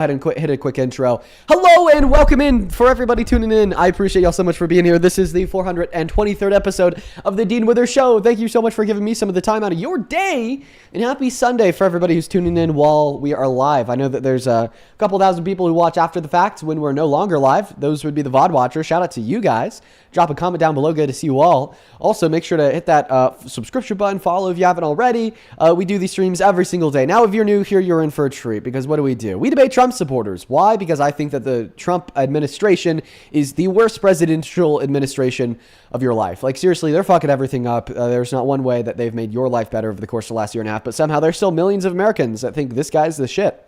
Ahead and hit a quick intro. Hello and welcome in for everybody tuning in. I appreciate y'all so much for being here. This is the 423rd episode of the Dean Withers Show. Thank you so much for giving me some of the time out of your day, and happy Sunday for everybody who's tuning in while we are live. I know that there's a couple thousand people who watch after the fact when we're no longer live. Those would be the VOD watchers. Shout out to you guys. Drop a comment down below. Good to see you all. Also, make sure to hit that subscription button, follow if you haven't already. We do these streams every single day. Now, if you're new here, you're in for a treat, because what do? We debate Trump supporters. Why? Because I think that the Trump administration is the worst presidential administration of your life. Like, seriously, they're fucking everything up. There's not one way that they've made your life better over the course of the last year and a half, but somehow there's still millions of Americans that think this guy's the shit.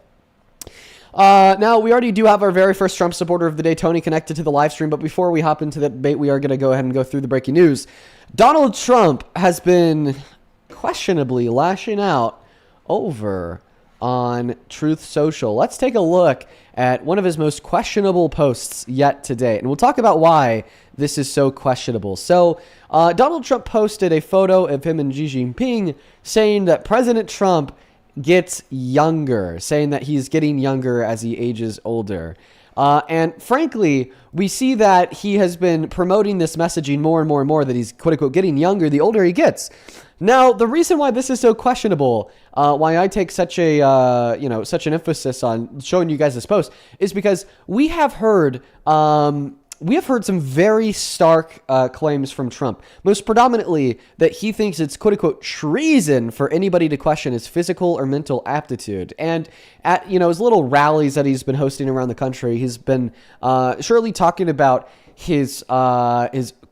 Now, we already do have our very first Trump supporter of the day, Tony, connected to the live stream. But before we hop into the debate, we are going to go ahead and go through the breaking news. Donald Trump has been questionably lashing out over on Truth Social. Let's take a look at one of his most questionable posts yet to date, and we'll talk about why this is so questionable. So, Donald Trump posted a photo of him and Xi Jinping saying that President Trump gets younger, saying that he's getting younger as he ages older. And frankly, we see that he has been promoting this messaging more and more and more, that he's quote unquote getting younger the older he gets. Now, the reason why this is so questionable, why I take such a, such an emphasis on showing you guys this post, is because we have heard some very stark claims from Trump, most predominantly that he thinks it's quote unquote treason for anybody to question his physical or mental aptitude. And at, his little rallies that he's been hosting around the country, he's been surely talking about his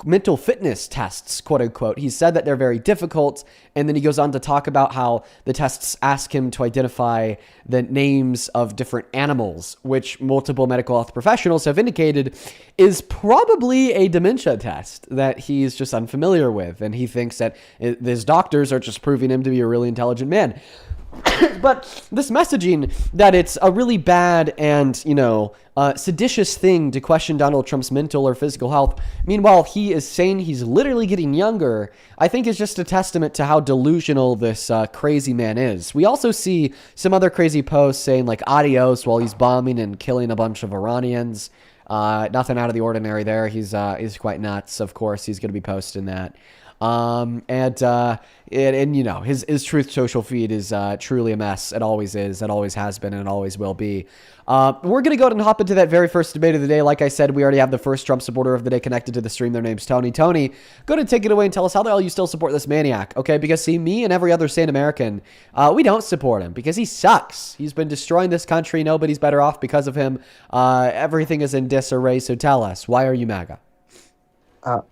mental fitness tests, quote unquote. He said that they're very difficult, and then he goes on to talk about how the tests ask him to identify the names of different animals, which multiple medical health professionals have indicated is probably a dementia test that he's just unfamiliar with, and he thinks that his doctors are just proving him to be a really intelligent man. But this messaging that it's a really bad and, seditious thing to question Donald Trump's mental or physical health, meanwhile, he is saying he's literally getting younger, I think is just a testament to how delusional this crazy man is. We also see some other crazy posts saying like adios while he's bombing and killing a bunch of Iranians. Nothing out of the ordinary there. He's quite nuts. Of course, he's going to be posting that. His Truth Social feed is truly a mess. It always is. It always has been, and it always will be. We're going to go ahead and hop into that very first debate of the day. Like I said, we already have the first Trump supporter of the day connected to the stream. Their name's Tony. Tony, go ahead and take it away and tell us how the hell you still support this maniac, okay? Because, see, me and every other sane American, we don't support him because he sucks. He's been destroying this country. Nobody's better off because of him. Everything is in disarray, so tell us, why are you MAGA?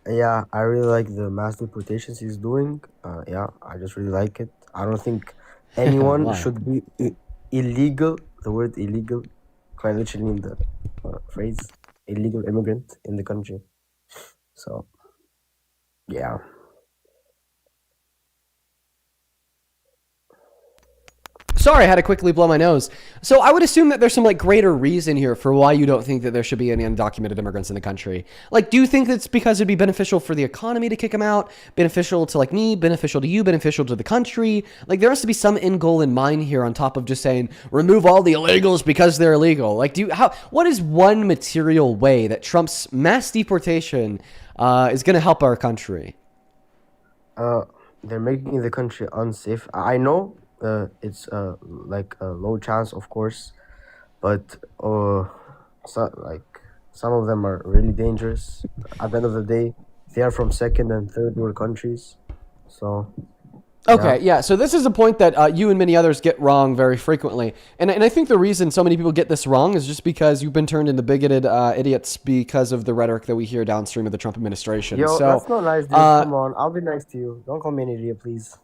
Yeah, I really like the mass deportations he's doing. I just really like it. I don't think anyone should be illegal. The word illegal, quite literally in the phrase, illegal immigrant in the country. So, yeah. Sorry, I had to quickly blow my nose. So I would assume that there's some greater reason here for why you don't think that there should be any undocumented immigrants in the country. Do you think that's because it'd be beneficial for the economy to kick them out? Beneficial to me, beneficial to you, beneficial to the country? There has to be some end goal in mind here on top of just saying, remove all the illegals because they're illegal. What is one material way that Trump's mass deportation is going to help our country? They're making the country unsafe. I know. It's a low chance, of course, but some of them are really dangerous. At the end of the day, they are from second and third world countries, so. Okay, yeah. So this is a point that you and many others get wrong very frequently. And I think the reason so many people get this wrong is just because you've been turned into bigoted idiots because of the rhetoric that we hear downstream of the Trump administration. Yo, that's not nice, dude. Come on. I'll be nice to you. Don't call me an idiot, please.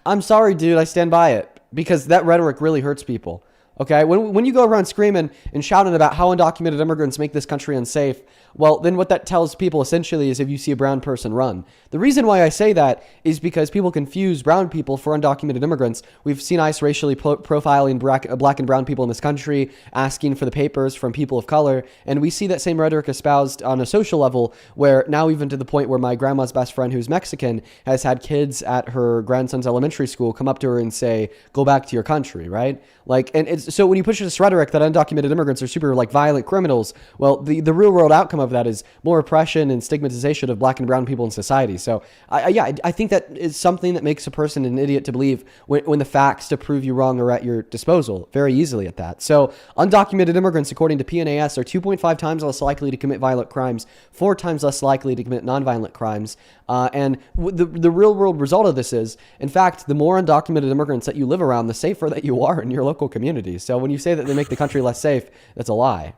I'm sorry, dude. I stand by it because that rhetoric really hurts people. Okay, when you go around screaming and shouting about how undocumented immigrants make this country unsafe, well, then what that tells people essentially is if you see a brown person run. The reason why I say that is because people confuse brown people for undocumented immigrants. We've seen ICE racially profiling black and brown people in this country, asking for the papers from people of color, and we see that same rhetoric espoused on a social level where now even to the point where my grandma's best friend who's Mexican has had kids at her grandson's elementary school come up to her and say, go back to your country, right? And it's so when you push this rhetoric that undocumented immigrants are super like violent criminals, well, the real world outcome of that is more oppression and stigmatization of black and brown people in society. So I think that is something that makes a person an idiot to believe when the facts to prove you wrong are at your disposal very easily at that. So undocumented immigrants, according to PNAS, are 2.5 times less likely to commit violent crimes, 4 times less likely to commit nonviolent crimes. And the real world result of this is, in fact, the more undocumented immigrants that you live around, the safer that you are in your local community. So when you say that they make the country less safe, that's a lie.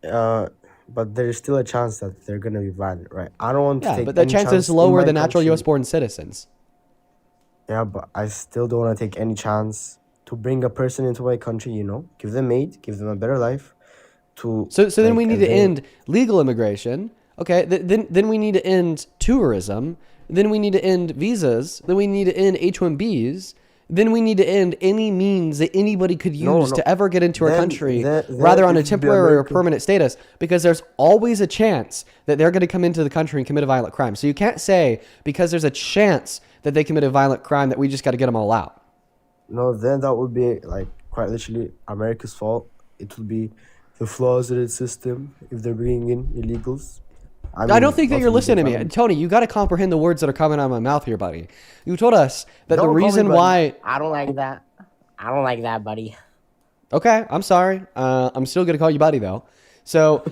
But there's still a chance that they're gonna be violent, right? I don't want to take but that any chance chance is lower in than my natural country. U.S. born citizens. Yeah, but I still don't want to take any chance to bring a person into my country, give them aid, give them a better life. So then we need to end legal immigration. Okay, then we need to end tourism. Then we need to end visas. Then we need to end H-1Bs. Then we need to end any means that anybody could use to ever get into our country, rather on a temporary or permanent status, because there's always a chance that they're going to come into the country and commit a violent crime. So you can't say because there's a chance that they commit a violent crime that we just got to get them all out. No, then that would be like quite literally America's fault. It would be the flaws in its system if they're bringing in illegals. I don't think that you're listening to me. Tony, you got to comprehend the words that are coming out of my mouth here, buddy. You told us that the reason why... I don't like that. I don't like that, buddy. Okay, I'm sorry. I'm still going to call you buddy, though. So,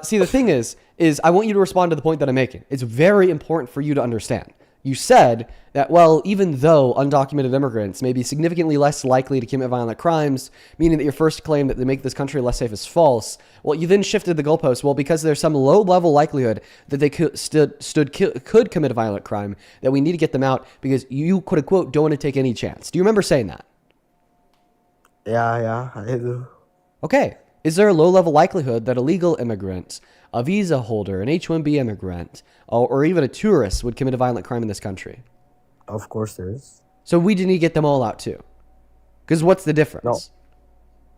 see, the thing is I want you to respond to the point that I'm making. It's very important for you to understand. You said that, well, even though undocumented immigrants may be significantly less likely to commit violent crimes, meaning that your first claim that they make this country less safe is false, well, you then shifted the goalpost. Well, because there's some low-level likelihood that they could commit a violent crime, that we need to get them out because you, quote-unquote, don't want to take any chance. Do you remember saying that? Yeah, I do. Okay. Is there a low-level likelihood that a legal immigrant, a visa holder, an H-1B immigrant, or even a tourist would commit a violent crime in this country? Of course there is. So we need to get them all out too. Because what's the difference?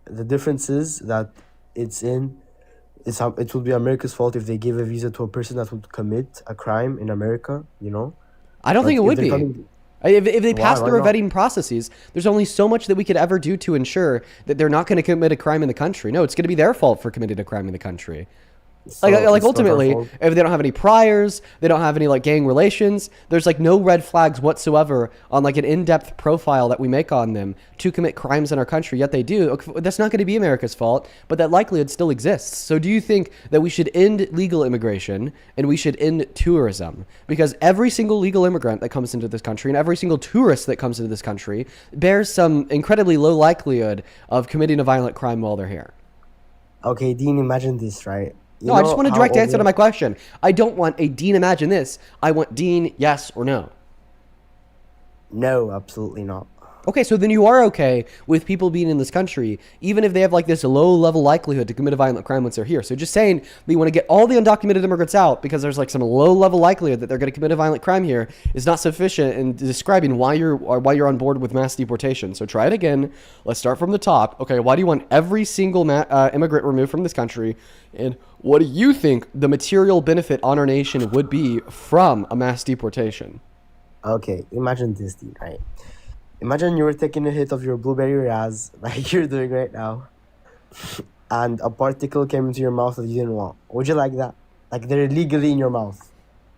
No. The difference is that it will be America's fault if they give a visa to a person that would commit a crime in America, I don't think it would be. If they pass through Why vetting processes, there's only so much that we could ever do to ensure that they're not going to commit a crime in the country. No, it's going to be their fault for committing a crime in the country. Like ultimately, if they don't have any priors, they don't have any like gang relations, there's like no red flags whatsoever on like an in-depth profile that we make on them to commit crimes in our country, yet they do. That's not going to be America's fault, but that likelihood still exists. So do you think that we should end legal immigration and we should end tourism? Because every single legal immigrant that comes into this country and every single tourist that comes into this country bears some incredibly low likelihood of committing a violent crime while they're here. Okay, Dean, imagine this, right? No, I just want a direct answer to my question. I don't want a Dean imagine this. I want Dean yes or no. No, absolutely not. Okay, so then you are okay with people being in this country, even if they have like this low level likelihood to commit a violent crime once they're here. So just saying we want to get all the undocumented immigrants out because there's like some low level likelihood that they're going to commit a violent crime here is not sufficient in describing why you're on board with mass deportation. So try it again. Let's start from the top. Okay, why do you want every single immigrant removed from this country? And what do you think the material benefit on our nation would be from a mass deportation? Okay, imagine this, Dean, right? Imagine you were taking a hit of your blueberry raz, like you're doing right now, and a particle came into your mouth that you didn't want. Would you like that? Like they're illegally in your mouth,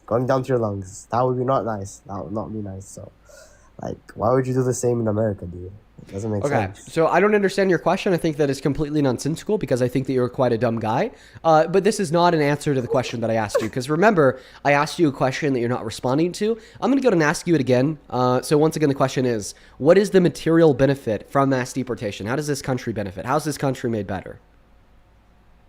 going down to your lungs. That would be not nice. That would not be nice. So, like, why would you do the same in America, dude? It doesn't make sense. Okay, so I don't understand your question. I think that it's completely nonsensical because I think that you're quite a dumb guy. But this is not an answer to the question that I asked you. Because remember, I asked you a question that you're not responding to. I'm going to go and ask you it again. So once again, the question is, what is the material benefit from mass deportation? How does this country benefit? How's this country made better?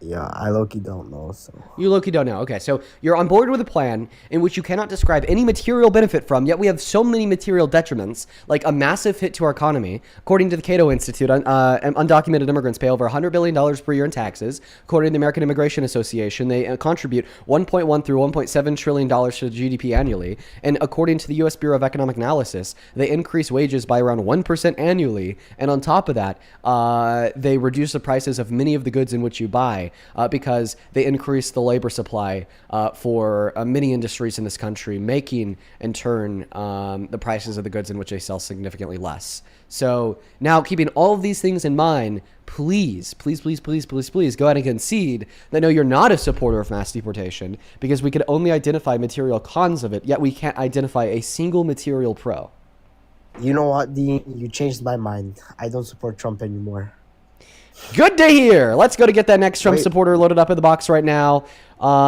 Yeah, I low-key don't know. So you low-key don't know. Okay, so you're on board with a plan in which you cannot describe any material benefit from, yet we have so many material detriments, like a massive hit to our economy. According to the Cato Institute, undocumented immigrants pay over $100 billion per year in taxes. According to the American Immigration Association, they contribute $1.1 through $1.7 trillion to the GDP annually. And according to the U.S. Bureau of Economic Analysis, they increase wages by around 1% annually. And on top of that, they reduce the prices of many of the goods in which you buy. supply because they increase the labor supply for many industries in this country, making in turn the prices of the goods in which they sell significantly less. So now, keeping all of these things in mind, please go ahead and concede that no, you're not a supporter of mass deportation, because we could only identify material cons of it, yet we can't identify a single material pro. You know what, Dean? You changed my mind. I don't support Trump anymore. Good to hear. Let's go to get that next Trump supporter loaded up in the box right now.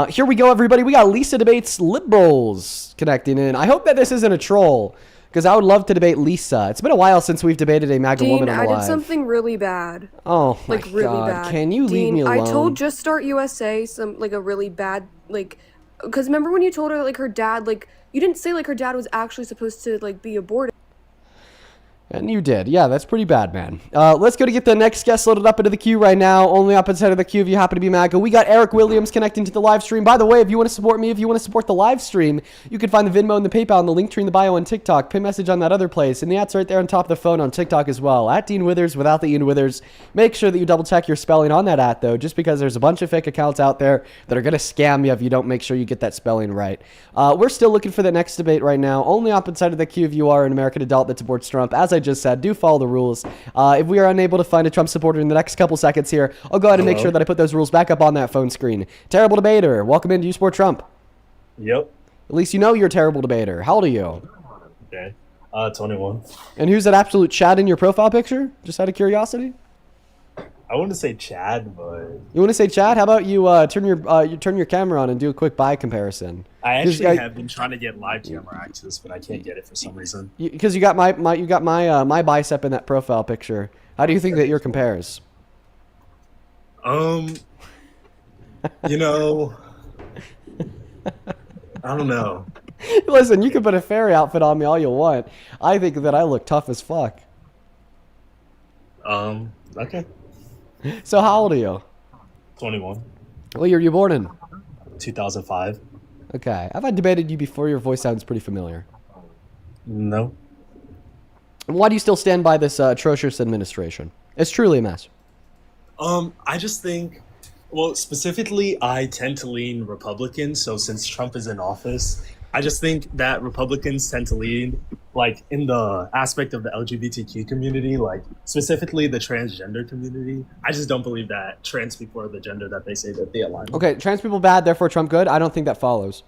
Here we go, everybody. We got Lisa Debates Liberals connecting in. I hope that this isn't a troll, because I would love to debate Lisa. It's been a while since we've debated a MAGA woman on I live. did something really bad. Oh my like really God. bad. Can you leave Dean, me alone? I told Just Start USA a really bad, because remember when you told her her dad, you didn't say her dad was actually supposed to be aborted. And you did. Yeah, that's pretty bad, man. Let's go to get the next guest loaded up into the queue right now. Only up inside of the queue if you happen to be MAGA. We got Eric Williams connecting to the live stream. By the way, if you want to support me, if you want to support the live stream, you can find the Venmo and the PayPal and the link tree in the bio on TikTok. Pin message on that other place. And the ad's right there on top of the phone on TikTok as well. At Dean Withers without the Ian Withers. Make sure that you double check your spelling on that at, though, just because there's a bunch of fake accounts out there that are going to scam you if you don't make sure you get that spelling right. We're still looking for the next debate right now. Only up inside of the queue if you are an American adult that supports Trump. As I just said, do follow the rules. If we are unable to find a Trump supporter in the next couple seconds here, I'll go ahead and make sure that I put those rules back up on that phone screen. Terrible debater, welcome in. Do you support Trump? Yep. At least you know you're a terrible debater. How old are you? Okay. 21. And who's that absolute Chad in your profile picture? Just out of curiosity. I wouldn't say Chad, but You want to say Chad? How about you turn your camera on and do a quick buy comparison? I actually have been trying to get live camera access, but I can't get it for some reason. Because you got my bicep in that profile picture. How do you think that your compares? You know, I don't know. Listen, you can put a fairy outfit on me all you want. I think that I look tough as fuck. Okay. So how old are you? 21. What year were you born in? 2005. Okay. Have I debated you before? Your voice sounds pretty familiar. No. And why do you still stand by this atrocious administration? It's truly a mess. I just think, well, specifically, I tend to lean Republican. So since Trump is in office, I just think that Republicans tend to lean in the aspect of the LGBTQ community, specifically the transgender community. I just don't believe that trans people are the gender that they say that they align with. Okay, trans people bad, therefore Trump good. I don't think that follows.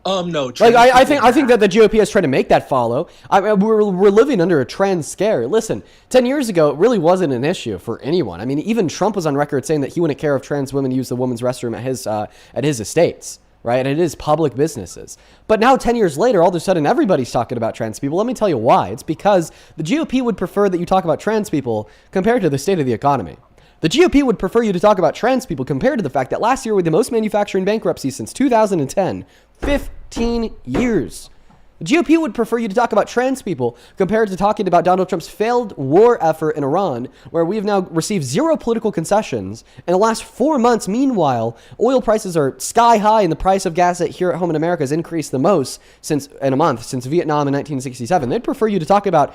No. I think that the GOP is trying to make that follow. We're living under a trans scare. Listen, 10 years ago, it really wasn't an issue for anyone. I mean, even Trump was on record saying that he wouldn't care if trans women used the women's restroom at his estates. Right? And it is public businesses. But now 10 years later, all of a sudden, everybody's talking about trans people. Let me tell you why. It's because the GOP would prefer that you talk about trans people compared to the state of the economy. The GOP would prefer you to talk about trans people compared to the fact that last year we had the most manufacturing bankruptcies since 2010. 15 years. The GOP would prefer you to talk about trans people compared to talking about Donald Trump's failed war effort in Iran, where we have now received zero political concessions. In the last 4 months, meanwhile, oil prices are sky high, and the price of gas here at home in America has increased the most since Vietnam in 1967. They'd prefer you to talk about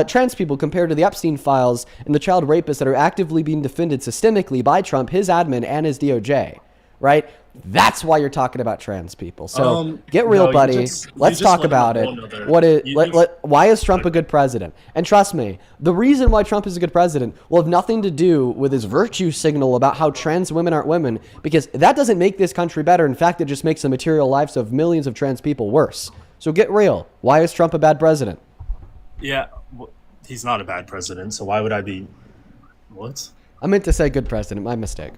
trans people compared to the Epstein files and the child rapists that are actively being defended systemically by Trump, his admin, and his DOJ. Right? That's why you're talking about trans people. So get real, buddy. Let's talk about it. Why is Trump a good president? And trust me, the reason why Trump is a good president will have nothing to do with his virtue signal about how trans women aren't women, because that doesn't make this country better. In fact, it just makes the material lives of millions of trans people worse. So get real. Why is Trump a bad president? Yeah, he's not a bad president, so why would I be... What? I meant to say good president. My mistake.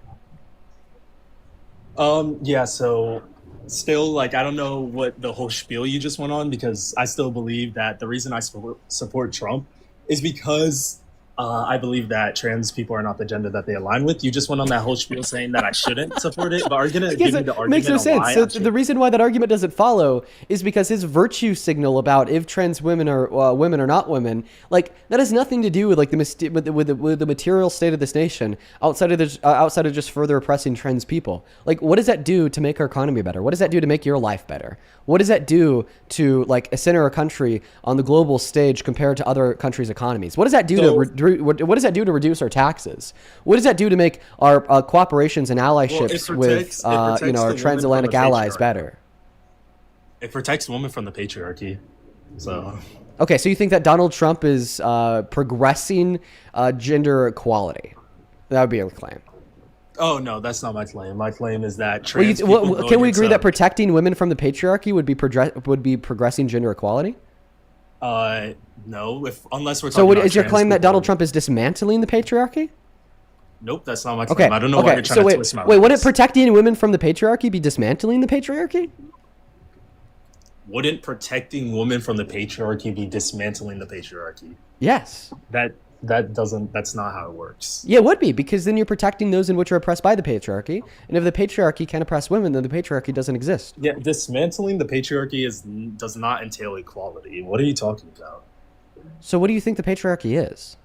Yeah, so still, I don't know what the whole spiel you just went on, because I still believe that the reason I support Trump is because I believe that trans people are not the gender that they align with. You just went on that whole spiel saying that I shouldn't support it, but are you going to give me the argument? Makes no sense. So the reason why that argument doesn't follow is because his virtue signal about if trans women are women or not women, that has nothing to do with the material state of this nation outside of just further oppressing trans people. What does that do to make our economy better? What does that do to make your life better? What does that do to center a country on the global stage compared to other countries' economies? What does that do to what does that do to reduce our taxes? What does that do to make our cooperations and allyships with our transatlantic allies better? It protects women from the patriarchy. So. Okay, so you think that Donald Trump is progressing gender equality? That would be a claim. Oh no, that's not my claim. My claim is that can we agree that protecting women from the patriarchy would be progressing gender equality? No, unless we're talking so about is your claim that Donald Trump is dismantling the patriarchy? Nope, that's not my claim. I don't know why you're trying to twist my words. Wouldn't protecting women from the patriarchy be dismantling the patriarchy? Wouldn't protecting women from the patriarchy be dismantling the patriarchy? Yes. That's not how it works. Yeah, it would be, because then you're protecting those in which are oppressed by the patriarchy. And if the patriarchy can oppress women, then the patriarchy doesn't exist. Yeah, dismantling the patriarchy does not entail equality. What are you talking about? So what do you think the patriarchy is?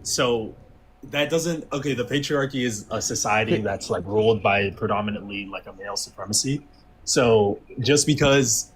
So that doesn't, okay, the patriarchy is a society that's like ruled by predominantly like a male supremacy. So just because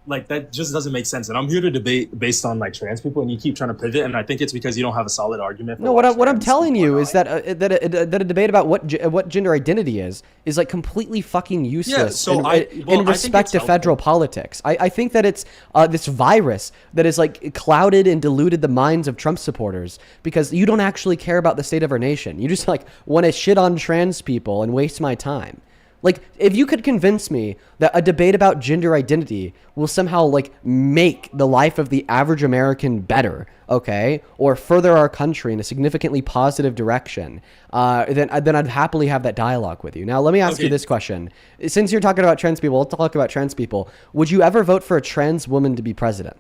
like that just doesn't make sense. And I'm here to debate based on like trans people, and you keep trying to pivot, and I think it's because you don't have a solid argument. No, what I'm telling you is that a debate about what gender identity is like completely fucking useless in respect to federal politics. I think that it's this virus that is like clouded and diluted the minds of Trump supporters, because you don't actually care about the state of our nation. You just like want to shit on trans people and waste my time. Like, if you could convince me that a debate about gender identity will somehow, like, make the life of the average American better, okay, or further our country in a significantly positive direction, then I'd happily have that dialogue with you. Now, let me ask you this question. Since you're talking about trans people, let's talk about trans people. Would you ever vote for a trans woman to be president?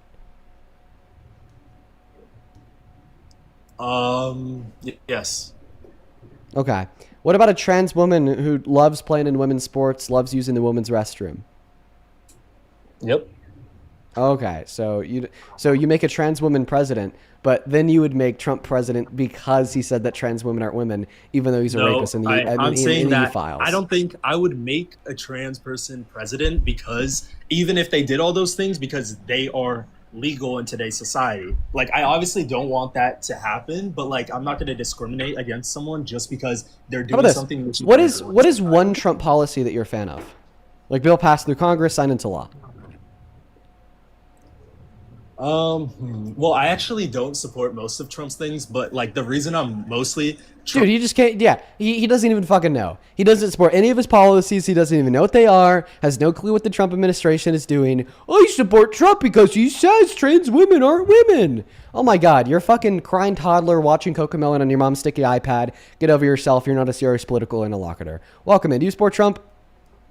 Yes. Okay. What about a trans woman who loves playing in women's sports, loves using the women's restroom? Yep. Okay, so you make a trans woman president, but then you would make Trump president because he said that trans women aren't women, even though he's a rapist in the e-files. I don't think I would make a trans person president, because even if they did all those things, because they are legal in today's society. Like, I obviously don't want that to happen, but like, I'm not going to discriminate against someone just because they're doing something. What is one Trump policy that you're a fan of? Like, bill passed through Congress, signed into law. Well, I actually don't support most of Trump's things, but like the reason I'm mostly Dude, he just can't. Yeah, he doesn't even fucking know. He doesn't support any of his policies. He doesn't even know what they are. Has no clue what the Trump administration is doing. Oh, you support Trump because he says trans women aren't women. Oh my God, you're a fucking crying toddler watching Cocomelon on your mom's sticky iPad. Get over yourself. You're not a serious political interlocutor. Welcome in. Do you support Trump?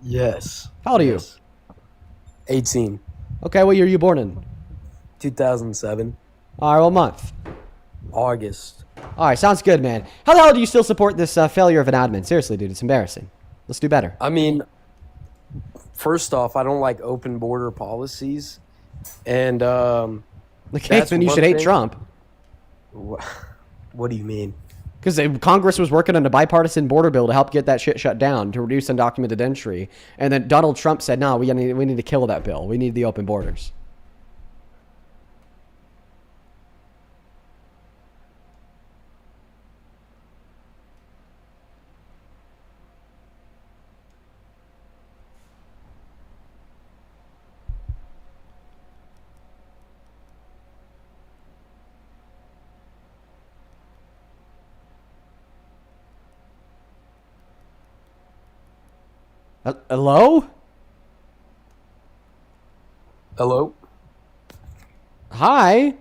Yes. How old are you? 18. Okay, what year are you born in? 2007. All right, what month? August. All right, sounds good, man. How the hell do you still support this failure of an admin? Seriously, dude, it's embarrassing. Let's do better. I mean, first off, I don't like open border policies. And, okay, then you should hate Trump. What do you mean? Because Congress was working on a bipartisan border bill to help get that shit shut down, to reduce undocumented entry. And then Donald Trump said, no, we need to kill that bill. We need the open borders. Hello? Hello? Hi? You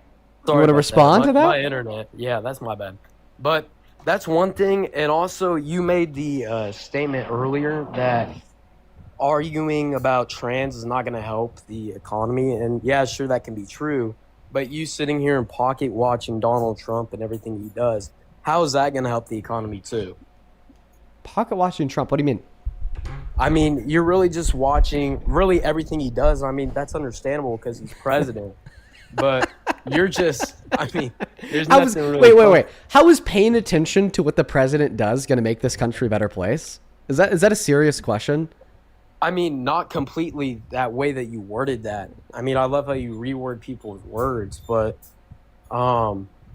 want to respond to that? My internet. Yeah, that's my bad. But that's one thing. And also, you made the statement earlier that arguing about trans is not going to help the economy. And yeah, sure, that can be true. But you sitting here in pocket watching Donald Trump and everything he does, how is that going to help the economy too? Pocket watching Trump? What do you mean? I mean, you're really just watching really everything he does. I mean, that's understandable because he's president. But you're just, I mean, there's nothing really. Wait. How is paying attention to what the president does going to make this country a better place? Is that a serious question? I mean, not completely that way that you worded that. I mean, I love how you reword people's words, but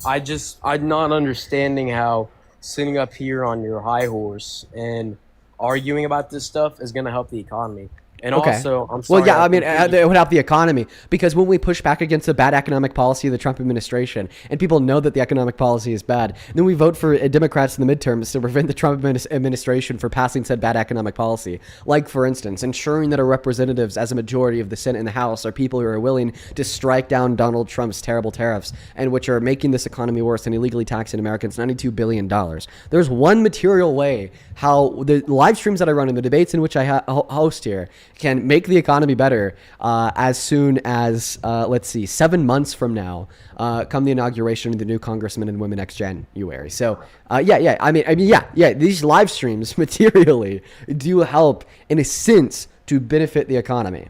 I'm not understanding how sitting up here on your high horse and arguing about this stuff is going to help the economy. And Okay. also, I'm Well, sorry. yeah, I mean, it would help the economy because when we push back against the bad economic policy of the Trump administration, and people know that the economic policy is bad, then we vote for Democrats in the midterms to prevent the Trump administration from passing said bad economic policy. Like, for instance, ensuring that our representatives, as a majority of the Senate and the House, are people who are willing to strike down Donald Trump's terrible tariffs and which are making this economy worse and illegally taxing Americans $92 billion. There's one material way how the live streams that I run and the debates in which I host here can make the economy better as soon as, 7 months from now, come the inauguration of the new congressmen and women next January. So, these live streams materially do help, in a sense, to benefit the economy.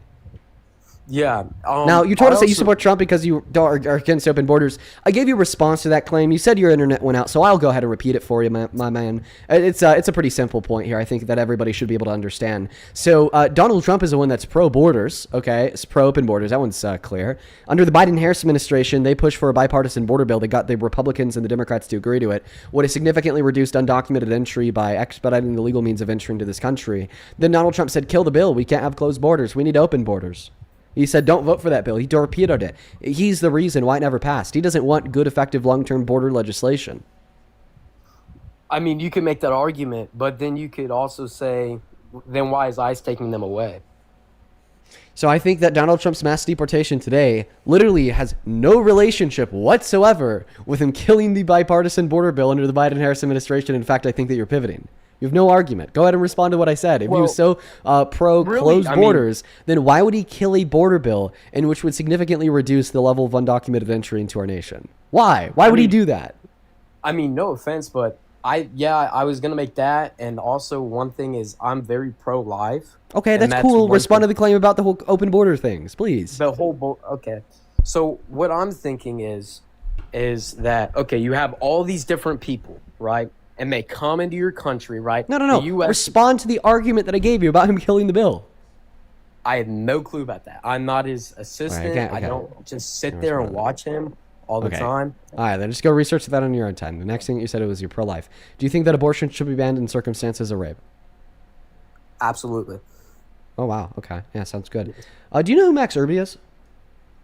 Yeah. Now, you told us that you support Trump because you are against open borders. I gave you a response to that claim. You said your internet went out, so I'll go ahead and repeat it for you, my man. It's a pretty simple point here. I think that everybody should be able to understand. So, Donald Trump is the one that's pro-borders, okay? It's pro-open borders. That one's clear. Under the Biden-Harris administration, they pushed for a bipartisan border bill. They got the Republicans and the Democrats to agree to it. Would have significantly reduced undocumented entry by expediting the legal means of entry into this country. Then Donald Trump said, kill the bill. We can't have closed borders. We need open borders. He said, don't vote for that bill. He torpedoed it. He's the reason why it never passed. He doesn't want good, effective, long-term border legislation. I mean, you could make that argument, but then you could also say, then why is ICE taking them away? So I think that Donald Trump's mass deportation today literally has no relationship whatsoever with him killing the bipartisan border bill under the Biden-Harris administration. In fact, I think that you're pivoting. You have no argument. Go ahead and respond to what I said. If he was so pro-closed borders, then why would he kill a border bill in which would significantly reduce the level of undocumented entry into our nation? Why? Why would he do that? I mean, no offense, but I was going to make that. And also one thing is I'm very pro-life. Okay, that's cool. Respond to the claim about the whole open border things, please. Okay. So what I'm thinking is that, okay, you have all these different people, right? And they come into your country, right? No. The US, respond to the argument that I gave you about him killing the bill. I have no clue about that. I'm not his assistant. Okay. I don't just sit there and watch him all the time. All right, then just go research that on your own time. The next thing you said was you're pro-life. Do you think that abortion should be banned in circumstances of rape? Absolutely. Oh, wow. Okay. Yeah, sounds good. Do you know who Max Irby is?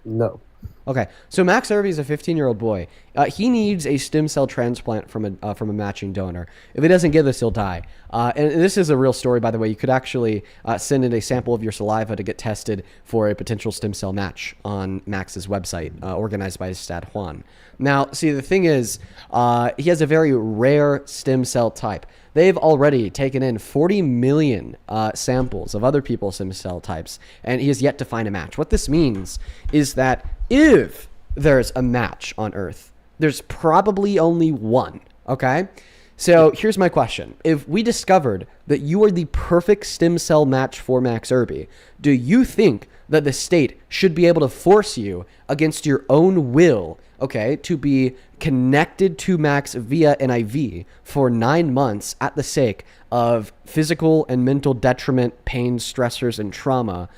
No. Okay, so Max Irby is a 15-year-old boy. He needs a stem cell transplant from a matching donor. If he doesn't get this, he'll die. And this is a real story, by the way. You could actually send in a sample of your saliva to get tested for a potential stem cell match on Max's website, organized by his dad, Juan. Now, see, the thing is, he has a very rare stem cell type. They've already taken in 40 million samples of other people's stem cell types, and he has yet to find a match. What this means is that if there's a match on Earth, there's probably only one, okay? So here's my question. If we discovered that you are the perfect stem cell match for Max Irby, do you think that the state should be able to force you against your own will, okay, to be connected to Max via an IV for 9 months at the sake of physical and mental detriment, pain, stressors, and trauma,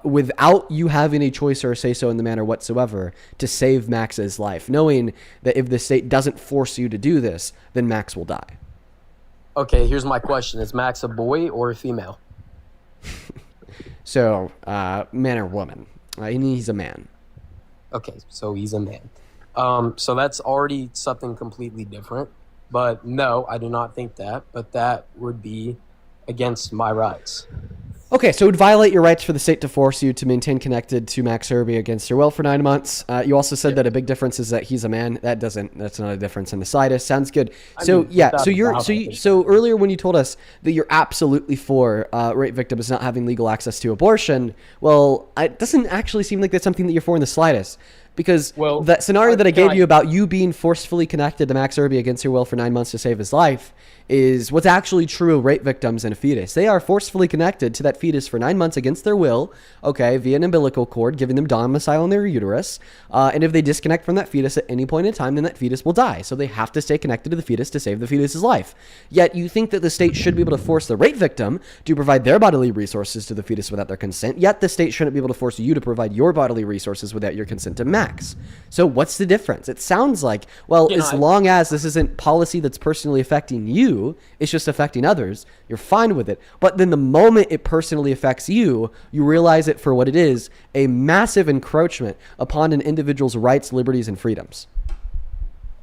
without you having a choice or a say-so in the matter whatsoever to save Max's life, knowing that if the state doesn't force you to do this, then Max will die? Okay, here's my question. Is Max a boy or a female? So, man or woman? He's a man. Okay, so he's a man. So that's already something completely different. But no, I do not think that. But that would be against my rights. Okay, so it would violate your rights for the state to force you to maintain connected to Max Irby against your will for 9 months. You also said that a big difference is that he's a man. That's not a difference in the slightest. Sounds good. So earlier when you told us that you're absolutely for rape victims not having legal access to abortion, well, it doesn't actually seem like that's something that you're for in the slightest. Because that scenario that I gave you about you being forcefully connected to Max Irby against your will for 9 months to save his life is what's actually true of rape victims and a fetus. They are forcefully connected to that fetus for 9 months against their will, okay, via an umbilical cord, giving them domicile in their uterus. And if they disconnect from that fetus at any point in time, then that fetus will die. So they have to stay connected to the fetus to save the fetus's life. Yet you think that the state should be able to force the rape victim to provide their bodily resources to the fetus without their consent, yet the state shouldn't be able to force you to provide your bodily resources without your consent to Max. max. So what's the difference? It sounds like, well, long as this isn't policy that's personally affecting you, it's just affecting others, you're fine with it. But then the moment it personally affects you, you realize it for what it is, a massive encroachment upon an individual's rights, liberties, and freedoms.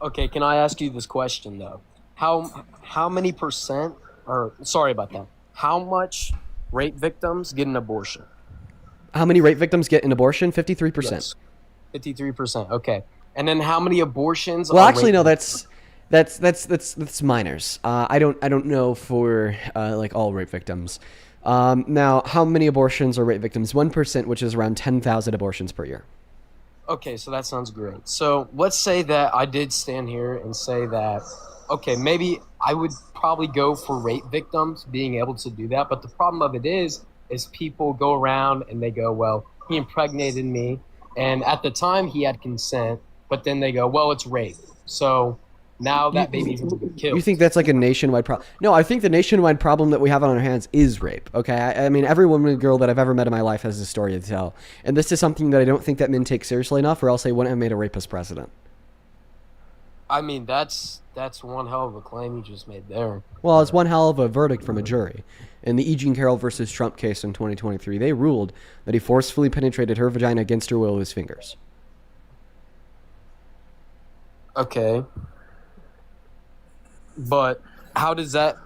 Okay, can I ask you this question, though? How many percent, or sorry about that, how much rape victims get an abortion? How many rape victims get an abortion? 53%. Yes. 53%. Okay. And then how many abortions? Well, actually, no. That's minors. I don't know for like all rape victims. Now, how many abortions are rape victims? 1%, which is around 10,000 abortions per year. Okay, so that sounds great. So let's say that I did stand here and say that, okay, maybe I would probably go for rape victims being able to do that. But the problem of it is people go around and they go, well, he impregnated me. And at the time, he had consent, but then they go, well, it's rape. So now that baby's going to get killed. You think that's like a nationwide problem? No, I think the nationwide problem that we have on our hands is rape, okay? I mean, every woman and girl that I've ever met in my life has a story to tell. And this is something that I don't think that men take seriously enough, or else they wouldn't have made a rapist president. I mean, that's one hell of a claim you just made there. Well, it's one hell of a verdict from a jury. In the E. Jean Carroll versus Trump case in 2023, they ruled that he forcefully penetrated her vagina against her will with his fingers. Okay. But how does that,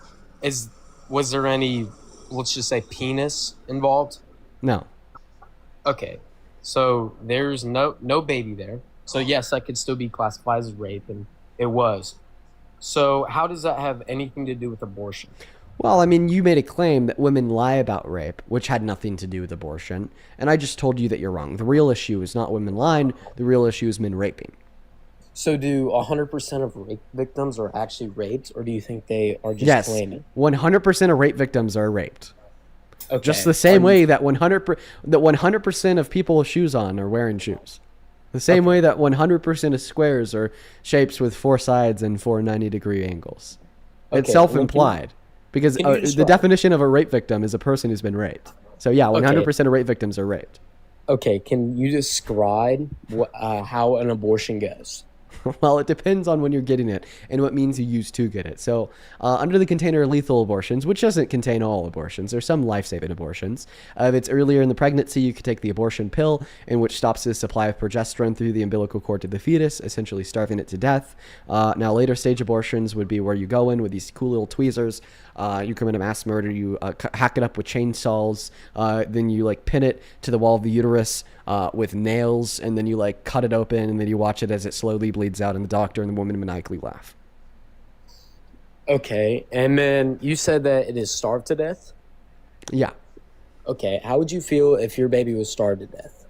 was there any, let's just say, penis involved? No. Okay. So there's no baby there. So yes, that could still be classified as rape, and it was. So how does that have anything to do with abortion? Well, I mean, you made a claim that women lie about rape, which had nothing to do with abortion, and I just told you that you're wrong. The real issue is not women lying. The real issue is men raping. So do 100% of rape victims are actually raped, or do you think they are just claiming? Yes, 100% of rape victims are raped. Okay. Just the same way that 100% of people with shoes on are wearing shoes. The same way that 100% of squares are shapes with 4 sides and 4 90-degree angles. It's self-implied. Because the definition of a rape victim is a person who's been raped. So yeah, 100% of rape victims are raped. Okay, can you describe how an abortion goes? Well, it depends on when you're getting it and what means you use to get it. So under the container of lethal abortions, which doesn't contain all abortions, there's some life-saving abortions. If it's earlier in the pregnancy, you could take the abortion pill, in which stops the supply of progesterone through the umbilical cord to the fetus, essentially starving it to death. Now, later stage abortions would be where you go in with these cool little tweezers. You commit a mass murder, you hack it up with chainsaws, then you like pin it to the wall of the uterus with nails, and then you like cut it open, and then you watch it as it slowly bleeds out, and the doctor and the woman maniacally laugh. Okay, and then you said that it is starved to death? Yeah. Okay, how would you feel if your baby was starved to death?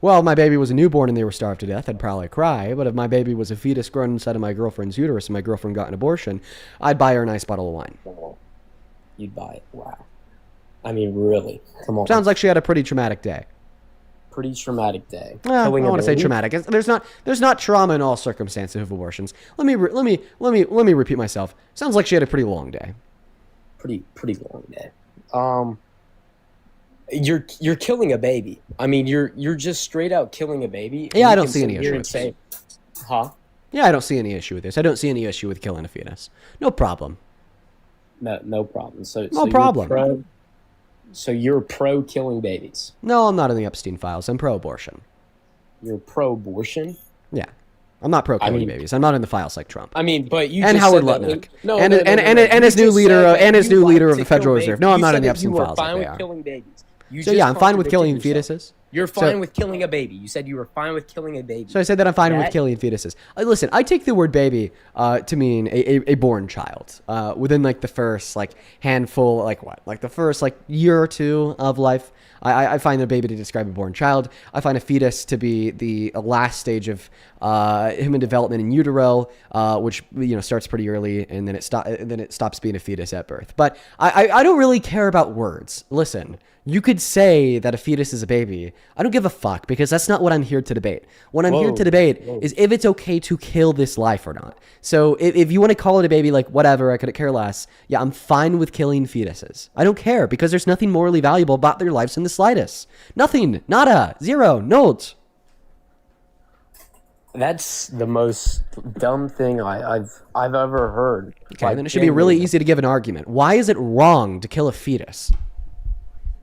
Well, if my baby was a newborn and they were starved to death, I'd probably cry. But if my baby was a fetus grown inside of my girlfriend's uterus and my girlfriend got an abortion, I'd buy her a nice bottle of wine. You'd buy it? Wow. I mean, really? Come on. Sounds like she had a pretty traumatic day. Pretty traumatic day. I don't want to say traumatic. There's not trauma in all circumstances of abortions. Let me repeat myself. Sounds like she had a pretty long day. Pretty long day. You're killing a baby. I mean, you're just straight out killing a baby. Yeah, I don't see any issue with this. Huh? Yeah, I don't see any issue with this. I don't see any issue with killing a fetus. No problem. No problem. No problem. So you're pro killing babies? No, I'm not in the Epstein files. I'm pro-abortion. You're pro-abortion? Yeah. I'm not pro-killing babies. I'm not in the files like Trump. I mean, but you and just Howard said Lutnick. No, and his new leader of the Federal Reserve. No, I'm not in the Epstein files like they are. Killing babies. So yeah, I'm fine with killing fetuses. You're fine with killing a baby. You said you were fine with killing a baby. So I said that I'm fine with killing fetuses. Listen, I take the word baby to mean a born child within like the first like handful, like the first like year or two of life. I find a baby to describe a born child. I find a fetus to be the last stage of human development in utero, which starts pretty early, and then it stops being a fetus at birth. But I don't really care about words. Listen. You could say that a fetus is a baby. I don't give a fuck, because that's not what I'm here to debate. What I'm here to debate is if it's okay to kill this life or not. So if you want to call it a baby, like whatever, I could care less. Yeah, I'm fine with killing fetuses. I don't care, because there's nothing morally valuable about their lives in the slightest. Nothing. Nada. Zero. Notes. That's the most dumb thing I've ever heard. Okay, Like, then it should be really genuinely. easy to give an argument. Why is it wrong to kill a fetus?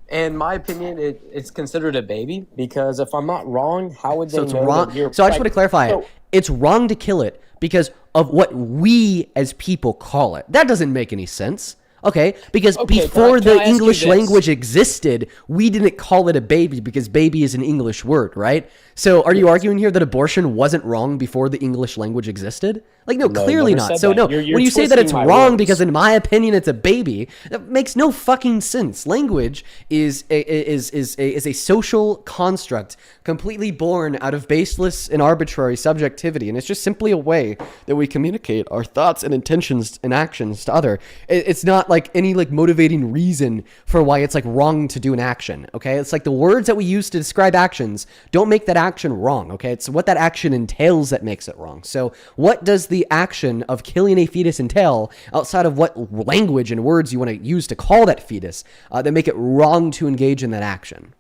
In my opinion, it's considered a baby because if I'm not wrong, how would they So it's know wrong. that you're So I just want to clarify So- it. It's wrong to kill it because of what we as people call it. That doesn't make any sense. Okay, because Okay, before can I the ask you English this? language existed, we didn't call it a baby because baby is an English word, right? So are you arguing here that abortion wasn't wrong before the English language existed? Like, no, No, clearly never not. said So that. no, You're when you say that it's twisting my wrong words. because in my opinion it's a baby, that makes no fucking sense. Language is a social construct completely born out of baseless and arbitrary subjectivity, and it's just simply a way that we communicate our thoughts and intentions and actions to other. It's not like any like motivating reason for why it's like wrong to do an action. Okay, it's like the words that we use to describe actions don't make that action wrong. Okay, it's what that action entails that makes it wrong. So what does the action of killing a fetus entail outside of what language and words you want to use to call that fetus that make it wrong to engage in that action?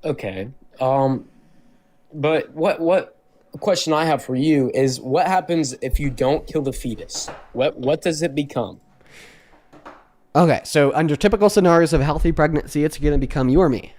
Okay. But what question I have for you is what happens if you don't kill the fetus? What does it become? Okay, so under typical scenarios of healthy pregnancy, it's going to become you or me.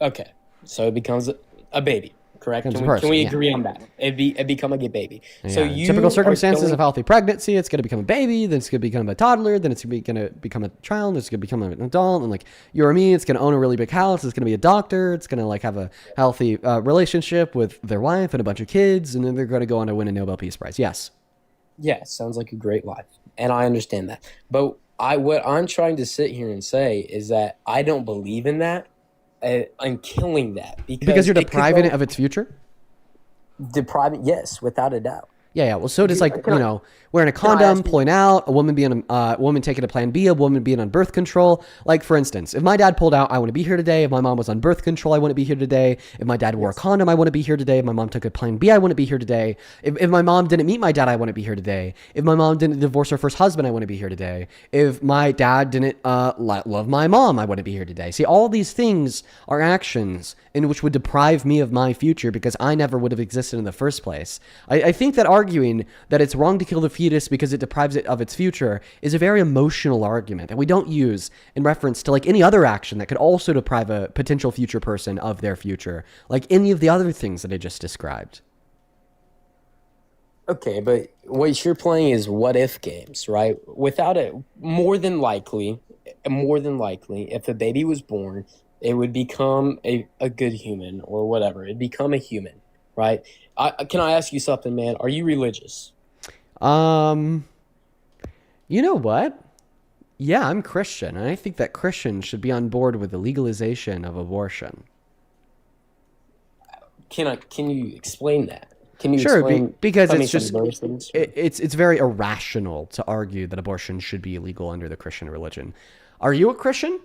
Okay. So it becomes a baby, correct? Becomes Can a we, person, can we yeah. agree on that? It become a baby. So Yeah, you typical are circumstances killing- of healthy pregnancy, it's going to become a baby, then it's going to become a toddler, then it's going to become a child, then it's going to become an adult, and like you or me, it's going to own a really big house, it's going to be a doctor, it's going to like have a healthy relationship with their wife and a bunch of kids, and then they're going to go on to win a Nobel Peace Prize. Yes. Yeah, sounds like a great life, and I understand that. But what I'm trying to sit here and say is that I don't believe in that. I'm killing that Because you're it could depriving go- it of its future? depriving. Yes, without a doubt. Yeah. Well, so does like, Can I- you know, wearing a I condom, ask you- pulling out, a woman being a woman taking a plan B, a woman being on birth control. Like, for instance, if my dad pulled out, I want to be here today. If my mom was on birth control, I want to be here today. If my dad wore a condom, I want to be here today. If my mom took a plan B, I want to be here today. If my mom didn't meet my dad, I want to be here today. If my mom didn't divorce her first husband, I want to be here today. If my dad didn't love my mom, I want to be here today. See, all these things are actions in which would deprive me of my future because I never would have existed in the first place. I think that arguing that it's wrong to kill the fetus because it deprives it of its future is a very emotional argument that we don't use in reference to like any other action that could also deprive a potential future person of their future, like any of the other things that I just described. Okay, but what you're playing is what if games, right? Without it, more than likely, if a baby was born, it would become a good human or whatever. It'd become a human, right? Can I ask you something, man? Are you religious? You know what? Yeah, I'm Christian, and I think that Christians should be on board with the legalization of abortion. Can you explain that? Can you Sure, explain? because tell me it's some just verses? it's very irrational to argue that abortion should be illegal under the Christian religion. Are you a Christian?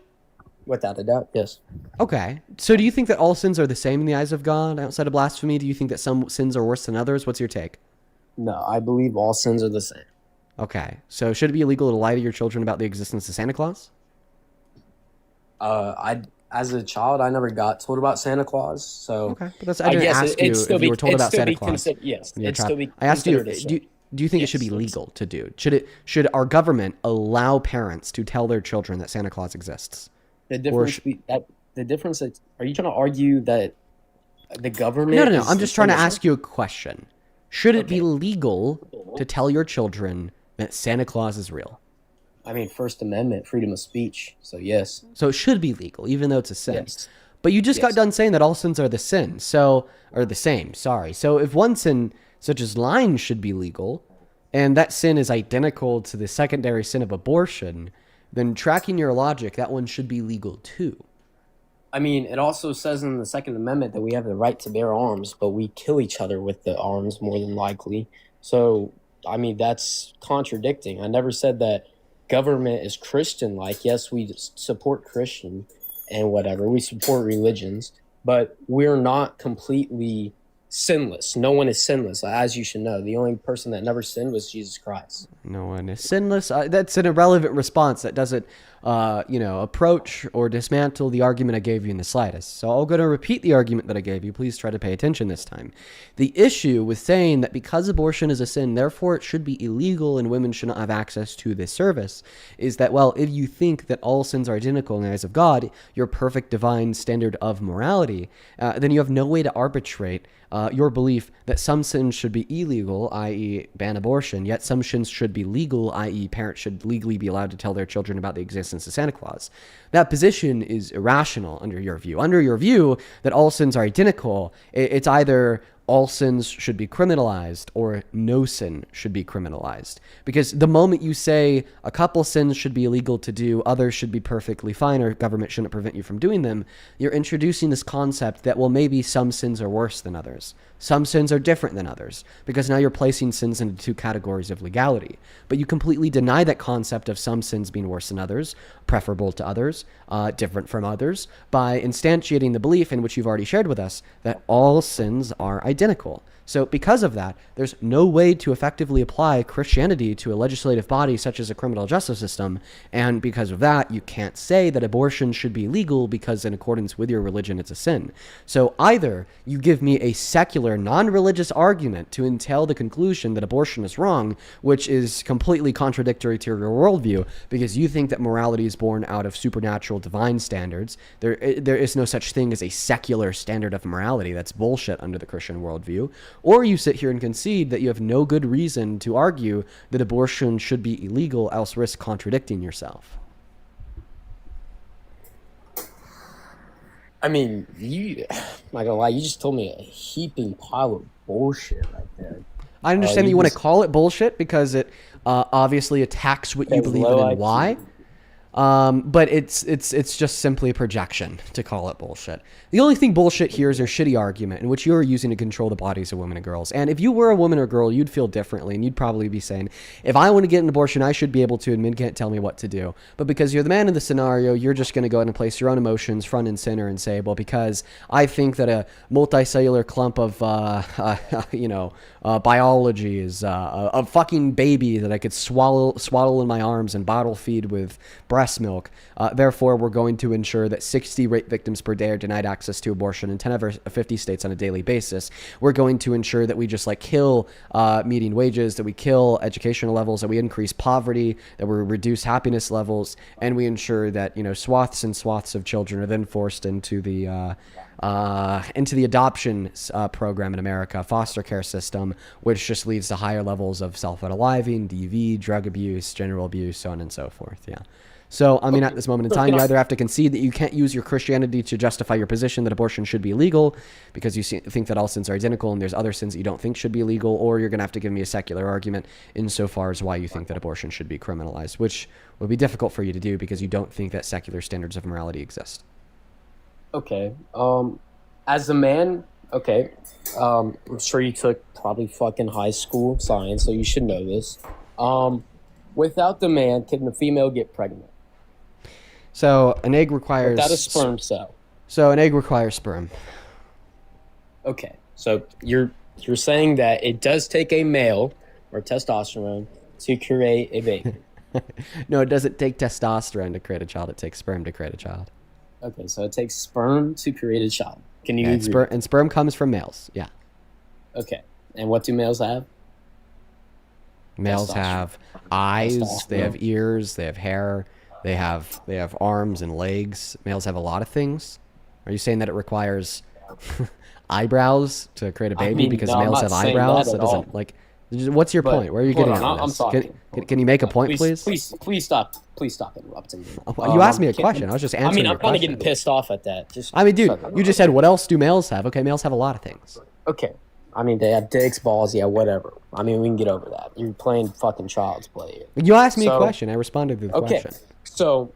Without a doubt, yes. Okay. So do you think that all sins are the same in the eyes of God outside of blasphemy? Do you think that some sins are worse than others? What's your take? No, I believe all sins are the same. Okay. So should it be illegal to lie to your children about the existence of Santa Claus? As a child, I never got told about Santa Claus, so Okay. But that's, I didn't ask you if you were told about Santa Claus. Yes, when you were a it'd child. still be. I asked you, considered a sin. do you think it should be Yes, legal to do? Should our government allow parents to tell their children that Santa Claus exists? The difference. The difference. Are you trying to argue that the government? No. I'm just trying to ask you a question. Should it be legal to tell your children that Santa Claus is real? I mean, First Amendment, freedom of speech. So yes. So it should be legal, even though it's a sin. Yes. But you just got Yes. done saying that all sins are the same. Sorry. So if one sin, such as lying, should be legal, and that sin is identical to the secondary sin of abortion, then tracking your logic, that one should be legal too. I mean, it also says in the Second Amendment that we have the right to bear arms, but we kill each other with the arms more than likely. So, I mean, that's contradicting. I never said that government is Christian-like. Yes, we support Christian and whatever. We support religions, but we're not completely sinless. No one is sinless, as you should know. The only person that never sinned was Jesus Christ. No one is sinless. That's an irrelevant response that doesn't, approach or dismantle the argument I gave you in the slightest. So I'm going to repeat the argument that I gave you. Please try to pay attention this time. The issue with saying that because abortion is a sin, therefore it should be illegal and women should not have access to this service is that, well, if you think that all sins are identical in the eyes of God, your perfect divine standard of morality, then you have no way to arbitrate your belief that some sins should be illegal, i.e. ban abortion, yet some sins should be legal, i.e. parents should legally be allowed to tell their children about the existence of Santa Claus. That position is irrational under your view. Under your view that all sins are identical, it's either all sins should be criminalized or no sin should be criminalized. Because the moment you say a couple sins should be illegal to do, others should be perfectly fine, or government shouldn't prevent you from doing them, you're introducing this concept that, well, maybe some sins are worse than others. Some sins are different than others, because now you're placing sins into two categories of legality. But you completely deny that concept of some sins being worse than others, preferable to others, different from others, by instantiating the belief in which you've already shared with us that all sins are identical. So because of that, there's no way to effectively apply Christianity to a legislative body such as a criminal justice system. And because of that, you can't say that abortion should be legal because in accordance with your religion, it's a sin. So either you give me a secular, non-religious argument to entail the conclusion that abortion is wrong, which is completely contradictory to your worldview because you think that morality is born out of supernatural divine standards. There is no such thing as a secular standard of morality. That's bullshit under the Christian worldview. Or you sit here and concede that you have no good reason to argue that abortion should be illegal, else risk contradicting yourself. I mean, I'm not gonna lie, you just told me a heaping pile of bullshit right there. I understand that you want to call it bullshit because it obviously attacks what you believe in and why. But it's just simply a projection to call it bullshit. The only thing bullshit here is your shitty argument in which you're using to control the bodies of women and girls. And if you were a woman or girl, you'd feel differently, and you'd probably be saying, if I want to get an abortion, I should be able to, and men can't tell me what to do. But because you're the man in the scenario, you're just going to go ahead and place your own emotions front and center and say, well, because I think that a multicellular clump of, biology is a fucking baby that I could swaddle in my arms and bottle feed with breast milk. Therefore, we're going to ensure that 60 rape victims per day are denied access to abortion in 10 over 50 states on a daily basis. We're going to ensure that we just kill median wages, that we kill educational levels, that we increase poverty, that we reduce happiness levels, and we ensure that swaths and swaths of children are then forced into the adoption program in America, foster care system, which just leads to higher levels of self-unaliving, DV, drug abuse, general abuse, so on and so forth. Yeah. So, I mean, at this moment in time, you either have to concede that you can't use your Christianity to justify your position that abortion should be illegal because you think that all sins are identical and there's other sins that you don't think should be illegal, or you're going to have to give me a secular argument insofar as why you think that abortion should be criminalized, which would be difficult for you to do because you don't think that secular standards of morality exist. Okay. As a man, okay, I'm sure you took probably fucking high school science, so you should know this. Without the man, can the female get pregnant? So an egg requires... Without a sperm cell. So an egg requires sperm. Okay. So you're saying that it does take a male, or testosterone, to create a baby. No, it doesn't take testosterone to create a child. It takes sperm to create a child. Okay, so it takes sperm to create a child. Can you agree? And sperm comes from males, yeah. Okay. And what do males have? Males have eyes, they have ears, they have hair, they have arms and legs. Males have a lot of things. Are you saying that it requires eyebrows to create a baby because males have eyebrows? That doesn't what's your point? Where are you getting at I'm this? talking. Can you make a point, please? Please stop interrupting me. You asked me a question. I was just answering your I'm kind of question. getting pissed off at that. Dude, you just said, what else do males have? Okay, males have a lot of things. Okay. I mean, they have dicks, balls, yeah, whatever. I mean, we can get over that. You're playing fucking child's play here. You asked me a question. I responded to the question. So,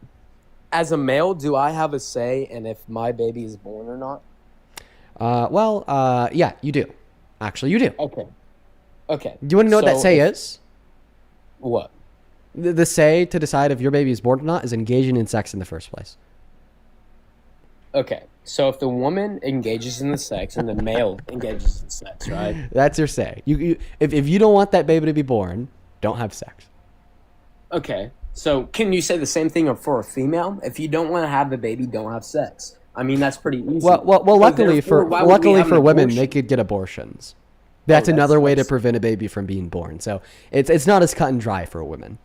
as a male, do I have a say in if my baby is born or not? Yeah, you do. Actually, you do. Okay. Do you want to know what that say is? What? The say to decide if your baby is born or not is engaging in sex in the first place. Okay, so if the woman engages in the sex and the male engages in sex, right? That's your say. If you don't want that baby to be born, don't have sex. Okay, so can you say the same thing for a female? If you don't want to have the baby, don't have sex. I mean, that's pretty easy. Well, So luckily therefore, why would we have for an women, abortion? they could get abortions. That's that's- another way to that's- prevent a baby from being born. So it's not as cut and dry for women.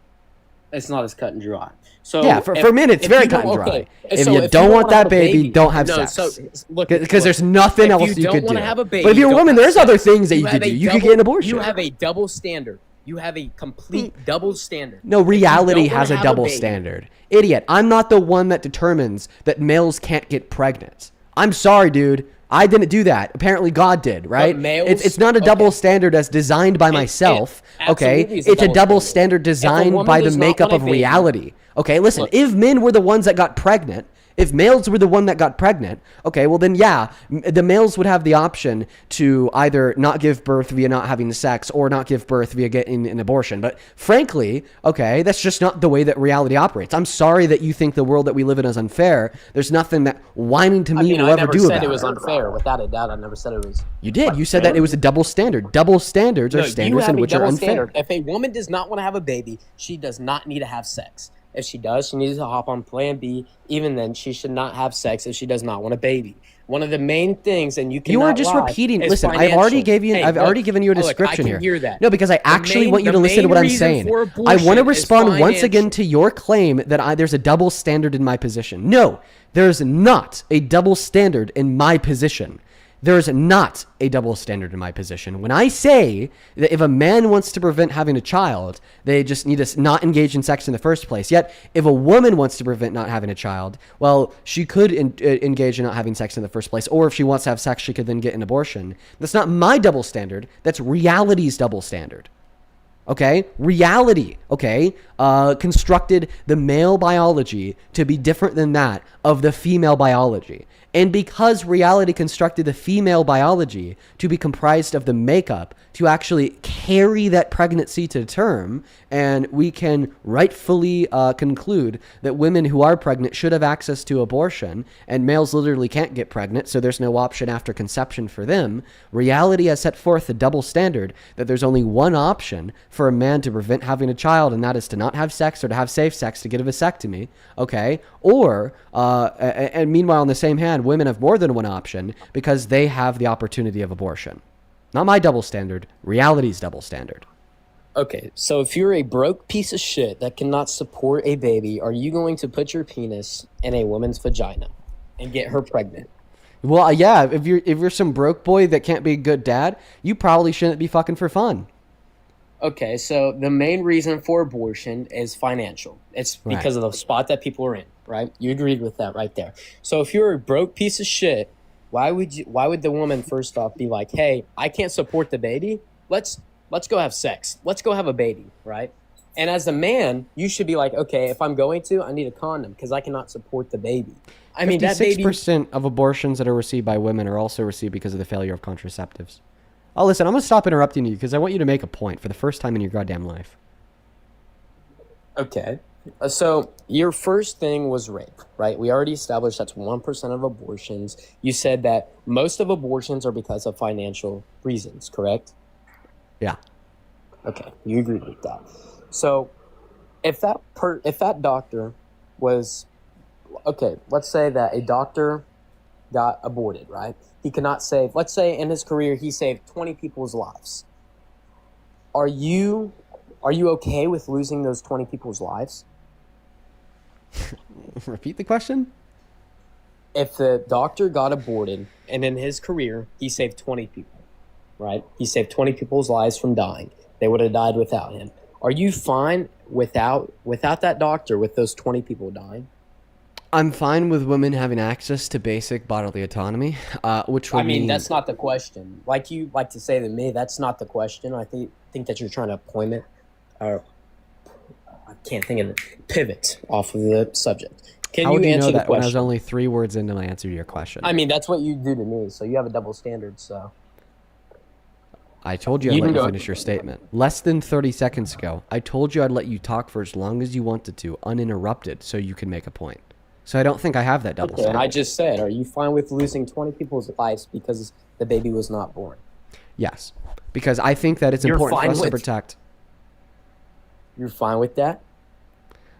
It's not as cut and dry. So Yeah, for men, it's if very you cut don't- and dry. okay, If so you don't wanna want that have a baby, don't have no, sex. So look, Because there's nothing if else you don't could wanna do. have a baby, But if you're a don't woman, have there's sex. other things that you have could a do. You could double- get an abortion. You have a double standard. You have a complete double standard. No, If you reality don't has wanna a have double baby- standard. Idiot. I'm not the one that determines that males can't get pregnant. I'm sorry, dude. I didn't do that. Apparently God did, right? males- It's not a double okay. standard as designed by myself, okay? absolutely is a It's a double double standard. standard designed woman by the does not makeup want of a baby- reality. Okay, listen, Look. if men were the ones that got pregnant, if males were the one that got pregnant, okay, well then yeah, the males would have the option to either not give birth via not having sex or not give birth via getting an abortion. But frankly, okay, that's just not the way that reality operates. I'm sorry that you think the world that we live in is unfair. There's nothing that whining to me I mean, will I ever never do said about it was it. unfair. Without a doubt, I never said it was. You did. You said that it was a double standard. Double standards are No, you standards have in a which are double unfair. standard. If a woman does not want to have a baby, she does not need to have sex. If she does, she needs to hop on Plan B. Even then, she should not have sex if she does not want a baby. One of the main things, and you You are cannot just lie, repeating. is Listen, I've financial. already gave you. Hey, I've look, already given you a look, description I here. can hear that. No, because I actually want you to listen to what I'm saying. I want to abortion respond is once again financial. to your claim that there's a double standard in my position. No, there's not a double standard in my position. There's not a double standard in my position. When I say that if a man wants to prevent having a child, they just need to not engage in sex in the first place. Yet, if a woman wants to prevent not having a child, well, she could engage in not having sex in the first place. Or if she wants to have sex, she could then get an abortion. That's not my double standard. That's reality's double standard. Okay, reality, okay, constructed the male biology to be different than that of the female biology. And because reality constructed the female biology to be comprised of the makeup to actually carry that pregnancy to term, and we can rightfully conclude that women who are pregnant should have access to abortion, and males literally can't get pregnant, so there's no option after conception for them, reality has set forth a double standard that there's only one option for a man to prevent having a child, and that is to not have sex or to have safe sex to get a vasectomy, okay? Or, and meanwhile, on the same hand, women have more than one option because they have the opportunity of abortion. Not my double standard, reality's double standard. Okay, so if you're a broke piece of shit that cannot support a baby, are you going to put your penis in a woman's vagina and get her pregnant? Well, yeah, if you're some broke boy that can't be a good dad, you probably shouldn't be fucking for fun. Okay, so the main reason for abortion is financial. It's because of the spot that people are in, right? You agreed with that right there. So if you're a broke piece of shit, why would the woman first off be like, "Hey, I can't support the baby. Let's go have sex. Let's go have a baby," right? And as a man, you should be like, "Okay, if I'm going to, I need a condom because I cannot support the baby." I mean, that baby 56% of abortions that are received by women are also received because of the failure of contraceptives. Oh, listen, I'm going to stop interrupting you because I want you to make a point for the first time in your goddamn life. Okay. So your first thing was rape, right? We already established that's 1% of abortions. You said that most of abortions are because of financial reasons, correct? Yeah. Okay, you agree with that. So if that doctor was, okay, let's say that a doctor got aborted, right? He cannot save, let's say in his career he saved 20 people's lives. Are you okay with losing those 20 people's lives? Repeat the question? If the doctor got aborted and in his career he saved 20 people, right? He saved 20 people's lives from dying. They would have died without him. Are you fine without that doctor with those 20 people dying? I'm fine with women having access to basic bodily autonomy, which would mean... that's not the question. Like you like to say to me, that's not the question. I think that you're trying to point it, or I can't think of it, pivot off of the subject. Can How you would you answer know the that when I was question? only 3 words into my answer to your question? I mean, that's what you do to me, so you have a double standard, so... I told you I'd You let can you go. finish your statement. Less than 30 seconds ago, I told you I'd let you talk for as long as you wanted to, uninterrupted, so you can make a point. So I don't think I have that double Okay, and standard. I just said, are you fine with losing 20 people's lives because the baby was not born? Yes, because I think that it's You're important for fine us to with- protect. You're fine with that?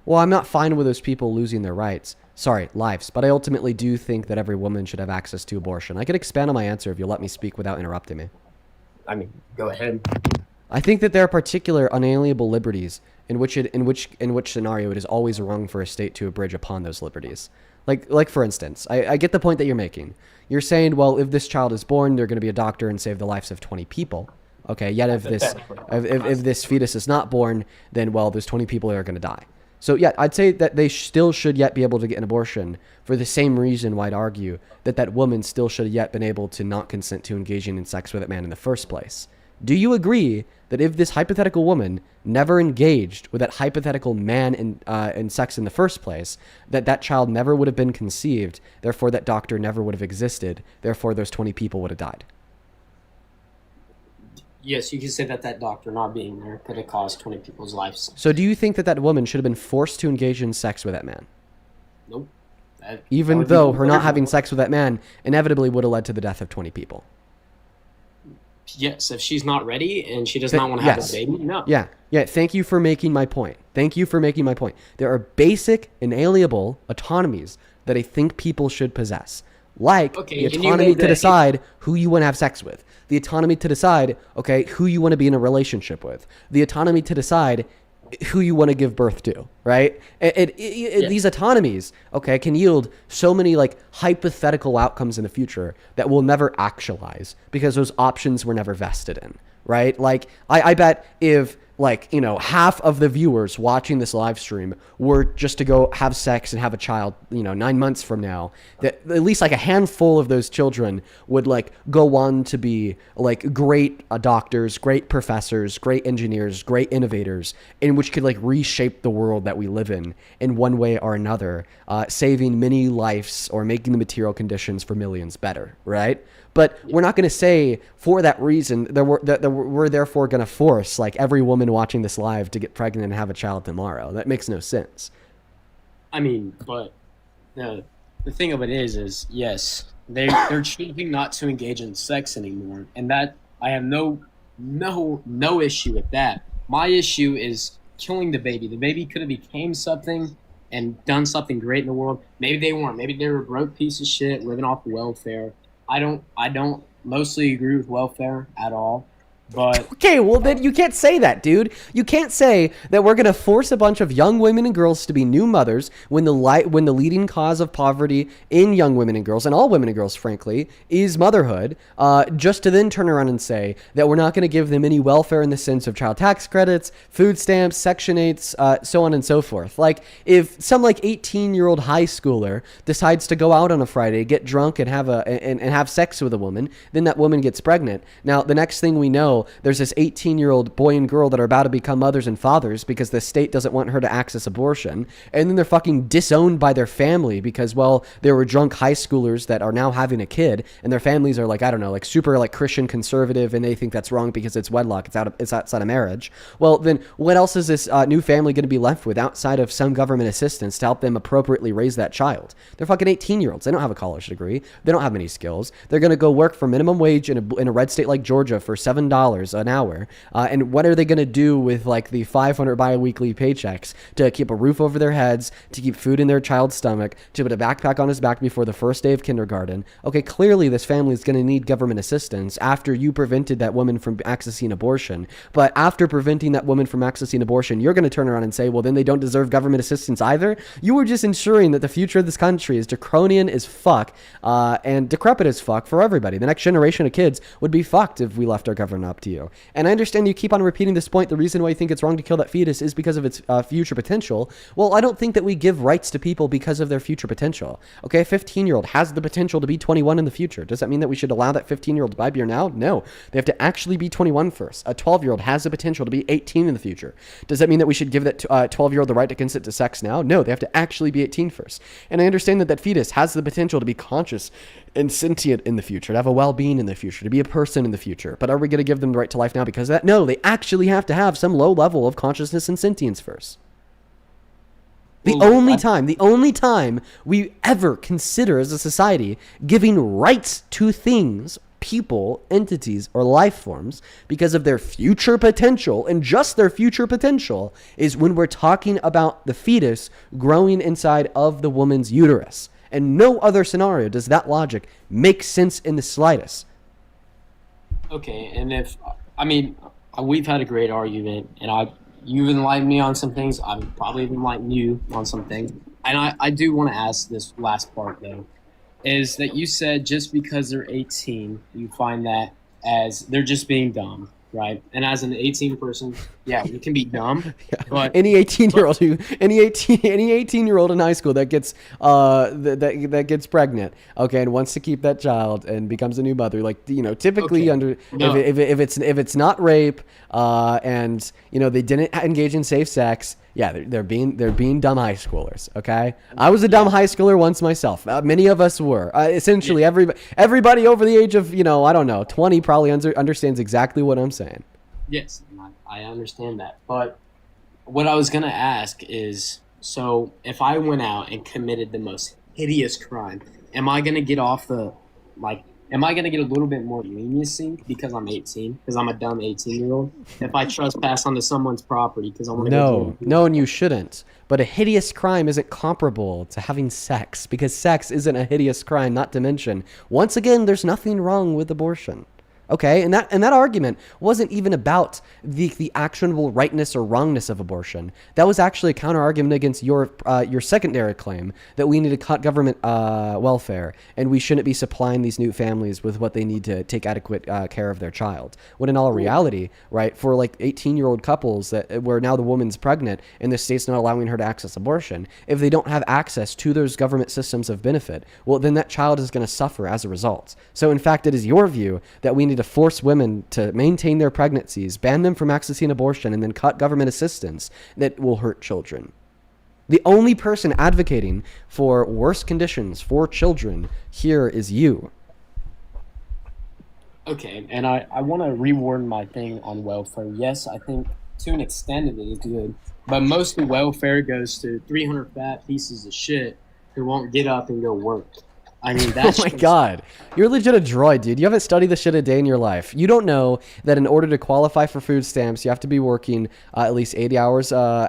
Well, I'm not fine with those people losing their rights. Sorry, lives. But I ultimately do think that every woman should have access to abortion. I could expand on my answer if you'll let me speak without interrupting me. I mean, go ahead. I think that there are particular unalienable liberties in which scenario it is always wrong for a state to abridge upon those liberties. Like for instance, I get the point that you're making. You're saying, well, if this child is born, they're going to be a doctor and save the lives of 20 people. Okay, yet if this fetus is not born, then, well, there's 20 people that are going to die. So, yeah, I'd say that they still should yet be able to get an abortion for the same reason why I'd argue that woman still should have yet been able to not consent to engaging in sex with that man in the first place. Do you agree that if this hypothetical woman never engaged with that hypothetical man in sex in the first place, that child never would have been conceived, therefore that doctor never would have existed, therefore those 20 people would have died? Yes, you can say that doctor not being there could have caused 20 people's lives. So do you think that woman should have been forced to engage in sex with that man? Nope. Even though her not having sex with that man inevitably would have led to the death of 20 people? Yes, if she's not ready and she does not want to have yes. a baby, no. Yeah. Thank you for making my point. There are basic, inalienable autonomies that I think people should possess. Like the autonomy to decide who you want to have sex with. The autonomy to decide, okay, who you want to be in a relationship with. The autonomy to decide who you want to give birth to, right? These autonomies, okay, can yield so many like hypothetical outcomes in the future that will never actualize because those options were never vested in, right? Like I bet if half of the viewers watching this live stream were just to go have sex and have a child, 9 months from now, that at least like a handful of those children would like go on to be like great doctors, great professors, great engineers, great innovators, in which could like reshape the world that we live in one way or another, saving many lives or making the material conditions for millions better, right? But we're not going to say for that reason that we're therefore going to force like every woman watching this live to get pregnant and have a child tomorrow. That makes no sense. I mean, but the thing of it is yes, they're choosing not to engage in sex anymore, and that I have no issue with that. My issue is killing the baby. The baby could have became something and done something great in the world. Maybe they weren't. Maybe they were a broke piece of shit living off welfare. I don't mostly agree with welfare at all, but okay, well then you can't say that, dude. You can't say that we're gonna force a bunch of young women and girls to be new mothers when the leading cause of poverty in young women and girls, and all women and girls, frankly, is motherhood. Just to then turn around and say that we're not gonna give them any welfare in the sense of child tax credits, food stamps, Section 8s, so on and so forth. Like if some like 18-year-old high schooler decides to go out on a Friday, get drunk, and have sex with a woman, then that woman gets pregnant. Now the next thing we know, there's this 18-year-old boy and girl that are about to become mothers and fathers because the state doesn't want her to access abortion, and then they're fucking disowned by their family because, well, they were drunk high schoolers that are now having a kid, and their families are like, I don't know, like super like Christian conservative, and they think that's wrong because it's wedlock, it's outside of marriage. Well, then what else is this new family going to be left with outside of some government assistance to help them appropriately raise that child? They're fucking 18-year-olds. They don't have a college degree. They don't have many skills. They're going to go work for minimum wage in a red state like Georgia for $7 an hour, and what are they going to do with like the 500 bi-weekly paychecks to keep a roof over their heads, to keep food in their child's stomach, to put a backpack on his back before the first day of kindergarten? Okay, clearly this family is going to need government assistance after you prevented that woman from accessing abortion. But after preventing that woman from accessing abortion, you're going to turn around and say, well, then they don't deserve government assistance either? You were just ensuring that the future of this country is draconian as fuck and decrepit as fuck for everybody. The next generation of kids would be fucked if we left our government up to you. And I understand you keep on repeating this point. The reason why you think it's wrong to kill that fetus is because of its future potential. Well, I don't think that we give rights to people because of their future potential. Okay, a 15-year-old has the potential to be 21 in the future. Does that mean that we should allow that 15-year-old to buy beer now? No. They have to actually be 21 first. A 12-year-old has the potential to be 18 in the future. Does that mean that we should give that 12-year-old the right to consent to sex now? No, they have to actually be 18 first. And I understand that that fetus has the potential to be conscious and sentient in the future, to have a well-being in the future, to be a person in the future. But are we going to give them the right to life now because of that? No, they actually have to have some low level of consciousness and sentience first. The only time we ever consider as a society giving rights to things, people, entities, or life forms because of their future potential, and just their future potential, is when we're talking about the fetus growing inside of the woman's uterus. And no other scenario does that logic make sense in the slightest. Okay, and we've had a great argument, and you've enlightened me on some things. I've probably enlightened you on some things. And I do want to ask this last part, though, is that you said just because they're 18, you find that as they're just being dumb, right? And as an 18 person, yeah, you can be dumb. Yeah. But any 18-year-old in high school that gets that gets pregnant, okay, and wants to keep that child and becomes a new mother, like, you know, typically if it's not rape, and, you know, they didn't engage in safe sex, yeah, they're being dumb high schoolers. Okay, I was a dumb high schooler once myself. Many of us were. Essentially, everybody over the age of, you know, I don't know, 20 probably understands exactly what I'm saying. yes, I understand that. But what I was gonna ask is, so if I went out and committed the most hideous crime, am I gonna get am I gonna get a little bit more leniency because I'm 18, because I'm a dumb 18-year-old? If I trespass onto someone's property because I want to No, and you shouldn't. But a hideous crime isn't comparable to having sex, because sex isn't a hideous crime. Not to mention, once again, there's nothing wrong with abortion. Okay, and that argument wasn't even about the actionable rightness or wrongness of abortion. That was actually a counter argument against your secondary claim that we need to cut government welfare and we shouldn't be supplying these new families with what they need to take adequate care of their child. When in all reality, right, for like 18-year-old couples where now the woman's pregnant and the state's not allowing her to access abortion, if they don't have access to those government systems of benefit, well, then that child is going to suffer as a result. So in fact, it is your view that we need to force women to maintain their pregnancies, ban them from accessing abortion, and then cut government assistance that will hurt children. The only person advocating for worse conditions for children here is you. Okay, and I want to reword my thing on welfare. Yes, I think to an extent it is good, but mostly welfare goes to 300 fat pieces of shit who won't get up and go work. I mean, that's oh my god, you're legit a droid, dude. You haven't studied this shit a day in your life. You don't know that in order to qualify for food stamps, you have to be working at least 80 hours a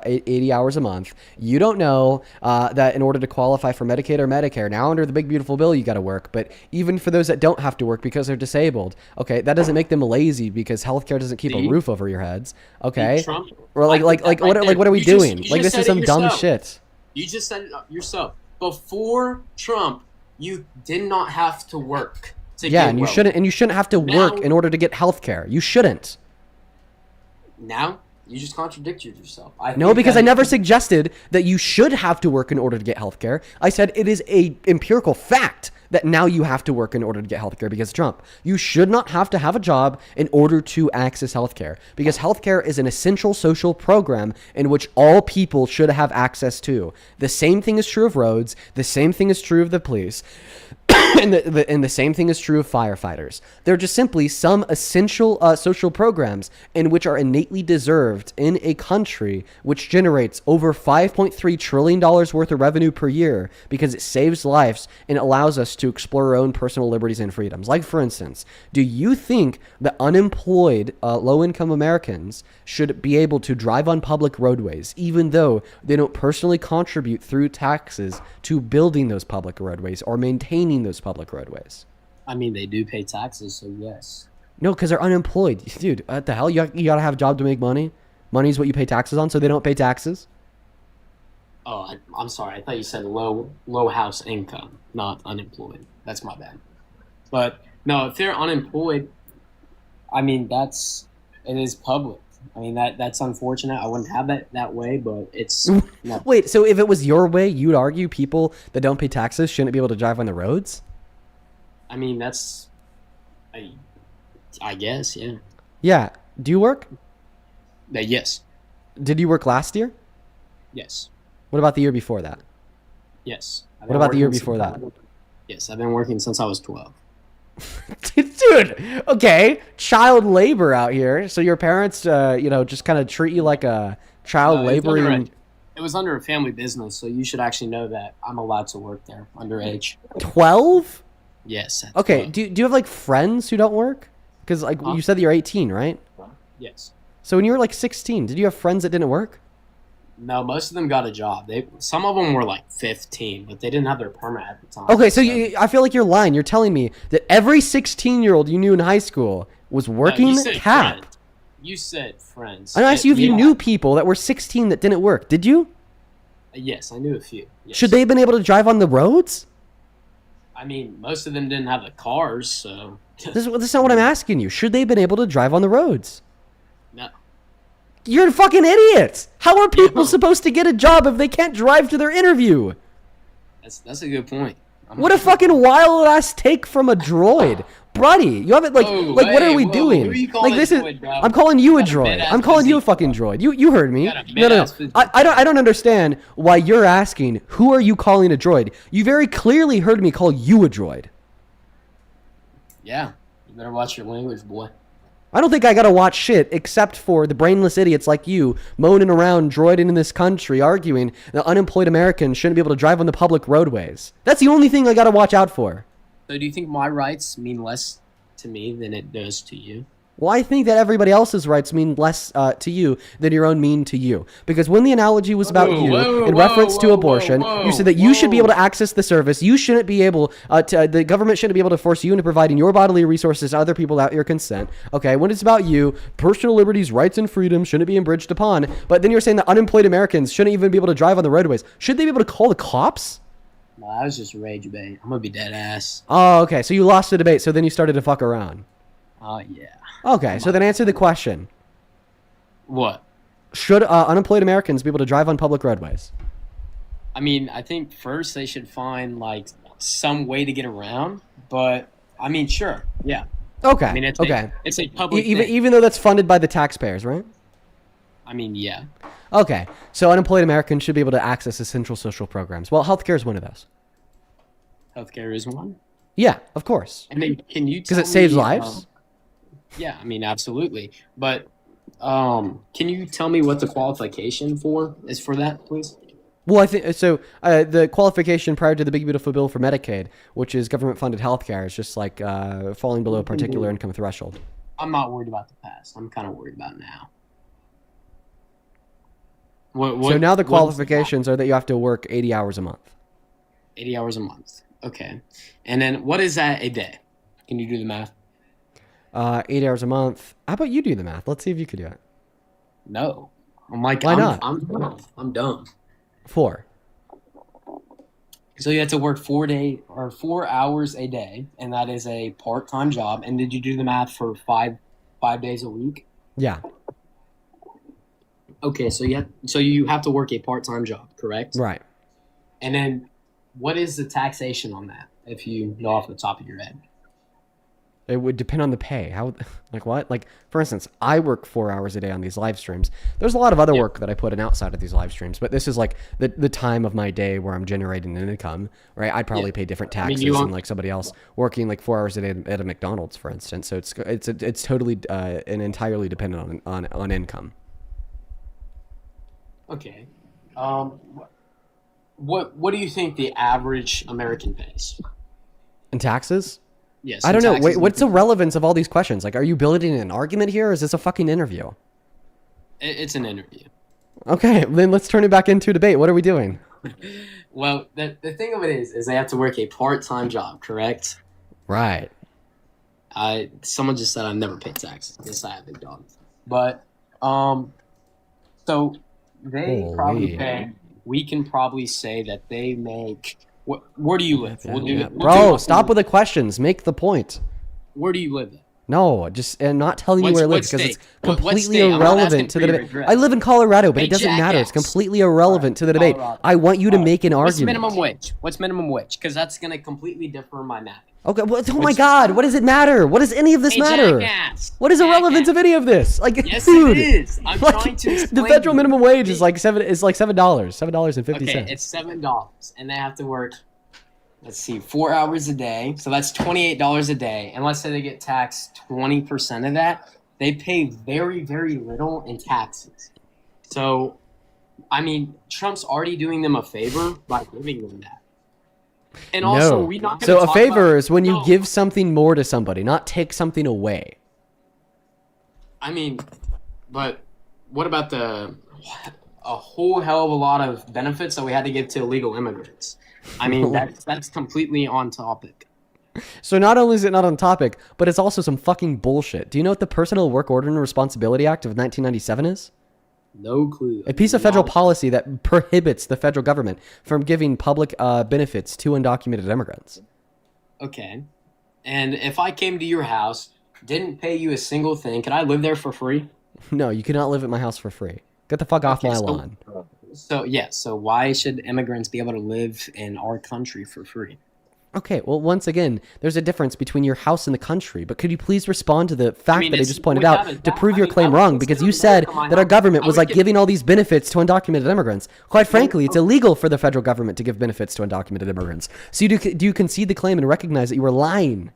month. You don't know that in order to qualify for Medicaid or Medicare, now under the big beautiful bill, you got to work. But even for those that don't have to work because they're disabled, okay, that doesn't make them lazy because healthcare doesn't keep a roof over your heads. Okay, Trump, or what are we doing? Like, this is some dumb shit. You just said it yourself. Before Trump, you did not have to work to get and you shouldn't have to work in order to get health care. You shouldn't. Now you just contradicted yourself. No, because I never suggested that you should have to work in order to get health care. I said it is a empirical fact that now you have to work in order to get health care because of Trump. You should not have to have a job in order to access health care, because health care is an essential social program in which all people should have access to. The same thing is true of roads. The same thing is true of the police. And the same thing is true of firefighters. They're just simply some essential social programs in which are innately deserved in a country which generates over $5.3 trillion worth of revenue per year because it saves lives and allows us to explore our own personal liberties and freedoms. Like, for instance, do you think that unemployed low-income Americans should be able to drive on public roadways even though they don't personally contribute through taxes to building those public roadways or maintaining those public roadways? I mean, they do pay taxes, so yes. No, because they're unemployed. Dude, what the hell? You got to have a job to make money? Money's what you pay taxes on, so they don't pay taxes? Oh, I'm sorry. I thought you said low house income, not unemployed. That's my bad. But no, if they're unemployed, I mean, it is public. I mean, that's unfortunate. I wouldn't have it that way, but it's... No. Wait, so if it was your way, you'd argue people that don't pay taxes shouldn't be able to drive on the roads? I mean, that's... I guess, yeah. Yeah. Do you work? Yes. Did you work last year? Yes. What about the year before that? Yes. What about the year before that? Yes, I've been working since I was 12. Dude, okay, child labor out here. So your parents, just kind of treat you like a child laboring. It It was under a family business, so you should actually know that I'm allowed to work there underage. 12? Yes. at Okay. 12. Do you have like friends who don't work? Because like Huh? you said that you're 18, right? Yes. So when you were like 16, did you have friends that didn't work? No, most of them got a job. Some of them were like 15, but they didn't have their permit at the time. Okay, so I feel like you're lying. You're telling me that every 16-year-old you knew in high school was No, working you said cap. friends. You said friends. I asked you if you Yeah. knew people that were 16 that didn't work. Did you? Yes, I knew a few. Yes. Should they have been able to drive on the roads? I mean, most of them didn't have the cars, so This is not what I'm asking you. Should they have been able to drive on the roads? no. You're a fucking idiot. How are people Yeah. supposed to get a job if they can't drive to their interview? That's a good point. What a fucking wild ass take from a droid. Bruddy, you haven't Whoa, what are hey, we whoa, doing? who are you calling Like this droid, is bro? I'm calling you a You got a droid. mid-ass I'm calling you a physique. fucking droid. You heard me. You got a No. mid-ass physique. I don't understand why you're asking who are you calling a droid? You very clearly heard me call you a droid. Yeah, you better watch your language, boy. I don't think I gotta watch shit except for the brainless idiots like you moaning around droiding in this country arguing that unemployed Americans shouldn't be able to drive on the public roadways. That's the only thing I gotta watch out for. So do you think my rights mean less to me than it does to you? Well, I think that everybody else's rights mean less to you than your own mean to you. Because when the analogy was about you, in reference to abortion, you said that you should be able to access the service. You shouldn't be able the government shouldn't be able to force you into providing your bodily resources to other people without your consent. Okay, when it's about you, personal liberties, rights, and freedoms shouldn't be abridged upon. But then you're saying that unemployed Americans shouldn't even be able to drive on the roadways. Should they be able to call the cops? No, I was just rage bait. I'm gonna be dead ass. Oh, okay. So you lost the debate. So then you started to fuck around. Yeah. Okay, so then answer the question. What? Should unemployed Americans be able to drive on public roadways? I mean, I think first they should find like some way to get around. But I mean, sure, yeah. Okay. I mean, it's okay. it's a public Even thing. even though that's funded by the taxpayers, right? I mean, yeah. Okay. So unemployed Americans should be able to access essential social programs. Well, healthcare is one of those. Healthcare is one. Yeah, of course. I mean, can you? Because Tell it saves me, lives. Yeah, I mean, absolutely. But can you tell me what the qualification is for that, please? Well, I think so. The qualification prior to the Big Beautiful Bill for Medicaid, which is government-funded healthcare, is just like falling below a particular income threshold. I'm not worried about the past. I'm kind of worried about now. What, So now the what is qualifications are that you have to work 80 hours a month. 80 hours a month. Okay. And then what is that a day? Can you do the math? 8 hours a month. How about you do the math? Let's see if you could do it. No. I'm like, Why not? I'm dumb. 4. So you have to work 4 hours a day, and that is a part-time job. And did you do the math for five days a week? Yeah. Okay, so you have to work a part-time job, correct? Right. And then what is the taxation on that, if you know off the top of your head? It would depend on the pay. How, like what? Like, for instance, I work 4 hours a day on these live streams. There's a lot of other work that I put in outside of these live streams, but this is like the time of my day where I'm generating an income, right? I'd probably pay different taxes than like somebody else working like 4 hours a day at a McDonald's, for instance. So it's totally and entirely dependent on income. Okay. What do you think the average American pays? And taxes? Yes. I don't know. Wait, what's the relevance of all these questions? Like, are you building an argument here, or is this a fucking interview? It's an interview. Okay, then let's turn it back into a debate. What are we doing? Well, the thing of it is they have to work a part-time job, correct? Right. Someone just said I never pay taxes. Yes, I have, big dog. But so they probably pay. We can probably say that they make. Where do you live? Bro, stop with the questions. Make the point. Where do you live? No, just not telling you where I live because it's completely state? I'm not irrelevant asking to for the your debate. address. I live in Colorado, but Hey, it doesn't matter. It's jackass. completely irrelevant to the debate. Colorado. I want you to make an What's argument. minimum wage? What's minimum wage? Because that's gonna completely differ my math. Okay, well, oh my God, what does it matter? What does any of this Hey, matter? jackass. What is the relevance of any of this? Like, Yes, dude, it is. I'm like, trying to the explain federal to you. minimum wage is like $7. $7.50. Okay, it's $7, and they have to work. Let's see, 4 hours a day. So that's $28 a day. And let's say they get taxed 20% of that. They pay very, very little in taxes. So I mean, Trump's already doing them a favor by giving them that. And also, No. we're not going So to a talk favor about, is when you no, give something more to somebody, not take something away. I mean, but what about a whole hell of a lot of benefits that we had to give to illegal immigrants? I mean, that's completely on topic. So not only is it not on topic, but it's also some fucking bullshit. Do you know what the Personal Work Order and Responsibility Act of 1997 is? No clue. A piece of federal policy that prohibits the federal government from giving public benefits to undocumented immigrants. Okay. And if I came to your house, didn't pay you a single thing, could I live there for free? No, you cannot live at my house for free. Get the fuck off my lawn. So why should immigrants be able to live in our country for free? Okay, well, once again, there's a difference between your house and the country. But could you please respond to the fact that I just pointed out to prove your claim wrong? Because you said that our government was like giving all these benefits to undocumented immigrants. Quite frankly, it's illegal for the federal government to give benefits to undocumented immigrants. So do you concede the claim and recognize that you were lying?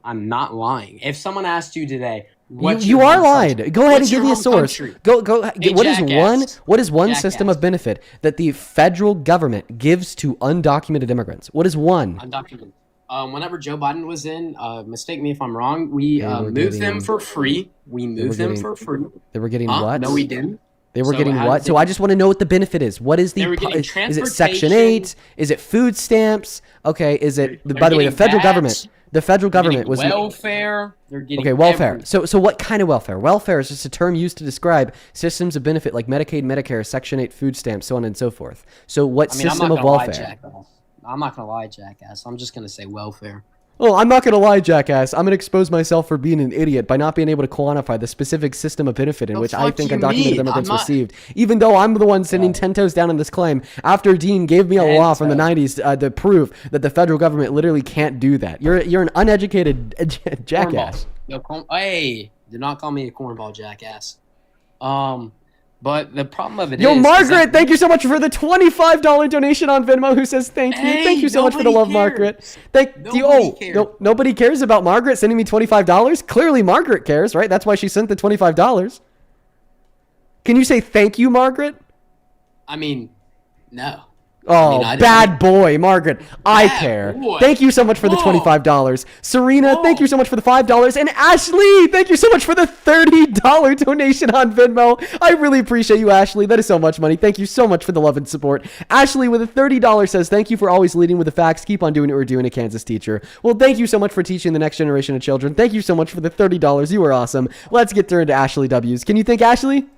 I'm not lying. If someone asked you today, You are lying. Go ahead and give me a source. Go. What is one system of benefit that the federal government gives to undocumented immigrants? What is one? Undocumented. Whenever Joe Biden was in, mistake me if I'm wrong, we moved them for free. We moved them for free. They were getting what? No, we didn't. They were getting what? So I just want to know what the benefit is. What is the? Is it Section 8? Is it food stamps? Okay. Is it? By the way, the federal government. The federal government was welfare. They're getting welfare. everything. So what kind of welfare? Welfare is just a term used to describe systems of benefit like Medicaid, Medicare, Section 8 food stamps, so on and so forth. So what system of welfare? I'm not gonna lie, jackass. I'm just gonna say welfare. Oh, I'm not going to lie, jackass. I'm going to expose myself for being an idiot by not being able to quantify the specific system of benefit in which I think undocumented immigrants received, even though I'm the one sitting 10 toes down on this claim after Dean gave me a law from the 90s to prove that the federal government literally can't do that. You're an uneducated jackass. Hey, do not call me a cornball, jackass. But the problem of it is... Margaret, thank you so much for the $25 donation on Venmo who says thank you. Hey, thank you so much for the love, Margaret. Nobody cares about Margaret sending me $25? Clearly Margaret cares, right? That's why she sent the $25. Can you say thank you, Margaret? I mean, no. Oh, bad boy, Margaret. I care. Boy. Thank you so much for the $25. Serena, thank you so much for the $5. And Ashley, thank you so much for the $30 donation on Venmo. I really appreciate you, Ashley. That is so much money. Thank you so much for the love and support. Ashley with a $30 says, thank you for always leading with the facts. Keep on doing what we're doing, a Kansas teacher. Well, thank you so much for teaching the next generation of children. Thank you so much for the $30. You are awesome. Let's get turned to Ashley W's. Can you thank Ashley?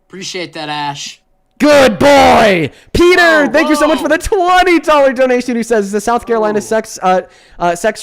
Appreciate that, Ash. Good boy! Peter, thank you so much for the $20 donation who says the South Carolina sex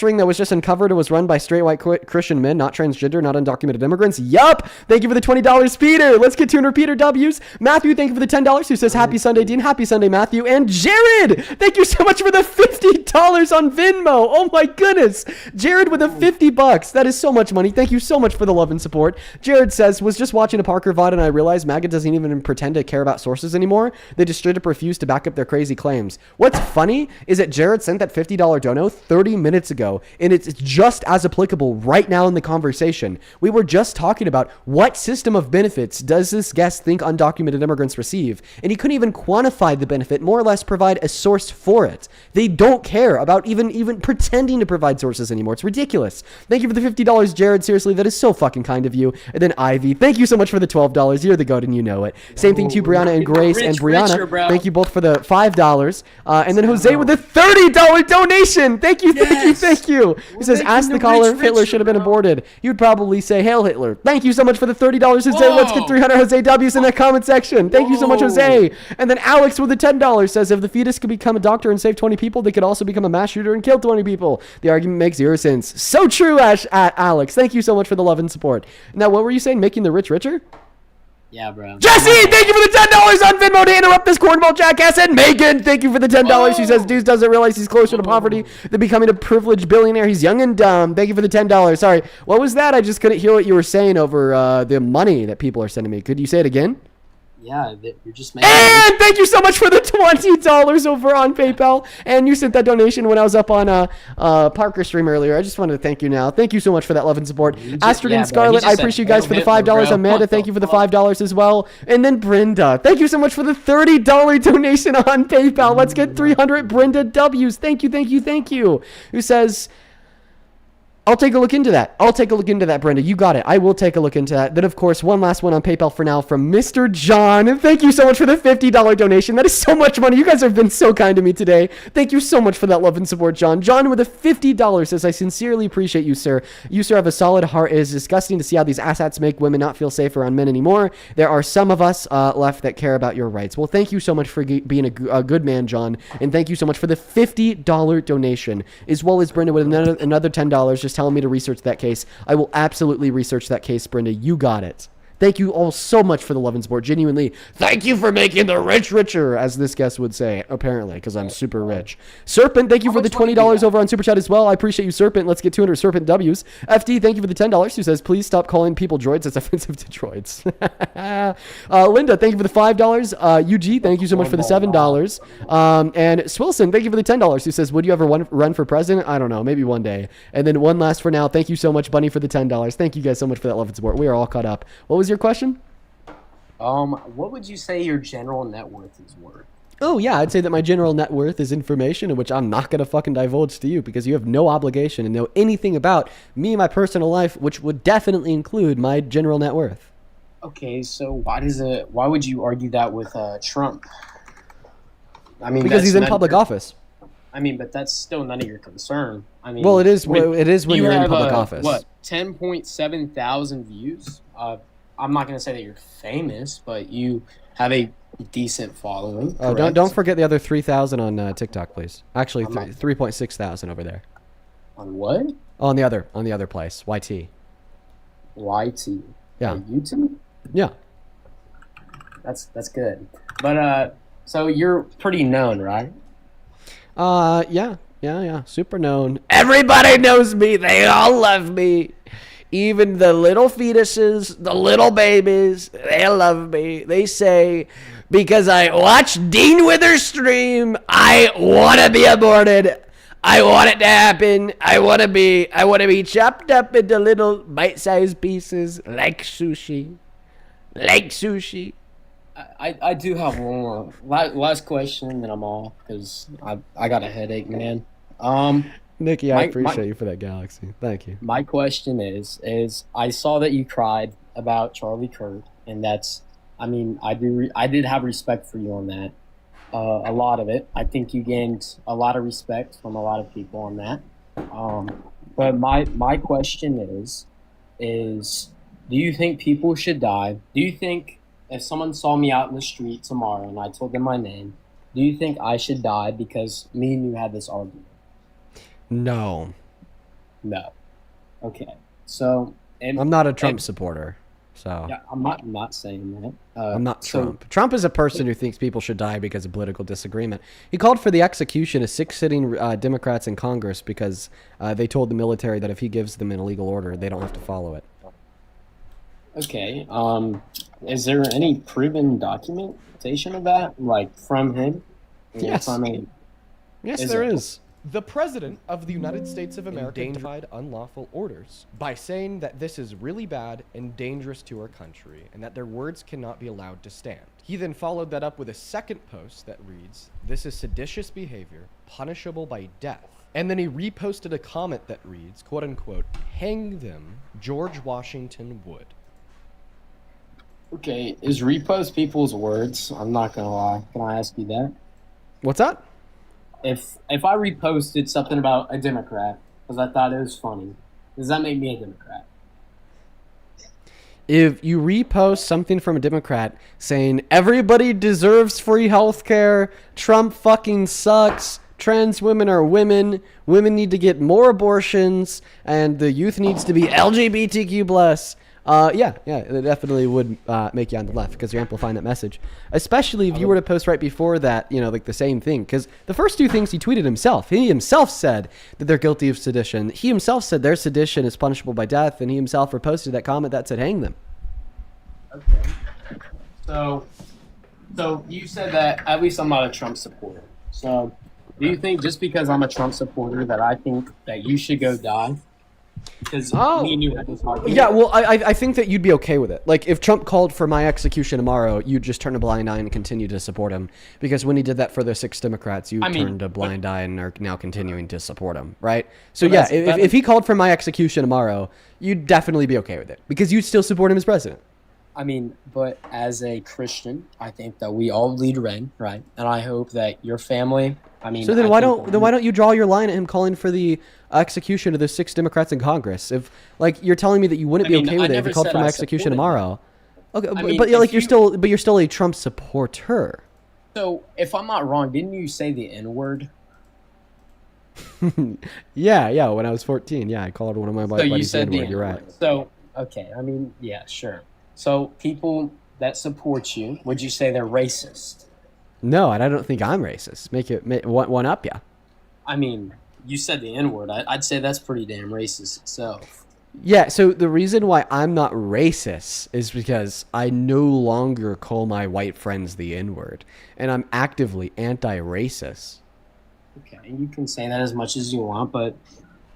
ring that was just uncovered was run by straight white Christian men, not transgender, not undocumented immigrants. Yup! Thank you for the $20, Peter. Let's get to our Peter W's. Matthew, thank you for the $10 who says happy Sunday, Dean. Happy Sunday, Matthew. And Jared, thank you so much for the $50 on Venmo. Oh my goodness. Jared with the $50. That is so much money. Thank you so much for the love and support. Jared says, was just watching a Parker VOD and I realized MAGA doesn't even pretend to care about sources anymore. They just straight up refuse to back up their crazy claims. What's funny is that Jared sent that $50 dono 30 minutes ago, and it's just as applicable right now in the conversation. We were just talking about what system of benefits does this guest think undocumented immigrants receive, and he couldn't even quantify the benefit, more or less provide a source for it. They don't care about even pretending to provide sources anymore. It's ridiculous. Thank you for the $50, Jared. Seriously, that is so fucking kind of you. And then Ivy, thank you so much for the $12. You're the goat and you know it. Same thing to Brianna and Grace and Brianna. Thank you both for the $5. And then Jose with the $30 donation. Thank you. He says, ask the caller if Hitler should have been aborted. You'd probably say, hail Hitler. Thank you so much for the $30, Jose. Let's get 300 Jose W's in the comment section. Thank you so much, Jose. And then Alex with the $10 says, if the fetus could become a doctor and save 20 people, they could also become a mass shooter and kill 20 people. The argument makes zero sense. So true, Alex. Thank you so much for the love and support. Now, what were you saying? Making the rich richer? Yeah, bro. Jesse, thank you for the $10 on Venmo to interrupt this cornball jackass. And Megan, thank you for the $10. She says, Deuce doesn't realize he's closer to poverty than becoming a privileged billionaire. He's young and dumb. Thank you for the $10. Sorry, what was that? I just couldn't hear what you were saying over the money that people are sending me. Could you say it again? Yeah, you're just making. And thank you so much for the $20 over on PayPal. And you sent that donation when I was up on Parker stream earlier. I just wanted to thank you now. Thank you so much for that love and support. Astrid and Scarlett, I appreciate you guys for the $5. Amanda, thank you for the $5 as well. And then Brenda, thank you so much for the $30 donation on PayPal. Let's get 300 Brenda W's. Thank you, thank you, thank you. Who says, I'll take a look into that. I'll take a look into that, Brenda. You got it. I will take a look into that. Then, of course, one last one on PayPal for now from Mr. John. Thank you so much for the $50 donation. That is so much money. You guys have been so kind to me today. Thank you so much for that love and support, John. John with a $50 says, I sincerely appreciate you, sir. You, sir, have a solid heart. It is disgusting to see how these asshats make women not feel safe around men anymore. There are some of us left that care about your rights. Well, thank you so much for being a good man, John. And thank you so much for the $50 donation, as well as Brenda with another $10 just telling me to research that case. I will absolutely research that case, Brenda. You got it. Thank you all so much for the love and support. Genuinely, thank you for making the rich richer, as this guest would say, apparently, because I'm super rich. Serpent, thank you for the $20 over on Super Chat as well. I appreciate you, Serpent. Let's get 200 Serpent W's. FD, thank you for the $10, who says, please stop calling people droids. That's offensive to droids. Linda, thank you for the $5. UG, thank you so much for the $7. And Swilson, thank you for the $10, who says, would you ever run for president? I don't know, maybe one day. And then one last for now. Thank you so much, Bunny, for the $10. Thank you guys so much for that love and support. We are all caught up. What was your question? What would you say your general net worth is worth? Oh, yeah, I'd say that my general net worth is information in which I'm not going to fucking divulge to you because you have no obligation to know anything about me and my personal life, which would definitely include my general net worth. Okay, so why would you argue that with Trump? I mean, because he's in public office. I mean, but that's still none of your concern. I mean, well, it is when you're in public office. What, 10.7 thousand views? I'm not going to say that you're famous, but you have a decent following. Oh, don't forget the other 3,000 on TikTok, please. Actually, 3.6 thousand over there. On what? Oh, on the other place, YT. YT. Yeah. Like YouTube. Yeah. That's good. But so you're pretty known, right? Yeah, super known. Everybody knows me. They all love me. Even the little fetuses, the little babies, they love me. They say, because I watch Dean Withers stream, I want to be aborted. I want it to happen. I want to be chopped up into little bite-sized pieces like sushi. Like sushi. I do have one more. Last question, then I'm off, because I got a headache, man. Nikki, I appreciate you for that galaxy. Thank you. My question is I saw that you cried about Charlie Kirk, and that's, I mean, I did have respect for you on that. A lot of it. I think you gained a lot of respect from a lot of people on that. But my question is do you think people should die? Do you think if someone saw me out in the street tomorrow and I told them my name, do you think I should die because me and you had this argument? No. Okay. So I'm not a Trump supporter. So yeah, I'm not saying that. I'm not Trump. Trump is a person who thinks people should die because of political disagreement. He called for the execution of 6 sitting Democrats in Congress because they told the military that if he gives them an illegal order, they don't have to follow it. Okay. Is there any proven documentation of that, like from him? Yes. Yes, there is. The President of the United States of America defied unlawful orders by saying that this is really bad and dangerous to our country and that their words cannot be allowed to stand. He then followed that up with a second post that reads, "This is seditious behavior, punishable by death." And then he reposted a comment that reads, quote unquote, "Hang them, George Washington would." Okay, is repost people's words? I'm not gonna lie. Can I ask you that? What's that? If I reposted something about a Democrat because I thought it was funny, does that make me a Democrat? If you repost something from a Democrat saying everybody deserves free health care, Trump fucking sucks, trans women are women need to get more abortions, and the youth needs to be LGBTQ+, yeah, it definitely would make you on the left because you're amplifying that message. Especially if you were to post right before that, like the same thing. Because the first 2 things he tweeted himself. He himself said that they're guilty of sedition. He himself said their sedition is punishable by death, and he himself reposted that comment that said hang them. Okay. So So you said that at least I'm not a Trump supporter. So do you think just because I'm a Trump supporter that I think that you should go die? Because me and you had this argument. Yeah, well, I think that you'd be okay with it. Like, if Trump called for my execution tomorrow, you'd just turn a blind eye and continue to support him. Because when he did that for the 6 Democrats, you turned a blind eye and are now continuing to support him, right? So, yeah, if he called for my execution tomorrow, you'd definitely be okay with it. Because you'd still support him as president. I mean, but as a Christian, I think that we all lead red, right? And I hope that your family. I mean, so then why don't you draw your line at him calling for the execution of the 6 Democrats in Congress? If like you're telling me that you wouldn't be okay with it if he called for my execution tomorrow. Okay, but you're still a Trump supporter. So if I'm not wrong, didn't you say the N-word? yeah. When I was 14, I called one of my buddies the N-word. You're right. So okay, I mean, yeah, sure. So people that support you, would you say they're racist? No, and I don't think I'm racist. Make one up, yeah. I mean, you said the N-word. I'd say that's pretty damn racist itself. Yeah, so the reason why I'm not racist is because I no longer call my white friends the N-word, and I'm actively anti-racist. Okay, you can say that as much as you want, but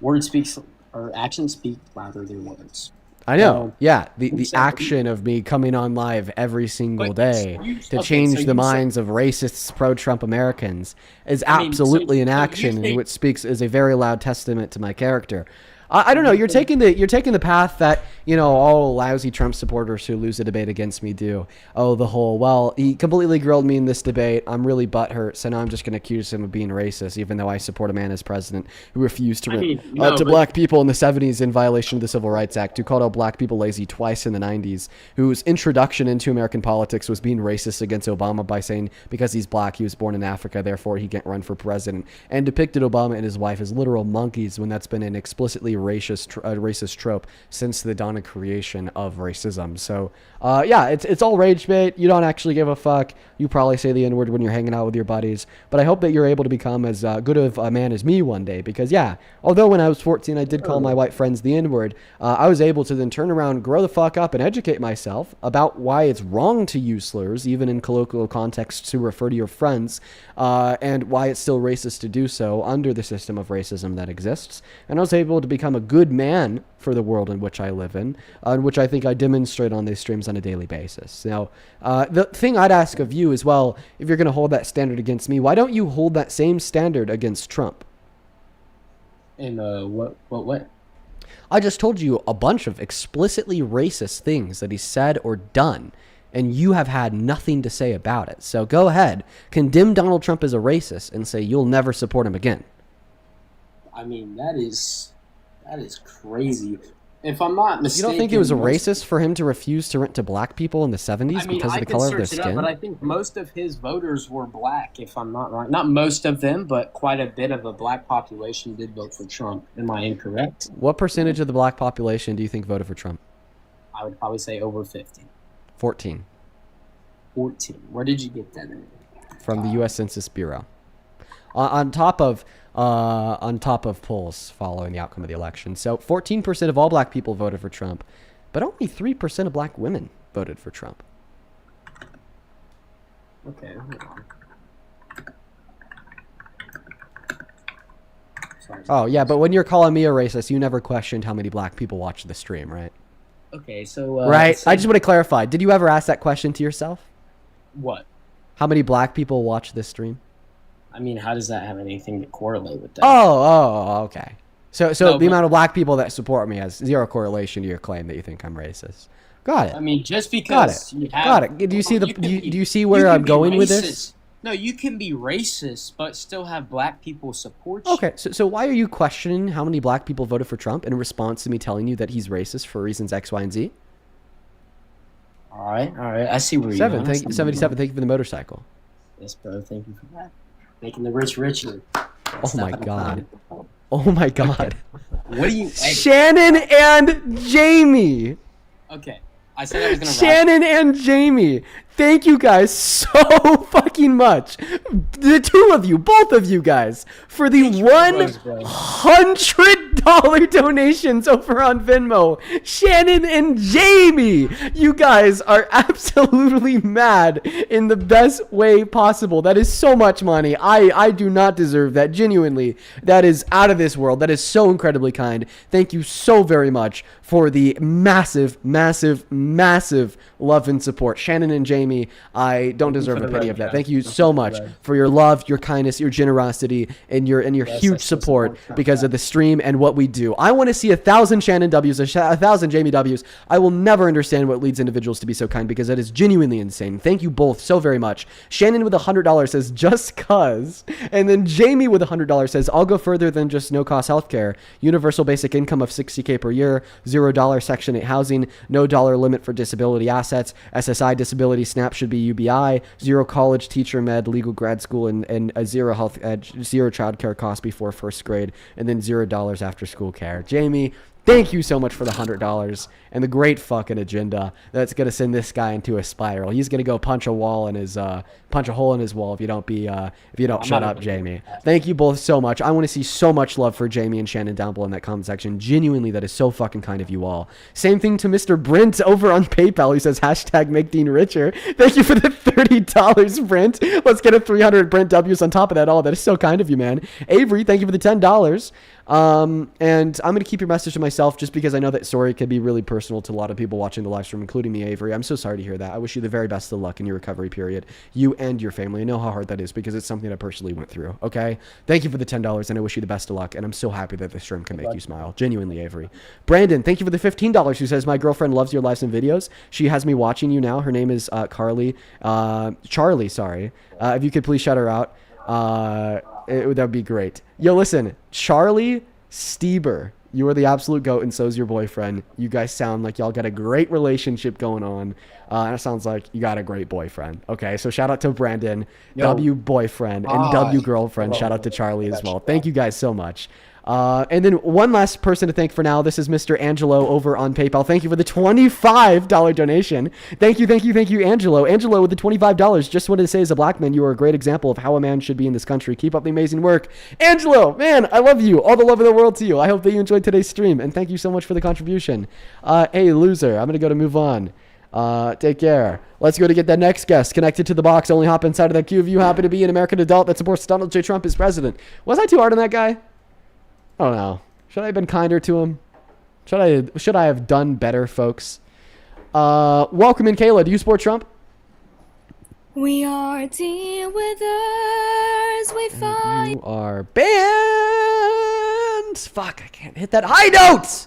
words speak or actions speak louder than words. I know, yeah. The action of me coming on live every single day to change the minds of racists, pro-Trump Americans is absolutely an action, which speaks as a very loud testament to my character. I don't know. You're taking the path that all lousy Trump supporters who lose a debate against me do. Oh, the whole he completely grilled me in this debate. I'm really butthurt, so now I'm just going to accuse him of being racist, even though I support a man as president who refused to black people in the 70s in violation of the Civil Rights Act, who called out black people lazy twice in the 90s, whose introduction into American politics was being racist against Obama by saying because he's black, he was born in Africa, therefore he can't run for president, and depicted Obama and his wife as literal monkeys when that's been an explicitly racist trope since the dawn of creation of racism. So it's all rage bait. You don't actually give a fuck. You probably say the N-word when you're hanging out with your buddies, but I hope that you're able to become as good of a man as me one day, because although when I was 14 I did call my white friends the N-word, I was able to then turn around, grow the fuck up, and educate myself about why it's wrong to use slurs even in colloquial contexts to refer to your friends, and why it's still racist to do so under the system of racism that exists. And I was able to become a good man for the world in which I live in, which I think I demonstrate on these streams on a daily basis. Now, the thing I'd ask of you as well, if you're going to hold that standard against me, why don't you hold that same standard against Trump? In what way? I just told you a bunch of explicitly racist things that he said or done, and you have had nothing to say about it. So go ahead, condemn Donald Trump as a racist and say you'll never support him again. I mean, that is crazy. If I'm not mistaken, you don't think it was a racist for him to refuse to rent to black people in the 70s because of the color of their skin? But I think most of his voters were black, if I'm not wrong. Not most of them, but quite a bit of the black population did vote for Trump. Am I incorrect? What percentage of the black population do you think voted for Trump? I would probably say over 50. 14. 14. Where did you get that in? From the U.S. Census Bureau. On top of polls following the outcome of the election. So 14% of all black people voted for Trump, but only 3% of black women voted for Trump. Okay, hold on. Sorry. Oh, yeah, but when you're calling me a racist, you never questioned how many black people watched the stream, right? Okay, so... right, I just want to clarify. Did you ever ask that question to yourself? What? How many black people watch this stream? I mean, how does that have anything to correlate with that? Oh, okay. So the amount of black people that support me has zero correlation to your claim that you think I'm racist. Got it. I mean, just because got it. Do you see do you see where I'm going with this? No, you can be racist, but still have black people support you. Okay, so why are you questioning how many black people voted for Trump in response to me telling you that he's racist for reasons X, Y, and Z? All right. I see where you're going. 77, thank you for the motorcycle. Yes, bro, thank you for that. Making the rich richer. Oh my god. Oh my god. What do you... Shannon and Jamie. Okay. I said I was going to Shannon and Jamie. Thank you guys so fucking much. The two of you, both of you guys, for the $100 $100 donations over on Venmo. Shannon and Jamie, you guys are absolutely mad in the best way possible. That is so much money. I do not deserve that. Genuinely, that is out of this world. That is so incredibly kind. Thank you so very much for the massive, massive, massive love and support. Shannon and Jamie, I don't deserve a penny of that. Thank you so much for your love, your kindness, your generosity, and your huge support because of the stream and what we do. I want to see 1,000 Shannon W's, 1,000 Jamie W's. I will never understand what leads individuals to be so kind because that is genuinely insane. Thank you both so very much. Shannon with $100 says, just cuz. And then Jamie with $100 says, I'll go further than just no-cost healthcare. Universal basic income of $60K per year, $0 Section 8 housing, no dollar limit for disability assets, SSI disability SNAP should be UBI, zero college teacher med, legal grad school, and a zero zero childcare cost before first grade, and then $0 after school care. Jamie, thank you so much for the $100 and the great fucking agenda that's gonna send this guy into a spiral. He's gonna go punch a hole in his wall if you don't shut up, Jamie. Thank you both so much. I want to see so much love for Jamie and Shannon down below in that comment section. Genuinely, that is so fucking kind of you all. Same thing to Mr. Brent over on PayPal. He says hashtag make Dean richer. Thank you for the $30, Brent. Let's get a 300 Brent W's on top of that all. That is so kind of you, man. Avery, thank you for the $10. And I'm going to keep your message to myself just because I know that story could be really personal to a lot of people watching the live stream, including me, Avery. I'm so sorry to hear that. I wish you the very best of luck in your recovery period. You and your family. I know how hard that is because it's something I personally went through. Okay. Thank you for the $10 and I wish you the best of luck. And I'm so happy that the stream can make you smile. Genuinely, Avery. Brandon, thank you for the $15 who says, my girlfriend loves your lives and videos. She has me watching you now. Her name is Charlie, sorry. If you could please shout her out. That would be great. Yo, listen, Charlie Stieber, you are the absolute GOAT, and so's your boyfriend. You guys sound like y'all got a great relationship going on. And it sounds like you got a great boyfriend. Okay, so shout out to Brandon, W boyfriend, and W girlfriend. Shout out to Charlie as well. Thank you guys so much. And then one last person to thank for now. This is Mr. Angelo over on PayPal. Thank you for the $25 donation. Thank you, Angelo. Angelo with the $25. Just wanted to say, as a black man, you are a great example of how a man should be in this country. Keep up the amazing work. Angelo, man, I love you. All the love in the world to you. I hope that you enjoyed today's stream, and thank you so much for the contribution. Hey, loser, I'm going to go to move on. Take care. Let's go to get that next guest connected to the box. Only hop inside of that queue if you happen to be an American adult that supports Donald J. Trump as president. Was I too hard on that guy? I don't know. Should I have been kinder to him? Should I have done better, folks? Welcome in, Kayla. Do you support Trump? We are team withers. We fight. You are banned. Fuck, I can't hit that high note.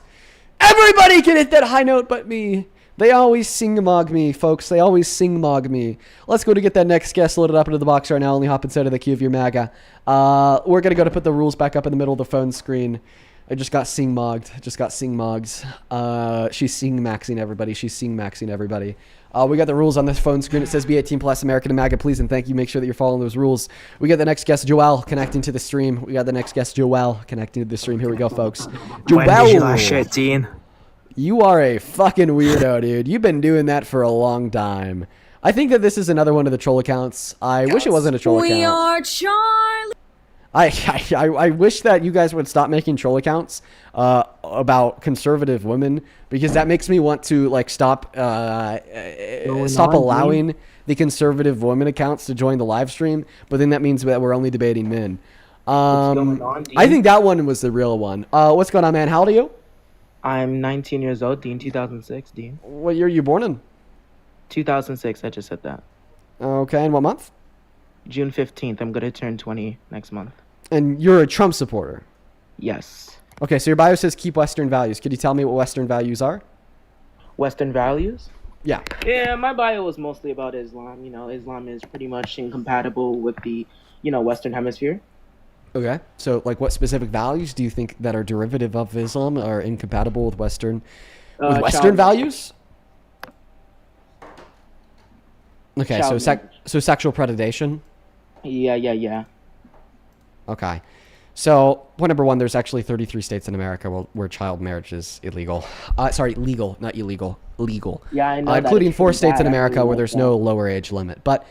Everybody can hit that high note but me. They always sing-mog me, folks. They always sing-mog me. Let's go to get that next guest loaded up into the box right now. Only hop inside of the queue if you're MAGA. We're going to go to put the rules back up in the middle of the phone screen. I just got sing-mogged. She's sing-maxing everybody. We got the rules on this phone screen. It says be 18 plus, American and MAGA, please, and thank you. Make sure that you're following those rules. We got the next guest, Joel, connecting to the stream. Here we go, folks. Joel. When did you last shit, Dean? You are a fucking weirdo, dude. You've been doing that for a long time. I think that this is another one of the troll accounts. I wish it wasn't a troll account. We are Charlie. I wish that you guys would stop making troll accounts about conservative women, because that makes me want to stop allowing the conservative women accounts to join the live stream. But then that means that we're only debating men. I think that one was the real one. What's going on, man? How old are you? I'm 19 years old, Dean. 2006, Dean. What year are you born in? 2006, I just said that. Okay, and what month? June 15th. I'm going to turn 20 next month. And you're a Trump supporter? Yes. Okay, so your bio says keep Western values. Could you tell me what Western values are? Western values? Yeah. Yeah, my bio was mostly about Islam. Islam is pretty much incompatible with the, Western hemisphere. Okay, so what specific values do you think that are derivative of Islam are incompatible with Western values? Okay, so sexual predation? Yeah. Okay. So, point number one, there's actually 33 states in America where child marriage is illegal. Legal, not illegal. legal. Yeah, I know that including it's 4 pretty states bad. in I America really where like there's that. no lower age limit. But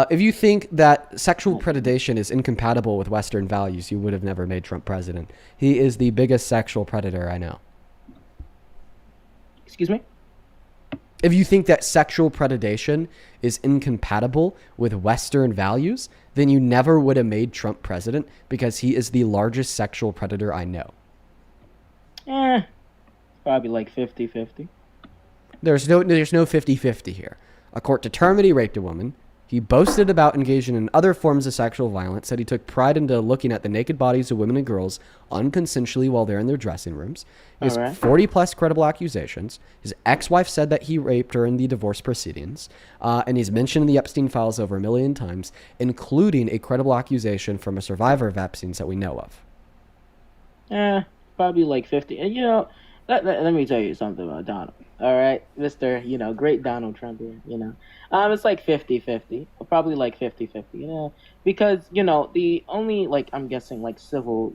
if you think that sexual predation is incompatible with Western values, you would have never made Trump president. He is the biggest sexual predator I know. Excuse me? If you think that sexual predation is incompatible with Western values, then you never would have made Trump president because he is the largest sexual predator I know. Probably like 50-50. There's no 50-50 here. A court determined he raped a woman. He boasted about engaging in other forms of sexual violence, said he took pride into looking at the naked bodies of women and girls unconsensually while they're in their dressing rooms. He has 40-plus credible accusations. His ex-wife said that he raped her in the divorce proceedings. And he's mentioned the Epstein files over 1 million times, including a credible accusation from a survivor of Epstein's that we know of. Probably like 50. And, let me tell you something about Donald. All right, Mr., great Donald Trump here, It's like 50-50. Probably like 50-50, because, the only, like, I'm guessing, like, civil,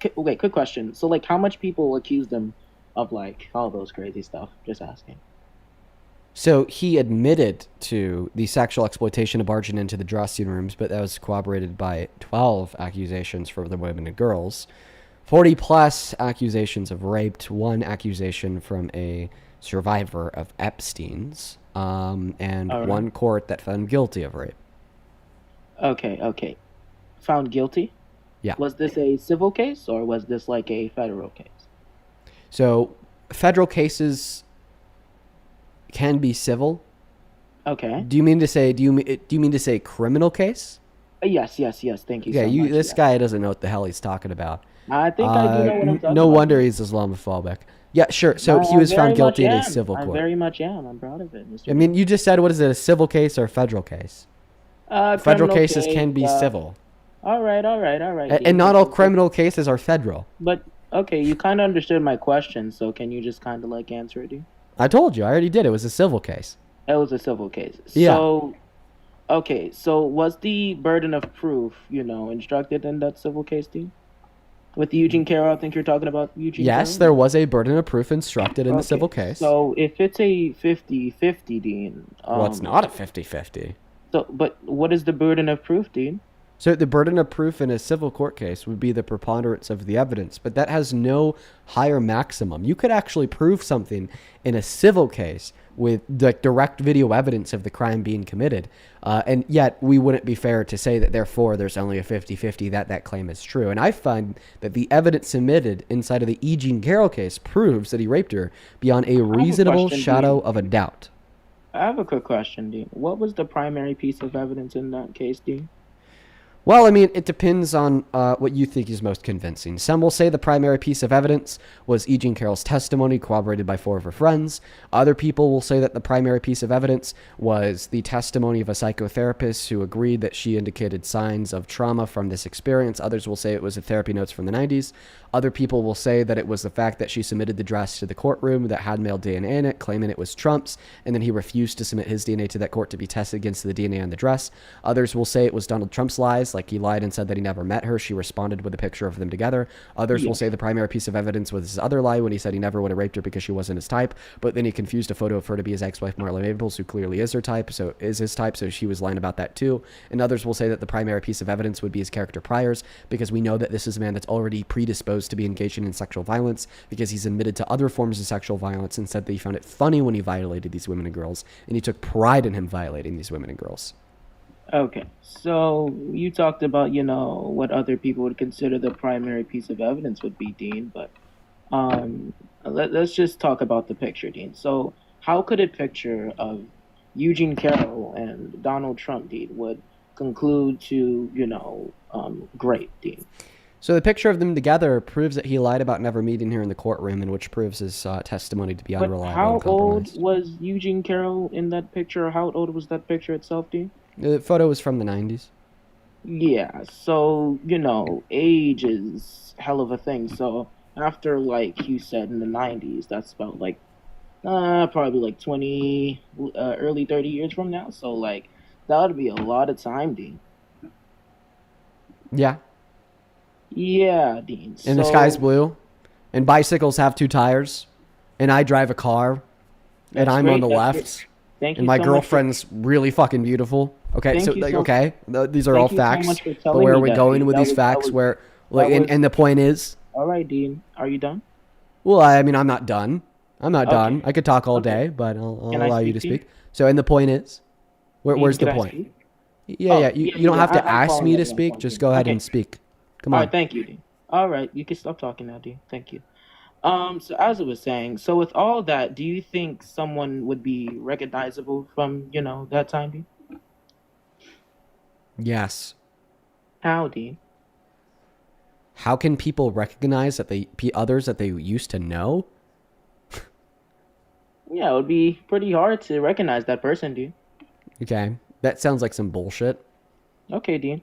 quick question. So, like, how much people accused him of, like, all those crazy stuff? Just asking. So he admitted to the sexual exploitation of barging into the dressing rooms, but that was corroborated by 12 accusations from the women and girls. 40-plus accusations of rape, 1 accusation from a survivor of Epstein's, and 1 court that found guilty of rape. Okay. Found guilty? Yeah. Was this a civil case or was this like a federal case? So federal cases can be civil. Okay. Do you mean to say criminal case? Yes. Thank you. Yeah, so much. this guy doesn't know what the hell he's talking about. I think I do know what I'm talking No about. wonder he's Islamophobic. Yeah, sure. So he was found guilty in a civil court. I very much am. I'm proud of it, Mr. I mean, you just said, what is it, a civil case or a federal case? Federal cases can be civil. All right. And not all criminal cases are federal. But, okay, you kind of understood my question, so can you just kind of, like, answer it, dude? I told you. I already did. It was a civil case. It was a civil case. Yeah. So, okay, so was the burden of proof, instructed in that civil case, dude? With Eugene Carroll, I think you're talking about Eugene Carroll? Yes, there was a burden of proof instructed in the civil case. So if it's a 50-50, Dean... well, it's not a 50-50. So, but what is the burden of proof, Dean? So the burden of proof in a civil court case would be the preponderance of the evidence, but that has no higher maximum. You could actually prove something in a civil case with the direct video evidence of the crime being committed, and yet we wouldn't be fair to say that therefore there's only a 50-50 that claim is true. And I find that the evidence submitted inside of the Eugene Carroll case proves that he raped her beyond a reasonable shadow of a doubt. I have a quick question, Dean. What was the primary piece of evidence in that case, Dean? Well, I mean, it depends on what you think is most convincing. Some will say the primary piece of evidence was E. Jean Carroll's testimony corroborated by 4 of her friends. Other people will say that the primary piece of evidence was the testimony of a psychotherapist who agreed that she indicated signs of trauma from this experience. Others will say it was the therapy notes from the 90s. Other people will say that it was the fact that she submitted the dress to the courtroom that had male DNA in it, claiming it was Trump's, and then he refused to submit his DNA to that court to be tested against the DNA on the dress. Others will say it was Donald Trump's lies, like he lied and said that he never met her. She responded with a picture of them together. Others will say the primary piece of evidence was his other lie when he said he never would have raped her because she wasn't his type, but then he confused a photo of her to be his ex-wife Marla Maples, who clearly is his type, so she was lying about that too. And others will say that the primary piece of evidence would be his character priors, because we know that this is a man that's already predisposed to be engaging in sexual violence, because he's admitted to other forms of sexual violence and said that he found it funny when he violated these women and girls, and he took pride in him violating these women and girls. Okay, so you talked about, what other people would consider the primary piece of evidence would be, Dean, but let's just talk about the picture, Dean. So how could a picture of Eugene Carroll and Donald Trump, Dean, would conclude to, great, Dean? So the picture of them together proves that he lied about never meeting her in the courtroom, and which proves his testimony to be unreliable. But how old was Eugene Carroll in that picture? How old was that picture itself, Dean? The photo was from the 90s. Yeah, so, age is hell of a thing. So after, like you said, in the 90s, that's about, like, probably, like, 20, early 30 years from now. So, like, that would be a lot of time, Dean. Yeah. Yeah, Dean. And the sky's blue, and bicycles have 2 tires, and I drive a car, and That's I'm great, on the that's left, great. Thank and you my so much for- girlfriend's really fucking beautiful. Okay, Thank so you like, so- okay, these are thank all you so facts. much for But telling where are me we that, going Dean. with That these was- that facts? was- Where like, that was- and the point is, All right, Dean. Are you done? well, I mean, I'm not done. I'm not Okay. done. I could talk all Okay. day, but I'll Can I allow you to speak to you? speak. So, and the point is, Dean, where's can the I point? speak? Yeah, Oh, yeah. You, yeah, you don't yeah, have to I'm ask following me to everyone, speak. following Just you. go ahead Okay. and speak. Come All on. right, thank you, Dean. All right, you can stop talking now, Dean. Thank you. So as I was saying, so with all that, do you think someone would be recognizable from, that time, Dean? Yes. How, Dean? How can people recognize that others that they used to know? Yeah, it would be pretty hard to recognize that person, Dean. Okay, that sounds like some bullshit. Okay, Dean.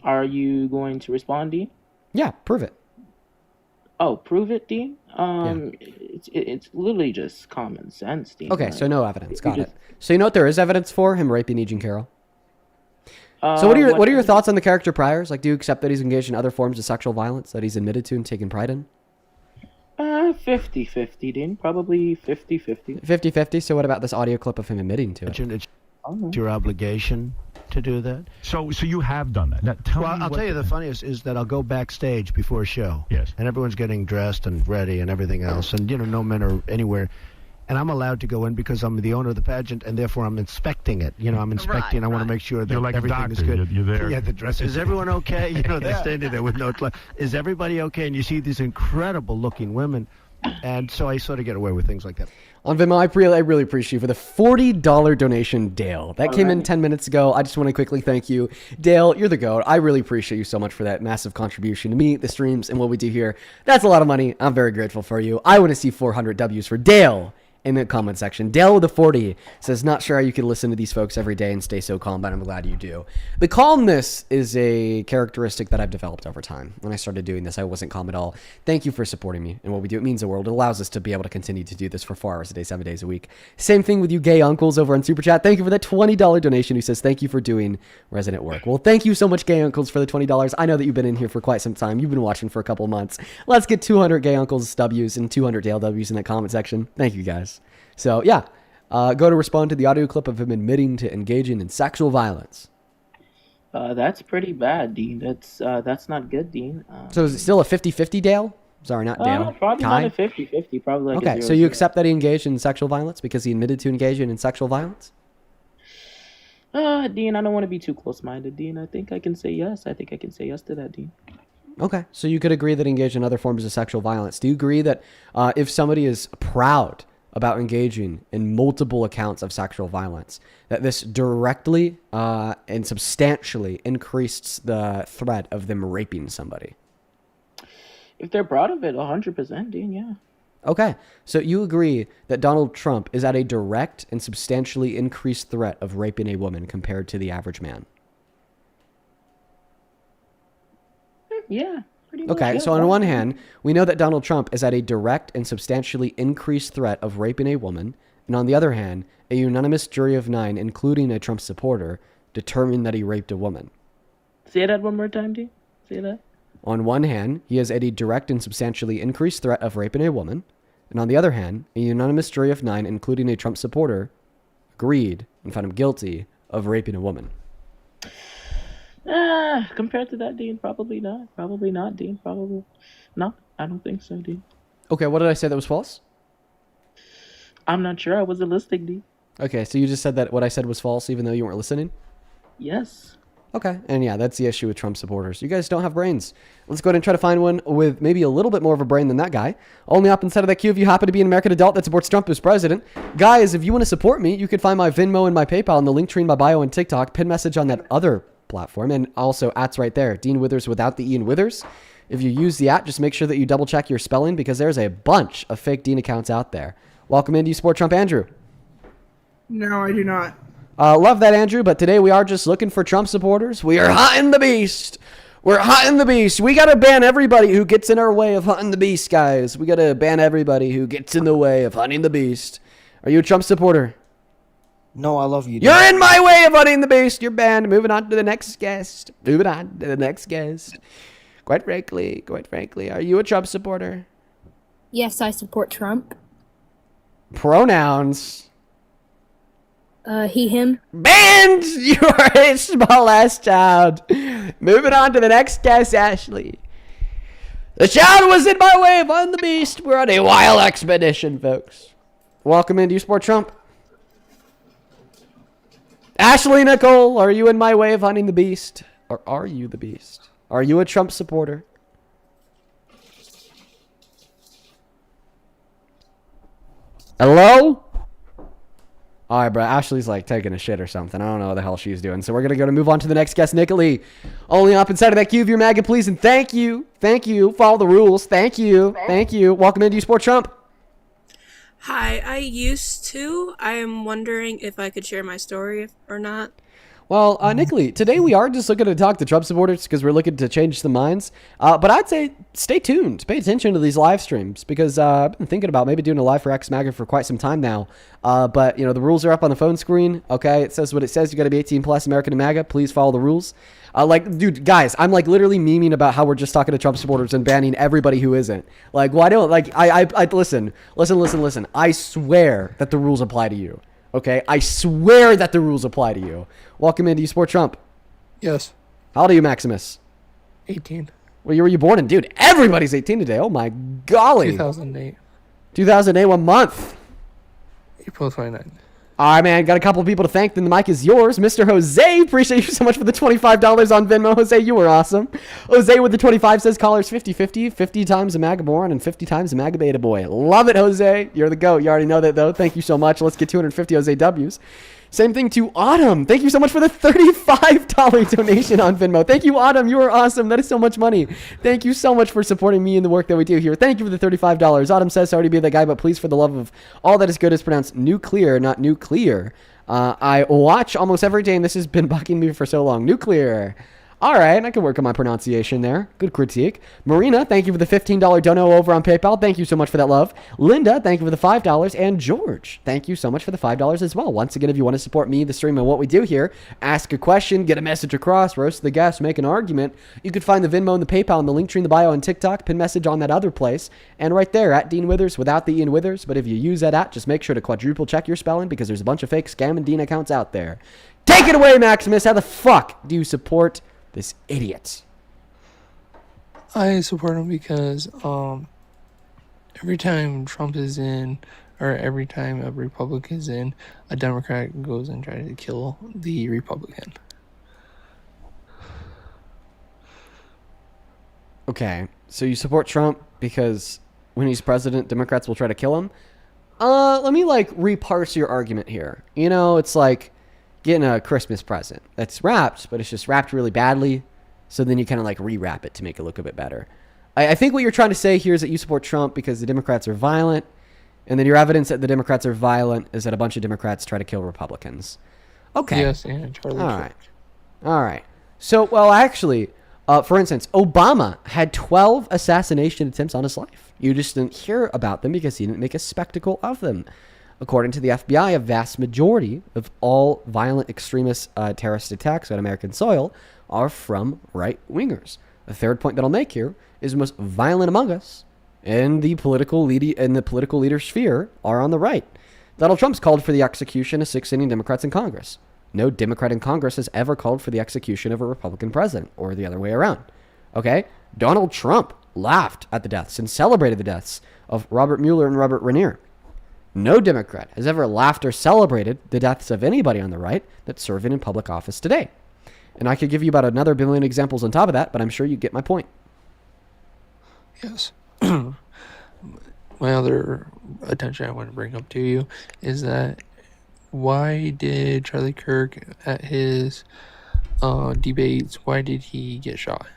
Are you going to respond, Dean? Yeah, prove it. Oh, prove it, Dean? It's literally just common sense, Dean. Okay, Like, so no evidence. you Got just- it. So you know what there is evidence for? Him raping E. Jean Carroll. So what are your thoughts on the character priors? Like, do you accept that he's engaged in other forms of sexual violence that he's admitted to and taken pride in? 50-50, Dean. Probably 50-50. 50-50. So what about this audio clip of him admitting to it? It's Oh. your obligation to do that. So you have done that. Now, tell Well, me I'll what tell you the funniest is that I'll go backstage before a show. Yes. And everyone's getting dressed and ready and everything else. And, no men are anywhere. And I'm allowed to go in because I'm the owner of the pageant, and therefore I'm inspecting it. I'm inspecting. I want to make sure that You're like a everything is doctor. good. You're there. Yeah, the dress. Is everyone okay? They're standing there with no clothes. Is everybody okay? And you see these incredible-looking women. And so I sort of get away with things like that. On Venmo, I really appreciate you for the $40 donation, Dale. That came in 10 minutes ago. I just want to quickly thank you. Dale, you're the GOAT. I really appreciate you so much for that massive contribution to me, the streams, and what we do here. That's a lot of money. I'm very grateful for you. I want to see 400 W's for Dale in the comment section. Dale with a 40 says, not sure how you can listen to these folks every day and stay so calm, but I'm glad you do. The calmness is a characteristic that I've developed over time. When I started doing this, I wasn't calm at all. Thank you for supporting me and what we do. It means the world. It allows us to be able to continue to do this for 4 hours a day, 7 days a week. Same thing with you gay uncles over on Super Chat. Thank you for that $20 donation who says, thank you for doing resident work. Well, thank you so much, gay uncles, for the $20. I know that you've been in here for quite some time. You've been watching for a couple months. Let's get 200 gay uncles W's and 200 Dale W's in that comment section. Thank you, guys. So, yeah, go to respond to the audio clip of him admitting to engaging in sexual violence. That's pretty bad, Dean. That's not good, Dean. So is it still a 50-50, Dale? Sorry, not Dale. Probably Kai? not a 50-50. Probably like a Okay, so 0-0. you accept that he engaged in sexual violence because he admitted to engaging in sexual violence? Dean, I don't want to be too close-minded, Dean. I think I can say yes. I think I can say yes to that, Dean. Okay, so you could agree that he engaged in other forms of sexual violence. Do you agree that if somebody is proud about engaging in multiple accounts of sexual violence, that this directly and substantially increased the threat of them raping somebody? If they're proud of it, 100%, Dean, yeah. Okay, so you agree that Donald Trump is at a direct and substantially increased threat of raping a woman compared to the average man? Yeah, pretty much. Okay, yeah, so on one hand, we know that Donald Trump is at a direct and substantially increased threat of raping a woman, and on the other hand, a unanimous jury of 9, including a Trump supporter, determined that he raped a woman. Say that one more time, Dean. Say that. On one hand, he is at a direct and substantially increased threat of raping a woman, and on the other hand, a unanimous jury of 9, including a Trump supporter, agreed and found him guilty of raping a woman. Compared to that, Dean, probably not. Probably not, Dean. Probably not. I don't think so, Dean. Okay, what did I say that was false? I'm not sure. I wasn't listening, Dean. Okay, so you just said that what I said was false even though you weren't listening? Yes. Okay, and yeah, that's the issue with Trump supporters. You guys don't have brains. Let's go ahead and try to find one with maybe a little bit more of a brain than that guy. Only up inside of that queue if you happen to be an American adult that supports Trump as president. Guys, if you want to support me, you can find my Venmo and my PayPal in the link tree in my bio and TikTok, pin message on that other platform, and also @'s right there, Dean Withers without the E in Withers. If you use the @ just make sure that you double check your spelling because there's a bunch of fake Dean accounts out there. Welcome in. Do you support Trump, Andrew? No, I do not. Love that, Andrew, but today we are just looking for Trump supporters. We are hunting the beast. We're hunting the beast. We got to ban everybody who gets in our way of hunting the beast, guys. We got to ban everybody who gets in the way of hunting the beast. Are you a Trump supporter? No, I love you. You're in my way of hunting the beast. You're banned. Moving on to the next guest. Moving on to the next guest. Quite frankly, are you a Trump supporter? Yes, I support Trump. Pronouns. He, him. Banned! You are a small ass child. Moving on to the next guest, Ashley. The child was in my way of on the beast. We're on a wild expedition, folks. Welcome in. Do you support Trump? Ashley Nicole, are you in my way of hunting the beast? Or are you the beast? Are you a Trump supporter? Hello? All right, bro. Ashley's like taking a shit or something. I don't know what the hell she's doing. So we're going to move on to the next guest, Nicolette. Only up inside of that cube, your MAGA, please. And thank you. Thank you. Follow the rules. Thank you. Thank you. Welcome in. Do you support Trump? Hi, I used to. I am wondering if I could share my story or not. Well, Nicolette, today we are just looking to talk to Trump supporters because we're looking to change some minds. But I'd say stay tuned. Pay attention to these live streams because I've been thinking about maybe doing a live for X-MAGA for quite some time now. But, you know, the rules are up on the phone screen. Okay, it says what it says. You got to be 18 plus, American and MAGA. Please follow the rules. Dude, guys, I'm like literally memeing about how we're just talking to Trump supporters and banning everybody who isn't. Like, why don't, like, I listen. I swear that the rules apply to you. Okay, I swear that the rules apply to you. Welcome in. Do you support Trump? Yes. How old are you, Maximus? 18. Well, you were you born in? Dude, everybody's 18 today. Oh my golly. 2008. 2008, what month? April 29th. All right, man. Got a couple of people to thank. Then the mic is yours. Mr. Jose, appreciate you so much for the $25 on Venmo. Jose, you were awesome. Jose with the 25 says callers 50-50, 50 times a MAGA born and 50 times a MAGA beta boy. Love it, Jose. You're the GOAT. You already know that, though. Thank you so much. Let's get 250 Jose W's. Same thing to Autumn. Thank you so much for the $35 donation on Venmo. Thank you, Autumn. You are awesome. That is so much money. Thank you so much for supporting me and the work that we do here. Thank you for the $35. Autumn says, sorry to be that guy, but please, for the love of all that is good, is pronounced nuclear, not nuclear. I watch almost every day, and this has been bugging me for so long. Nuclear. All right, I can work on my pronunciation there. Good critique. Marina, thank you for the $15 dono over on PayPal. Thank you so much for that love. Linda, thank you for the $5. And George, thank you so much for the $5 as well. Once again, if you want to support me, the stream, and what we do here, ask a question, get a message across, roast the guest, make an argument, you can find the Venmo and the PayPal and the link tree in the bio on TikTok, pin message on that other place, and right there at Dean Withers without the Ian Withers. But if you use that at, just make sure to quadruple check your spelling because there's a bunch of fake scam and Dean accounts out there. Take it away, Maximus. How the fuck do you support this idiot? I support him because every time Trump is in, or every time a Republican is in, a Democrat goes and tries to kill the Republican. Okay, so you support Trump because when he's president, Democrats will try to kill him? Let me reparse your argument here. You know, it's like getting a Christmas present that's wrapped, but it's just wrapped really badly. So then you kind of rewrap it to make it look a bit better. I think what you're trying to say here is that you support Trump because the Democrats are violent. And then your evidence that the Democrats are violent is that a bunch of Democrats try to kill Republicans. Okay. Yes, and Charlie. All right. So, well, actually, for instance, Obama had 12 assassination attempts on his life. You just didn't hear about them because he didn't make a spectacle of them. According to the FBI, a vast majority of all violent extremist terrorist attacks on American soil are from right-wingers. The third point that I'll make here is the most violent among us in the political leader sphere are on the right. Donald Trump's called for the execution of 6 sitting Democrats in Congress. No Democrat in Congress has ever called for the execution of a Republican president, or the other way around. Okay? Donald Trump laughed at the deaths and celebrated the deaths of Robert Mueller and Robert Renier. No Democrat has ever laughed or celebrated the deaths of anybody on the right that's serving in public office today. And I could give you about another billion examples on top of that, but I'm sure you get my point. Yes. My other attention I want to bring up to you is that why did Charlie Kirk at his debates, why did he get shot?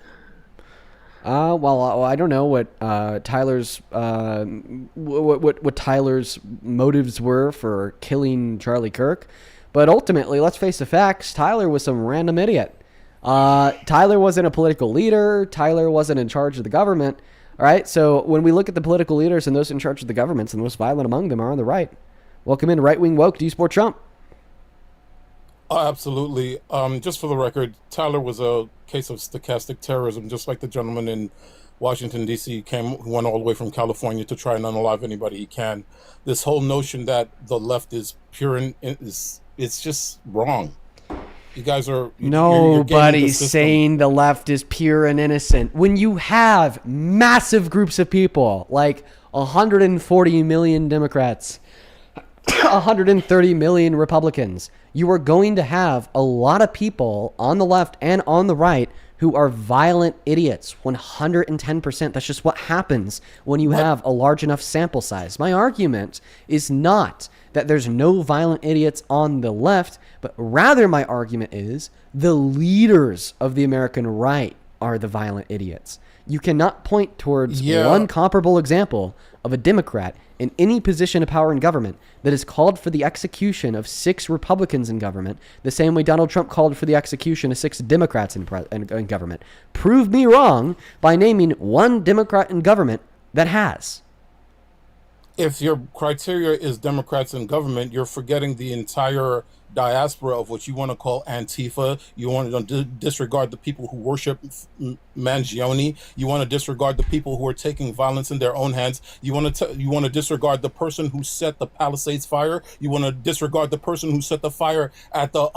Well, I don't know what Tyler's what Tyler's motives were for killing Charlie Kirk, but ultimately, let's face the facts. Tyler was some random idiot. Tyler wasn't a political leader. Tyler wasn't in charge of the government. All right. So when we look at the political leaders and those in charge of the governments, and the most violent among them are on the right. Welcome in, right wing woke. Do you support Trump? Absolutely. Just for the record, Tyler was a case of stochastic terrorism, just like the gentleman in Washington, D.C., went all the way from California to try and unalive anybody he can. This whole notion that the left is pure it's just wrong. You guys are... Nobody's saying the left is pure and innocent. When you have massive groups of people, like 140 million Democrats, 130 million Republicans, you are going to have a lot of people on the left and on the right who are violent idiots. 110%. That's just what happens when you have a large enough sample size. My argument is not that there's no violent idiots on the left, but rather my argument is the leaders of the American right are the violent idiots. You cannot point towards one comparable example of a Democrat in any position of power in government that has called for the execution of 6 Republicans in government, the same way Donald Trump called for the execution of 6 Democrats in government. Prove me wrong by naming one Democrat in government that has. If your criteria is Democrats in government, you're forgetting the entire diaspora of what you want to call Antifa. You want to disregard the people who worship Mangione. You want to disregard the people who are taking violence in their own hands. You want to disregard the person who set the Palisades fire. You want to disregard the person who set the fire at the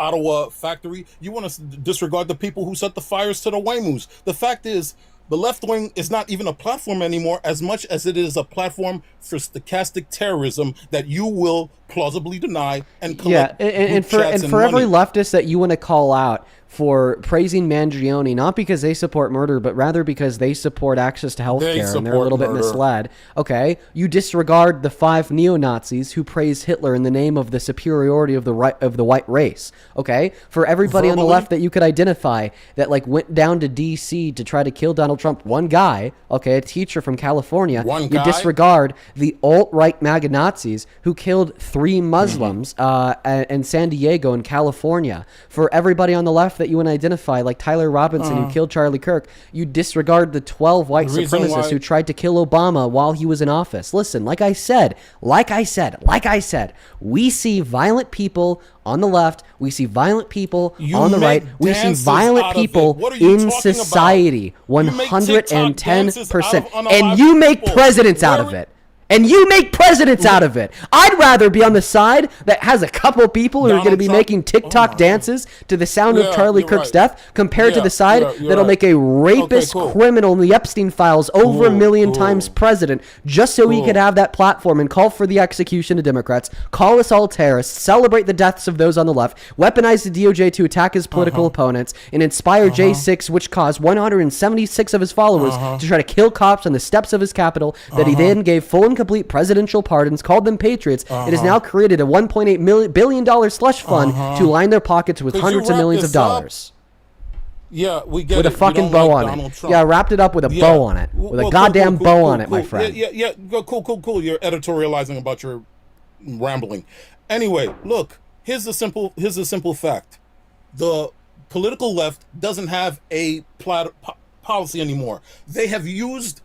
Ottawa factory. You want to disregard the people who set the fires to the Waymoos. The fact is, the left wing is not even a platform anymore as much as it is a platform for stochastic terrorism that you will plausibly deny and collect. Yeah, and for every leftist that you want to call out for praising Mangione, not because they support murder, but rather because they support access to health care and they're a little bit misled. Okay, you disregard the 5 neo-Nazis who praise Hitler in the name of the superiority of the white race. Okay, for everybody on the left that you could identify that like went down to D.C. to try to kill Donald Trump, one guy, okay, a teacher from California, you disregard the alt-right MAGA Nazis who killed 3 Muslims in San Diego in California. For everybody on the left that you want to identify, like Tyler Robinson who killed Charlie Kirk, you disregard the 12 white supremacists who tried to kill Obama while he was in office. Listen, like I said, we see violent people on the left, we see violent people on the right, we see violent people in society, 110%. And you make presidents out of it. And you make presidents out of it. I'd rather be on the side that has a couple people who are going to be making TikTok dances to the sound of Charlie Kirk's death compared to the side that'll make a rapist criminal in the Epstein files over a million times president just so he could have that platform and call for the execution of Democrats, call us all terrorists, celebrate the deaths of those on the left, weaponize the DOJ to attack his political opponents, and inspire J6, which caused 176 of his followers to try to kill cops on the steps of his Capitol that he then gave full and complete presidential pardons, called them patriots. It has now created a $1.8 billion slush fund to line their pockets with hundreds of millions of dollars. Yeah, we get with a fucking bow on it. Yeah, I wrapped it up with a bow on it. With a goddamn bow on it, my friend. Yeah. Cool. You're editorializing about your rambling. Anyway, look, here's a simple fact. The political left doesn't have a policy anymore. They have used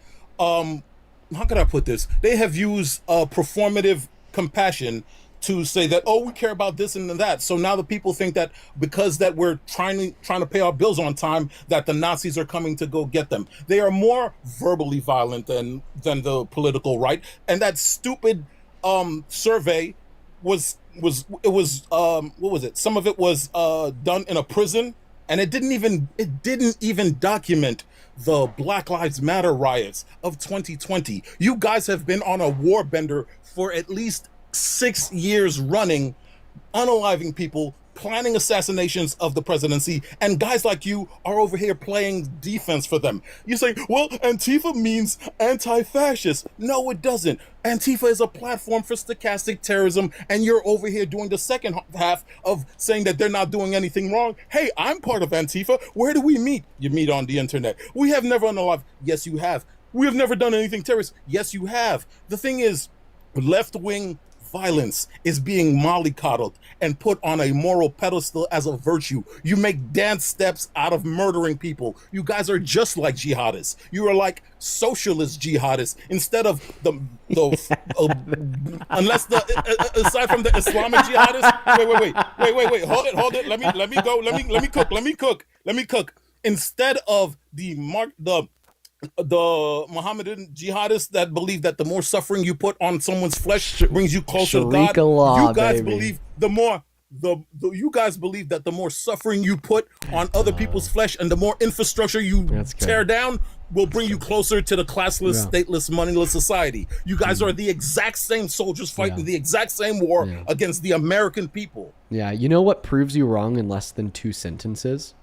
how could I put this? They have used performative compassion to say that, oh, we care about this and that. So now the people think that because that we're trying to pay our bills on time, that the Nazis are coming to go get them. They are more verbally violent than the political right. And that stupid survey was what was it? Some of it was done in a prison, and it didn't even document the Black Lives Matter riots of 2020. You guys have been on a war bender for at least 6 years running, unaliving people, planning assassinations of the presidency, and guys like you are over here playing defense for them. You say, well, Antifa means anti-fascist. No, it doesn't. Antifa is a platform for stochastic terrorism, and you're over here doing the second half of saying that they're not doing anything wrong. Hey, I'm part of Antifa. Where do we meet? You meet on the internet. We have never unalived. Yes, you have. We have never done anything terrorist. Yes, you have. The thing is, left-wing violence is being mollycoddled and put on a moral pedestal as a virtue. You make dance steps out of murdering people. You guys are just like jihadists. You are like socialist jihadists instead of the unless the aside from the Islamic jihadists. Wait. Hold it. Let me go. Let me cook. instead of the Mohammedan jihadists that believe that the more suffering you put on someone's flesh brings you closer to God. Sharia law, You guys baby. believe you guys believe that the more suffering you put on other people's flesh and the more infrastructure you tear down will bring you closer to the classless, stateless, moneyless society. You guys are the exact same soldiers fighting the exact same war against the American people. Yeah, you know what proves you wrong in less than 2 sentences?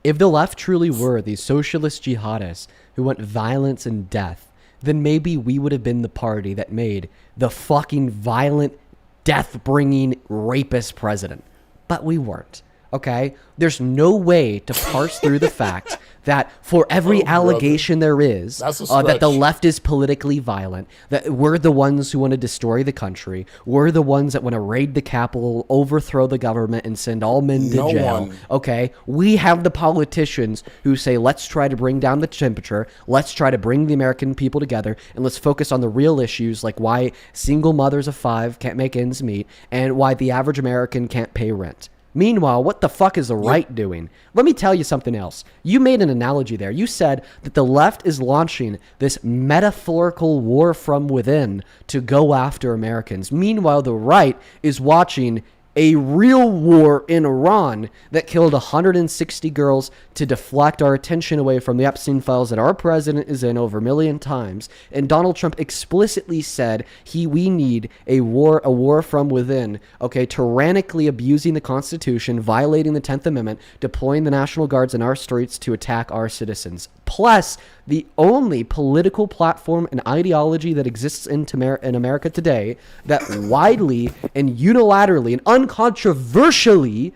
If the left truly were these socialist jihadists who want violence and death, then maybe we would have been the party that made the fucking violent, death-bringing rapist president. But we weren't, okay? There's no way to parse through the fact that for every allegation there is that the left is politically violent, that we're the ones who want to destroy the country, we're the ones that want to raid the Capitol, overthrow the government, and send all men to jail. Okay, we have the politicians who say, let's try to bring down the temperature, let's try to bring the American people together, and let's focus on the real issues like why single mothers of 5 can't make ends meet, and why the average American can't pay rent. Meanwhile, what the fuck is the right doing? Let me tell you something else. You made an analogy there. You said that the left is launching this metaphorical war from within to go after Americans. Meanwhile, the right is watching a real war in Iran that killed 160 girls to deflect our attention away from the Epstein files that our president is in over 1 million times. And Donald Trump explicitly said we need a war from within, okay, tyrannically abusing the Constitution, violating the 10th Amendment, deploying the National Guards in our streets to attack our citizens. Plus, the only political platform and ideology that exists in America today that widely and unilaterally and uncontroversially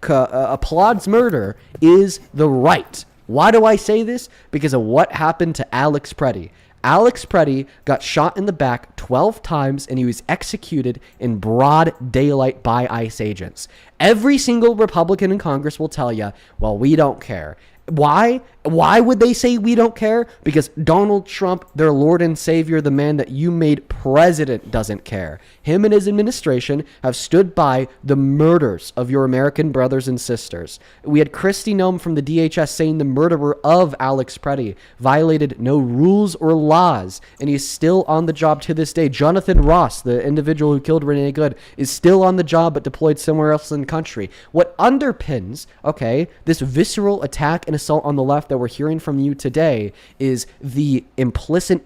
applauds murder is the right. Why do I say this? Because of what happened to Alex Preddy. Alex Preddy got shot in the back 12 times and he was executed in broad daylight by ICE agents. Every single Republican in Congress will tell you, well, we don't care. Why? Why would they say we don't care? Because Donald Trump, their Lord and Savior, the man that you made president, doesn't care. Him and his administration have stood by the murders of your American brothers and sisters. We had Kristi Noem from the DHS saying the murderer of Alex Preddy violated no rules or laws, and he's still on the job to this day. Jonathan Ross, the individual who killed Renee Good, is still on the job but deployed somewhere else in the country. What underpins, okay, this visceral attack and assault on the left that we're hearing from you today is the implicit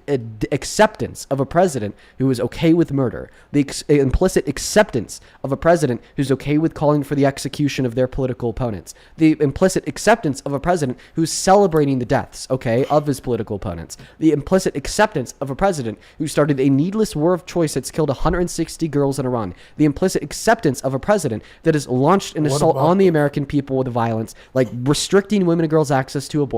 acceptance of a president who is okay with murder, the implicit acceptance of a president who's okay with calling for the execution of their political opponents, the implicit acceptance of a president who's celebrating the deaths, okay, of his political opponents, the implicit acceptance of a president who started a needless war of choice that's killed 160 girls in Iran, the implicit acceptance of a president that has launched an assault on the American people with violence, like restricting women and girls' access to abortion,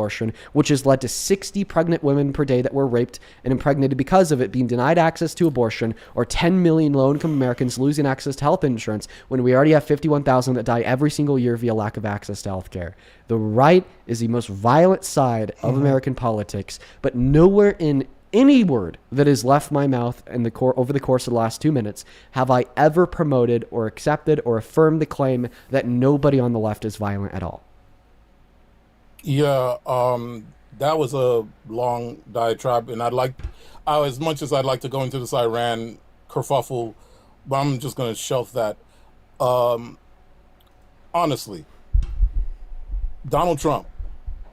which has led to 60 pregnant women per day that were raped and impregnated because of it, being denied access to abortion, or 10 million low-income Americans losing access to health insurance when we already have 51,000 that die every single year via lack of access to health care. The right is the most violent side of American politics, but nowhere in any word that has left my mouth over the course of the last 2 minutes have I ever promoted or accepted or affirmed the claim that nobody on the left is violent at all. Yeah, that was a long diatribe, and as much as I'd like to go into this Iran kerfuffle, but I'm just going to shelf that. Honestly, Donald Trump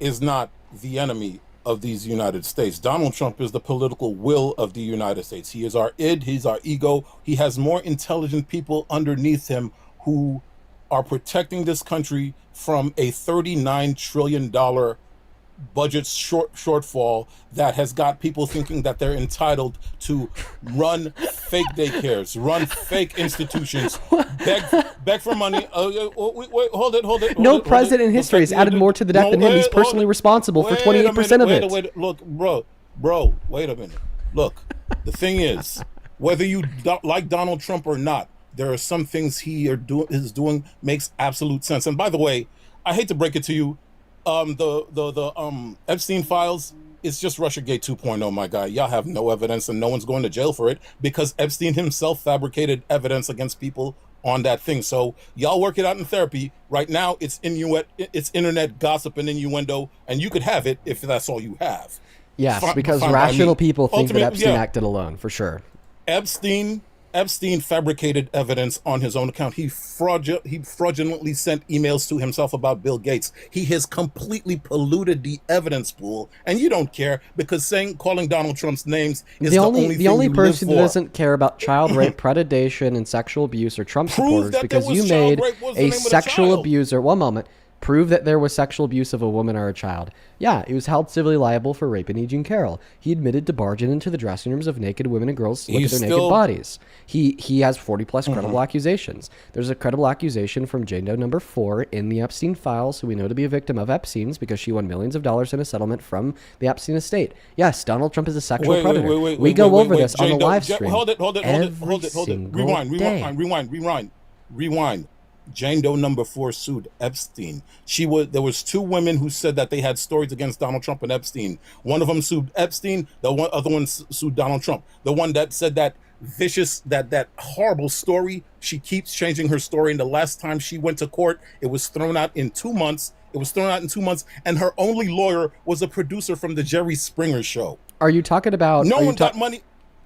is not the enemy of these United States. Donald Trump is the political will of the United States. He is our id, he's our ego. He has more intelligent people underneath him who are protecting this country from a $39 trillion budget shortfall that has got people thinking that they're entitled to run fake daycares, run fake institutions, beg for money. Wait, hold it. No president in history has added more to the debt than him. He's personally responsible for 28% of it. Look, bro, wait a minute. Look, the thing is, whether you like Donald Trump or not, there are some things he is doing makes absolute sense. And by the way, I hate to break it to you, the Epstein files is just Russiagate 2.0, my guy. Y'all have no evidence and no one's going to jail for it because Epstein himself fabricated evidence against people on that thing. So y'all work it out in therapy. Right now, it's internet gossip and innuendo, and you could have it if that's all you have. Yes, Fine- because fine by rational me. people think that Ultimately, Epstein yeah. acted alone, for sure. Epstein fabricated evidence on his own account. He fraudulently sent emails to himself about Bill Gates. He has completely polluted the evidence pool, and you don't care because calling Donald Trump's names is the only thing the only you person who live for. doesn't care about child rape, predation, and sexual abuse are Trump Prove supporters that because there was you child made rape was the a name of the sexual child. abuser. One moment. Prove that there was sexual abuse of a woman or a child. Yeah, he was held civilly liable for raping E. Jean Carroll. He admitted to barging into the dressing rooms of naked women and girls to look at their naked bodies. He has 40-plus credible accusations. There's a credible accusation from Jane Doe number 4 in the Epstein files, who we know to be a victim of Epstein's because she won millions of dollars in a settlement from the Epstein estate. Yes, Donald Trump is a sexual predator. We go over this on the live stream. Hold it. every single day. Rewind. Jane Doe number 4 sued Epstein. There was 2 women who said that they had stories against Donald Trump and Epstein. One of them sued Epstein. The other one sued Donald Trump. The one that said that that horrible story, she keeps changing her story. And the last time she went to court, it was thrown out in 2 months. And her only lawyer was a producer from the Jerry Springer show. Are you talking about? No one got money.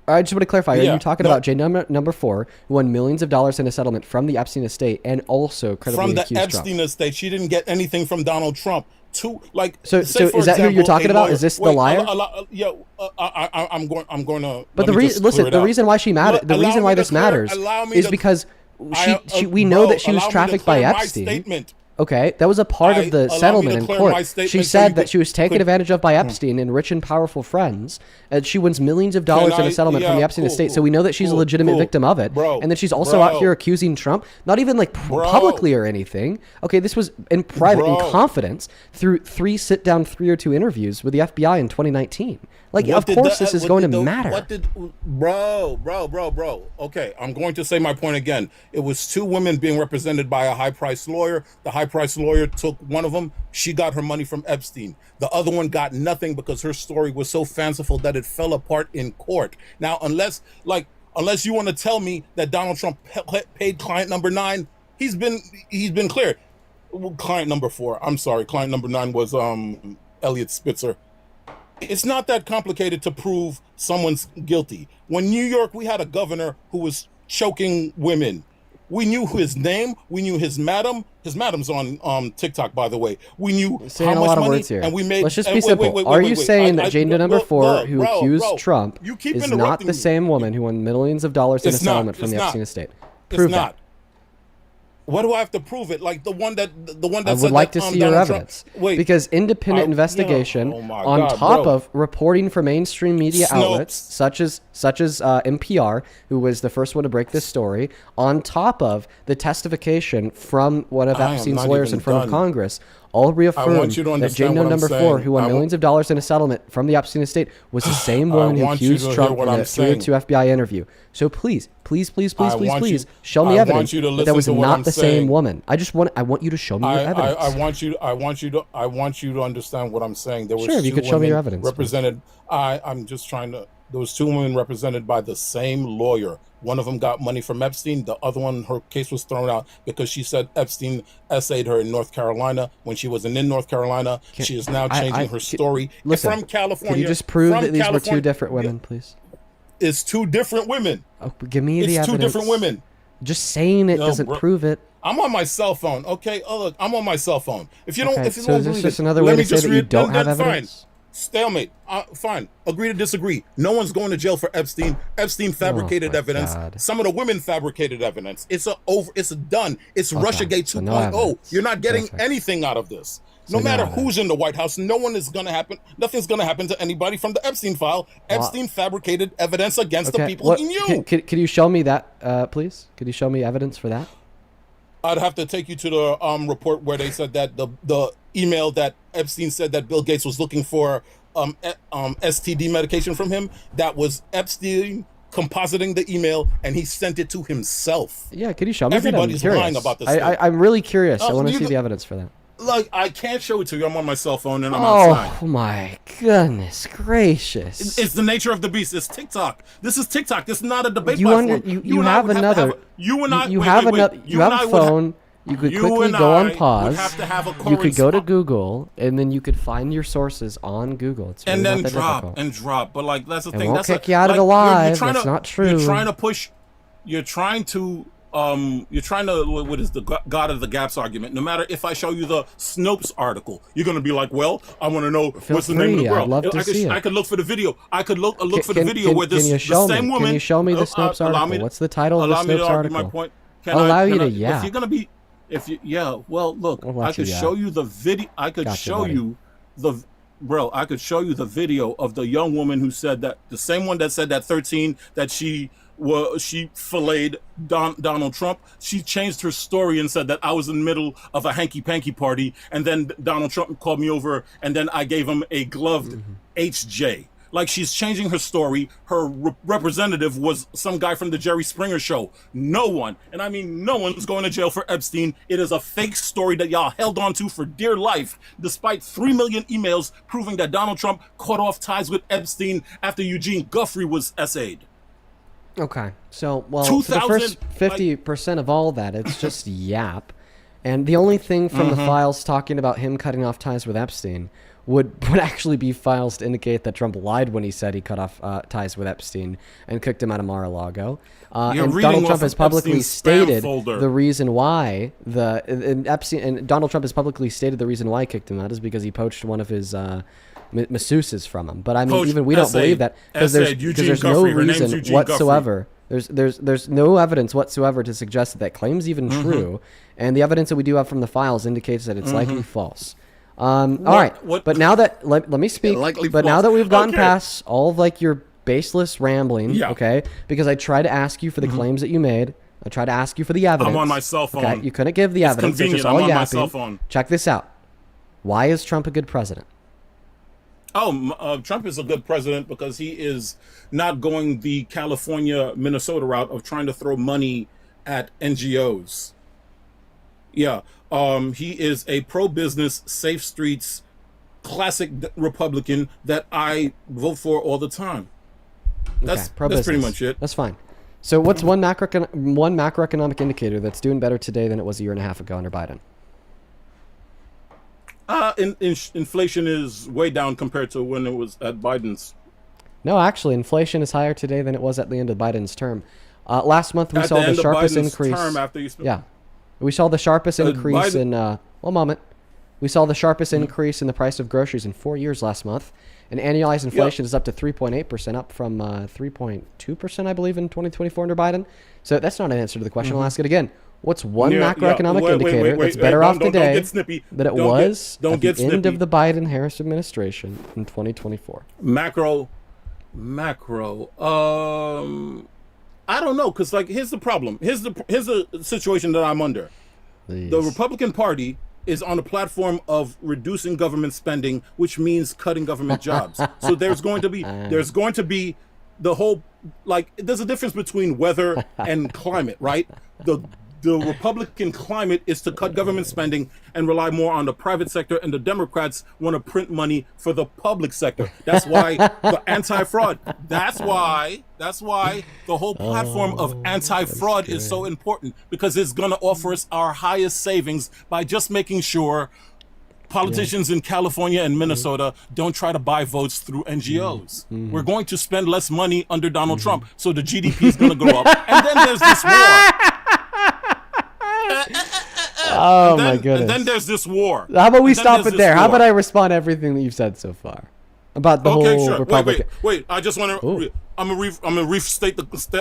I just want to clarify. Are Yeah, you talking about Jane number 4, who won millions of dollars in a settlement from the Epstein estate and also credibly From the accused Epstein Trump? estate, she didn't get anything from Donald Trump. So is that who you're talking about? Is this the liar? I'm going to. But the reason why she matters, the reason why this matters, is because we know that she was trafficked by Epstein. Okay, that was a part of the settlement in court. She said that she was taken advantage of by Epstein and rich and powerful friends, and she wins millions of dollars in a settlement from the Epstein estate. So we know that she's a legitimate victim of it, and that she's also out here accusing Trump, not even like publicly or anything. Okay, this was in private, in confidence, through 3 sit-down 302 interviews with the FBI in 2019. Like, of course, this is going to matter. Bro. Okay, I'm going to say my point again. It was 2 women being represented by a high-priced lawyer. The high-priced lawyer took one of them. She got her money from Epstein. The other one got nothing because her story was so fanciful that it fell apart in court. Now, unless you want to tell me that Donald Trump paid client number 9, he's been cleared. Well, client number 4. I'm sorry. Client number 9 was Elliot Spitzer. It's not that complicated to prove someone's guilty. When New York, we had a governor who was choking women. We knew his name. We knew his madam. His madam's on TikTok, by the way. We knew saying how a much lot of money, words here. and we made. Let's just be simple. Are you saying that Jane Doe number 4, who accused Trump, is not the same woman who won millions of dollars in a settlement from the Epstein estate? Prove that. What do I have to prove it? Like the one that I would like to see your evidence. Because independent investigation, on top of reporting for mainstream media outlets such as NPR, who was the first one to break this story, on top of the testification from one of Epstein's lawyers in front of Congress, all reaffirm that Jane Doe number 4, who won millions of dollars in a settlement from the Epstein estate, was the same woman who accused Trump in that 302 FBI interview. So please, show me evidence that that was not the same woman. I want you to show me your evidence. I want you to understand what I'm saying. There was sure, if you could show me your evidence. Represented. I'm just trying to. There was 2 women represented by the same lawyer. One of them got money from Epstein. The other one, her case was thrown out because she said Epstein essayed her in North Carolina when she wasn't in North Carolina. She is now changing her story. Listen, from California. Can you just prove that these were 2 different women, please? It's 2 different women. Oh, give me the evidence. It's 2 different women. Just saying it doesn't prove it. I'm on my cell phone. Okay. Oh, look, I'm on my cell phone. If you don't, okay, if you so don't is this believe just it, another way to say that you don't have evidence? Fine. Stalemate. Fine. Agree to disagree. No one's going to jail for Epstein. Epstein fabricated evidence. God. Some of the women fabricated evidence. It's done. It's okay. Russiagate 2.0. You're not getting anything out of this. No matter who's in the White House, nothing's going to happen to anybody from the Epstein file. Epstein fabricated evidence against the people he knew. Can you show me that, please? Could you show me evidence for that? I'd have to take you to the report where they said that the email that Epstein said that Bill Gates was looking for STD medication from him. That was Epstein compositing the email, and he sent it to himself. Yeah, could you show me? Everybody's lying about this. I'm really curious. I want to see the evidence for that. Like, I can't show it to you. I'm on my cell phone and I'm outside. Oh my goodness gracious! It's the nature of the beast. It's TikTok. This is TikTok. This is not a debate You platform. you have another. You have another. You have a phone. You could quickly go on pause. You could go to Google, and then you could find your sources on Google. It's really and then not that difficult. drop. But like that's the It thing. won't That's kick you out of the live. That's not true. You're trying to push. You're trying to. What is the God of the gaps argument? No matter if I show you the Snopes article, you're gonna be like, well, I want to know what's the name of the girl. I'd love to see it. I could look for the video. I could look for the video where Can you the show same me? woman. Can you show me the Snopes article? What's the title of the Snopes article? My point. I'll allow you to yeah. If you're gonna be, well, look, I could show you the video. I could show you the. Bro, I could show you the video of the young woman who said that, the same one that said that 13 that she filleted Donald Trump. She changed her story and said that I was in the middle of a hanky-panky party, and then Donald Trump called me over, and then I gave him a gloved HJ. Like, she's changing her story. Her representative was some guy from the Jerry Springer show. No one, and I mean no one, is going to jail for Epstein. It is a fake story that y'all held on to for dear life, despite 3 million emails proving that Donald Trump cut off ties with Epstein after Eugene Guthrie was essayed. Okay, so, well, for the first 50% of all that, it's just yap. And the only thing from the files talking about him cutting off ties with Epstein would actually be files to indicate that Trump lied when he said he cut off ties with Epstein and kicked him out of Mar-a-Lago. And Donald Trump has publicly stated the reason why Donald Trump has publicly stated the reason why he kicked him out is because he poached one of his masseuses from him. But I mean, even we don't believe that because there's no reason whatsoever. There's no evidence whatsoever to suggest that claim's even true, and the evidence that we do have from the files indicates that it's likely false. All right, but now that let me speak. But now that we've gotten past all of like your baseless rambling, okay? Because I tried to ask you for the claims that you made. I tried to ask you for the evidence. I'm on my cell phone. Okay, you couldn't give the evidence. It's just all I'm on my yapping. cell phone. Check this out. Why is Trump a good president? Trump is a good president because he is not going the California, Minnesota route of trying to throw money at NGOs. Yeah. He is a pro-business, safe streets, classic Republican that I vote for all the time. That's pretty much it. That's fine. So what's one macroeconomic indicator that's doing better today than it was a year and a half ago under Biden? Inflation is way down compared to when it was at Biden's. No, actually, inflation is higher today than it was at the end of Biden's term. Last month we saw the sharpest increase. Yeah, we saw the sharpest increase in. One moment, we saw the sharpest increase in the price of groceries in 4 years last month, and annualized inflation is up to 3.8%, up from 3.2%, I believe, in 2024 under Biden. So that's not an answer to the question. I'll ask it again. What's one macroeconomic indicator that's better off today than it was at the end of the Biden-Harris administration in 2024? Macro. I don't know, because like here's the problem. Here's the situation that I'm under. Please. The Republican Party is on a platform of reducing government spending, which means cutting government jobs. So there's going to be the whole, like, there's a difference between weather and climate, right? The Republican climate is to cut government spending and rely more on the private sector, and the Democrats want to print money for the public sector. That's why the anti-fraud. That's why the whole platform of anti-fraud is so important, because it's going to offer us our highest savings by just making sure politicians in California and Minnesota don't try to buy votes through NGOs. We're going to spend less money under Donald Trump, so the GDP is going to go up. And then there's this war. My goodness. And then there's this war. How about we stop it there? How about I respond to everything that you've said so far about the whole Republican? Wait. I just want to. I'm gonna restate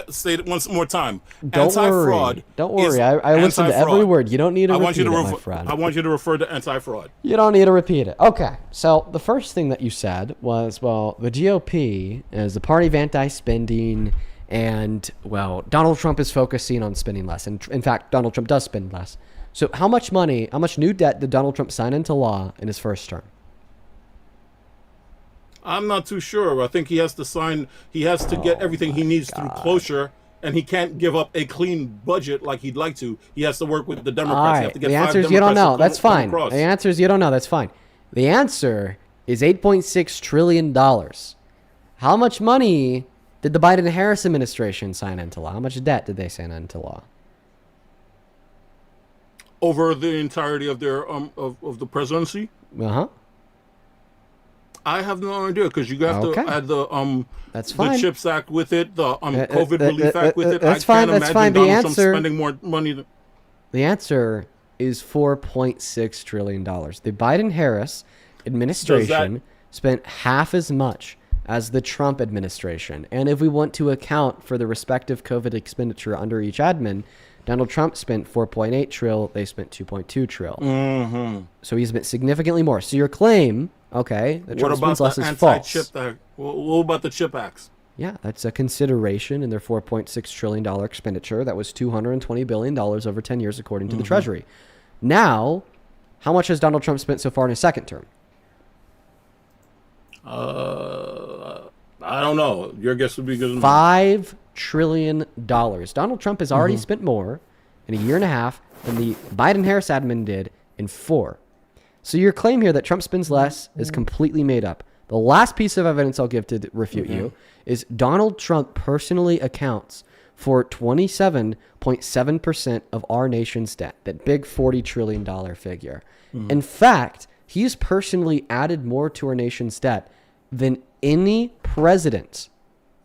state it once more time. Don't worry. I listen to every word. You don't need to repeat it, my friend. I want you to refer to anti-fraud. You don't need to repeat it. Okay. So the first thing that you said was, well, the GOP is the party of anti-spending. And, well, Donald Trump is focusing on spending less. And in fact, Donald Trump does spend less. So how much new debt did Donald Trump sign into law in his first term? I'm not too sure. I think he has to get everything he needs through cloture. and he can't give up a clean budget like he'd like to. He has to work with the Democrats. All You right. have to get The five answer is Democrats you don't to know. come- That's come fine. across. The answer is you don't know. That's fine. The answer is $8.6 trillion. How much money did the Biden-Harris administration sign into law? How much debt did they sign into law? Over the entirety of their of the presidency. Uh-huh. I have no idea because you have Okay. to add That's the fine. CHIPS Act with it, the COVID relief act with it. That's I fine. can't That's imagine fine. The Donald Trump answer. spending more money. The answer is $4.6 trillion. The Biden-Harris administration spent half as much as the Trump administration. And if we want to account for the respective COVID expenditure under each admin, Donald Trump spent 4.8 trill. They spent 2.2 trill. Mm-hmm. So he spent significantly more. So your claim, okay, that Trump What about spends less the is false. anti-chip act? What about the chip acts? Yeah, that's a consideration in their $4.6 trillion expenditure. That was $220 billion over 10 years, according to the Treasury. Now, how much has Donald Trump spent so far in his second term? I don't know. Your guess would be good. $5 trillion. Donald Trump has already spent more in a year and a half than the Biden-Harris admin did in 4. So your claim here that Trump spends less is completely made up. The last piece of evidence I'll give to refute you is Donald Trump personally accounts for 27.7% of our nation's debt, that big $40 trillion figure. In fact, he's personally added more to our nation's debt than any president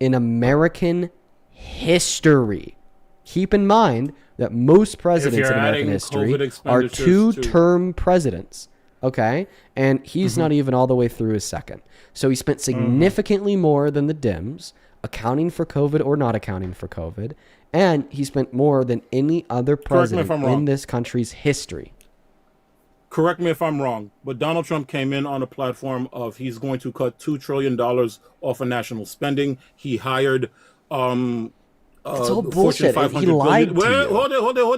in American history. Keep in mind that most presidents in American history are two-term presidents. Okay? And he's not even all the way through his second. So he spent significantly more than the Dems, accounting for COVID or not accounting for COVID. And he spent more than any other president in this country's history. Correct me if I'm wrong, but Donald Trump came in on a platform of he's going to cut $2 trillion off of national spending. He hired It's all bullshit. He lied to you. Hold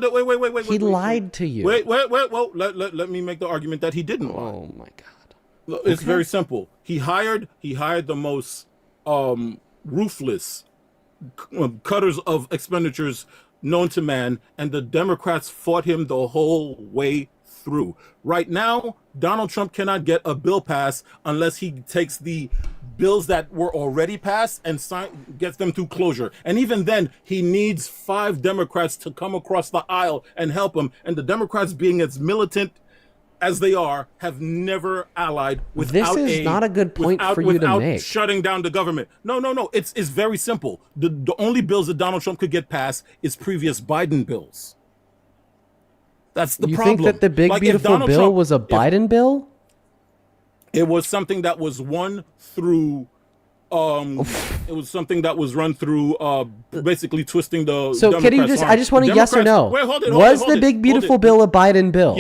it. Wait. He lied to you. Wait. Well, let me make the argument that he didn't lie. Oh my God. It's very simple. He hired the most ruthless cutters of expenditures known to man, and the Democrats fought him the whole way through. Right now, Donald Trump cannot get a bill passed unless he takes the bills that were already passed and gets them through closure. And even then, he needs 5 Democrats to come across the aisle and help him. And the Democrats, being as militant as they are, have never allied without This is not a good point for you to make. Shutting down the government. No. It's very simple. The only bills that Donald Trump could get passed is previous Biden bills. That's the problem. You think that the big beautiful bill was a Biden bill? It was something that was won through. It was something that was run through, basically twisting the. So Democrats' can you just? arm. I just want a yes or no. Wait, hold it. Was the big beautiful bill a Biden bill?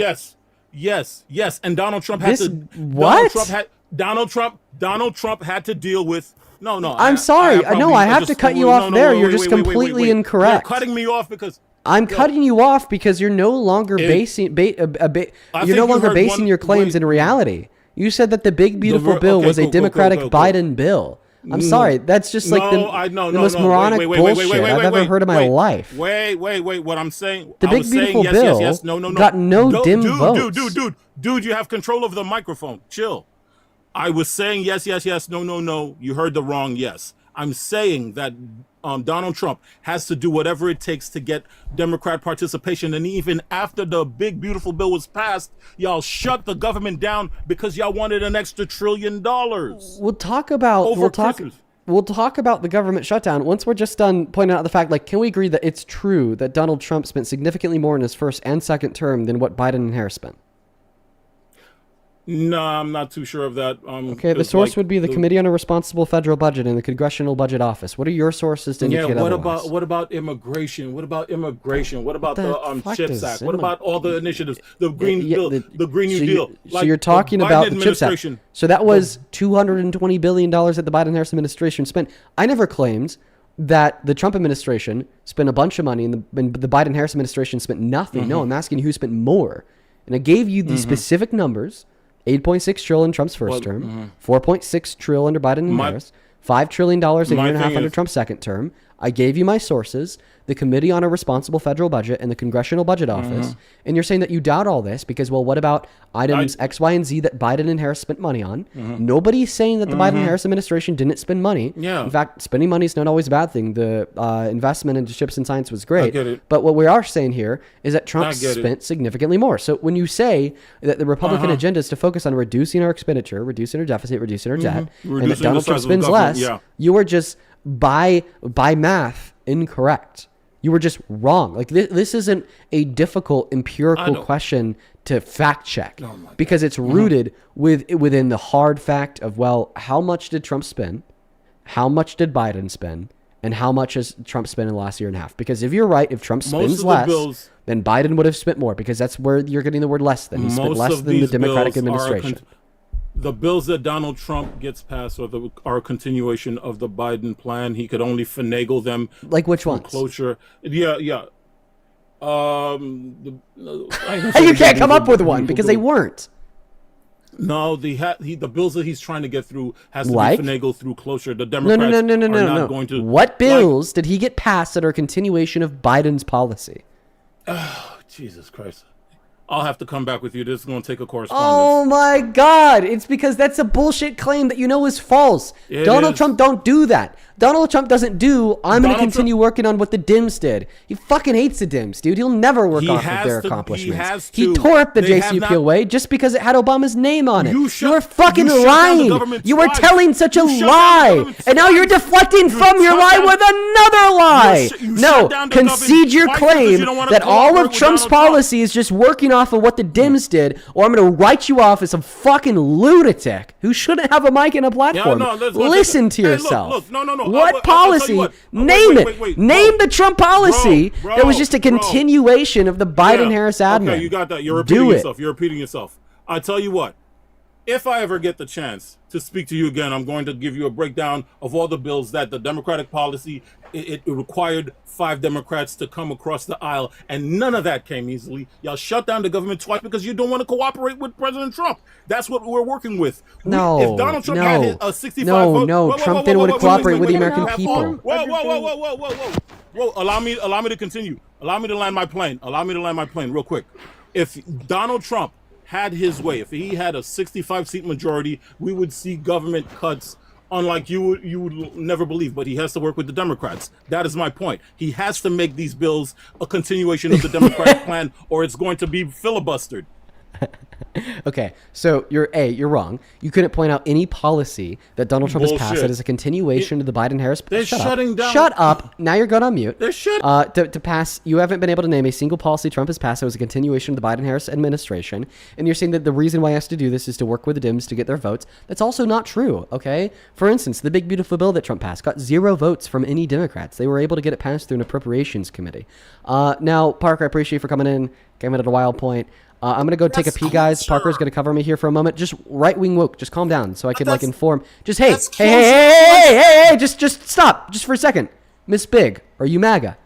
Yes. And Donald Trump had to. What? Donald Trump had to deal with. No. I'm sorry. I have to cut you off there. You're just completely incorrect. You're cutting me off because. I'm cutting you off because you're no longer basing your claims in reality. You said that the big beautiful bill was a Democratic Biden bill. I'm sorry. That's just like the most moronic bullshit I've ever heard in my life. Wait. What I'm saying. The big beautiful bill got no dim votes. Dude, you have control over the microphone. Chill. I was saying yes. No. You heard the wrong yes. I'm saying that Donald Trump has to do whatever it takes to get Democrat participation. And even after the big, beautiful bill was passed, y'all shut the government down because y'all wanted an extra $1 trillion. We'll talk about the government shutdown once we're just done pointing out the fact, can we agree that it's true that Donald Trump spent significantly more in his first and second term than what Biden and Harris spent? No, I'm not too sure of that. Okay, the source would be the Committee on a Responsible Federal Budget and the Congressional Budget Office. What are your sources to indicate otherwise? What about immigration? What about the CHIPS Act? What about all the initiatives? The Green Bill, the Green New Deal. So you're talking about the CHIPS Act. So that was $220 billion that the Biden-Harris administration spent. I never claimed that the Trump administration spent a bunch of money and the Biden-Harris administration spent nothing. No, I'm asking you who spent more. And I gave you the specific numbers. 8.6 trillion Trump's first term, 4.6 trillion under Biden and Harris, $5 trillion a year and a half under Trump's second term. I gave you my sources, the Committee on a Responsible Federal Budget and the Congressional Budget Office, and you're saying that you doubt all this because, well, what about items X, Y, and Z that Biden and Harris spent money on? Nobody's saying that the Biden-Harris administration didn't spend money. Yeah. In fact, spending money is not always a bad thing. The investment into chips and science was great. I get it. But what we are saying here is that Trump spent significantly more. So when you say that the Republican agenda is to focus on reducing our expenditure, reducing our deficit, reducing our debt, and that Donald Trump spends less, you are just by math incorrect. You were just wrong. Like this isn't a difficult empirical question to fact check because it's rooted within the hard fact of, well, how much did Trump spend? How much did Biden spend? And how much has Trump spent in the last year and a half? Because if you're right, if Trump spends less, then Biden would have spent more, because that's where you're getting the word less than. He spent less than the Democratic administration. The bills that Donald Trump gets passed are a continuation of the Biden plan. He could only finagle them. Like which ones? Cloture. Yeah. You can't come up with one because they weren't. No, the bills that he's trying to get through has to be finagled through cloture. The Democrats are not going to. What bills did he get passed that are a continuation of Biden's policy? Oh, Jesus Christ. I'll have to come back with you. This is going to take a correspondence. Oh my God. It's because that's a bullshit claim that you know is false. Donald Trump don't do that. Donald Trump doesn't do, I'm going to continue working on what the Dems did. He fucking hates the Dems, dude. He'll never work off of their accomplishments. He tore up the JCPOA just because it had Obama's name on it. You're fucking lying. You were telling such a lie. And now you're deflecting from your lie with another lie. No, concede your claim that all of Trump's policy is just working off of what the Dems did, or I'm going to write you off as some fucking lunatic who shouldn't have a mic and a platform. Listen to yourself. No. What policy? Name it. Name the Trump policy that was just a continuation of the Biden-Harris admin. Okay, you got that. You're repeating yourself. You're repeating yourself. I tell you what. If I ever get the chance to speak to you again, I'm going to give you a breakdown of all the bills that the Democratic policy, it required 5 Democrats to come across the aisle, and none of that came easily. Y'all shut down the government twice because you don't want to cooperate with President Trump. That's what we're working with. If Donald Trump had a 65 vote, Trump didn't want to cooperate with the American people. Whoa, allow me to continue. Allow me to land my plane. Real quick. If Donald Trump had his way, if he had a 65-seat majority, we would see government cuts unlike you would never believe. But he has to work with the Democrats. That is my point. He has to make these bills a continuation of the Democratic plan, or it's going to be filibustered. Okay, so you're wrong. You couldn't point out any policy that Donald Trump has passed that is a continuation of the Biden-Harris. Shut up. Now you're going on mute. To pass, you haven't been able to name a single policy Trump has passed that was a continuation of the Biden-Harris administration, and you're saying that the reason why he has to do this is to work with the Dems to get their votes. That's also not true, okay? For instance, the big beautiful bill that Trump passed got 0 votes from any Democrats. They were able to get it passed through an appropriations committee. Now, Parker, I appreciate you for coming in. Came in at a wild point. I'm going to go take a pee, guys. Parker's going to cover me here for a moment. Just right-wing woke. Just calm down so I can, inform. Just, hey, just stop. Just for a second. Miss Big, are you MAGA?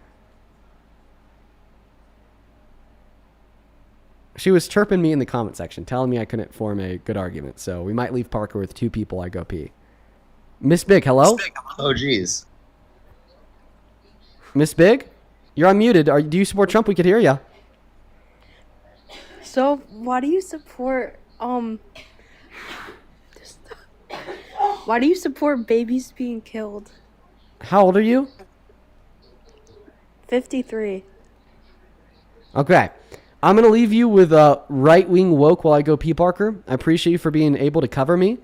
She was chirping me in the comment section, telling me I couldn't form a good argument. So we might leave Parker with 2 people. I go pee. Miss Big, hello? Oh, geez. Miss Big? You're unmuted. Do you support Trump? We could hear you. So why do you support babies being killed? How old are you? 53. Okay. I'm going to leave you with right-wing woke while I go pee, Parker. I appreciate you for being able to cover me.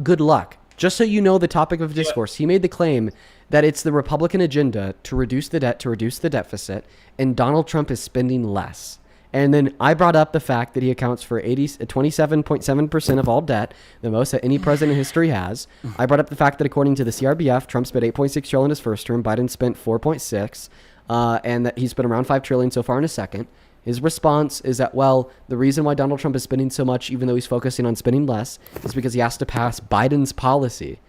Good luck. Just so you know the topic of discourse, he made the claim that it's the Republican agenda to reduce the debt, to reduce the deficit, and Donald Trump is spending less. And then I brought up the fact that he accounts for 27.7% of all debt, the most that any president in history has. I brought up the fact that according to the CRBF, Trump spent $8.6 trillion in his first term, Biden spent $4.6, and that he's spent around $5 trillion so far in his second. His response is that, well, the reason why Donald Trump is spending so much, even though he's focusing on spending less, is because he has to pass Biden's policy.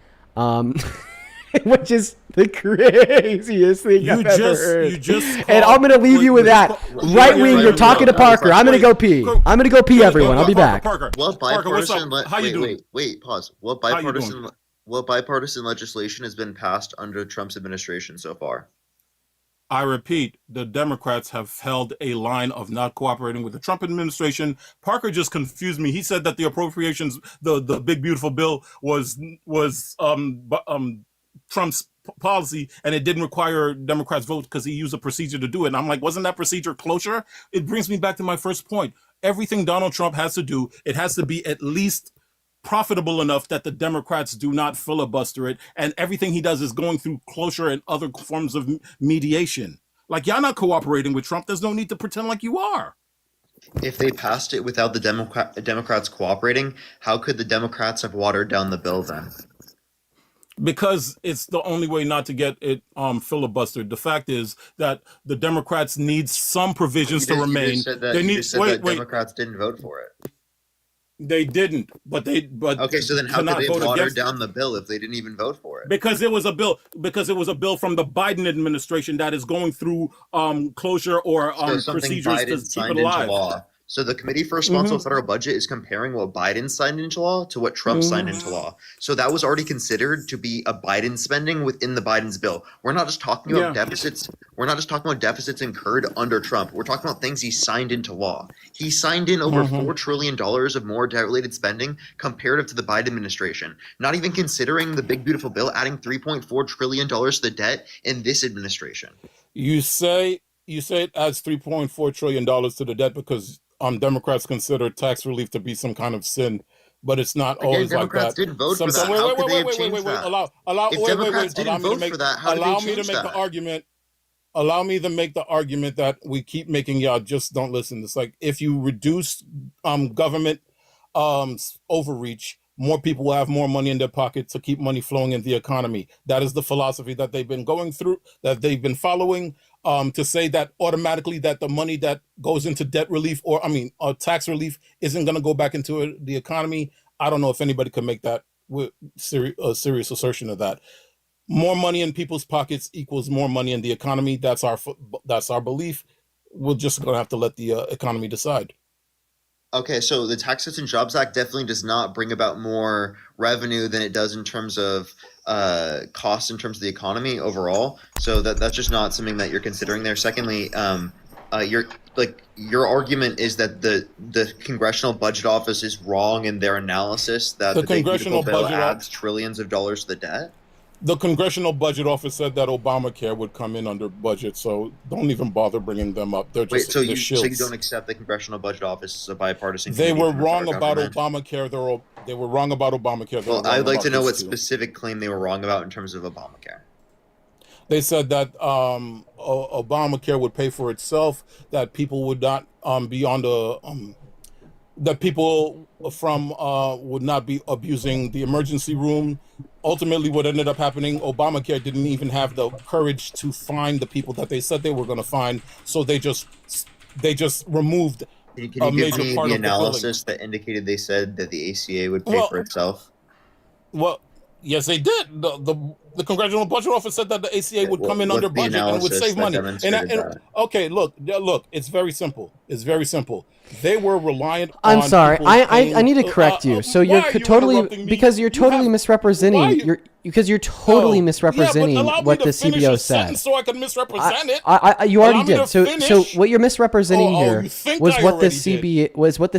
Which is the craziest thing I've ever heard. And I'm going to leave you with that. Right wing, you're talking to Parker. I'm going to go pee. I'm going to go pee, everyone. I'll be back. What bipartisan... Wait, pause. What What bipartisan legislation has been passed under Trump's administration so far? I repeat, the Democrats have held a line of not cooperating with the Trump administration. Parker just confused me. He said that the appropriations, the big beautiful bill was Trump's policy, and it didn't require Democrats vote because he used a procedure to do it. And I'm like, wasn't that procedure closer? It brings me back to my first point. Everything Donald Trump has to do, it has to be at least profitable enough that the Democrats do not filibuster it, and everything he does is going through cloture and other forms of mediation. Like, y'all not cooperating with Trump. There's no need to pretend like you are. If they passed it without the Democrats cooperating, how could the Democrats have watered down the bill then? Because it's the only way not to get it filibustered. The fact is that the Democrats need some provisions to remain. You just said that Democrats didn't vote for it. They didn't, but okay. So then, how could they have watered down the bill if they didn't even vote for it? Because it was a bill. Because it was a bill from the Biden administration that is going through closure or procedures to keep it alive. Into law. So the Committee for Responsible Federal Budget is comparing what Biden signed into law to what Trump signed into law. So that was already considered to be a Biden spending within the Biden's bill. We're not just talking about deficits. We're not just talking about deficits incurred under Trump. We're talking about things he signed into law. He signed in over $4 trillion of more debt-related spending comparative to the Biden administration. Not even considering the big beautiful bill adding $3.4 trillion to the debt in this administration. You say it adds $3.4 trillion to the debt because Democrats consider tax relief to be some kind of sin, but it's not always like that. Democrats didn't vote for that. How could they have changed that? If Democrats didn't vote for that, how did they change that? Allow me to make the argument that we keep making. Y'all just don't listen. It's like if you reduce government overreach, more people will have more money in their pocket to keep money flowing in the economy. That is the philosophy that they've been going through, that they've been following. To say that automatically that the money that goes into debt relief or tax relief isn't going to go back into the economy, I don't know if anybody can make that with a serious assertion of that. More money in people's pockets equals more money in the economy. That's our belief. We're just going to have to let the economy decide. Okay, so the Tax Cuts and Jobs Act definitely does not bring about more revenue than it does in terms of costs in terms of the economy overall. So that's just not something that you're considering there. Secondly, your argument is that the Congressional Budget Office is wrong in their analysis that the big beautiful bill adds trillions of dollars to the debt. The Congressional Budget Office said that Obamacare would come in under budget, so don't even bother bringing them up. They're just so you don't accept the Congressional Budget Office as a bipartisan? They were wrong about Obamacare. They were wrong about Obamacare. Well, I'd like to know what specific claim they were wrong about in terms of Obamacare. They said that Obamacare would pay for itself, that people would not be on the that people from would not be abusing the emergency room. Ultimately, what ended up happening, Obamacare didn't even have the courage to find the people that they said they were going to find, so they just removed a major part of the billing. Can you give me the analysis that indicated they said that the ACA would pay for itself? Well, yes, they did. The Congressional Budget Office said that the ACA would come in under budget and it would save money. Okay, look, it's very simple. It's very simple. They were reliant on. I'm sorry. I need to correct you. So you're totally you're totally misrepresenting. You're totally misrepresenting what the CBO said. So I can misrepresent it. You already did. So what you're misrepresenting here was what the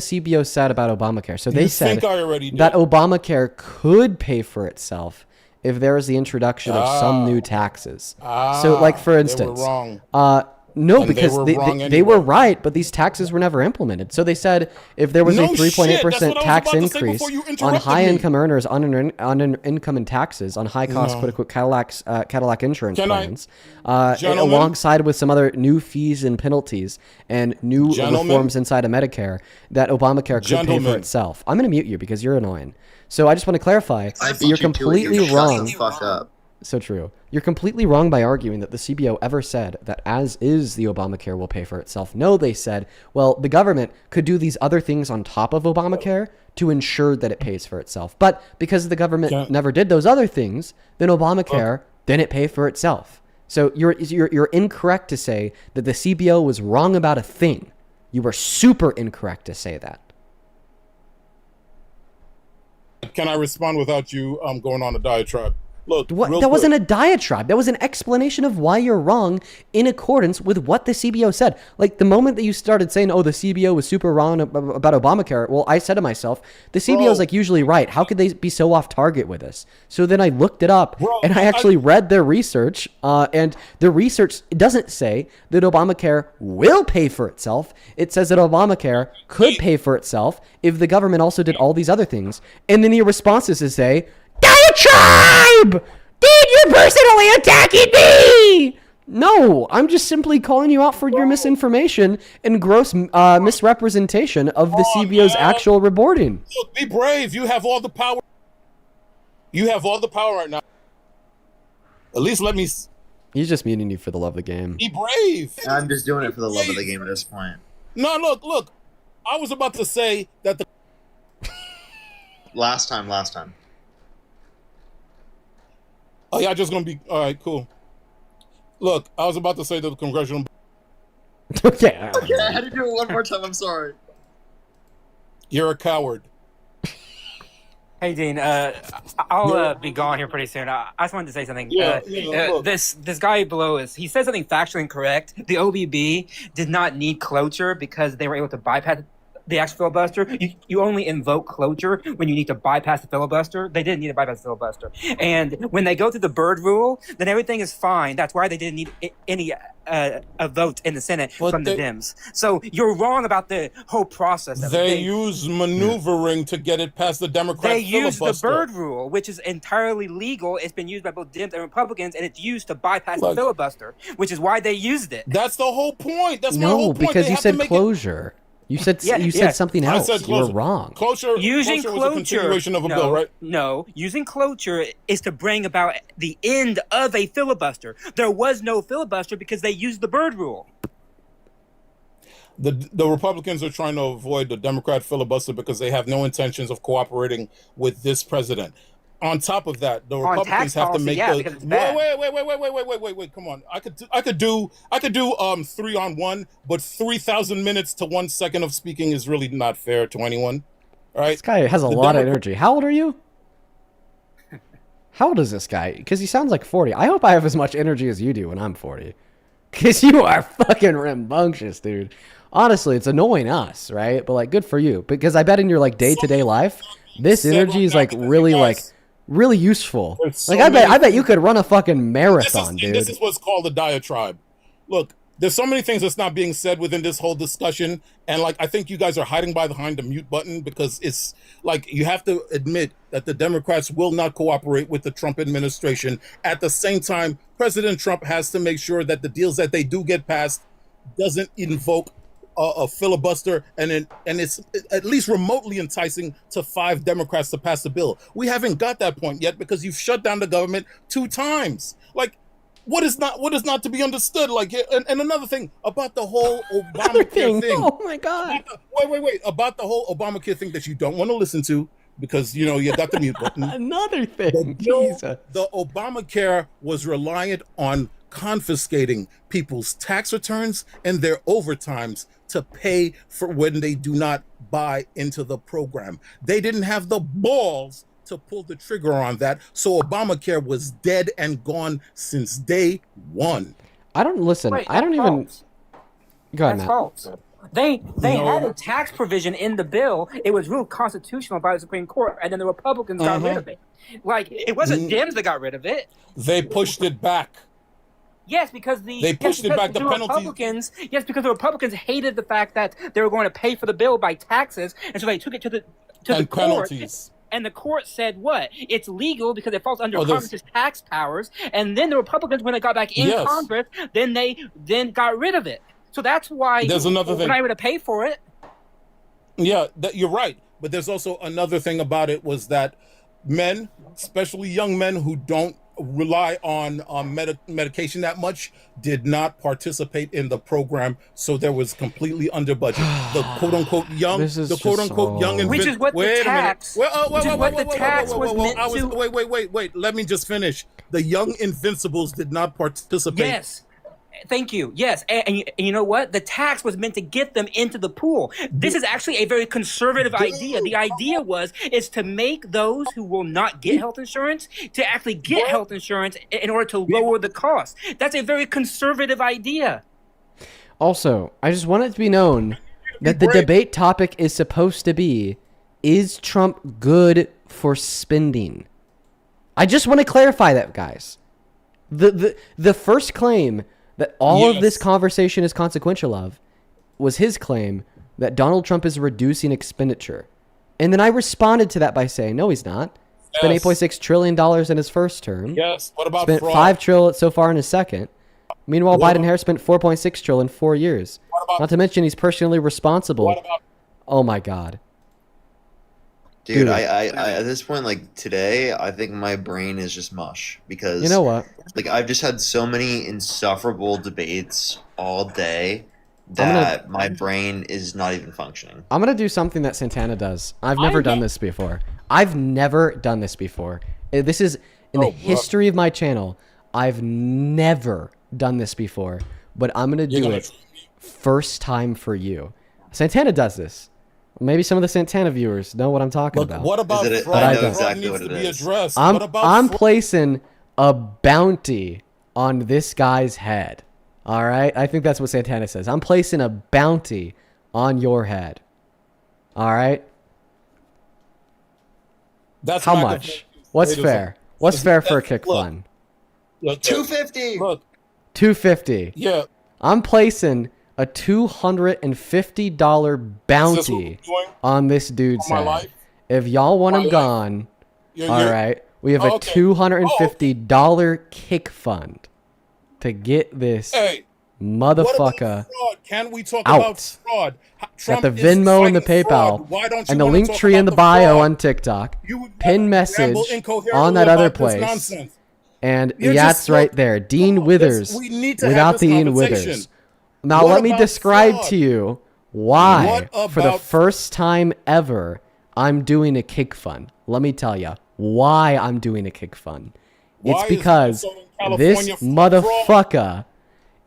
CBO said about Obamacare. So they said that Obamacare could pay for itself if there was the introduction of some new taxes. So, like, for instance, no, because they were right, but these taxes were never implemented. So they said if there was a 3.8% tax increase on high-income earners on income and taxes on high-cost, quote-unquote, Cadillac insurance plans, alongside with some other new fees and penalties and new reforms inside of Medicare, that Obamacare could pay for itself. I'm going to mute you because you're annoying. So I just want to clarify, you're completely wrong. Fuck up. So true. You're completely wrong by arguing that the CBO ever said that as is the Obamacare will pay for itself. No, they said, well, the government could do these other things on top of Obamacare to ensure that it pays for itself. But because the government never did those other things, then Obamacare didn't pay for itself. So you're incorrect to say that the CBO was wrong about a thing. You were super incorrect to say that. Can I respond without you going on a diatribe? Look, That wasn't a diatribe. That was an explanation of why you're wrong in accordance with what the CBO said. Like, the moment that you started saying, oh, the CBO was super wrong about Obamacare, well, I said to myself, the CBO is like usually right. How could they be so off target with this? So then I looked it up, and I actually read their research, and the research doesn't say that Obamacare will pay for itself. It says that Obamacare could pay for itself if the government also did all these other things. And then your response is to say, diatribe! Dude, you're personally attacking me! No, I'm just simply calling you out for your misinformation and gross misrepresentation of the CBO's actual reporting. Look, be brave. You have all the power. You have all the power right now. At least let me... He's just meaning you for the love of the game. Be brave. I'm just doing it for the love of the game at this point. No, look. I was about to say that the... Last time. Oh, yeah, just gonna be... All right, cool. Look, I was about to say that the congressional... Okay, I had to do it one more time. I'm sorry. You're a coward. Hey, Dean. I'll be gone here pretty soon. I just wanted to say something. This guy below us, he said something factually incorrect. The OBB did not need cloture because they were able to bypass the actual filibuster. You only invoke cloture when you need to bypass the filibuster. They didn't need to bypass the filibuster. And when they go through the Byrd rule, then everything is fine. That's why they didn't need any a vote in the Senate from the Dems. So you're wrong about the whole process. They use maneuvering to get it past the Democrat filibuster. They use the Byrd rule, which is entirely legal. It's been used by both Dems and Republicans, and it's used to bypass the filibuster, which is why they used it. That's the whole point. That's my whole point. No, because you said closure. You said something else. I said you were wrong. Cloture was a continuation of a bill, right? No, using cloture is to bring about the end of a filibuster. There was no filibuster because they used the Byrd rule. The Republicans are trying to avoid the Democrat filibuster because they have no intentions of cooperating with this president. On top of that, the Republicans have to make because it's bad. Wait, come on. I could do 3-on-1, but 3,000 minutes to 1 second of speaking is really not fair to anyone. All right. This guy has a lot of energy. How old are you? How old is this guy? Because he sounds like 40. I hope I have as much energy as you do when I'm 40. Because you are fucking rambunctious, dude. Honestly, it's annoying us, right? But, like, good for you. Because I bet in your, like, day-to-day life, this energy is, like, really useful. So like, I bet you could run a fucking marathon, dude. This is what's called a diatribe. Look, there's so many things that's not being said within this whole discussion, and like I think you guys are hiding behind the mute button because it's like you have to admit that the Democrats will not cooperate with the Trump administration. At the same time, President Trump has to make sure that the deals that they do get passed doesn't invoke a filibuster, and it's at least remotely enticing to 5 Democrats to pass the bill. We haven't got that point yet because you've shut down the government 2 times. Like, what is not to be understood? Like, and another thing about the whole Obamacare thing. Oh my God! Wait! About the whole Obamacare thing that you don't want to listen to because you got the mute button. Another thing. The Obamacare was reliant on confiscating people's tax returns and their overtimes to pay for when they do not buy into the program. They didn't have the balls to pull the trigger on that, so Obamacare was dead and gone since day one. I don't listen. I don't even. Go ahead, That's Matt. false. They had a tax provision in the bill. It was ruled constitutional by the Supreme Court, and then the Republicans got rid of it. Like, it wasn't Dems that got rid of it. They pushed it back. Yes, because they pushed it back. The Republicans. Yes, because the Republicans hated the fact that they were going to pay for the bill by taxes, and so they took it to the court. Penalties. And the court said what? It's legal because it falls under Congress's tax powers. And then the Republicans, when they got back in Congress, then they got rid of it. So that's why there's another thing. When I were to pay for it. Yeah, you're right. But there's also another thing about it was that men, especially young men who don't rely on medication that much, did not participate in the program, so there was completely under budget. The quote unquote young, which is what the tax. Wait. Let me just finish. The young invincibles did not participate. Yes. Thank you. Yes, and you know what? The tax was meant to get them into the pool. This is actually a very conservative idea. The idea is to make those who will not get health insurance to actually get health insurance in order to lower the cost. That's a very conservative idea. Also, I just want it to be known that the debate topic is supposed to be, is Trump good for spending? I just want to clarify that, guys. The first claim that all of this conversation is consequential of was his claim that Donald Trump is reducing expenditure. And then I responded to that by saying, no, he's not. Spent $8.6 trillion in his first term. Yes. What about spent fraud? $5 trillion so far in his second. Meanwhile, Biden-Harris spent $4.6 trillion in 4 years. Not to mention he's personally responsible. Oh my God. Dude, I at this point, like today, I think my brain is just mush because you know what? Like I've just had so many insufferable debates all day that my brain is not even functioning. I'm gonna do something that Santana does. I've never done this before. This is in the history of my channel. I've never done this before, but I'm gonna do it first time for you. Santana does this. Maybe some of the Santana viewers know what I'm talking about. What about fraud? I know exactly what it is. I'm placing a bounty on this guy's head. All right? I think that's what Santana says. I'm placing a bounty on your head. All right? That's how much? What's fair? What's fair for a kick fund? $250. Look. $250. Yeah. I'm placing a $250 bounty on this dude's head. If y'all want him gone, all right, we have a $250 kick fund to get this motherfucker Can we talk out. about fraud? Got the Venmo and the PayPal and the link tree in the bio on TikTok. Pin message on that other place. And that's right there. Dean Withers without the Ian Withers. Now let me describe to you why, for the first time ever, I'm doing a kick fund. Let me tell you why I'm doing a kick fund. It's because this motherfucker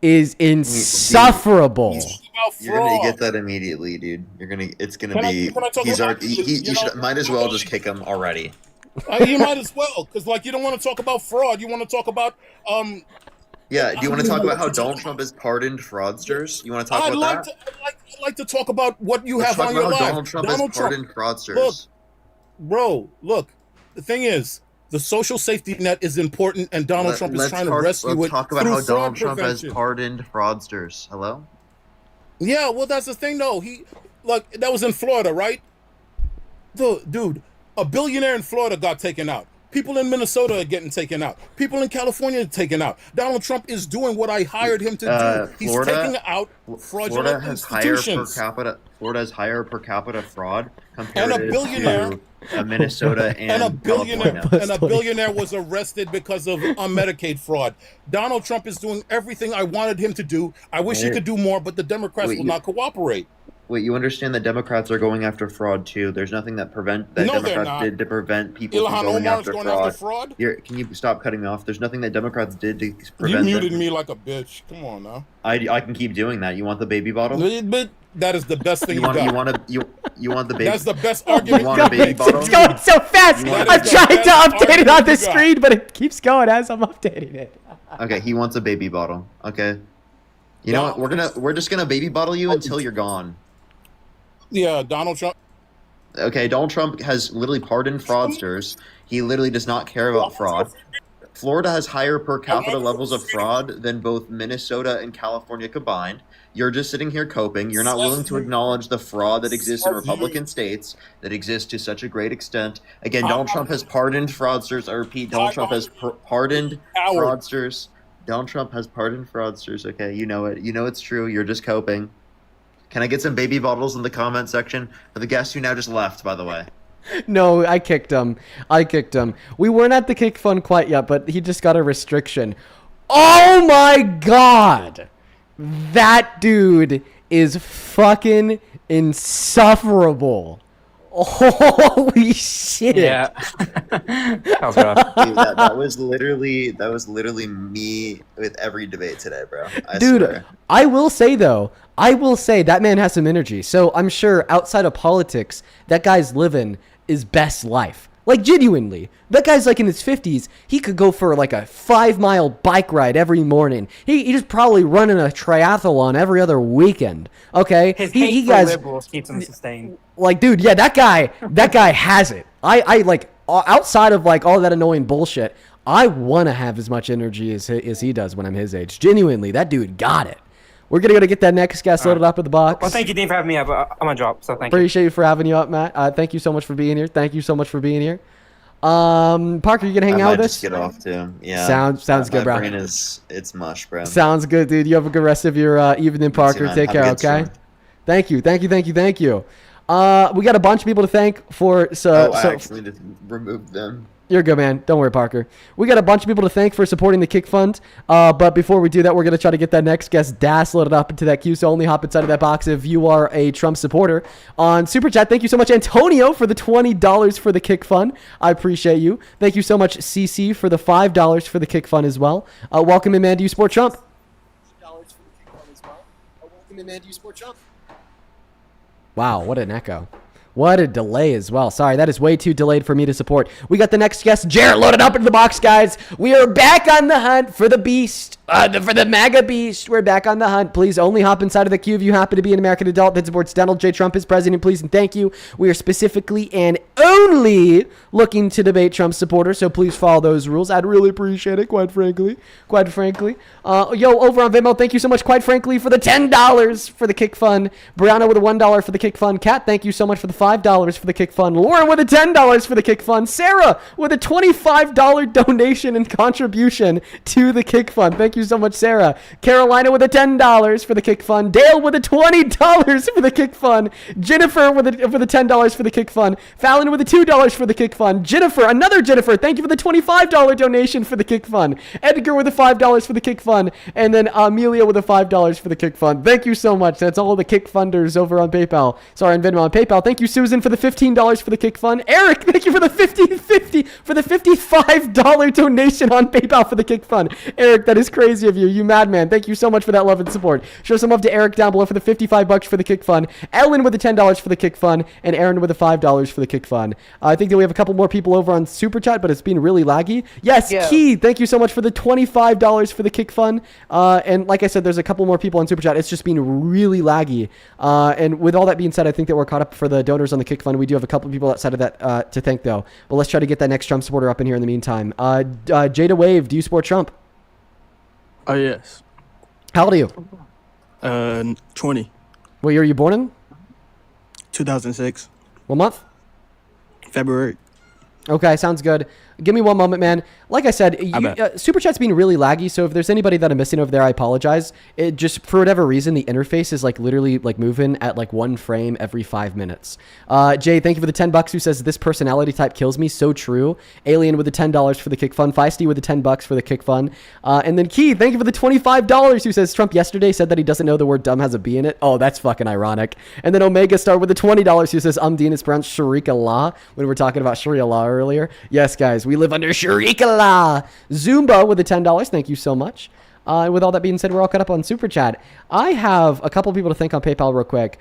is insufferable. You're gonna get that immediately, dude. It's gonna be. You should might as well just kick him already. You might as well, because like you don't want to talk about fraud. You want to talk about Yeah, do you want to talk about how Donald Trump has pardoned fraudsters? You want to talk about that? I'd like to talk about what you have on your life. Donald Trump has pardoned fraudsters. Look, bro, look. The thing is, the social safety net is important, and Donald Trump is trying to rescue it. Let's talk about how Donald Trump has prevention. pardoned fraudsters. Hello? Yeah, well, that's the thing, though. That was in Florida, right? Dude, a billionaire in Florida got taken out. People in Minnesota are getting taken out. People in California are taken out. Donald Trump is doing what I hired him to do. He's taking out fraudulent institutions. Florida has higher per capita fraud compared and a billionaire, to Minnesota and a billionaire was arrested because of Medicaid fraud. Donald Trump is doing everything I wanted him to do. I wish he could do more, but the Democrats will not cooperate. Wait, you understand that Democrats are going after fraud too? There's nothing that Democrats did to prevent people from going after fraud. Can you stop cutting me off? There's nothing that Democrats did to prevent. You muted me like a bitch. Come on now. I can keep doing that. You want the baby bottle? But that is the best thing you got. You want the baby? That's the best argument. You want a baby bottle? It's going so fast. I'm trying to update it on the screen, but it keeps going as I'm updating it. Okay, he wants a baby bottle. Okay. You know what? We're just gonna baby bottle you until you're gone. Yeah, Donald Trump. Okay, Donald Trump has literally pardoned fraudsters. He literally does not care about fraud. Florida has higher per capita levels of fraud than both Minnesota and California combined. You're just sitting here coping. You're not willing to acknowledge the fraud that exists in Republican states, that exists to such a great extent. Again, Donald Trump has pardoned fraudsters. I repeat, Donald Trump has pardoned fraudsters. Donald Trump has pardoned fraudsters. Okay, you know it. You know it's true. You're just coping. Can I get some baby bottles in the comment section for the guest who now just left, by the way? No, I kicked him. We weren't at the kick fund quite yet, but he just got a restriction. Oh my God! That dude is fucking insufferable. Holy shit! Yeah, that was rough. Dude, that was literally me with every debate today, bro. I Dude, swear. I will say that man has some energy. So I'm sure outside of politics, that guy's living his best life. Like, genuinely. That guy's like in his 50s. He could go for like a 5-mile bike ride every morning. He just probably running a triathlon every other weekend. Okay? His hate for liberals keeps him sustained. Like, dude, yeah, that guy has it. I like, outside of like all that annoying bullshit, I want to have as much energy as he does when I'm his age. Genuinely, that dude got it. We're going to go get that next guest loaded up in the box. Well, thank you, Dean, for having me up. I'm gonna drop, so thank you. Appreciate you for having you up, Matt. Thank you so much for being here. Thank you so much for being here. Parker, you gonna hang out with us? Just get off too. Yeah. Sounds good, bro. My brain it's mush, bro. Sounds good, dude. You have a good rest of your evening, Parker. man. Take Have a care, good okay? stream. Thank you. We got a bunch of people to thank for. I actually just removed them. You're good, man. Don't worry, Parker. We got a bunch of people to thank for supporting the Kick Fund. But before we do that, we're going to try to get that next guest, Das, loaded up into that queue. So only hop inside of that box if you are a Trump supporter. On Super Chat, thank you so much, Antonio, for the $20 for the Kick Fund. I appreciate you. Thank you so much, CC, for the $5 for the Kick Fund as well. Welcome in, man. Do you support Trump? Wow, what an echo. What a delay as well. Sorry, that is way too delayed for me to support. We got the next guest, Jarrett, loaded up into the box, guys. We are back on the hunt for the beast, for the MAGA beast. We're back on the hunt. Please only hop inside of the queue if you happen to be an American adult that supports Donald J. Trump as president, please and thank you. We are specifically and only looking to debate Trump supporters, so please follow those rules. I'd really appreciate it, quite frankly. Yo, over on Venmo, thank you so much, quite frankly, for the $10 for the Kick Fund. Brianna with a $1 for the Kick Fund. Kat, thank you so much for the $5 for the Kick Fund. Lauren with a $10 for the Kick Fund. Sarah with a $25 donation and contribution to the Kick Fund. Thank you so much, Sarah. Carolina with a $10 for the Kick Fund. Dale with a $20 for the Kick Fund. Jennifer with a $10 for the Kick Fund. Fallon with a $2 for the Kick Fund. Jennifer, another Jennifer, thank you for the $25 donation for the Kick Fund. Edgar with a $5 for the Kick Fund. And then Amelia with a $5 for the Kick Fund. Thank you so much. That's all the Kick Funders over on PayPal. Sorry, on Venmo on PayPal. Thank you, Susan, for the $15 for the Kick Fund. Eric, thank you for the $55 donation on PayPal for the Kick Fund. Eric, that is crazy of you. You madman. Thank you so much for that love and support. Show some love to Eric down below for the $55 for the Kick Fund. Ellen with the $10 for the Kick Fund. And Aaron with the $5 for the Kick Fund. I think that we have a couple more people over on Super Chat, but it's been really laggy. Yes, yeah. Key, thank you so much for the $25 for the Kick Fund. And like I said, there's a couple more people on Super Chat. It's just been really laggy. And with all that being said, I think that we're caught up for the donors on the Kick Fund. We do have a couple people outside of that to thank, though. But let's try to get that next Trump supporter up in here in the meantime. Jada Wave, do you support Trump? Oh, yes. How old are you? 20. What year are you born in? 2006. What month? February. Okay, sounds good. Give me one moment, man. Like I said, Super Chat's being really laggy, so if there's anybody that I'm missing over there, I apologize. It just, for whatever reason, the interface is like literally like moving at like one frame every 5 minutes. Jay, thank you for the $10 who says this personality type kills me. So true. Alien with the $10 for the Kick Fund. Feisty with the $10 for the Kick Fund. And then Key, thank you for the $25 who says Trump yesterday said that he doesn't know the word dumb has a B in it. Oh, that's fucking ironic. And then Omega Star with the $20 who says Dean is pronounced Sharika law when we were talking about Sharia law earlier. Yes, guys, we live under Sharika law. Zumba with the $10. Thank you so much. With all that being said, we're all caught up on Super Chat. I have a couple people to thank on PayPal real quick.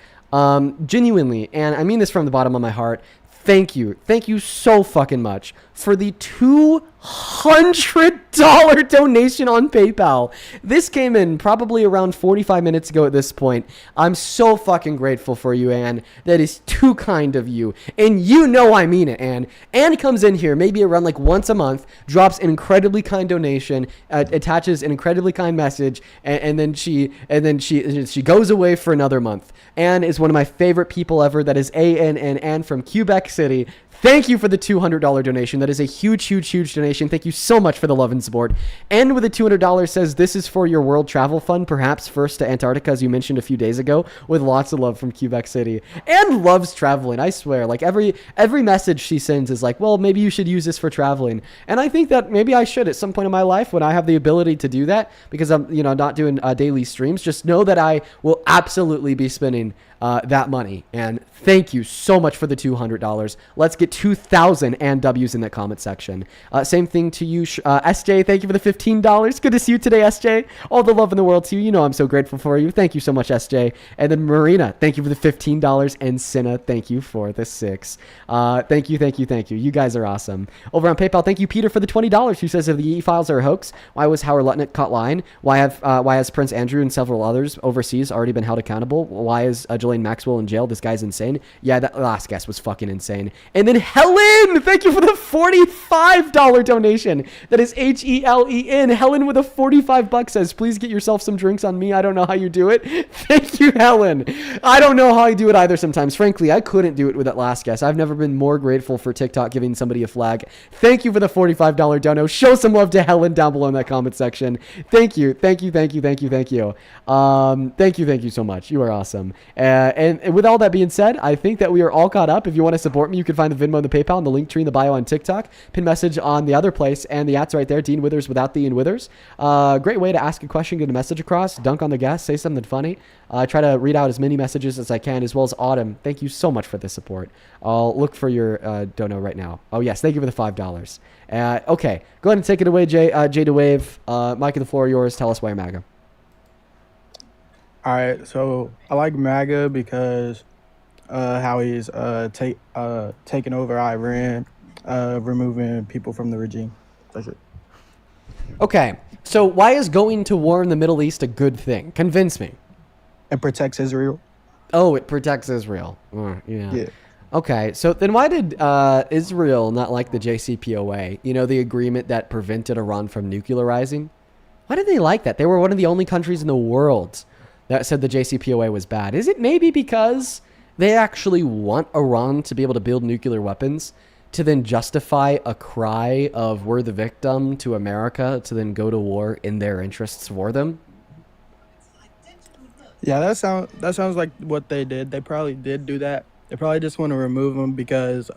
Genuinely, and I mean this from the bottom of my heart, thank you. Thank you so fucking much for the $200 donation on PayPal. This came in probably around 45 minutes ago at this point. I'm so fucking grateful for you, Ann. That is too kind of you. And you know I mean it, Ann. Ann comes in here maybe around like once a month, drops an incredibly kind donation, attaches an incredibly kind message, and then she goes away for another month. Ann is one of my favorite people ever. That is Ann from Quebec City. Thank you for the $200 donation. That is a huge, huge, huge donation donation. Thank you so much for the love and support. And with a $200 says, this is for your world travel fund, perhaps first to Antarctica, as you mentioned a few days ago, with lots of love from Quebec City. And loves traveling, I swear. Like every message she sends is like, well, maybe you should use this for traveling. And I think that maybe I should at some point in my life when I have the ability to do that, because I'm, not doing daily streams. Just know that I will absolutely be spending that money. And thank you so much for the $200. Let's get 2,000 and W's in that comment section. Same thing to you, SJ. Thank you for the $15. Good to see you today, SJ. All the love in the world to you. You know I'm so grateful for you. Thank you so much, SJ. And then Marina, thank you for the $15. And Cinna, thank you for the 6. Thank you. You guys are awesome. Over on PayPal, thank you, Peter, for the $20. Who says if the e-files are a hoax, why was Howard Lutnick caught lying? Why has Prince Andrew and several others overseas already been held accountable? Why is Ghislaine Maxwell in jail? This guy's insane. Yeah, that last guess was fucking insane. And then Helen, thank you for the $45 donation. That is HELEN. Helen with a $45 says, please get yourself some drinks on me. I don't know how you do it. Thank you, Helen. I don't know how I do it either sometimes. Frankly, I couldn't do it with that last guess. I've never been more grateful for TikTok giving somebody a flag. Thank you for the $45 dono. Show some love to Helen down below in that comment section. Thank you. Thank you so much. You are awesome. And with all that being said, I think that we are all caught up. If you want to support me, you can find the Venmo and the PayPal and the link tree in the bio on TikTok. Pin message on the other place, and the ats right there. Dean Withers without the Ian Withers. Great way to ask a question, get a message across, dunk on the guest, say something funny. I try to read out as many messages as I can, as well as Autumn. Thank you so much for the support. I'll look for your dono right now. Oh yes, thank you for the $5. Okay, go ahead and take it away, Jay to Wave. Mike, the floor yours. Tell us why you're MAGA. All right, so I like MAGA because how he's taking over Iran, removing people from the regime. That's it. Okay, so why is going to war in the Middle East a good thing? Convince me. It protects Israel. Oh, it protects Israel. Yeah. Okay, so then why did Israel not like the JCPOA? The agreement that prevented Iran from nuclearizing? Why did they like that? They were one of the only countries in the world that said the JCPOA was bad. Is it maybe because they actually want Iran to be able to build nuclear weapons to then justify a cry of we're the victim to America to then go to war in their interests for them? Yeah, that sounds like what they did. They probably did do that. They probably just want to remove them because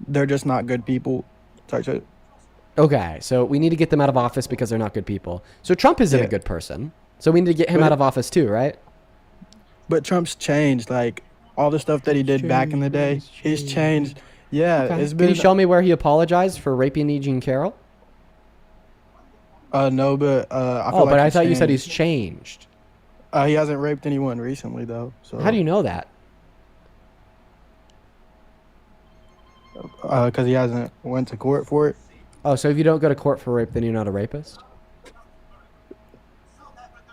they're just not good people. Sorry. Okay, so we need to get them out of office because they're not good people. So Trump isn't a good person. So we need to get him out of office too, right? But Trump's changed. Like all the stuff that he did back in the day, he's changed. Yeah, Okay. it's Can been. you show me where he apologized for raping E. Jean Carroll? No, but I feel like I thought you said he's changed. He hasn't raped anyone recently though. So How do you know that? Because he hasn't went to court for it. Oh, so if you don't go to court for rape, then you're not a rapist?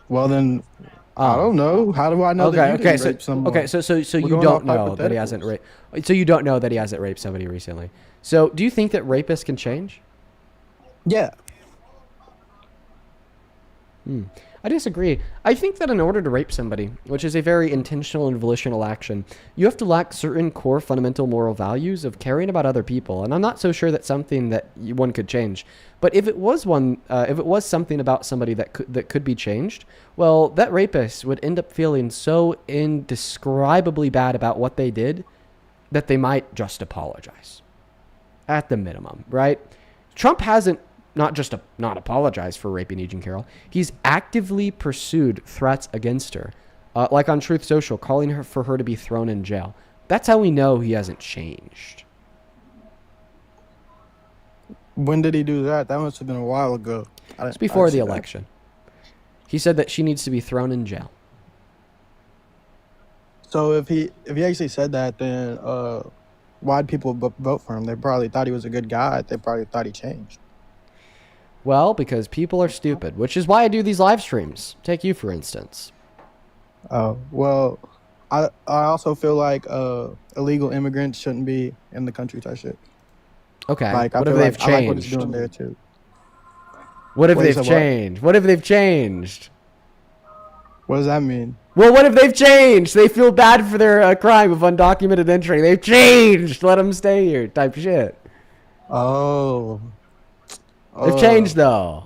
Well, then I don't know. How do I know that you didn't rape someone? Okay, so We're you going don't off know that he hasn't raped. So you don't know that he hasn't raped somebody recently. So do you think that rapists can change? Yeah. I disagree. I think that in order to rape somebody, which is a very intentional and volitional action, you have to lack certain core fundamental moral values of caring about other people. And I'm not so sure that's something that one could change. But if it was something about somebody that could be changed, well, that rapist would end up feeling so indescribably bad about what they did that they might just apologize. At the minimum, right? Trump hasn't not just not apologized for raping E. Jean Carroll. He's actively pursued threats against her, like on Truth Social, calling for her to be thrown in jail. That's how we know he hasn't changed. When did he do that? That must have been a while ago. It's before the election. He said that she needs to be thrown in jail. So if he actually said that, then why'd people vote for him? They probably thought he was a good guy. They probably thought he changed. Well, because people are stupid, which is why I do these live streams. Take you, for instance. Oh, well, I also feel like illegal immigrants shouldn't be in the country type shit. Okay, like, what if they've changed? I like what it's doing there, too. What if they've changed? What if they've changed? What does that mean? Well, what if they've changed? They feel bad for their crime of undocumented entry. They've changed. Let them stay here type shit. Oh. They've changed though.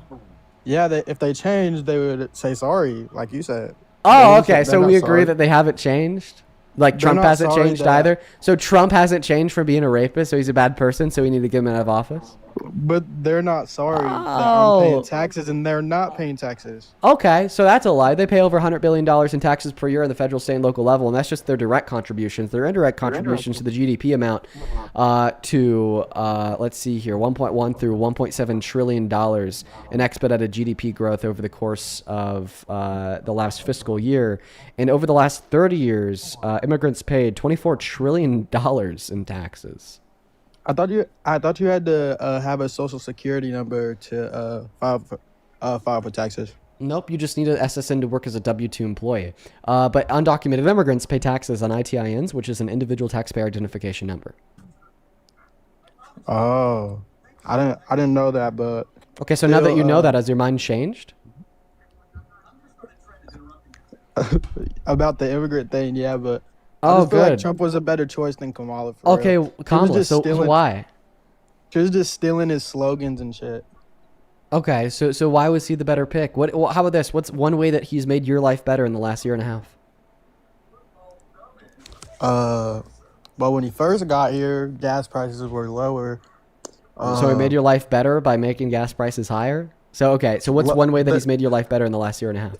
Yeah, if they changed, they would say sorry, like you said. Oh, okay. So we agree that they haven't changed. Like Trump hasn't changed either. So Trump hasn't changed from being a rapist, so he's a bad person, so we need to get him out of office. But they're not sorry that I'm paying taxes, and they're not paying taxes. Okay, so that's a lie. They pay over $100 billion in taxes per year on the federal, state, and local level, and that's just their direct contributions. Their indirect contributions to the GDP amount let's see here, 1.1 through $1.7 trillion in expedited GDP growth over the course of the last fiscal year. And over the last 30 years, immigrants paid $24 trillion in taxes. I thought you had to have a social security number to file for taxes. Nope, you just need an SSN to work as a W-2 employee. But undocumented immigrants pay taxes on ITINs, which is an individual taxpayer identification number. Oh, I didn't know that, but okay. So now that you know that, has your mind changed? About the immigrant thing, yeah, but I just feel like Trump was a better choice than Kamala. Okay, Kamala. So why? She was just stealing his slogans and shit. Okay, so why was he the better pick? How about this? What's one way that he's made your life better in the last year and a half? But when he first got here, gas prices were lower. So he made your life better by making gas prices higher? So what's one way that he's made your life better in the last year and a half?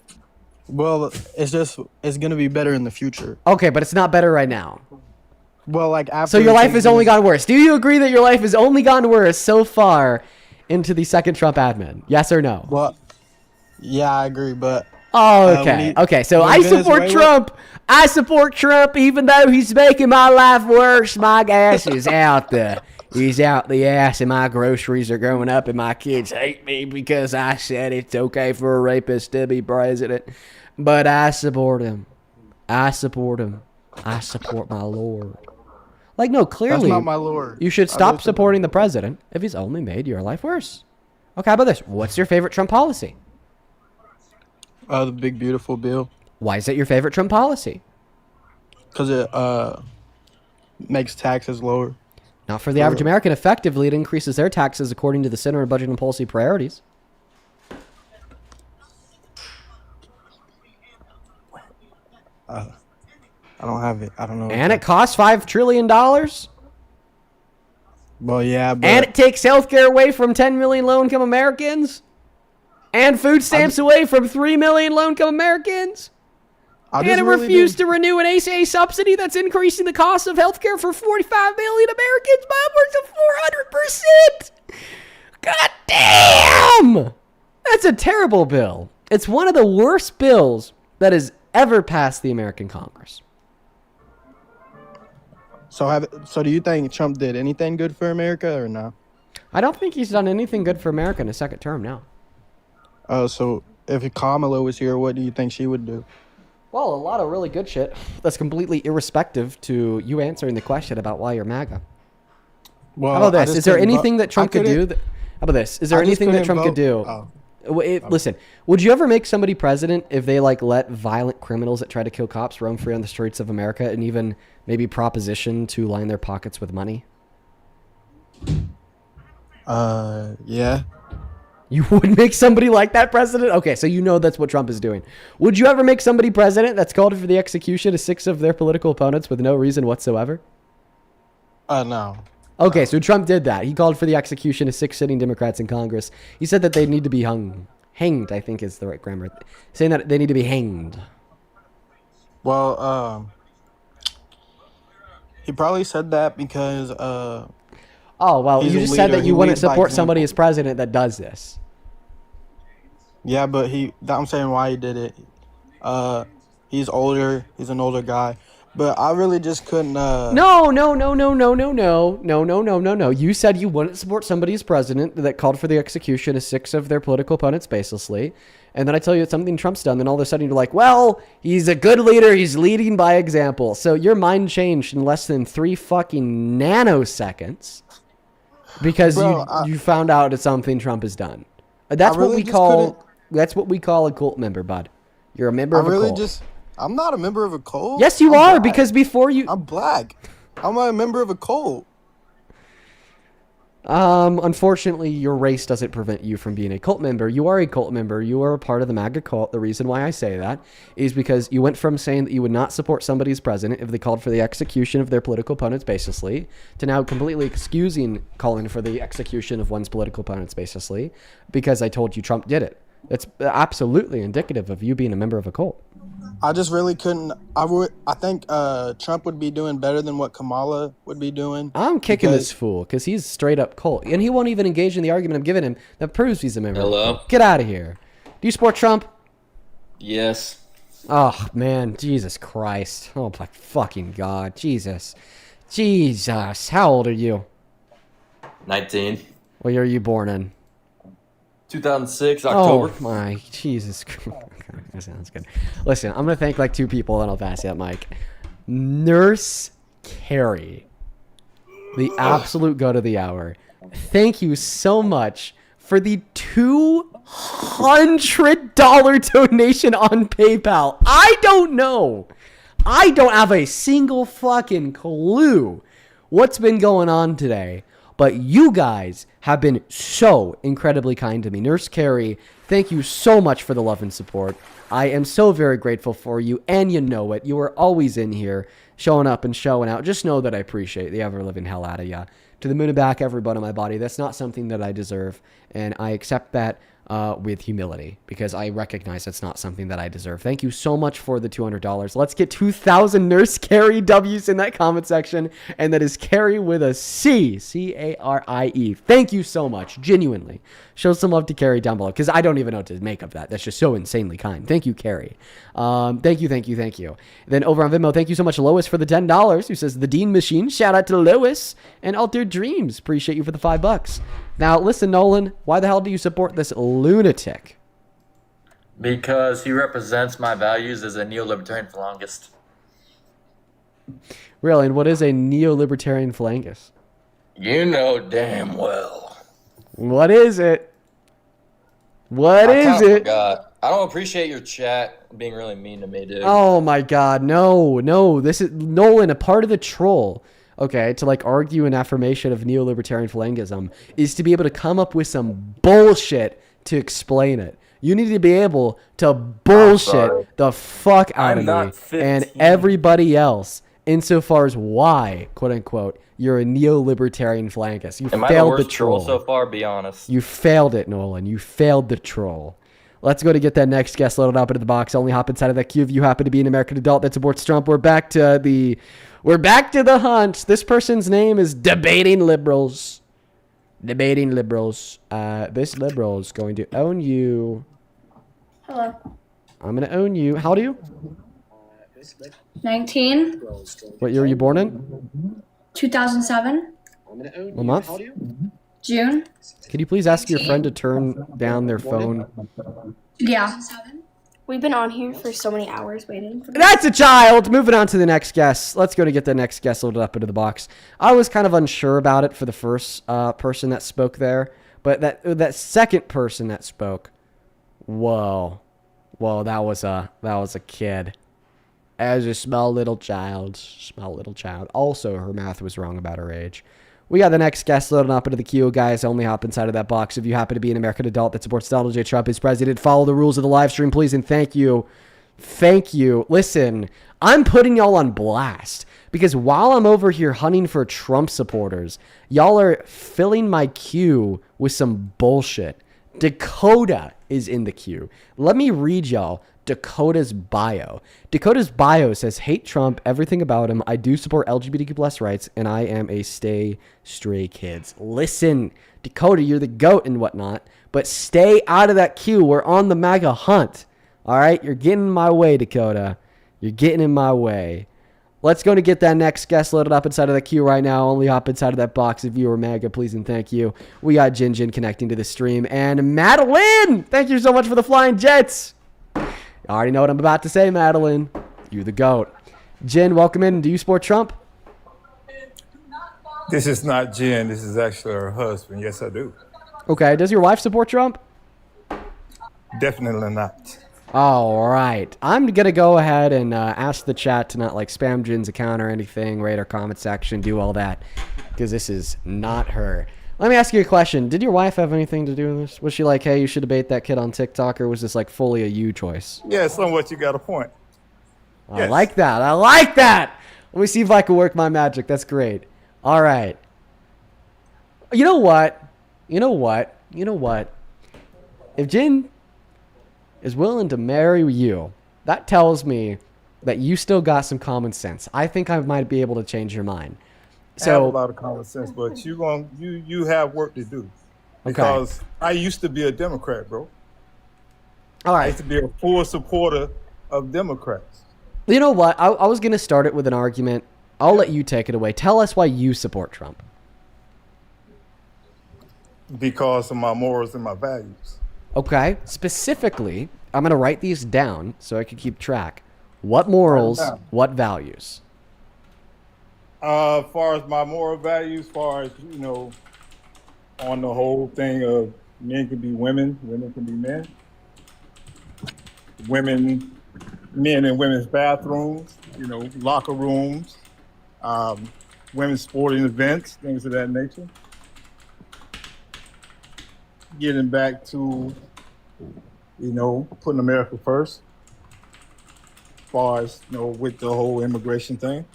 Well, it's gonna be better in the future. Okay, but it's not better right now. Well, like after. So your life has only gotten worse. Do you agree that your life has only gotten worse so far into the second Trump admin? Yes or no? Well, yeah, I agree, but. Oh, okay. Okay, so I support Trump. I support Trump even though he's making my life worse. My gas is out he's out the ass and my groceries are going up and my kids hate me because I said it's okay for a rapist to be president. But I support him. I support him. I support my Lord. Like, no, clearly. That's not my Lord. You should stop supporting the president if he's only made your life worse. Okay, how about this? What's your favorite Trump policy? The big beautiful bill. Why is it your favorite Trump policy? Because it makes taxes lower. Not for the average American. Effectively, it increases their taxes according to the Center of Budget and Policy Priorities. I don't have it. I don't know. And it costs $5 trillion. Well, yeah, but... And it takes healthcare away from 10 million low-income Americans. And food stamps away from 3 million low-income Americans. And it refused to renew an ACA subsidy that's increasing the cost of healthcare for 45 million Americans by upwards of 400%. God damn! That's a terrible bill. It's one of the worst bills that has ever passed the American Congress. So do you think Trump did anything good for America or no? I don't think he's done anything good for America in his second term now. So if Kamala was here, what do you think she would do? Well, a lot of really good shit that's completely irrespective to you answering the question about why you're MAGA. Well, how about this? Is there anything that Trump could do? How about this? Is there anything that Trump could do? Listen, would you ever make somebody president if they let violent criminals that try to kill cops roam free on the streets of America and even maybe proposition to line their pockets with money? Yeah. You would make somebody like that president? Okay, so you know that's what Trump is doing. Would you ever make somebody president that's called for the execution of 6 of their political opponents with no reason whatsoever? No. Okay, so Trump did that. He called for the execution of 6 sitting Democrats in Congress. He said that they need to be hung. Hanged, I think is the right grammar. Saying that they need to be hanged. Well, he probably said that because, oh, well, you just said that you wouldn't support somebody as president that does this. Yeah, but I'm saying why he did it. He's older. He's an older guy. But I really just couldn't. No. You said you wouldn't support somebody as president that called for the execution of 6 of their political opponents baselessly. And then I tell you it's something Trump's done. Then all of a sudden you're like, well, he's a good leader. He's leading by example. So your mind changed in less than 3 fucking nanoseconds because you found out it's something Trump has done. That's what we call a cult member, bud. You're a member of a cult. I'm not a member of a cult. Yes, you are, because before you... I'm black. I'm a member of a cult. Unfortunately, your race doesn't prevent you from being a cult member. You are a cult member. You are a part of the MAGA cult. The reason why I say that is because you went from saying that you would not support somebody as president if they called for the execution of their political opponents baselessly, to now completely excusing calling for the execution of one's political opponents baselessly because I told you Trump did it. It's absolutely indicative of you being a member of a cult. I just really couldn't. I think Trump would be doing better than what Kamala would be doing. I'm kicking this fool because he's straight up cult, and he won't even engage in the argument I'm giving him that proves he's a member. Hello? Of a cult. Get out of here. Do you support Trump? Yes. Oh man, Jesus Christ! Oh my fucking God, Jesus. How old are you? 19. What year are you born in? 2006, October. Oh my Jesus Christ. Okay, that sounds good. Listen, I'm gonna thank like 2 people and I'll pass that mic. Nurse Carrie, the absolute go to the hour. Thank you so much for the $200 donation on PayPal. I don't know. I don't have a single fucking clue what's been going on today. But you guys have been so incredibly kind to me. Nurse Carrie, thank you so much for the love and support. I am so very grateful for you, and you know it. You are always in here, showing up and showing out. Just know that I appreciate the ever-living hell out of you. To the moon and back, every bone in my body. That's not something that I deserve, and I accept that with humility because I recognize that's not something that I deserve. Thank you so much for the $200. Let's get 2,000 Nurse Carrie W's in that comment section, and that is Carrie with a C, C-A-R-I-E. Thank you so much, genuinely. Show some love to Carrie down below because I don't even know what to make of that. That's just so insanely kind. Thank you, Carrie. Thank you. Then over on Venmo, thank you so much, Lois, for the $10, who says the Dean Machine. Shout out to Lois and Altered Dreams. Appreciate you for the $5. Now, listen, Nolan, why the hell do you support this lunatic? Because he represents my values as a neo-libertarian phalangist. Really, and what is a neo-libertarian phalangist? You know damn well. What is it? What is it? Forgot. I don't appreciate your chat being really mean to me, dude. Oh my God, no. This is Nolan, a part of the troll. Okay, to like argue an affirmation of neo-libertarian phalangism is to be able to come up with some bullshit to explain it. You need to be able to bullshit the fuck out of me and everybody else insofar as why, quote unquote, you're a neo-libertarian phalangist. You failed the troll so far, be honest. You failed it, Nolan. You failed the troll. Let's go to get that next guest loaded up into the box. Only hop inside of that queue if you happen to be an American adult that supports Trump. We're back to the hunt. This person's name is Debating Liberals. Debating Liberals. This liberal is going to own you. Hello. I'm going to own you. How old are you? 19. What year were you born in? 2007. What month? June. Can you please ask your friend to turn down their phone? Yeah. We've been on here for so many hours waiting. That's a child! Moving on to the next guest. Let's go to get the next guest loaded up into the box. I was kind of unsure about it for the first person that spoke there, but that second person that spoke, whoa, that was a kid. As a small little child. Also, her math was wrong about her age. We got the next guest loading up into the queue, guys. Only hop inside of that box if you happen to be an American adult that supports Donald J. Trump as president. Follow the rules of the live stream, please, and thank you. Thank you. Listen, I'm putting y'all on blast because while I'm over here hunting for Trump supporters, y'all are filling my queue with some bullshit. Dakota is in the queue. Let me read y'all Dakota's bio. Dakota's bio says, hate Trump, everything about him. I do support LGBTQ plus rights, and I am a stay stray kids. Listen, Dakota, you're the GOAT and whatnot, but stay out of that queue. We're on the MAGA hunt. All right? You're getting in my way, Dakota. You're getting in my way. Let's go to get that next guest loaded up inside of the queue right now. Only hop inside of that box if you are MAGA, please and thank you. We got Jin connecting to the stream. And Madeline, thank you so much for the flying jets. I already know what I'm about to say, Madeline. You the GOAT. Jen, welcome in. Do you support Trump? This is not Jen. This is actually her husband. Yes, I do. Okay. Does your wife support Trump? Definitely not. All right. I'm going to go ahead and ask the chat to not like spam Jen's account or anything, rate our comment section, do all that, because this is not her. Let me ask you a question. Did your wife have anything to do with this? Was she like, hey, you should debate that kid on TikTok, or was this like fully a you choice? Yeah, somewhat you got a point. I like that. I like that. Let me see if I can work my magic. That's great. All right. You know what? If Jin is willing to marry you, that tells me that you still got some common sense. I think I might be able to change your mind. I have a lot of common sense, but you have work to do. Because I used to be a Democrat, bro. All right. I used to be a full supporter of Democrats. You know what? I was going to start it with an argument. I'll let you take it away. Tell us why you support Trump. Because of my morals and my values. Okay. Specifically, I'm going to write these down so I can keep track. What morals, what values? As far as my moral values, as far as, on the whole thing of men can be women, women can be men. Men in women's bathrooms, locker rooms, women's sporting events, things of that nature. Getting back to, putting America first, as far as, with the whole immigration thing.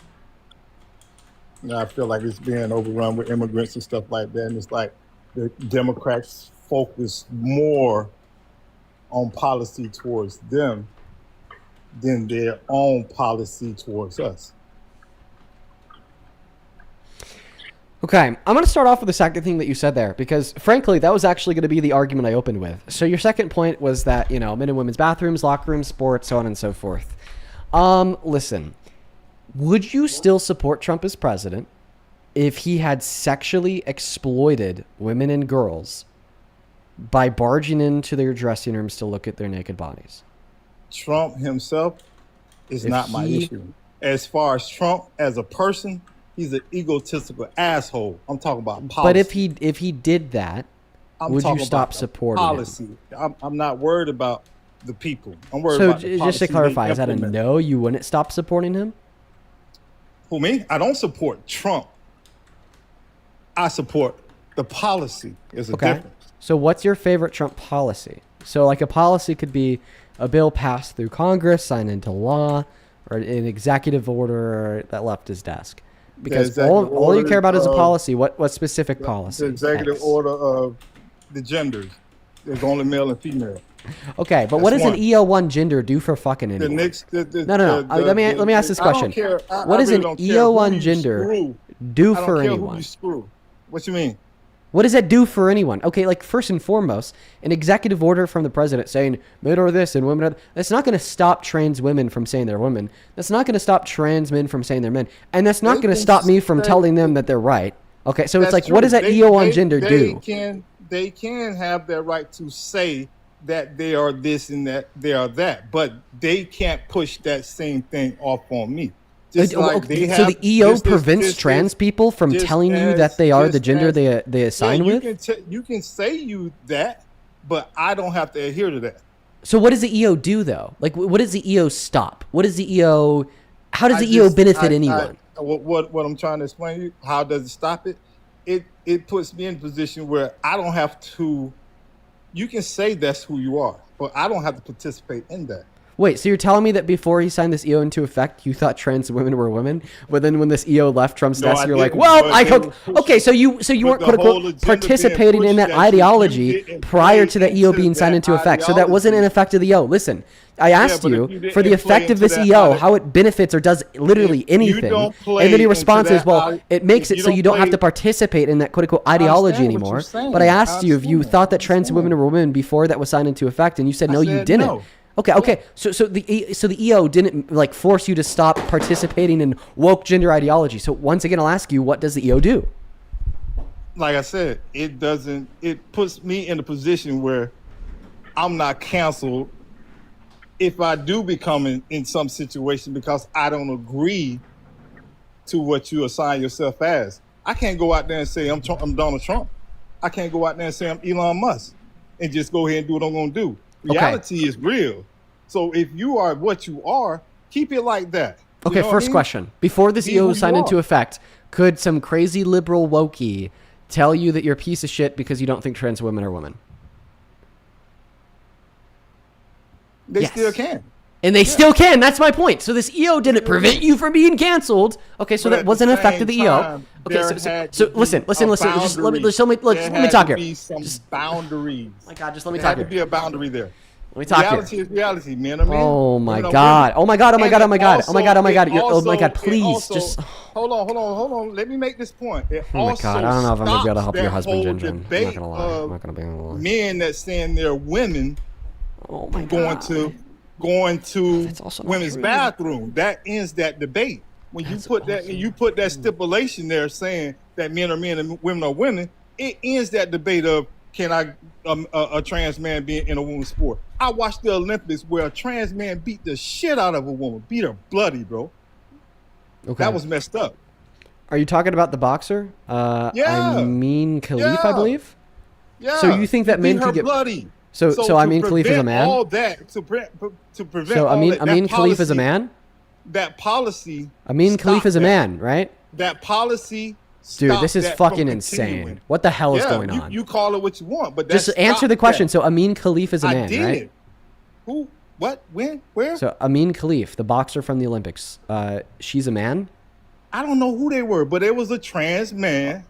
I feel like it's being overrun with immigrants and stuff like that. And it's like the Democrats focus more on policy towards them than their own policy towards us. Okay, I'm going to start off with the second thing that you said there, because frankly, that was actually going to be the argument I opened with. So your second point was that, men and women's bathrooms, locker rooms, sports, so on and so forth. Listen, would you still support Trump as president if he had sexually exploited women and girls by barging into their dressing rooms to look at their naked bodies? Trump himself is not my issue. As far as Trump as a person, he's an egotistical asshole. I'm talking about policy. But if he did that, would you stop supporting policy? him? I'm not worried about the people. I'm worried about the policy. So just to clarify, is that a no? You wouldn't stop supporting him? Who, me? I don't support Trump. I support the policy. There's a difference. So what's your favorite Trump policy? So like a policy could be a bill passed through Congress, signed into law, or an executive order that left his desk. Because all you care about is a policy. What specific policy? The executive order of the genders. There's only male and female. Okay, but what does an EO1 gender do for fucking anyone? No. Let me ask this question. What does an EO1 gender do for anyone? What you mean? What does that do for anyone? Okay, like first and foremost, an executive order from the president saying men are this and women are that's not going to stop trans women from saying they're women. That's not going to stop trans men from saying they're men. And that's not going to stop me from telling them that they're right. Okay, so it's like, what does that EO1 gender do? They can have their right to say that they are this and that they are that, but they can't push that same thing off on me. So the EO prevents trans people from telling you that they are the gender they assign with? You can say that, but I don't have to adhere to that. So what does the EO do, though? Like, what does the EO stop? What does the EO... How does the EO benefit anyone? What I'm trying to explain to you, how does it stop it? It puts me in a position where I don't have to... You can say that's who you are, but I don't have to participate in that. Wait, so you're telling me that before he signed this EO into effect, you thought trans women were women, but then when this EO left Trump's desk, you're like, well, so you weren't quote unquote participating in that ideology prior to the EO being signed into effect. So that wasn't an effect of the EO. Listen, I asked you for the effect of this EO, how it benefits or does literally anything, and then your response is, well, it makes it so you don't have to participate in that quote unquote ideology anymore. But I asked you if you thought that trans women were women before that was signed into effect, and you said no, you didn't. Okay. So the EO didn't like force you to stop participating in woke gender ideology. So once again, I'll ask you, what does the EO do? Like I said, it doesn't. It puts me in a position where I'm not canceled if I do become in some situation because I don't agree to what you assign yourself as. I can't go out there and say I'm Donald Trump. I can't go out there and say I'm Elon Musk and just go ahead and do what I'm going to do. Reality is real. So if you are what you are, keep it like that. Okay, first question. Before this EO signed into effect, could some crazy liberal wokey tell you that you're a piece of shit because you don't think trans women are women? They Yes. still can. And they still can. That's my point. So this EO didn't prevent you from being canceled. Okay, so But that at wasn't the an effect of the same EO. time, Okay, there so had to listen. be Just let me There talk had to here. be some boundaries. Oh my God, just let me There talk had to here. be a boundary there. Let me talk reality here. is reality. Men are men. Oh my women are God. women. Oh my God. Oh my And God. Oh my it God. Oh my God. Oh my God. also- You're, oh my God. it Please, also- just. hold on. Let me make this point. It Oh my also God. I don't know if I'm gonna be able to stops help your that husband, whole Jinjin. I'm not debate gonna lie. of I'm not gonna be able to lie. men that saying they're women going God. to women's true. bathroom. That ends that debate. When you put that stipulation there saying that men are men and women are women, it ends that debate of can a trans man be in a woman's sport. I watched the Olympics where a trans man beat the shit out of a woman, beat her bloody, bro. Okay. That was messed up. Are you talking about the boxer? Yeah. I mean Khalif, I Yeah. believe. Yeah. So you think that He men beat can her get bloody. So I mean Khalif is a prevent man. All that to prevent. So all that, Khalif is a man. That policy. Khalif is a man, right? That policy. Dude, stopped this is that fucking from insane. continuing. What the hell is Yeah, going on? You call it what you want, but Just answer the question. So Amin Khalif is a man, I did. right? Who? What? When? Where? So Amin Khalif, the boxer from the Olympics, she's a man. I don't know who they were, but it was a trans man.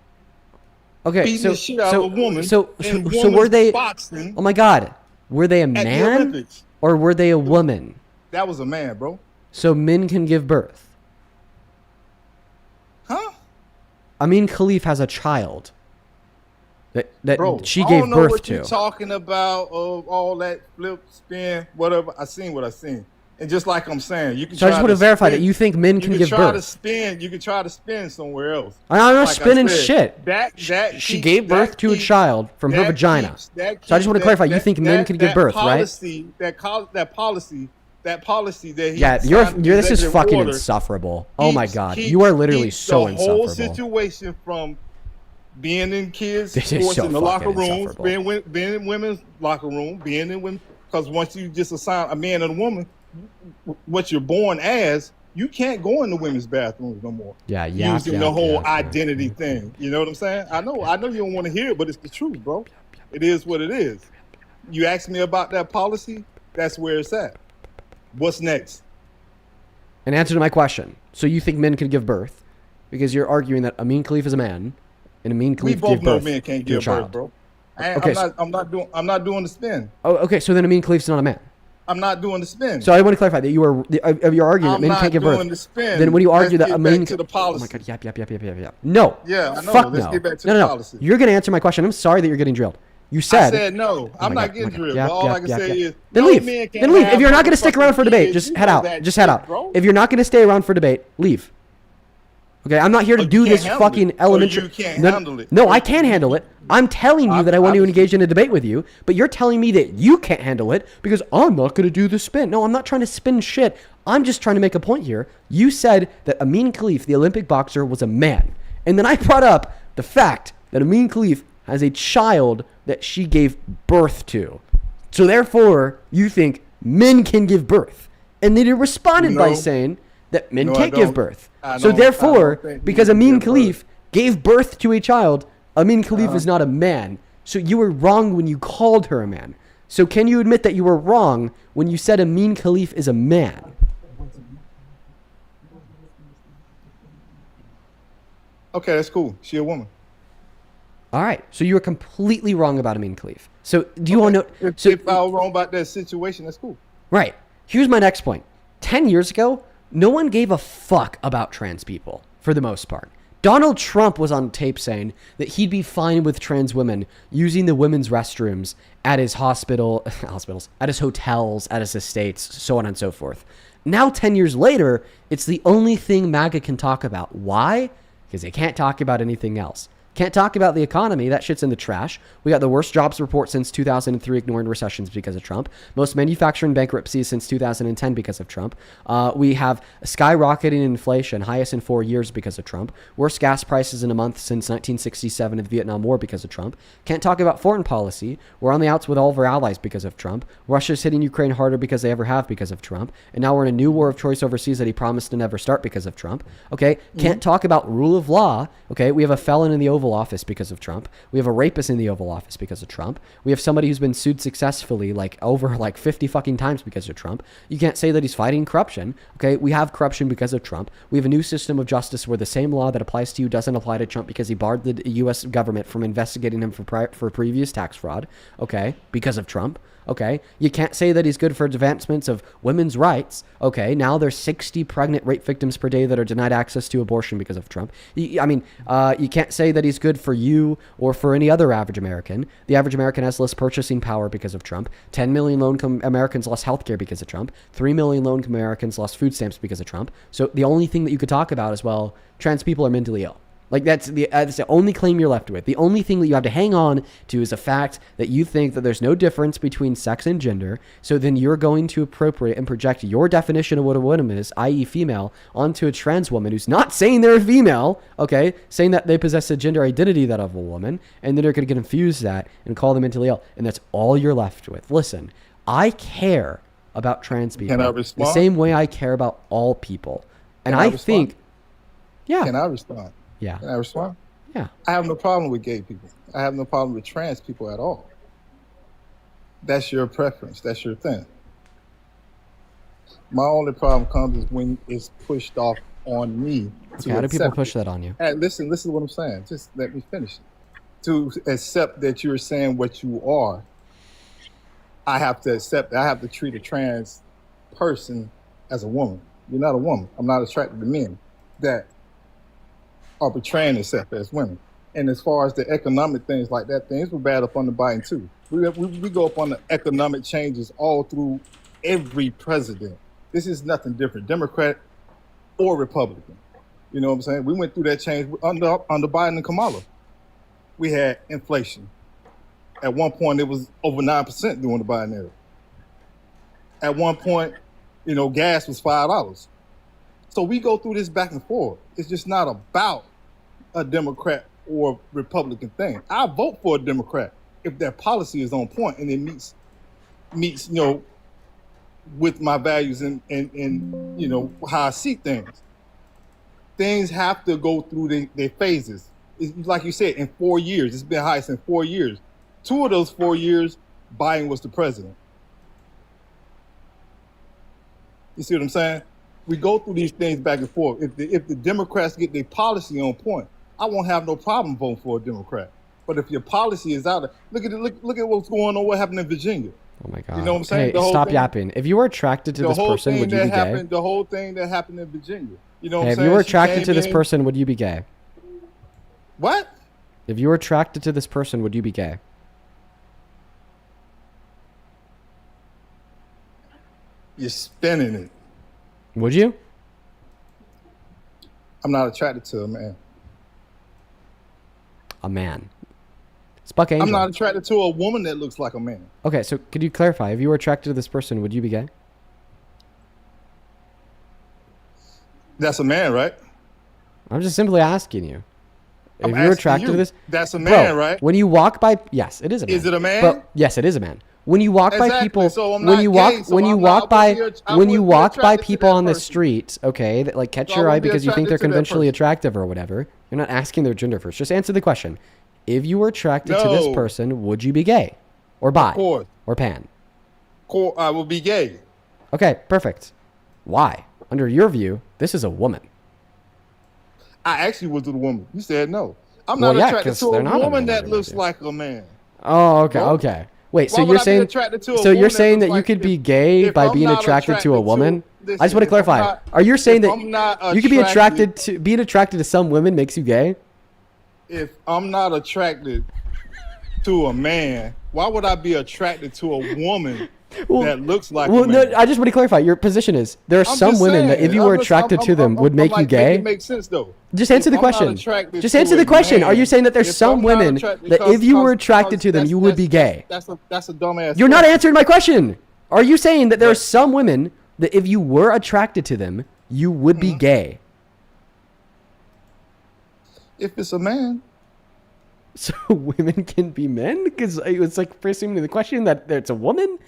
Okay, beating the shit out of a woman. So in were women's they? boxing Oh my God, were they a at the man Olympics. or were they a woman? That was a man, bro. So men can give birth. Huh? Amin Khalif has a child that Bro, she I gave don't know birth what to. you're talking about of all that flip, spin, whatever. I seen what I seen, and just like I'm saying, you can. So I just try want to verify spin- that you think men can give try to birth. spin. You can try to spin somewhere else. I'm not Like I spinning said, shit. She gave birth to a child from her vagina. So I just want to clarify. You think men can give birth, right? That policy that he Yeah, signed you're. in This is executive fucking order insufferable. Oh my keeps- God, keeps- you are literally keeps so the whole insufferable. situation from being in kids' This is sports so in the locker fucking rooms, insufferable. being in women's locker room, being in women. Because once you just assign a man and a woman, what you're born as, you can't go in the women's bathrooms no more. Yeah, Using the whole identity thing. You know what I'm saying? I know you don't want to hear it, but it's the truth, bro. It is what it is. You ask me about that policy, that's where it's at. What's next? An answer to my question. So you think men can give birth because you're arguing that Amin Khalif is a man and Amin We Khalif both gave know birth men can't to a give child. birth, bro. Okay, I'm not doing the spin. Oh, okay. So then Amin Khalif's not a man. I'm not doing the spin. So I want to clarify that you are you're arguing that I'm men not can't give doing birth. the spin. Then when you argue Let's that get Amin back to the Oh policy. my God! Yep. No. Yeah, I know. Fuck Let's no. get back to no, the no, policy. You're gonna answer my question. I'm sorry that you're getting drilled. You said. I said no. I'm not getting drilled. But all I can say is then no leave. man can Then leave. If have you're not gonna stick around for debate, kids. just You head know out. that Just head shit, out. bro. If you're not gonna stay around for debate, leave. Okay, I'm not here to do can't this handle fucking it. elementary. You can't No, handle it. No, I can handle it. I'm telling you that I want to engage in a debate with you, but you're telling me that you can't handle it because I'm not going to do the spin. No, I'm not trying to spin shit. I'm just trying to make a point here. You said that Amin Khalif, the Olympic boxer, was a man. And then I brought up the fact that Amin Khalif has a child that she gave birth to. So therefore, you think men can give birth. And then you responded by No. saying that men No, I can't give don't. birth. I So don't- therefore, I don't think because men can Amin give Khalif gave birth to a child, Amin Khalif Uh-huh. is not a man. So you were wrong when you called her a man. So can you admit that you were wrong when you said Amin Khalif is a man? Okay, that's cool. She a woman. All right. So you were completely wrong about Amin Khalif. So do you want to know? So If I was wrong about that situation, that's cool. right. Here's my next point. 10 years ago, no one gave a fuck about trans people for the most part. Donald Trump was on tape saying that he'd be fine with trans women using the women's restrooms at his hospitals, at his hotels, at his estates, so on and so forth. Now, 10 years later, it's the only thing MAGA can talk about. Why? Because they can't talk about anything else. Can't talk about the economy. That shit's in the trash. We got the worst jobs report since 2003, ignoring recessions because of Trump. Most manufacturing bankruptcies since 2010 because of Trump. We have skyrocketing inflation, highest in 4 years because of Trump. Worst gas prices in a month since 1967 and the Vietnam War because of Trump. Can't talk about foreign policy. We're on the outs with all of our allies because of Trump. Russia's hitting Ukraine harder because they ever have because of Trump. And now we're in a new war of choice overseas that he promised to never start because of Trump. Okay, can't talk about rule of law. Okay, we have a felon in the Oval Oval Office because of Trump. We have a rapist in the Oval Office because of Trump. We have somebody who's been sued successfully over 50 fucking times because of Trump. You can't say that he's fighting corruption. Okay, we have corruption because of Trump. We have a new system of justice where the same law that applies to you doesn't apply to Trump because he barred the U.S. government from investigating him for previous tax fraud. Okay, because of Trump. Okay, you can't say that he's good for advancements of women's rights. Okay, now there's 60 pregnant rape victims per day that are denied access to abortion because of Trump. You can't say that he's good for you or for any other average American. The average American has less purchasing power because of Trump. 10 million low-income Americans lost healthcare because of Trump. 3 million low-income Americans lost food stamps because of Trump. So the only thing that you could talk about is, well, trans people are mentally ill. Like, that's the only claim you're left with. The only thing that you have to hang on to is the fact that you think that there's no difference between sex and gender. So then you're going to appropriate and project your definition of what a woman is, i.e. female, onto a trans woman who's not saying they're a female, okay, saying that they possess a gender identity that of a woman, and then you're going to confuse that and call them mentally ill. And that's all you're left with. Listen, I care about trans people the same way I care about all people. And I think, yeah. Can I respond? Yeah. Can I respond? Yeah. I have no problem with gay people. I have no problem with trans people at all. That's your preference. That's your thing. My only problem comes is when it's pushed off on me. Okay, how do people push that on you? Hey, listen to what I'm saying. Just let me finish it. To accept that you're saying what you are, I have to accept that. I have to treat a trans person as a woman. You're not a woman. I'm not attracted to men that are portraying themselves as women. And as far as the economic things like that, things were bad up under Biden too. We go up on the economic changes all through every president. This is nothing different, Democrat or Republican. You know what I'm saying? We went through that change under Biden and Kamala. We had inflation. At one point, it was over 9% during the Biden era. At one point, gas was $5. So we go through this back and forth. It's just not about a Democrat or Republican thing. I vote for a Democrat if their policy is on point and it meets with my values and how I see things. Things have to go through their phases. It's like you said, in 4 years, it's been highest in 4 years. 2 of those 4 years, Biden was the president. You see what I'm saying? We go through these things back and forth. If the Democrats get their policy on point, I won't have no problem voting for a Democrat. But if your policy is out, look at what's going on. What happened in Virginia? Oh my God! You know what I'm saying? Hey, stop yapping. If you were attracted to this person, would you be gay? The whole thing that happened in Virginia. You know what I'm saying? If you were attracted to this person, would you be gay? What? If you were attracted to this person, would you be gay? You're spinning it. Would you? I'm not attracted to a man. A man. Spuck Angel. I'm not attracted to a woman that looks like a man. Okay, so could you clarify? If you were attracted to this person, would you be gay? That's a man, right? I'm just simply asking you. If you're attracted to this... That's a man, bro, right? When you walk by... Yes, it is a man. Is it a man? Bro, yes, it is a man. When you walk by people, so when you walk by people on the street, okay, that like catch your eye because you think they're conventionally attractive or whatever, you're not asking their gender first. Just answer the question. If you were attracted to this person, would you be gay, or bi, or pan? I will be gay. Okay, perfect. Why? Under your view, this is a woman. I actually was with a woman. You said no. I'm not attracted to a woman that looks like a man. Oh, okay, okay. Wait, so you're saying that you could be gay by being attracted to a woman? I just want to clarify. Are you saying that you could be being attracted to some women makes you gay? If I'm not attracted to a man, why would I be attracted to a woman that looks like a man? No, I just want to clarify. Your position is there are some women that if you were attracted to them would make you gay? It makes sense though. Just answer the question. Just answer the question. Are you saying that there's some women that if you were attracted to them, you would be gay? That's a dumbass. You're not answering my question. Are you saying that there are some women that if you were attracted to them, you would be gay? If it's a man. So women can be men? Because it's like presuming the question that it's a woman?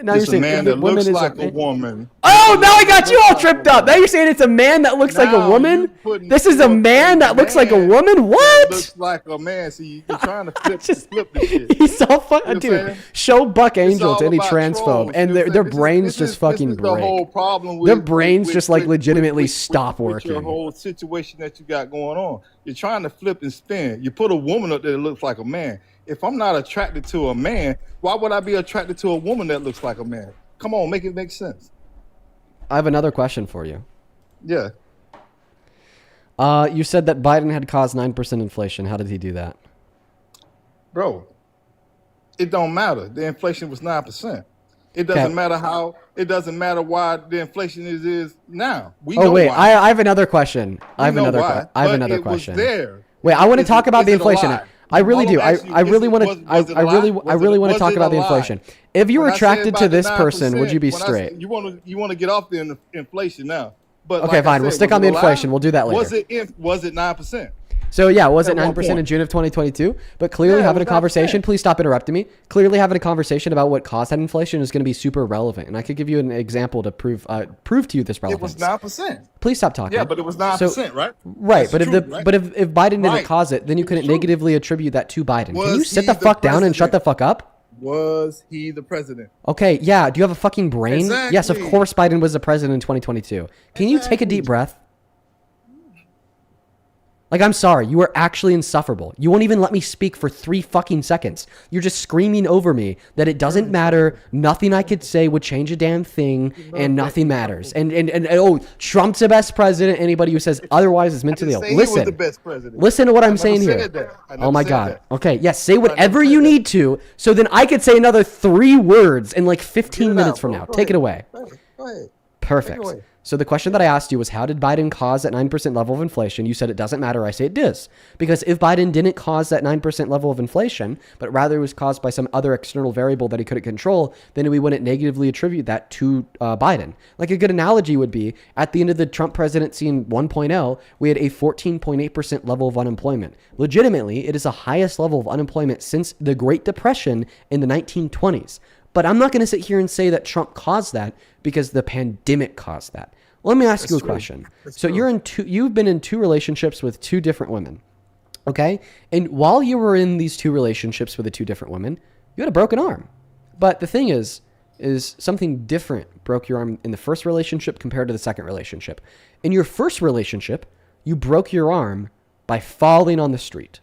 Now you're It's a saying man if the that woman looks is like a woman. Oh, now I got you all tripped up. Now you're saying it's a man that looks like a Now woman? you putting This is a man that looks like a woman? That What? looks like a man. See, you're trying to flip the shit. He's so fun. You know what I'm Dude, saying? show Buck It's Angel to all any about transphobe, trolls, and you know what I'm their saying? brains This just is fucking the break. whole problem Their brains just like legitimately stop with working. your whole situation that you got going on. You're trying to flip and spin. You put a woman up there that looks like a man. If I'm not attracted to a man, why would I be attracted to a woman that looks like a man? Come on, make it make sense. I have another question for you. Yeah. You said that Biden had caused 9% inflation. How did he do that? Bro, it don't matter. The inflation was 9%. It doesn't matter how. It doesn't matter why the inflation is now. We know wait, why. I have another question. I have know another why, I have but another it was question. there. Wait, I want to Is talk it- about is the it a inflation. lie? I really All I'm do. asking you, I is really it- want was to. it a I really lie? I really want to Was talk it about a the lie? inflation. If you were When I said attracted about to the this person, would 9%, you be when I straight? said- You want to get off the inflation now. But Okay, like I fine. We'll said, stick was on it the a lie? inflation. We'll do that later. Was it 9%? So yeah, was it At one 9% in point. June of 2022? But clearly Yeah, it having a was conversation, 9%. please stop interrupting me. Clearly having a conversation about what caused that inflation is going to be super relevant. And I could give you an example to prove to you this It relevance. was 9%. Please stop talking. Yeah, but it was 9%, right? Right, That's but true, if the right? but if Biden didn't Right. cause it, then you couldn't negatively attribute that to Biden. Can Was you sit he the the fuck down and shut the president? fuck up? Was he the president? Okay, yeah. Do you have a fucking brain? Yes, of Exactly. course Biden was the president in 2022. Can you take a deep breath? Like, I'm sorry, you are actually insufferable. You won't even let me speak for 3 fucking seconds. You're just screaming over me that it doesn't matter, nothing I could say would change a damn thing, and nothing matters. And oh, Trump's the best president. Anybody who says otherwise is mentally ill. Say he was Listen. the best president. Listen to what I I'm never saying said here. that. I Oh never my said God. that. Okay, yes, say whatever you need to, so then I could say another 3 words in like 15 minutes from now. Take it away. Go ahead. Perfect. away. So the question that I asked you was, how did Biden cause that 9% level of inflation? You said it doesn't matter. I say it does. Because if Biden didn't cause that 9% level of inflation, but rather it was caused by some other external variable that he couldn't control, then we wouldn't negatively attribute that to Biden. Like a good analogy would be, at the end of the Trump presidency in 1.0, we had a 14.8% level of unemployment. Legitimately, it is the highest level of unemployment since the Great Depression in the 1920s. But I'm not going to sit here and say that Trump caused that because the pandemic caused that. Let me ask you a question. So you've been in 2 relationships with 2 different women. Okay? And while you were in these 2 relationships with the 2 different women, you had a broken arm. But the thing is something different broke your arm in the first relationship compared to the second relationship. In your first relationship, you broke your arm by falling on the street.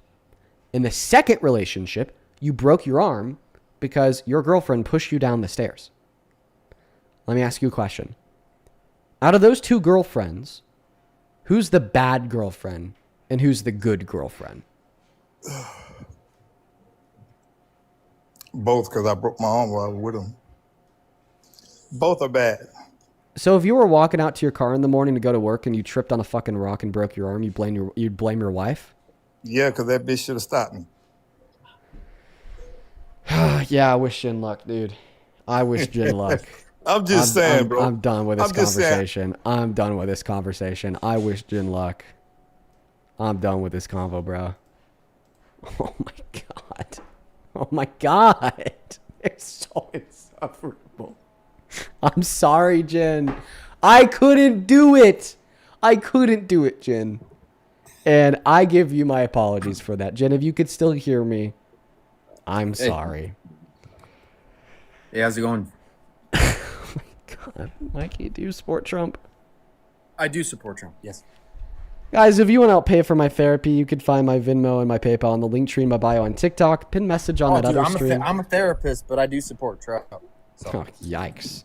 In the second relationship, you broke your arm because your girlfriend pushed you down the stairs. Let me ask you a question. Out of those 2 girlfriends, who's the bad girlfriend and who's the good girlfriend? Both, because I broke my arm while I was with him. Both are bad. So if you were walking out to your car in the morning to go to work and you tripped on a fucking rock and broke your arm, you'd blame your wife? Yeah, because that bitch should have stopped me. Yeah, I wish Jin luck, dude. I wish Jin luck. I'm just saying, bro. I'm done with this I'm just saying. conversation. I'm done with this conversation. I wish Jin luck. I'm done with this convo, bro. Oh my God. Oh my God. They're so insufferable. I'm sorry, Jin. I couldn't do it. I couldn't do it, Jin. And I give you my apologies for that. Jin, if you could still hear me, I'm sorry. Hey, how's it going? God, Mikey, do you support Trump? I do support Trump, yes. Guys, if you want to help pay for my therapy, you can find my Venmo and my PayPal on the link tree in my bio on TikTok. Pin message on that dude, other stream. I'm a therapist, but I do support Trump. So. Oh, yikes.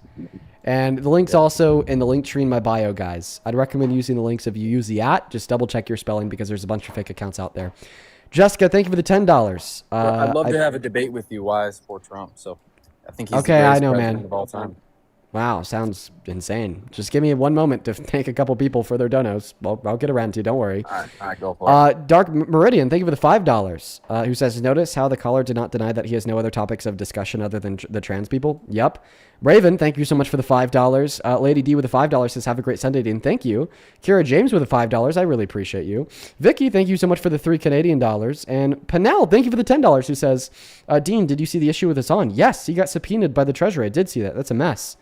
And the link's also in the link tree in my bio, guys. I'd recommend using the links if you use the @ just double check your spelling because there's a bunch of fake accounts out there. Jessica, thank you for the $10. I'd love to have a debate with you why I support Trump. So I think he's okay, the greatest I know, president man. of all time. Wow, sounds insane. Just give me 1 moment to thank a couple people for their donos. I'll get around to you. Don't worry. All right, go for it. Dark Meridian, thank you for the $5. Who says, notice how the caller did not deny that he has no other topics of discussion other than the trans people? Yep. Raven, thank you so much for the $5. Lady D with the $5 says, have a great Sunday, Dean. Thank you. Kira James with the $5. I really appreciate you. Vicky, thank you so much for the $3 Canadian. And Panel, thank you for the $10, who says, Dean, did you see the issue with Hassan? Yes, he got subpoenaed by the Treasury. I did see that. That's a mess.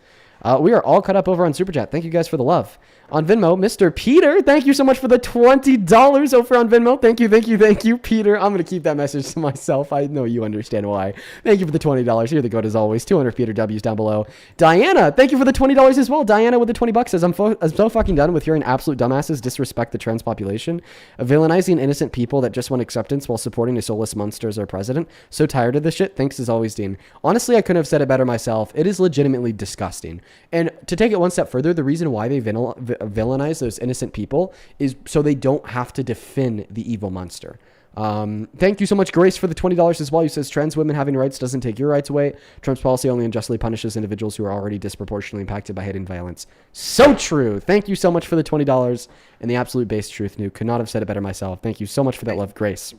We are all caught up over on Super Chat. Thank you guys for the love. On Venmo, Mr. Peter, thank you so much for the $20 over on Venmo. Thank you, Peter. I'm going to keep that message to myself. I know you understand why. Thank you for the $20. You're the goat as always. 200 Peter W's down below. Diana, thank you for the $20 as well. Diana with the $20 says, I'm so fucking done with hearing absolute dumbasses disrespect the trans population, villainizing innocent people that just want acceptance while supporting a soulless monster as our president. So tired of this shit. Thanks as always, Dean. Honestly, I couldn't have said it better myself. It is legitimately disgusting. And to take it one step further, the reason why they villainize those innocent people is so they don't have to defend the evil monster. Thank you so much, Grace, for the $20 as well. You says trans women having rights doesn't take your rights away. Trump's policy only unjustly punishes individuals who are already disproportionately impacted by hate and violence. So true. Thank you so much for the $20 and the absolute base truth, Nuke. Could not have said it better myself. Thank you so much for that love, Grace.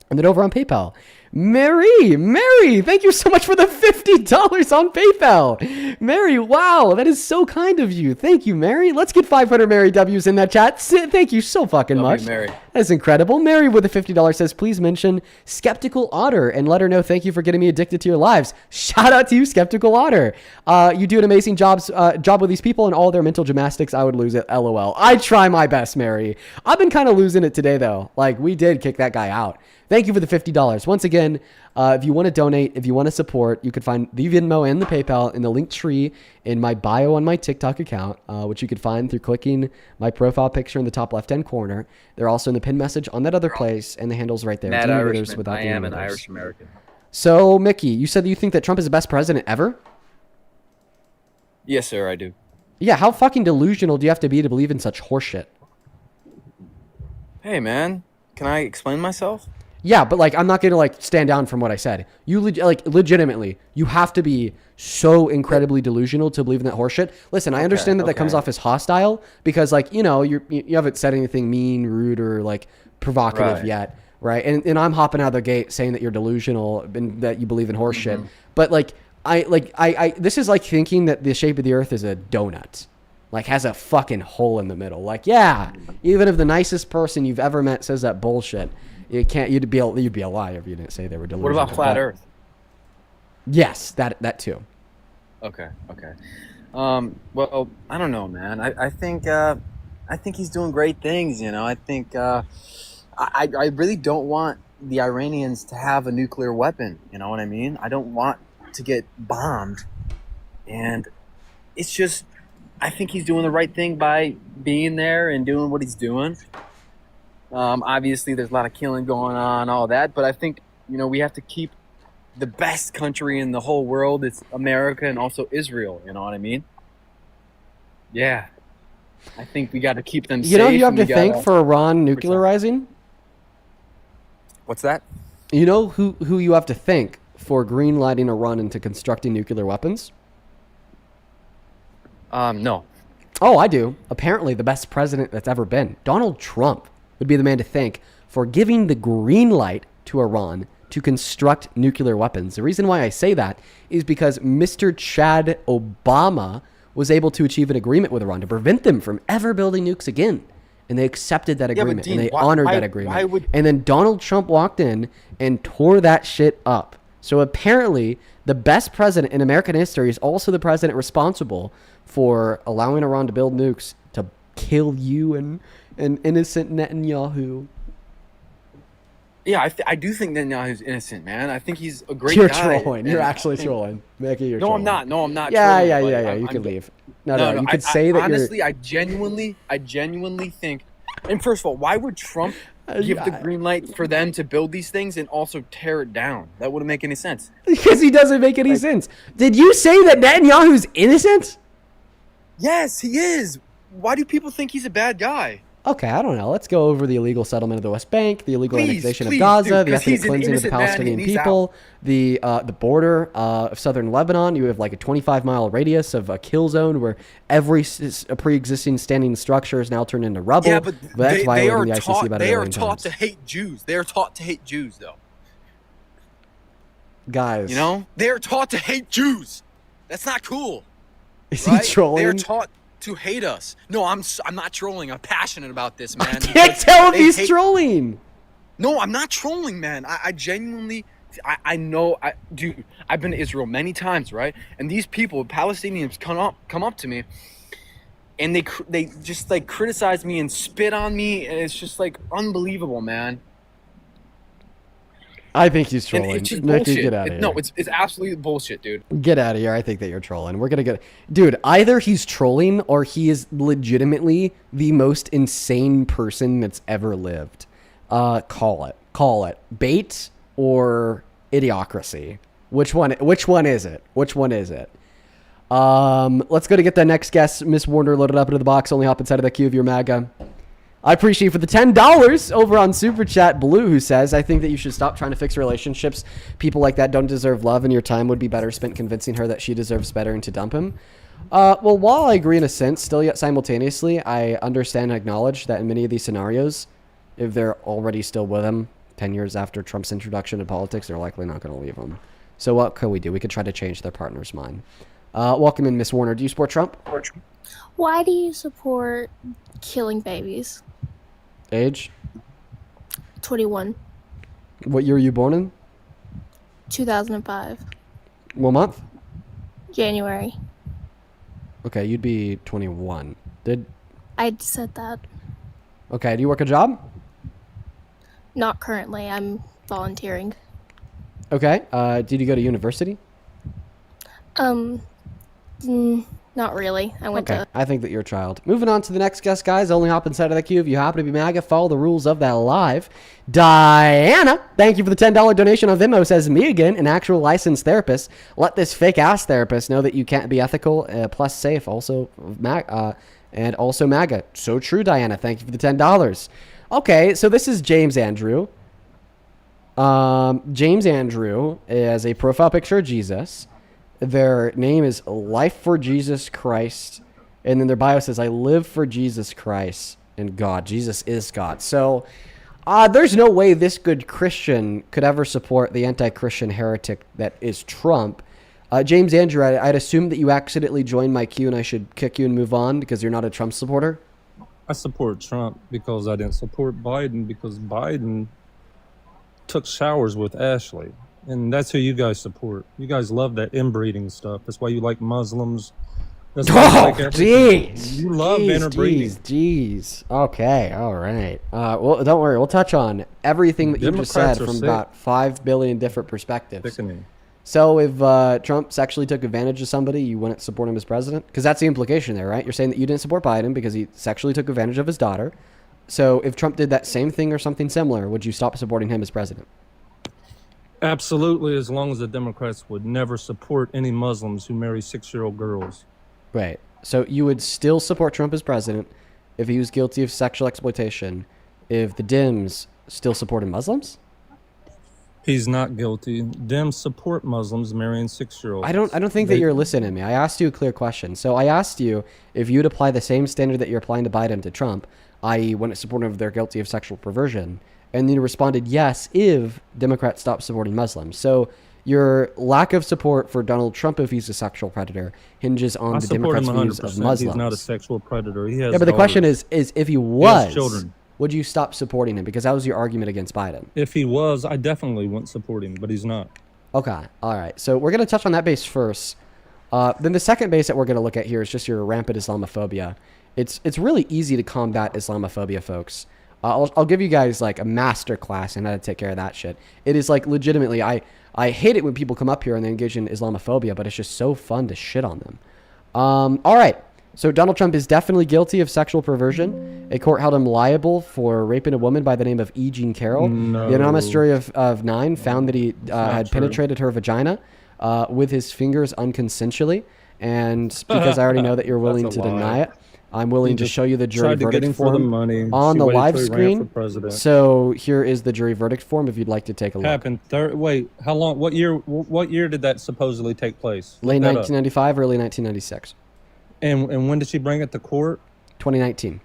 And then over on PayPal, Mary, thank you so much for the $50 on PayPal. Mary, wow, that is so kind of you. Thank you, Mary. Let's get 500 Mary W's in that chat. Thank you so fucking much. You, Mary. That's incredible. Mary with the $50 says, please mention Skeptical Otter and let her know thank you for getting me addicted to your lives. Shout out to you, Skeptical Otter. You do an amazing job with these people and all their mental gymnastics. I would lose it. LOL. I try my best, Mary. I've been kind of losing it today, though. Like, we did kick that guy out. Thank you for the $50. Once again, if you want to donate, if you want to support, you can find the Venmo and the PayPal in the link tree in my bio on my TikTok account, which you can find through clicking my profile picture in the top left-hand corner. They're also in the pinned message on that other place, and the handle's right there. Mad Dean Irishman. Withers without I the am an Withers. Irish American. So, Mickey, you said that you think that Trump is the best president ever? Yes, sir, I do. Yeah, how fucking delusional do you have to be to believe in such horseshit? Hey, man, can I explain myself? Yeah, but like, I'm not gonna like stand down from what I said. You legitimately, you have to be so incredibly delusional to believe in that horseshit. Listen, I understand that comes off as hostile because like, you know, you haven't said anything mean, rude, or like provocative yet, right? And I'm hopping out of the gate saying that you're delusional and that you believe in horseshit. Mm-hmm. But like, I this is like thinking that the shape of the earth is a donut. Like has a fucking hole in the middle. Like, yeah, even if the nicest person you've ever met says that bullshit, you'd be a liar if you didn't say they were delusional. What about flat Earth? Yes, that too. Okay. Well, I don't know, man. I think he's doing great things. You know, I think I really don't want the Iranians to have a nuclear weapon. You know what I mean? I don't want to get bombed, and it's just I think he's doing the right thing by being there and doing what he's doing. Obviously, there's a lot of killing going on, all that, but I think, you know, we have to keep the best country in the whole world. It's America and also Israel. You know what I mean? Yeah. I think we got to keep them safe. You know who you have to thank for Iran nuclearizing? What's that? You know who you have to thank for greenlighting Iran into constructing nuclear weapons? No. Oh, I do. Apparently the best president that's ever been. Donald Trump would be the man to thank for giving the green light to Iran to construct nuclear weapons. The reason why I say that is because Mr. Chad Obama was able to achieve an agreement with Iran to prevent them from ever building nukes again. And they accepted that agreement, Dean, and they honored that agreement. And then Donald Trump walked in and tore that shit up. So apparently the best president in American history is also the president responsible for allowing Iran to build nukes to kill you and innocent Netanyahu. Yeah, I do think Netanyahu's innocent, man. I think he's a great You're guy. trolling. You're actually trolling. Mickey, you're trolling. No, I'm not. Yeah, trolling, You can leave. No. You could say that honestly, you're... I genuinely think... And first of all, why would Trump give the green light for them to build these things and also tear it down? That wouldn't make any sense. Because he doesn't make any sense. Did you say that Netanyahu's innocent? Yes, he is. Why do people think he's a bad guy? Okay, I don't know. Let's go over the illegal settlement of the West Bank, the illegal annexation of Gaza, the ethnic cleansing of the Palestinian people, the border of southern Lebanon. You have like a 25-mile radius of a kill zone where every pre-existing standing structure is now turned into rubble. Yeah, but that's they are the ICC about they are taught to hate Jews. They are taught to hate Jews, though. Guys. You know? They are taught to hate Jews. That's not cool. Is right? he trolling? They're taught to hate us. No, I'm not trolling. I'm passionate about this, man. I can't tell if he's trolling. No, I'm not trolling, man. I genuinely, I know, dude, I've been to Israel many times, right? And these people, Palestinians, come up to me, and they just like criticize me and spit on me, and it's just like unbelievable, man. I think he's trolling. And it's just Nicky, bullshit. get out of here. No, it's absolutely bullshit, dude. Get out of here. I think that you're trolling. We're going to get... Dude, either he's trolling or he is legitimately the most insane person that's ever lived. Call it. Call it. Bait or idiocracy. Which one is it? Which one is it? Let's go to get the next guest. Miss Warner loaded up into the box. Only hop inside of the queue of your MAGA. I appreciate for the $10 over on Super Chat Blue, who says, I think that you should stop trying to fix relationships. People like that don't deserve love, and your time would be better spent convincing her that she deserves better and to dump him. Well, while I agree in a sense, still yet simultaneously, I understand and acknowledge that in many of these scenarios, if they're already still with him 10 years after Trump's introduction to politics, they're likely not going to leave him. So what could we do? We could try to change their partner's mind. Welcome in, Miss Warner. Do you support Trump? Why do you support killing babies? Age? 21. What year were you born in? 2005. What month? January. Okay, you'd be 21. I said that. Okay, do you work a job? Not currently. I'm volunteering. Okay, did you go to university? Not really. I went to... I think that you're a child. Moving on to the next guest, guys. Only hop inside of the queue if you happen to be MAGA. Follow the rules of that live. Diana, thank you for the $10 donation on Venmo. Says, me again, an actual licensed therapist. Let this fake-ass therapist know that you can't be ethical, plus safe. Also, and also MAGA. So true, Diana. Thank you for the $10. Okay, so this is James Andrew. James Andrew is a profile picture of Jesus. Their name is Life for Jesus Christ. And then their bio says, I live for Jesus Christ and God. Jesus is God. So there's no way this good Christian could ever support the anti-Christian heretic that is Trump. James Andrew, I'd assume that you accidentally joined my queue and I should kick you and move on because you're not a Trump supporter? I support Trump because I didn't support Biden because Biden took showers with Ashley. And that's who you guys support. You guys love that inbreeding stuff. That's why you like Muslims. That's why you like everything. Jeez. You love interbreeding. Jeez. Okay. All right. Well, don't worry. We'll touch on everything that you just said from about 5 billion different perspectives. Sickening. So if Trump sexually took advantage of somebody, you wouldn't support him as president? Because that's the implication there, right? You're saying that you didn't support Biden because he sexually took advantage of his daughter. So if Trump did that same thing or something similar, would you stop supporting him as president? Absolutely, as long as the Democrats would never support any Muslims who marry 6-year-old girls. Right. So you would still support Trump as president if he was guilty of sexual exploitation, if the Dems still supported Muslims? He's not guilty. Dems support Muslims marrying 6-year-olds. I don't think that you're listening to me. I asked you a clear question. So I asked you if you'd apply the same standard that you're applying to Biden to Trump, i.e. when it's supportive of they're guilty of sexual perversion. And then you responded yes if Democrats stop supporting Muslims. So your lack of support for Donald Trump if he's a sexual predator hinges on the Democrats' views of Muslims. He's not a sexual predator. He has but the question is if he was, children. Would you stop supporting him? Because that was your argument against Biden. If he was, I definitely wouldn't support him, but he's not. Okay. All right. So we're going to touch on that base first. Then the second base that we're going to look at here is just your rampant Islamophobia. It's really easy to combat Islamophobia, folks. I'll give you guys like a master class on how to take care of that shit. It is like legitimately, I hate it when people come up here and they engage in Islamophobia, but it's just so fun to shit on them. All right. So Donald Trump is definitely guilty of sexual perversion. A court held him liable for raping a woman by the name of E. Jean Carroll. No. The anonymous jury of 9 found that he had true. penetrated her vagina with his fingers unconsensually. And because I already know that you're willing to deny it, I'm willing to show you the jury verdict form on the live screen. So here is the jury verdict form if you'd like to take a look. Happened. Wait, how long? What year did that supposedly take place? Late 1995, early 1996. And when did she bring it to court? 2019.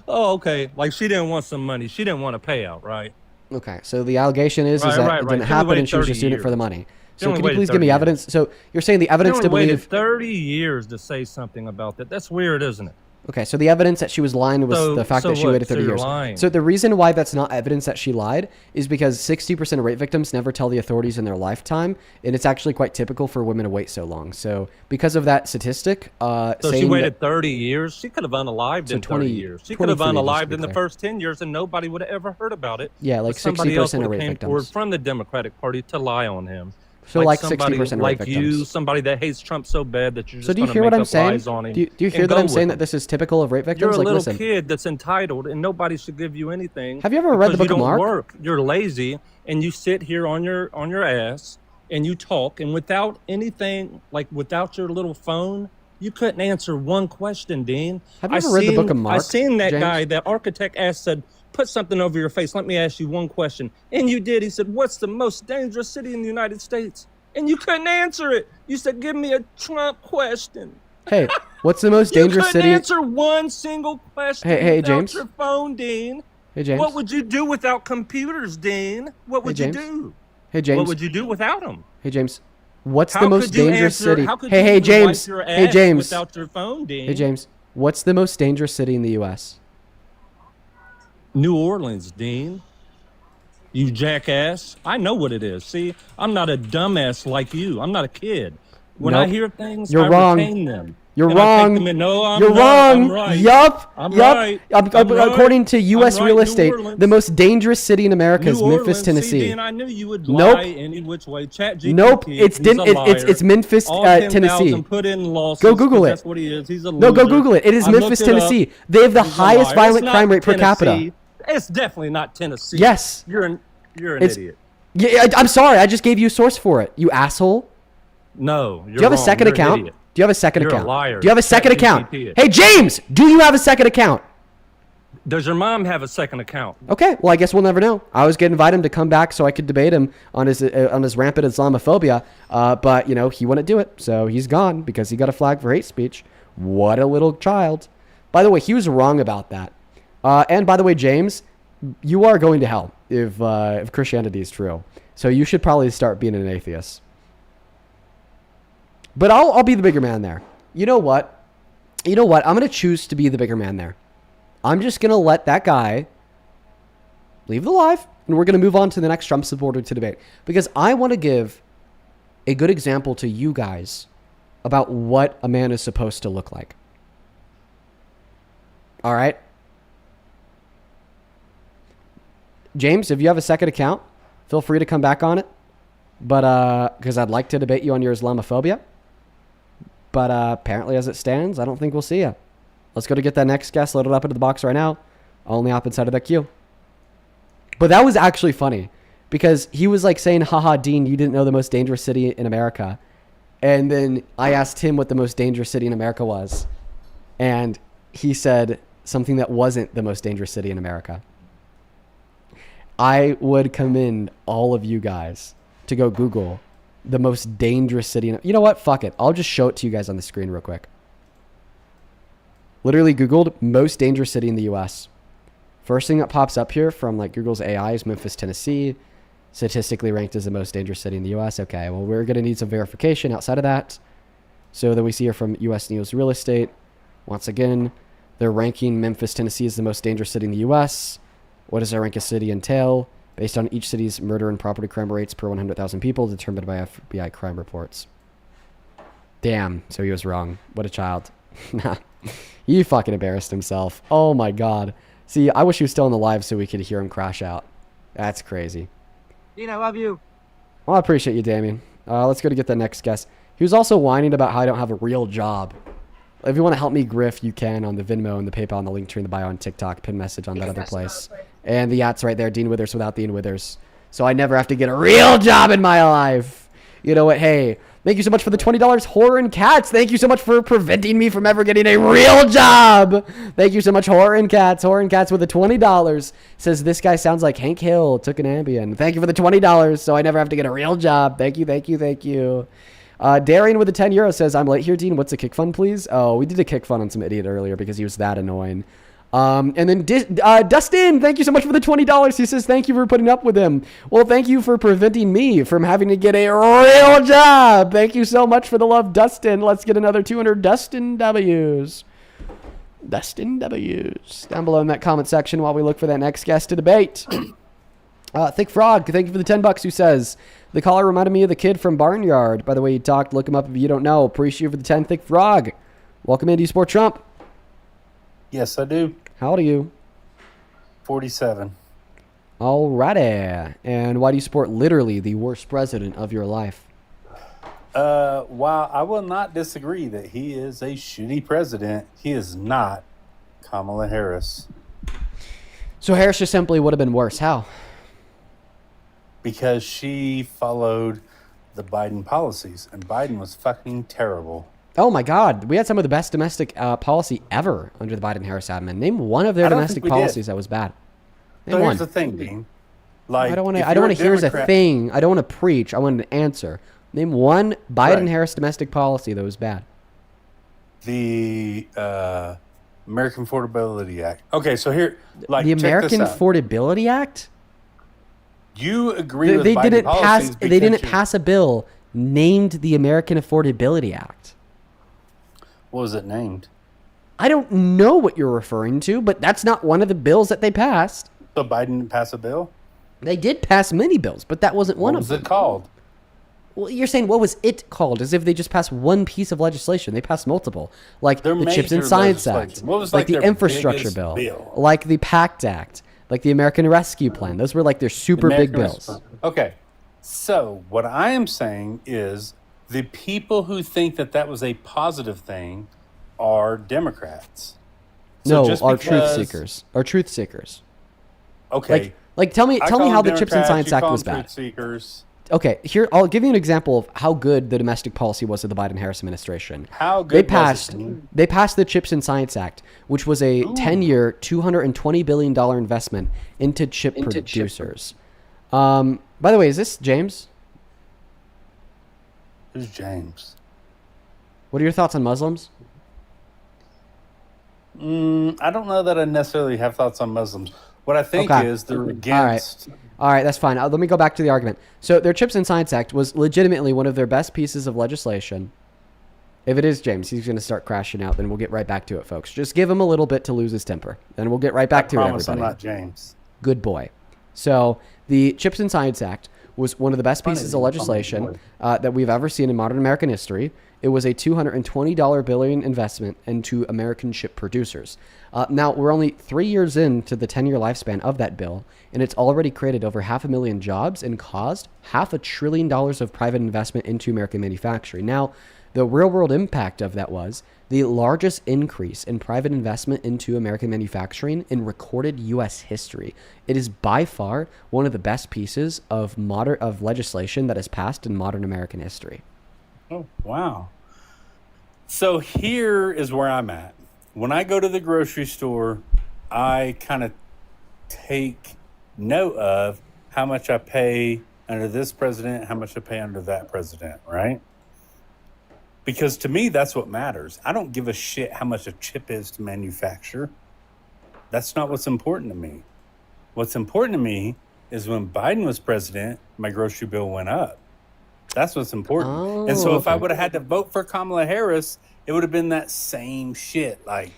Oh, okay. Like she didn't want some money. She didn't want a payout, right? Okay. So the allegation is that it didn't happen and she was just doing it for the money. So can you please give me evidence? So you're saying the evidence She to only waited believe... 30 years to say something about that. That's weird, isn't it? Okay, so the evidence that she was lying was the fact that she what? waited So 30 you're years. lying. So the reason why that's not evidence that she lied is because 60% of rape victims never tell the authorities in their lifetime, and it's actually quite typical for women to wait so long. So because of that statistic, So saying she waited that, 30 years. She could have unalived So in 20 30 years. She could have 23 just to unalived be in the clear. first 10 years, and nobody would have ever heard about it. Yeah, like But somebody else 60% of would've rape came victims. forward from the Democratic Party to lie on him. So like somebody 60% of rape like you, victims. somebody that hates Trump so bad that you're just So do you gonna hear what make I'm up saying? lies on him Do you hear and that go I'm saying with that this is typical of rape victims? You're a Like, little listen. kid that's entitled, and nobody should give you anything. Have you ever read the because Book of you don't Mark? work. You're lazy, and you sit here on your ass, and you talk, and without anything, like without your little phone, you couldn't answer one question, Dean. Have you ever read the Book of I Mark, seen that James? guy, that architect asked, said, put something over your face. Let me ask you one question. And you did. He said, what's the most dangerous city in the United States? And you couldn't answer it. You said, give me a Trump question. Hey, what's the most dangerous You couldn't city? answer one single question Hey, without James? your phone, Dean. Hey, James? What would you do without computers, Dean? What would you James? do? Hey, James? What would you do without them? Hey, James. What's How the most could you dangerous answer- city? how could Hey, you hey, even James. wipe your Hey, ass James. without your phone, Dean? Hey, James. What's the most dangerous city in the U.S.? New Orleans, Dean. You jackass. I know what it is. See, I'm not a dumbass like you. I'm not a kid. When I Nope. hear things, You're I wrong. retain them. You're And I take wrong. them in. No, I'm You're not. wrong. I'm right. Yup. I'm Yup. right. I'm I'm right. According to U.S. I'm right. real New estate, Orleans. the most dangerous city in America is New Memphis, Orleans. Tennessee. See, Dean, I knew you would Nope. lie any which way. ChatGPT. Nope. It's he's a liar. it's Memphis, All Tennessee. 10,000 put in losses. Go Google 'cause it. That's what he is. He's a No, go loser. Google it. It is I Memphis, looked it up. Tennessee. They have the He's a highest liar. violent It's crime not rate per capita. Tennessee. It's definitely not Tennessee. Yes. You're an It's- idiot. Yeah, I'm sorry. I just gave you a source for it. You asshole. No. Do you have a second account? Idiot. Do you have a second You're a account? liar. Do you have a second account? ChatGPT it. Hey, James, do you have a second account? Does your mom have a second account? Okay, well, I guess we'll never know. I was going to invite him to come back so I could debate him on his rampant Islamophobia, but, you know, he wouldn't do it, so he's gone because he got a flag for hate speech. What a little child. By the way, he was wrong about that. And by the way, James, you are going to hell if Christianity is true. So you should probably start being an atheist. But I'll be the bigger man there. You know what? I'm going to choose to be the bigger man there. I'm just going to let that guy leave the live, and we're going to move on to the next Trump supporter to debate. Because I want to give a good example to you guys about what a man is supposed to look like. All right? James, if you have a second account, feel free to come back on it. But, because I'd like to debate you on your Islamophobia. But apparently, as it stands, I don't think we'll see you. Let's go to get that next guest loaded up into the box right now. Only hop inside of that queue. But that was actually funny because he was like saying, haha, Dean, you didn't know the most dangerous city in America. And then I asked him what the most dangerous city in America was. And he said something that wasn't the most dangerous city in America. I would commend all of you guys to go Google the most dangerous city. You know what? Fuck it. I'll just show it to you guys on the screen real quick. Literally Googled most dangerous city in the U.S. First thing that pops up here from like Google's AI is Memphis, Tennessee. Statistically ranked as the most dangerous city in the U.S. Okay, well, we're going to need some verification outside of that. So then we see here from U.S. News Real Estate. Once again, they're ranking Memphis, Tennessee as the most dangerous city in the U.S. What does our rank a city entail? Based on each city's murder and property crime rates per 100,000 people determined by FBI crime reports. Damn, so he was wrong. What a child. He fucking embarrassed himself. Oh my god. See, I wish he was still in the live so we could hear him crash out. That's crazy. Dean, I love you. Well, I appreciate you, Damien. Let's go to get the next guest. He was also whining about how I don't have a real job. If you want to help me grift, you can on the Venmo and the PayPal and the link tree in the bio on TikTok. Pin message on that other place. And the @'s right there, Dean Withers without Dean Withers. So I never have to get a real job in my life. You know what? Hey, thank you so much for the $20. Horror and Cats. Thank you so much for preventing me from ever getting a real job. Thank you so much, Horror and Cats. Horror and Cats with the $20. Says this guy sounds like Hank Hill. Took an Ambien. Thank you for the $20 so I never have to get a real job. Thank you, thank you, thank you. Darian with the €10 says, I'm late here, Dean. What's a kick fund, please? Oh, we did a kick fund on some idiot earlier because he was that annoying. And then Dustin, thank you so much for the $20. He says, thank you for putting up with him. Well, thank you for preventing me from having to get a real job. Thank you so much for the love, Dustin. Let's get another 200 Dustin W's. Dustin W's. Down below in that comment section while we look for that next guest to debate. Thick Frog, thank you for the $10, who says, the caller reminded me of the kid from Barnyard. By the way, he talked. Look him up if you don't know. Appreciate you for the 10, Thick Frog. Welcome in. Do you support Trump? Yes, I do. How old are you? 47. Alrighty. And why do you support literally the worst president of your life? While I will not disagree that he is a shitty president, he is not Kamala Harris. So Harris just simply would have been worse. How? Because she followed the Biden policies, and Biden was fucking terrible. Oh my God. We had some of the best domestic policy ever under the Biden-Harris admin. Name one of their domestic policies that was bad. Name So one. here's the thing, Dean. Like, I don't want if to. I don't you're want to. Here's a Democrat- thing. I don't want to preach. I want an answer. Name one Biden-Harris domestic policy that was bad. The American Affordability Act. Okay, so here, like, The check American this out. Affordability Act. You agree with They Biden didn't policies pass. They because didn't you- pass a bill named the American Affordability Act. What was it named? I don't know what you're referring to, but that's not one of the bills that they passed. So Biden didn't pass a bill? They did pass many bills, but that wasn't one What of was them. it called? Well, you're saying what was it called? As if they just passed one piece of legislation. They passed multiple, like the Chips and major Science Act, legislation. What was, like like, the their Infrastructure biggest bill, like the PACT Act, like the American Rescue Plan. Those were like their super big American bills. Rescue. Okay. So what I am saying is the people who think that that was a positive thing are Democrats. So No, just are truth because- seekers. Are truth seekers. Okay. Like tell me I how call the them Chips and Democrats, Science you Act call was them bad. truth seekers. Okay, here I'll give you an example of how good the domestic policy was of the Biden-Harris administration. How good they was passed? it? They passed the Chips and Science Act, which was a 10-year, $220 billion investment into chip producers. By the way, is this James? Who's James? What are your thoughts on Muslims? I don't know that I necessarily have thoughts on Muslims. What I think Okay. is they're against. All right, that's fine. Let me go back to the argument. So their Chips and Science Act was legitimately one of their best pieces of legislation. If it is James, he's going to start crashing out. Then we'll get right back to it, folks. Just give him a little bit to lose his temper. Then we'll get right back to it, promise everybody. I'm not James. Good boy. So the Chips and Science Act was one of the best pieces of legislation that we've ever seen in modern American history. It was a $220 billion investment into American chip producers. Now, we're only 3 years into the 10-year lifespan of that bill, and it's already created over 500,000 jobs and caused $500 billion of private investment into American manufacturing. Now, the real-world impact of that was the largest increase in private investment into American manufacturing in recorded U.S. history. It is by far one of the best pieces of legislation that has passed in modern American history. Oh, wow. So here is where I'm at. When I go to the grocery store, I kind of take note of how much I pay under this president, how much I pay under that president, right? Because to me, that's what matters. I don't give a shit how much a chip is to manufacture. That's not what's important to me. What's important to me is when Biden was president, my grocery bill went up. That's what's important. And so if I would have had to vote for Kamala Harris, it would have been that same shit. Like,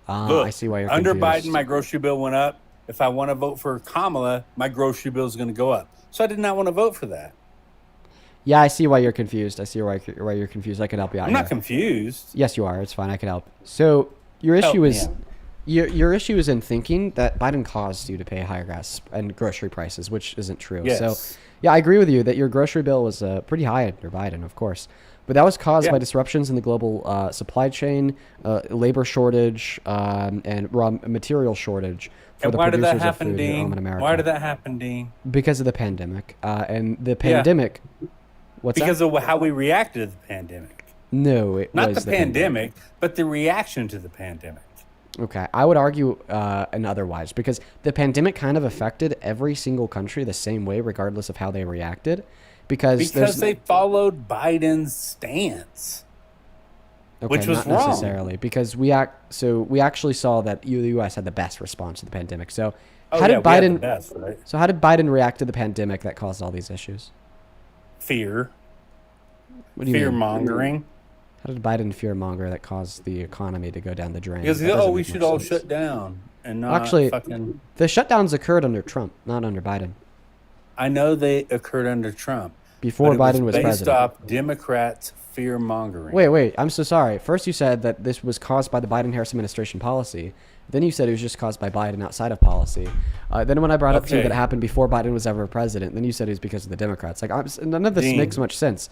look, I see why you're under confused. Biden, my grocery bill went up. If I want to vote for Kamala, my grocery bill is going to go up. So I did not want to vote for that. Yeah, I see why you're confused. I see why you're confused. I can help you out. I'm not here. confused. Yes, you are. It's fine. I can help. So your Help issue me is out. your issue is in thinking that Biden caused you to pay higher gas and grocery prices, which isn't true. Yes. So yeah, I agree with you that your grocery bill was pretty high under Biden, of course, but that was caused by disruptions in the global supply chain, labor shortage, and raw material shortage for And the why did producers that happen, of food in Dean? America. Why did that happen, Dean? Because of the pandemic, and the pandemic. What's because that? of how we reacted to the pandemic. No, it Not was the pandemic, but the reaction to the pandemic. Okay, I would argue an otherwise, because the pandemic kind of affected every single country the same way, regardless of how they reacted. Because they followed Biden's stance. Okay, which was not wrong. necessarily, because we actually saw that the U.S. had the best response to the pandemic. So Oh, how yeah, did we had the Biden? best, right? So how did Biden react to the pandemic that caused all these issues? Fear. What do you Fear mean? mongering. How did Biden fear monger that caused the economy to go down the drain? Because That doesn't we make should much all sense. shut down and not Actually, fucking. the shutdowns occurred under Trump, not under Biden. I know they occurred under Trump. Before but it Biden was based president. off Democrats' fear mongering. Wait. I'm so sorry. First you said that this was caused by the Biden-Harris administration policy. Then you said it was just caused by Biden outside of policy. Then when I brought up to you that it happened before Biden was ever president, then you said it was because of the Democrats. Like, none of this Dean. makes much sense.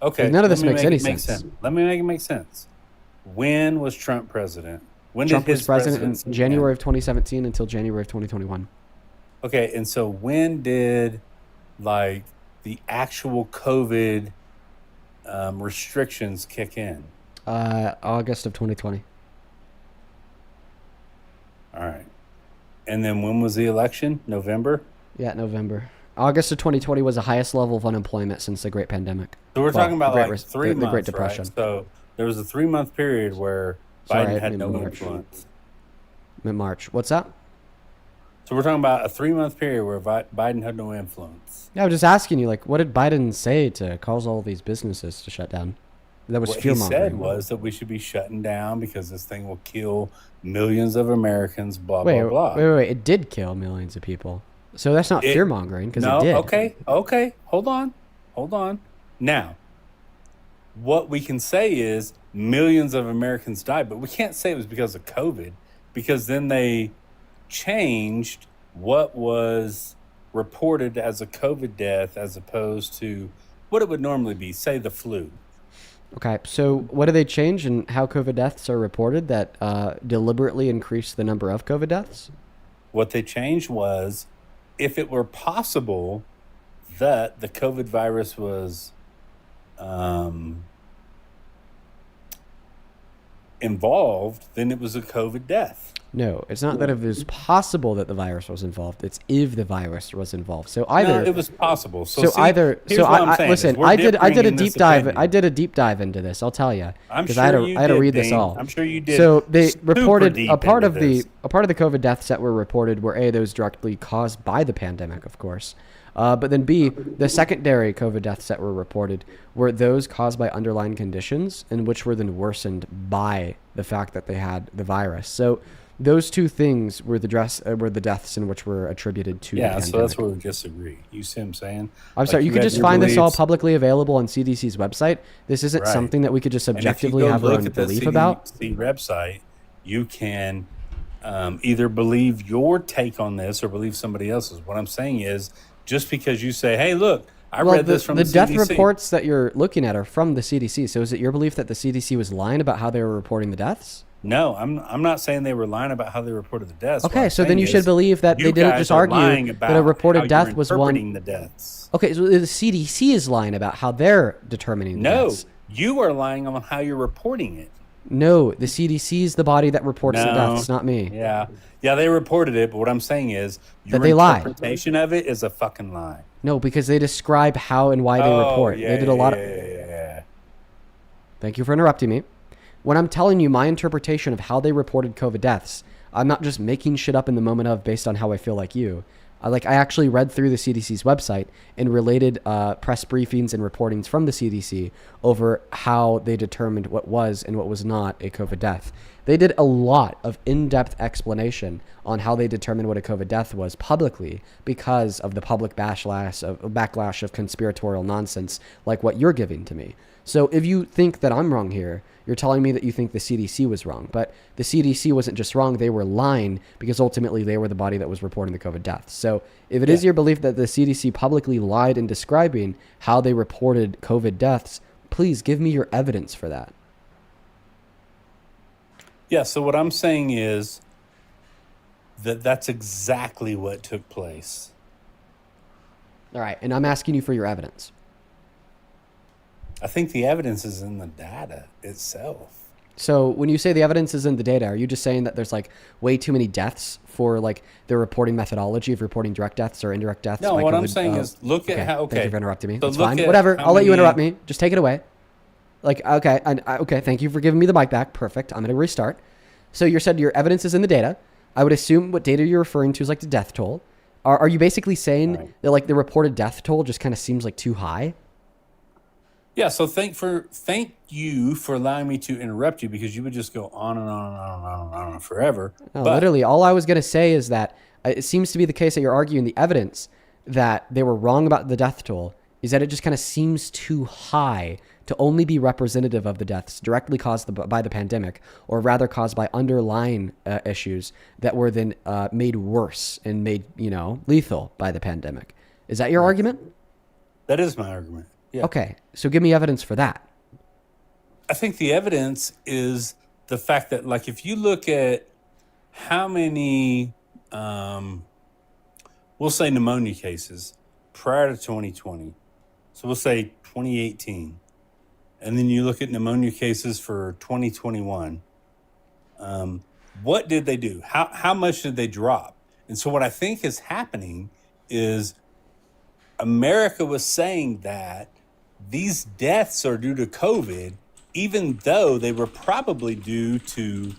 Okay. Like, none of let this me makes make any it make sense. Let me make it make sense. When was Trump president? When Trump did was his president presidency in January end? of 2017 until January of 2021. Okay, and so when did like the actual COVID restrictions kick in? August of 2020. All right. And then when was the election? November? Yeah, November. August of 2020 was the highest level of unemployment since the Great Pandemic. So we're talking about like 3 months, the Great Depression. right? So there was a 3-month period where Sorry, Biden had I no mean March. influence. Mid-March. What's that? So we're talking about a 3-month period where Biden had no influence. Yeah, I was just asking you, like, what did Biden say to cause all these businesses to shut down? That was What he fear-mongering. said was that we should be shutting down because this thing will kill millions of Americans, blah, wait, blah, blah. wait. It did kill millions of people. So that's not fear-mongering, because No, it did. okay. Hold on. Now, what we can say is millions of Americans died, but we can't say it was because of COVID, because then they changed what was reported as a COVID death as opposed to what it would normally be, say the flu. Okay, so what do they change in how COVID deaths are reported that deliberately increase the number of COVID deaths? What they changed was if it were possible that the COVID virus was involved, then it was a COVID death. No, it's not that if it was possible that the virus was involved. It's if the virus was involved. So either No, it was possible. So, So see, either here's so what I'm I saying is listen. we're I did differing a in deep this dive. opinion. I did a deep dive into this. I'll tell you I'm because sure I had to you read did, this Dean. all. I'm sure you did So they super reported deep a part into of the this. a part of the COVID deaths that were reported were those directly caused by the pandemic, of course. But then B, the secondary COVID deaths that were reported were those caused by underlying conditions and which were then worsened by the fact that they had the virus. So those two things were the deaths in which were attributed to the Yeah, pandemic. so that's where we disagree. You see what I'm saying? I'm sorry, you could have just your find this all beliefs. publicly available on CDC's website. This isn't Right. something that we could just And if you subjectively go have our look own at the belief CDC about. website, you can either believe your take on this or believe somebody else's. What I'm saying is, just because you say, "Hey, look, I read this from the death CDC." reports that you're looking at are from the CDC. So is it your belief that the CDC was lying about how they were reporting the deaths? No, I'm not saying they were lying about how they reported the deaths. What Okay, I'm so then saying you should is believe that you they didn't guys just are argue lying that about a reported how you're death was one. interpreting the deaths. Okay, so the CDC is lying about how they're determining the No, deaths. you are lying on how you're reporting it. No, the CDC is the body that reports the No. deaths, not me. Yeah, they reported it, but what I'm saying is your That they lie. interpretation of it is a fucking lie. No, because they describe how and why they report. Yeah, They did a lot of. yeah. Thank you for interrupting me. When I'm telling you my interpretation of how they reported COVID deaths, I'm not just making shit up in the moment of based on how I feel like you. I actually read through the CDC's website and related press briefings and reportings from the CDC over how they determined what was and what was not a COVID death. They did a lot of in-depth explanation on how they determined what a COVID death was publicly because of the public backlash of conspiratorial nonsense like what you're giving to me. So if you think that I'm wrong here, you're telling me that you think the CDC was wrong. But the CDC wasn't just wrong, they were lying because ultimately they were the body that was reporting the COVID deaths. So if it is your belief that the CDC publicly lied in describing how they reported COVID deaths, please give me your evidence for that. Yeah, so what I'm saying is that that's exactly what took place. All right, and I'm asking you for your evidence. I think the evidence is in the data itself. So when you say the evidence is in the data, are you just saying that there's way too many deaths for their reporting methodology of reporting direct deaths or indirect deaths? No, by what I'm COVID? saying is look at how. Okay, thank you for interrupting me. So That's look fine. at Whatever. how I'll let you many- interrupt me. Just take it away. Like, okay, okay, thank you for giving me the mic back. Perfect. I'm going to restart. So you said your evidence is in the data. I would assume what data you're referring to is like the death toll. Are you basically saying that like the reported death toll just kind of seems like too high? Yeah, so thank you for allowing me to interrupt you, because you would just go on and on and on and on and on forever. No, literally, all I was going to say is that it seems to be the case that you're arguing the evidence that they were wrong about the death toll is that it just kind of seems too high to only be representative of the deaths directly caused by the pandemic, or rather caused by underlying issues that were then made worse and made, lethal by the pandemic. Is that your argument? That is my argument. Yeah. Okay, so give me evidence for that. I think the evidence is the fact that, like, if you look at how many, we'll say pneumonia cases prior to 2020, so we'll say 2018, and then you look at pneumonia cases for 2021, what did they do? How much did they drop? And so what I think is happening is America was saying that these deaths are due to COVID, even though they were probably due to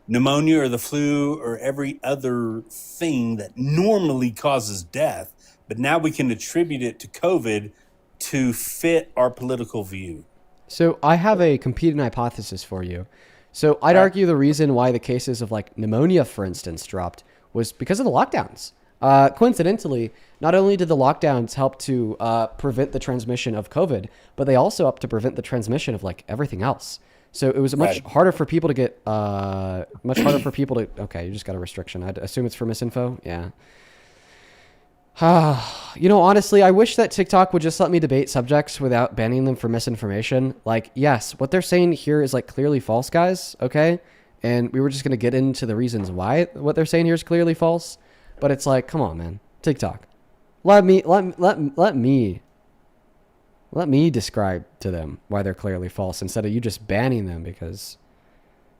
pneumonia or the flu or every other thing that normally causes death. But now we can attribute it to COVID to fit our political view. So I have a competing hypothesis for you. So I'd argue the reason why the cases of like pneumonia, for instance, dropped was because of the lockdowns. Coincidentally, not only did the lockdowns help to prevent the transmission of COVID, but they also helped to prevent the transmission of like everything else. So it was much harder for people to get, okay, you just got a restriction. I'd assume it's for misinfo. Yeah. Honestly, I wish that TikTok would just let me debate subjects without banning them for misinformation. Like, yes, what they're saying here is like clearly false, guys. Okay. And we were just going to get into the reasons why what they're saying here is clearly false. But it's like, come on, man. TikTok. Let me describe to them why they're clearly false instead of you just banning them because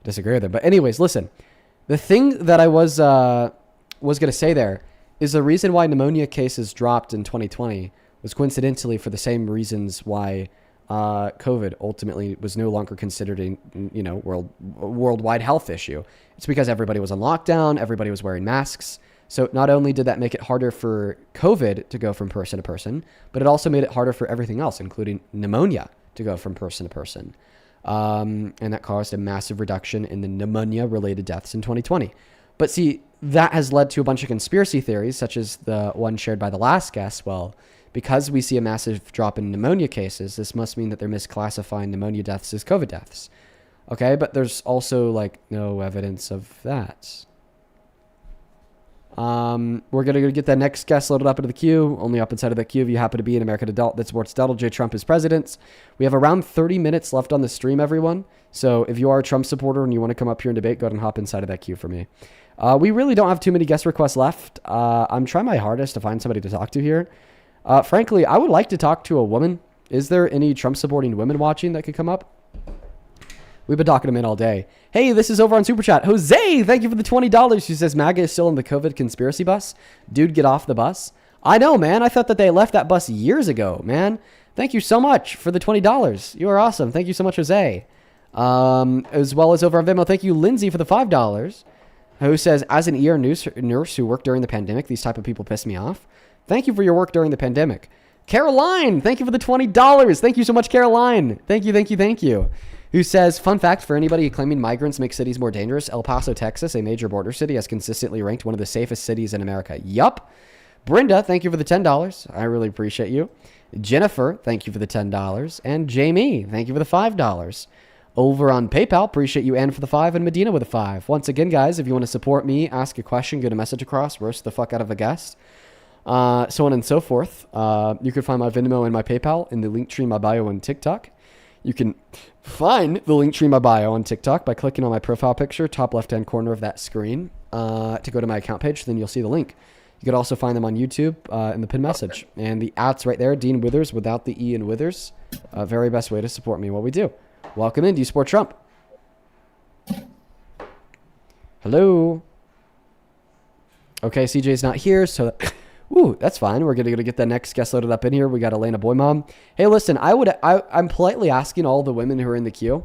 I disagree with them. But anyways, listen. The thing that I was going to say there is the reason why pneumonia cases dropped in 2020 was coincidentally for the same reasons why COVID ultimately was no longer considered a worldwide health issue. It's because everybody was on lockdown, everybody was wearing masks. So not only did that make it harder for COVID to go from person to person, but it also made it harder for everything else, including pneumonia, to go from person to person. And that caused a massive reduction in the pneumonia-related deaths in 2020. But see, that has led to a bunch of conspiracy theories, such as the one shared by the last guest. Well, because we see a massive drop in pneumonia cases, this must mean that they're misclassifying pneumonia deaths as COVID deaths. Okay, but there's also like no evidence of that. We're going to get that next guest loaded up into the queue. Only up inside of that queue if you happen to be an American adult that supports Donald J. Trump as president. We have around 30 minutes left on the stream, everyone. So if you are a Trump supporter and you want to come up here and debate, go ahead and hop inside of that queue for me. We really don't have too many guest requests left. I'm trying my hardest to find somebody to talk to here. Frankly, I would like to talk to a woman. Is there any Trump supporting women watching that could come up? We've been talking to men all day. Hey, this is over on Super Chat. Jose, thank you for the $20. She says, MAGA is still on the COVID conspiracy bus. Dude, get off the bus. I know, man. I thought that they left that bus years ago, man. Thank you so much for the $20. You are awesome. Thank you so much, Jose. As well as over on Venmo, thank you, Lindsay, for the $5. Who says, as an ER nurse who worked during the pandemic, these type of people piss me off. Thank you for your work during the pandemic. Caroline, thank you for the $20. Thank you so much, Caroline. Thank you. Who says, fun fact for anybody claiming migrants make cities more dangerous, El Paso, Texas, a major border city, has consistently ranked one of the safest cities in America. Yup. Brenda, thank you for the $10. I really appreciate you. Jennifer, thank you for the $10. And Jamie, thank you for the $5. Over on PayPal, appreciate you, Ann, for the $5, and Medina with a $5. Once again, guys, if you want to support me, ask a question, get a message across, roast the fuck out of a guest, so on and so forth. You can find my Venmo and my PayPal in the link tree in my bio on TikTok. You can find the link tree in my bio on TikTok by clicking on my profile picture, top left-hand corner of that screen, to go to my account page. Then you'll see the link. You could also find them on YouTube in the pinned message. And the @'s right there, Dean Withers without the E in Withers. Very best way to support me in what we do. Welcome in. Do you support Trump? Hello? Okay, CJ's not here, so Ooh, that's fine. We're gonna get the next guest loaded up in here. We got Elena Boymom. Hey, listen, I'm politely asking all the women who are in the queue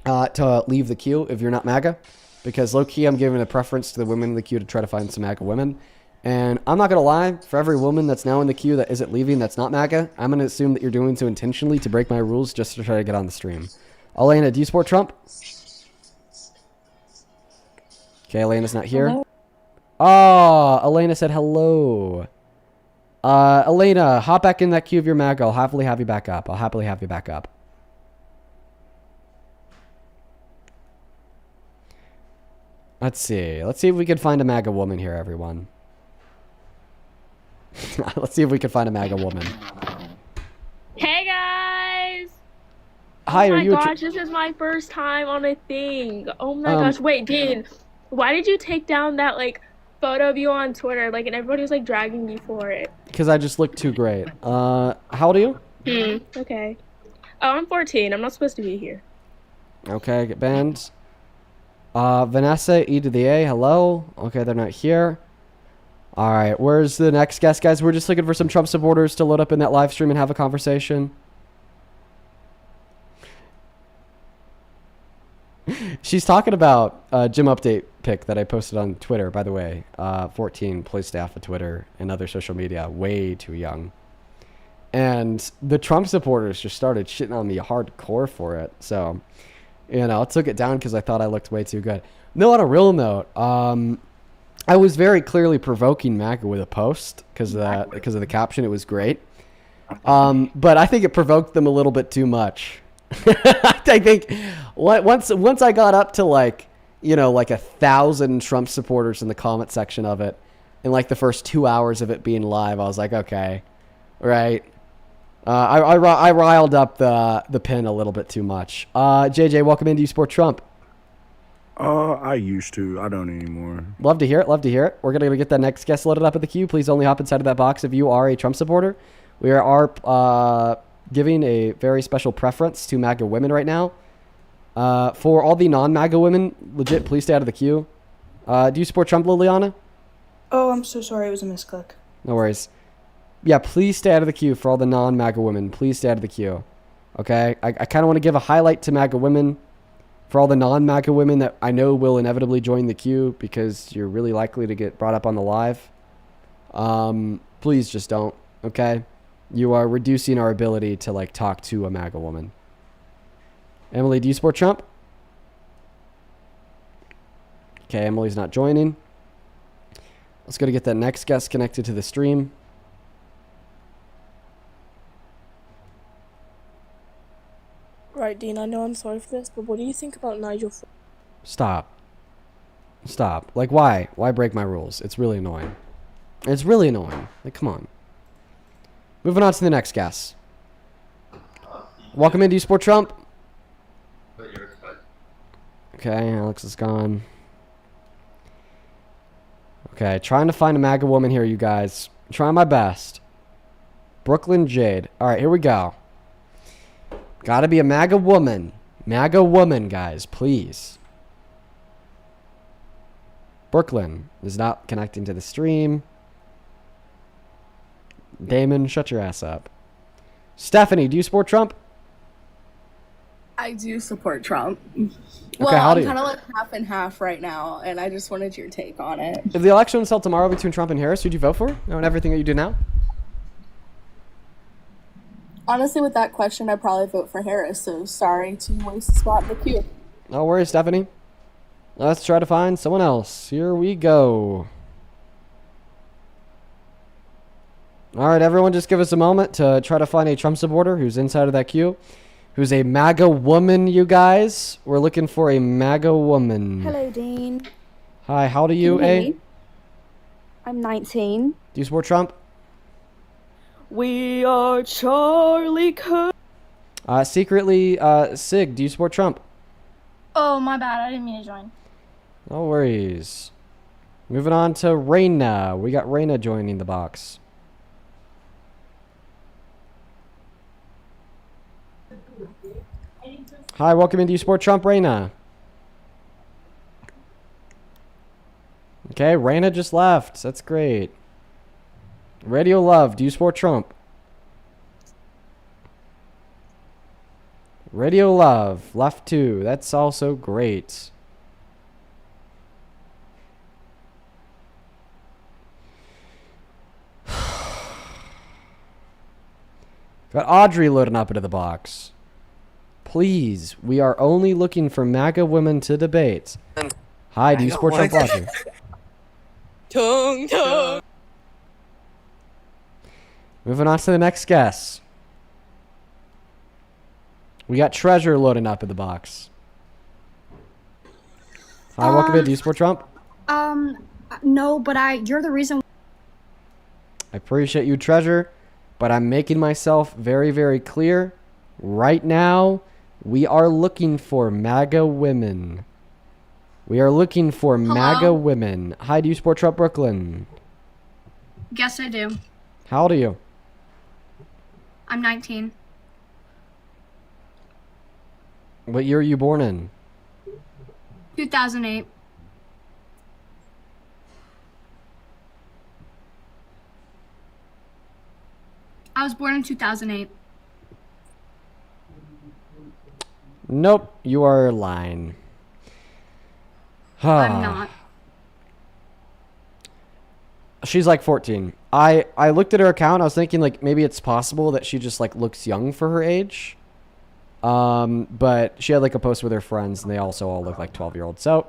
to leave the queue if you're not MAGA, because low key I'm giving a preference to the women in the queue to try to find some MAGA women. And I'm not gonna lie, for every woman that's now in the queue that isn't leaving, that's not MAGA, I'm gonna assume that you're doing so intentionally to break my rules just to try to get on the stream. Elena, do you support Trump? Okay, Elena's not here. Hello? Oh, Elena said hello. Elena, hop back in that queue of your MAGA. I'll happily have you back up. Let's see. Let's see if we can find a MAGA woman here, everyone. Let's see if we can find a MAGA woman. Hey guys! Hi, oh are my you gosh, this is my first time on a thing. Oh my Um, gosh, wait, Dean, why did you take down that like photo of you on Twitter? Like, and everybody was like dragging me for it. Because I just look too great. How old are you? Okay. Oh, I'm 14. I'm not supposed to be here. Okay, get banned. Vanessa, E to the A, hello. Okay, they're not here. All right, where's the next guest, guys? We're just looking for some Trump supporters to load up in that live stream and have a conversation. She's talking about gym update pic that I posted on Twitter, by the way. 14, please stay off of Twitter and other social media. Way too young. And the Trump supporters just started shitting on me hardcore for it. So, you know, I took it down because I thought I looked way too good. No, on a real note, I was very clearly provoking MAGA with a post because of the caption. It was great. But I think it provoked them a little bit too much. I think once I got up to like 1,000 Trump supporters in the comment section of it, in like the first 2 hours of it being live, I was like, okay, right. I riled up the pin a little bit too much. JJ, welcome in. Do you support Trump? I used to. I don't anymore. Love to hear it. We're going to get that next guest loaded up at the queue. Please only hop inside of that box if you are a Trump supporter. We are giving a very special preference to MAGA women right now. For all the non-MAGA women, legit, please stay out of the queue. Do you support Trump, Liliana? Oh, I'm so sorry. It was a misclick. No worries. Yeah, please stay out of the queue for all the non-MAGA women. Please stay out of the queue. Okay? I kind of want to give a highlight to MAGA women. For all the non-MAGA women that I know will inevitably join the queue because you're really likely to get brought up on the live. Please just don't, okay? You are reducing our ability to like talk to a MAGA woman. Emily, do you support Trump? Okay, Emily's not joining. Let's go to get that next guest connected to the stream. Right, Dean, I know I'm sorry for this, but what do you think about Nigel? Stop. Like, why? Why break my rules? It's really annoying. Like, come on. Moving on to the next guest. Welcome in. Do you support Trump? Okay, Alex is gone. Okay, trying to find a MAGA woman here, you guys. Trying my best. Brooklyn Jade. All right, here we go. Gotta be a MAGA woman. MAGA woman, guys, please. Brooklyn is not connecting to the stream. Damon, shut your ass up. Stephanie, do you support Trump? I do support Trump. Okay, Well, how do I'm you? kind of like half and half right now, and I just wanted your take on it. If the election was held tomorrow between Trump and Harris, who'd you vote for? Knowing everything that you do now? Honestly, with that question, I'd probably vote for Harris, so sorry to waste a spot in the queue. No worries, Stephanie. Let's try to find someone else. Here we go. All right, everyone, just give us a moment to try to find a Trump supporter who's inside of that queue, who's a MAGA woman, you guys. We're looking for a MAGA woman. Hello, Dean. Hi, how old are you, Can hear A? me? I'm 19. Do you support Trump? We are Charlie Kirk. Secretly, Sig, do you support Trump? Oh, my bad. I didn't mean to join. No worries. Moving on to Reina. We got Reina joining the box. Hi, welcome in. Do you support Trump, Reina? Okay, Reina just left. That's great. Radio Love, do you support Trump? Radio Love, left 2. That's also great. Got Audrey loading up into the box. Please, we are only looking for MAGA women to debate. Hi, do you support Trump watching? Tongue, tongue. Moving on to the next guest. We got Treasure loading up in the box. Hi, welcome in. Do you support Trump? No, but you're the reason. I appreciate you, Treasure, but I'm making myself very, very clear. Right now, we are looking for MAGA women. We are looking for MAGA women. Hi, do you support Trump Brooklyn? Yes, I do. How old are you? I'm 19. What year are you born in? 2008. I was born in 2008. Nope, you are lying. I'm not. She's like 14. I looked at her account. I was thinking like maybe it's possible that she just like looks young for her age. But she had like a post with her friends and they also all look like 12-year-olds. So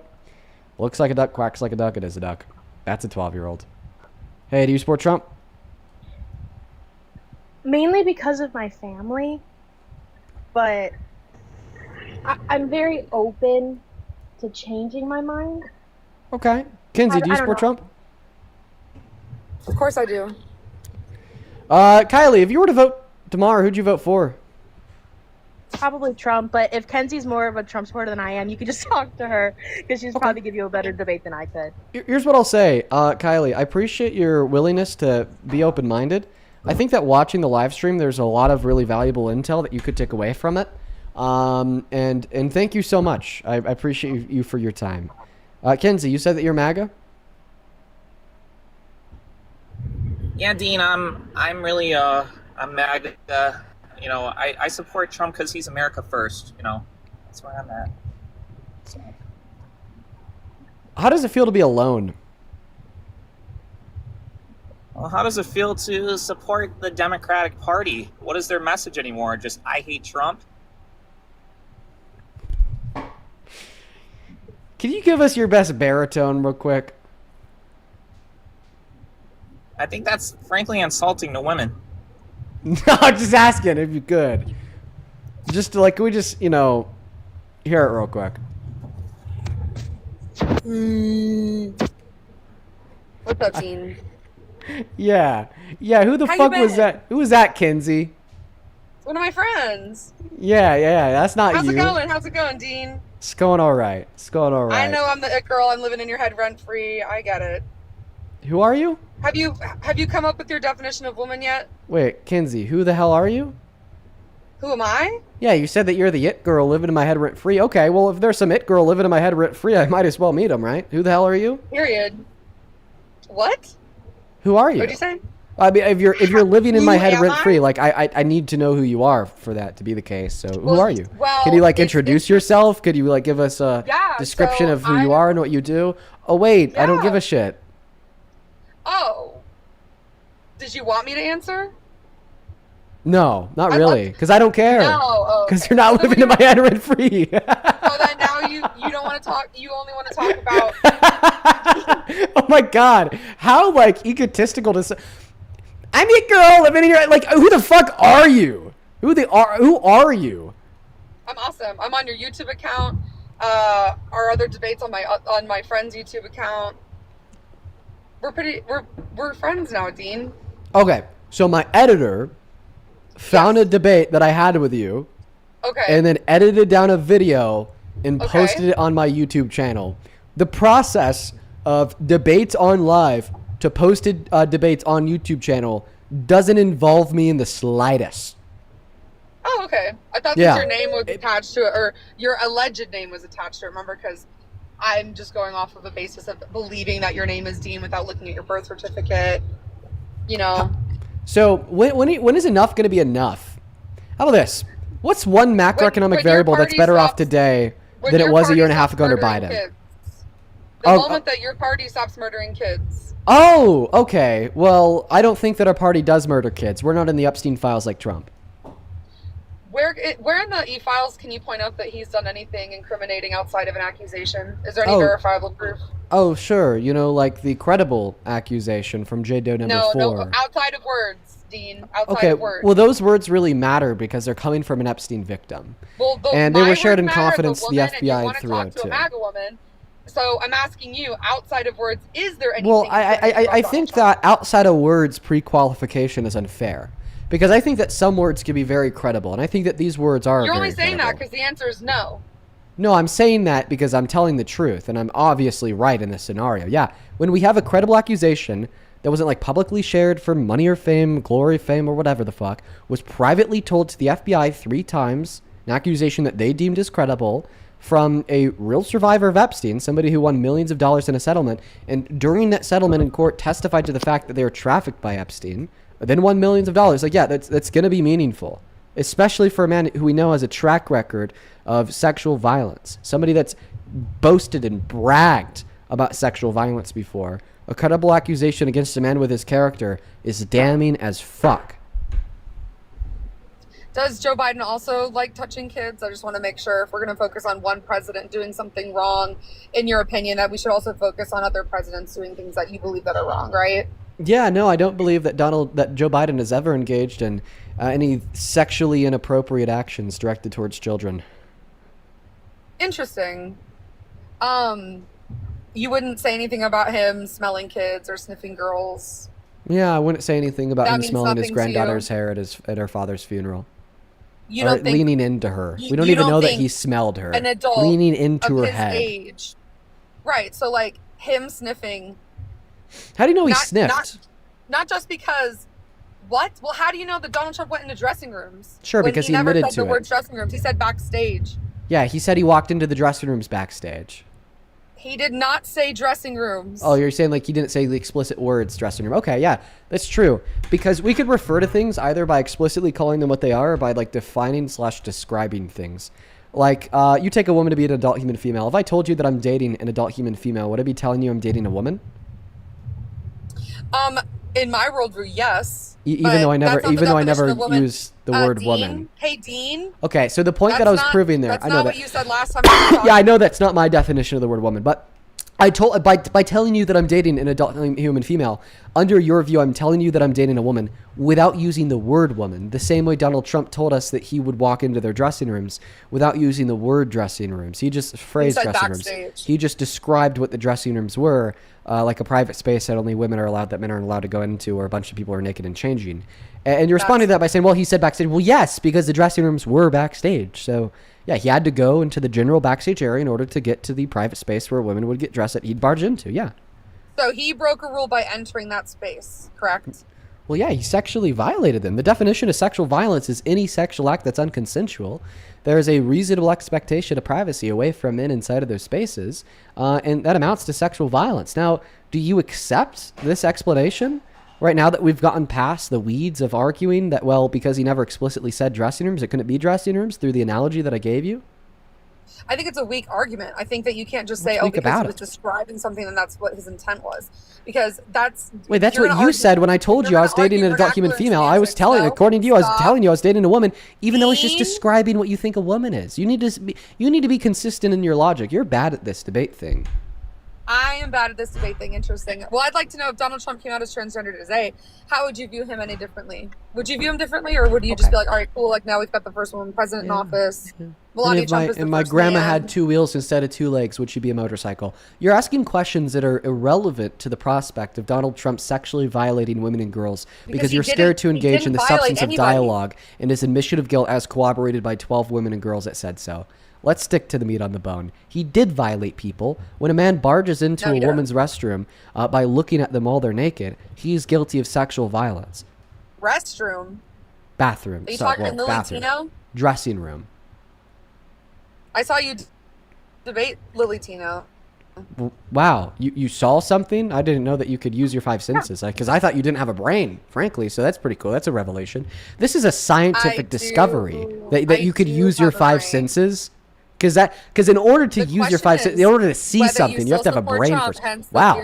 looks like a duck, quacks like a duck. It is a duck. That's a 12-year-old. Hey, do you support Trump? Mainly because of my family, but I'm very open to changing my mind. Okay. Kinsey, do you support Trump? Of course I do. Kylie, if you were to vote tomorrow, who'd you vote for? Probably Trump, but if Kenzie's more of a Trump supporter than I am, you could just talk to her because she's probably give you a better debate than I could. Here's what I'll say, Kylie. I appreciate your willingness to be open-minded. I think that watching the live stream, there's a lot of really valuable intel that you could take away from it. And thank you so much. I appreciate you for your time. Kenzie, you said that you're MAGA? Yeah, Dean, I'm really I'm MAGA. You know, I support Trump because he's America first. You know, that's where I'm at. So. How does it feel to be alone? Well, how does it feel to support the Democratic Party? What is their message anymore? Just I hate Trump? Can you give us your best baritone real quick? I think that's frankly insulting to women. No, I'm just asking if you could. Just to, like, can we just, you know, hear it real quick? What's up, Dean? Yeah. Yeah, who the How fuck you was been? that? Who was that, Kinsey? It's one of my friends. Yeah, that's not How's you. it going? How's it going, Dean? It's going all right. It's going all right. I know I'm the it girl. I'm living in your head rent free. I get it. Who are you? Have you come up with your definition of woman yet? Wait, Kinsey, who the hell are you? Who am I? Yeah, you said that you're the it girl living in my head rent free. Okay, well, if there's some it girl living in my head rent free, I might as well meet him, right? Who the hell are you? Period. What? Who are you? What'd you say? I mean, if you're living in my Who head am rent free, I? like I need to know who you are for that to be the case. So who Well, are you? well, Can you like it's- introduce yourself? Could you like give us a Yeah, description so of who you are and what you do? Oh wait, I don't give a shit. Oh. Did you want me to answer? No, not really, because I don't care. No, oh, Because okay. you're not So then living in my head rent free. So then now you don't want to talk. You only want to talk about. Oh my god, how like egotistical to say. I'm a girl living in your like. Who the fuck are you? Who are you? I'm awesome. I'm on your YouTube account. Our other debates on my friend's YouTube account. We're friends now, Dean. Okay, so my editor found a debate that I had with you. Okay. And then edited down a video and Okay. posted it on my YouTube channel. The process of debates on live to posted debates on YouTube channel doesn't involve me in the slightest. Oh, okay. I thought Yeah. that your name was attached to it, or your alleged name was attached to it. Remember, because I'm just going off of a basis of believing that your name is Dean without looking at your birth certificate. You know. So when is enough going to be enough? How about this? What's one macroeconomic variable that's better off today than it was a year and a half ago under Biden? Kids. The moment that your party stops murdering kids. Oh, okay. Well, I don't think that our party does murder kids. We're not in the Epstein files like Trump. Where in the e-files can you point out that he's done anything incriminating outside of an accusation? Is there any verifiable proof? Oh, sure. You know, like the credible accusation from J. Doe number 4. No, outside of words, Dean. Outside of words. Well, those words really matter because they're coming from an Epstein victim. Well, and they were shared in confidence to the FBI and 302. To a MAGA woman. So I'm asking you, outside of words, is there anything? Well, I think that outside of words pre-qualification is unfair. Because I think that some words can be very credible, and I think that these words are You're very only saying credible. that because the answer is no. No, I'm saying that because I'm telling the truth, and I'm obviously right in this scenario. Yeah, when we have a credible accusation that wasn't like publicly shared for money or fame, glory, fame, or whatever the fuck, was privately told to the FBI 3 times, an accusation that they deemed as credible, from a real survivor of Epstein, somebody who won millions of dollars in a settlement, and during that settlement in court testified to the fact that they were trafficked by Epstein, then won millions of dollars. Like, yeah, that's going to be meaningful, especially for a man who we know has a track record of sexual violence, somebody that's boasted and bragged about sexual violence before. A credible accusation against a man with his character is damning as fuck. Does Joe Biden also like touching kids? I just want to make sure if we're going to focus on one president doing something wrong, in your opinion, that we should also focus on other presidents doing things that you believe that are wrong, right? Yeah, no, I don't believe that Joe Biden has ever engaged in any sexually inappropriate actions directed towards children. Interesting. You wouldn't say anything about him smelling kids or sniffing girls. Yeah, I wouldn't say anything about That him means smelling his nothing to granddaughter's you? hair at her father's funeral. You Or don't think leaning into her. you- We don't you even don't know that think he smelled her. an adult leaning into of her his head. age, right? So like him sniffing. How do you know he not, sniffed? Not just because. What? Well, how do you know that Donald Trump went into dressing rooms? Sure, when because he he never admitted said the to word it. dressing rooms. He said backstage. Yeah, he said he walked into the dressing rooms backstage. He did not say dressing rooms. Oh, you're saying like he didn't say the explicit words dressing room. Okay, yeah, that's true. Because we could refer to things either by explicitly calling them what they are or by like defining/describing things. Like, you take a woman to be an adult human female. If I told you that I'm dating an adult human female, would I be telling you I'm dating a woman? In my worldview, yes. Even though I never use the word Dean? woman. Hey, Dean. Okay, so the point that That's I was not- proving there, That's I know not that. what you said last time. we were talking. Yeah, I know that's not my definition of the word woman, but I told by telling you that I'm dating an adult human female, under your view, I'm telling you that I'm dating a woman without using the word woman. The same way Donald Trump told us that he would walk into their dressing rooms without using the word dressing rooms. He just phrased said dressing backstage. rooms. He just described what the dressing rooms were, like a private space that only women are allowed, that men aren't allowed to go into, where a bunch of people are naked and changing. And you responded to that by saying, well, he said backstage. Well, yes, because the dressing rooms were backstage. So, yeah, he had to go into the general backstage area in order to get to the private space where women would get dressed that he'd barge into, yeah. So he broke a rule by entering that space, correct? Well, yeah, he sexually violated them. The definition of sexual violence is any sexual act that's unconsensual. There is a reasonable expectation of privacy away from men inside of those spaces, and that amounts to sexual violence. Now, do you accept this explanation? Right now that we've gotten past the weeds of arguing that, well, because he never explicitly said dressing rooms, it couldn't be dressing rooms through the analogy that I gave you? I think it's a weak argument. I think that you can't just say, What's oh, weak because he about was it? describing something and that's what his intent was. Because that's... Wait, that's if you're what gonna you argue- said when I told if you I you're was gonna dating an argue adult human vernacular female. I was telling, no, according to you, I was stop. telling you I was dating a woman, even though it's just describing what you think a woman is. You need to be consistent in your logic. You're bad at this debate thing. I am bad at this debate thing. Interesting. Well, I'd like to know if Donald Trump came out as transgender today, how would you view him any differently? Would you view him differently, or would you just be like, all right, cool, like now we've got the first woman president in office. Melania And Trump is the if my first grandma man. had 2 wheels instead of 2 legs, would she be a motorcycle? You're asking questions that are irrelevant to the prospect of Donald Trump sexually violating women and girls because he you're scared to didn't- he engage in didn't the violate substance of anybody. dialogue and his admission of guilt as corroborated by 12 women and girls that said so. Let's stick to the meat on the bone. He did violate people. When a man barges into No, he a woman's restroom by looking at them while they're naked, he's guilty of sexual violence. Restroom. Bathroom. Are you sorry, talking Lily bathroom. Tino? Dressing room. I saw you debate Lily Tino. Wow, you saw something? I didn't know that you could use your five senses, because I thought you didn't have a brain, frankly. So that's pretty cool. That's a revelation. This is a scientific discovery that you could use your five senses. Because in order to use your five senses, in order to see something, you have to have a brain first. Wow.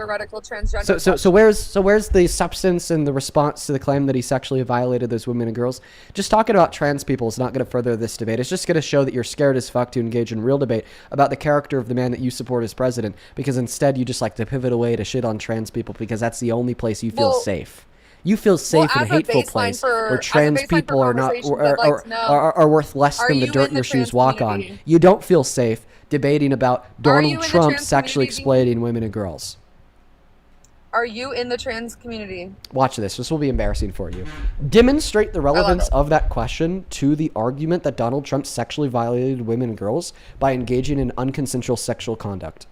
So where's the substance and the response to the claim that he sexually violated those women and girls? Just talking about trans people is not going to further this debate. It's just going to show that you're scared as fuck to engage in real debate about the character of the man that you support as president, because instead you just like to pivot away to shit on trans people because that's the only place you feel safe. You feel safe in a hateful place where trans people are not are worth less than the dirt your shoes walk on. You don't feel safe debating about Donald Trump sexually exploiting women and girls. Are you in the trans community? Watch this. This will be embarrassing for you. Demonstrate the relevance of that question to the argument that Donald Trump sexually violated women and girls by engaging in unconsensual sexual conduct.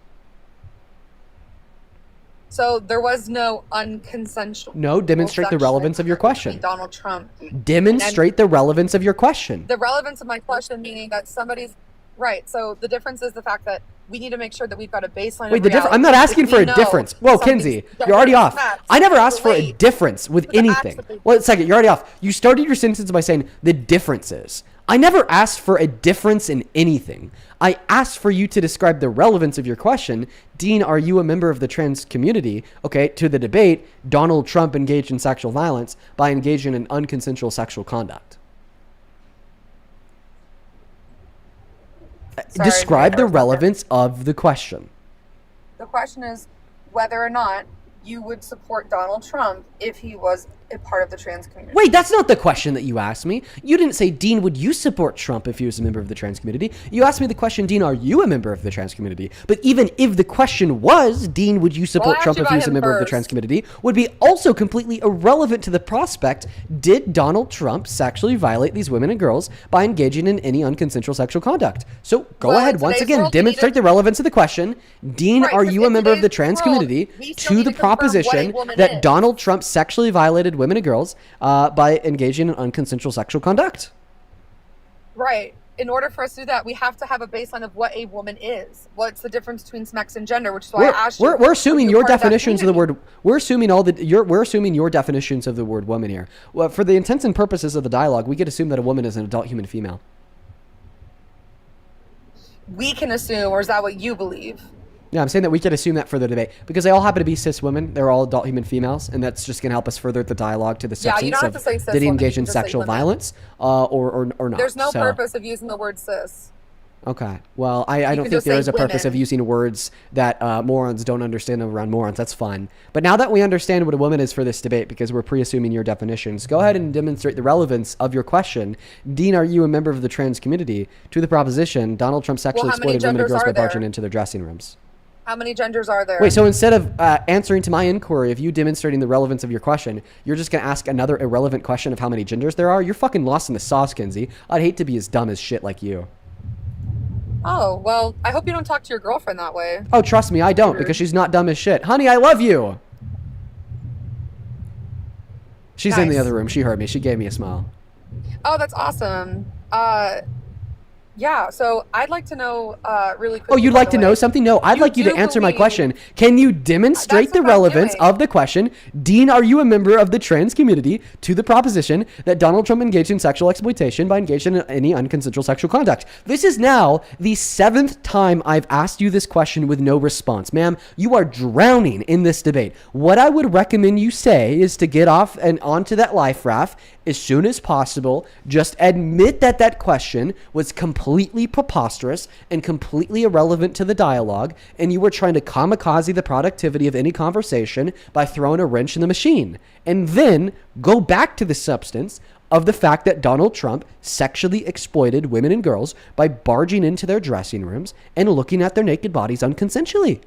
So there was no unconsensual. No, demonstrate the relevance of your question. Donald Trump. Demonstrate the relevance of your question. The relevance of my question meaning that somebody's right. So the difference is the fact that we need to make sure that we've got a baseline. Wait, I'm not asking for a difference. Whoa, Kinsey, you're already off. I never asked for a difference with anything. Well, a second, you're already off. You started your sentence by saying the differences. I never asked for a difference in anything. I asked for you to describe the relevance of your question. Dean, are you a member of the trans community? Okay, to the debate, Donald Trump engaged in sexual violence by engaging in unconsensual sexual conduct. Describe the relevance of the question. The question is whether or not you would support Donald Trump if he was a part of the trans community. Wait, that's not the question that you asked me. You didn't say, Dean, would you support Trump if he was a member of the trans community? You asked me the question, Dean, are you a member of the trans community? But even if the question was, Dean, would you support Trump if he was a member of the trans community, would be also completely irrelevant to the prospect, did Donald Trump sexually violate these women and girls by engaging in any unconsensual sexual conduct? So go ahead, once again, demonstrate the relevance of the question. Dean, are you a member of the trans community to the proposition that Donald Trump sexually violated women and girls by engaging in unconsensual sexual conduct? Right. In order for us to do that, we have to have a baseline of what a woman is. What's the difference between sex and gender? Which is why I asked you. We're assuming your definitions of the word. We're assuming we're assuming your definitions of the word woman here. Well, for the intents and purposes of the dialogue, we could assume that a woman is an adult human female. We can assume, or is that what you believe? Yeah, I'm saying that we could assume that for the debate because they all happen to be cis women. They're all adult human females, and that's just going to help us further the dialogue to the substance you don't have to say cis did he women, engage you in can just say sexual women. violence or not. There's no purpose of using the word cis. Okay. Well, I don't can think just there say is a purpose of women. using words that morons don't understand around morons. That's fine. But now that we understand what a woman is for this debate, because we're pre-assuming your definitions, go ahead and demonstrate the relevance of your question. Dean, are you a member of the trans community to the proposition Donald Trump sexually how many exploited women and genders girls by are there? barging into their dressing rooms? How many genders are there? Wait, so instead of answering to my inquiry of you demonstrating the relevance of your question, you're just going to ask another irrelevant question of how many genders there are? You're fucking lost in the sauce, Kinsey. I'd hate to be as dumb as shit like you. Oh, well, I hope you don't talk to your girlfriend that way. Oh, trust me, I don't, because she's not dumb as shit. Honey, I love you. She's in the Nice. other room. She heard me. She gave me a smile. Oh, that's awesome. Yeah, so I'd like to know really quickly. Oh, you'd like to know something? No, I'd like you to answer my question. Can you demonstrate the relevance of the question? Dean, are you a member of the trans community to the proposition that Donald Trump engaged in sexual exploitation by engaging in any unconsensual sexual conduct? This is now the 7th time I've asked you this question with no response. Ma'am, you are drowning in this debate. What I would recommend you say is to get off and onto that life raft as soon as possible. Just admit that that question was completely preposterous and completely irrelevant to the dialogue, and you were trying to kamikaze the productivity of any conversation by throwing a wrench in the machine. And then go back to the substance of the fact that Donald Trump sexually exploited women and girls by barging into their dressing rooms and looking at their naked bodies unconsensually.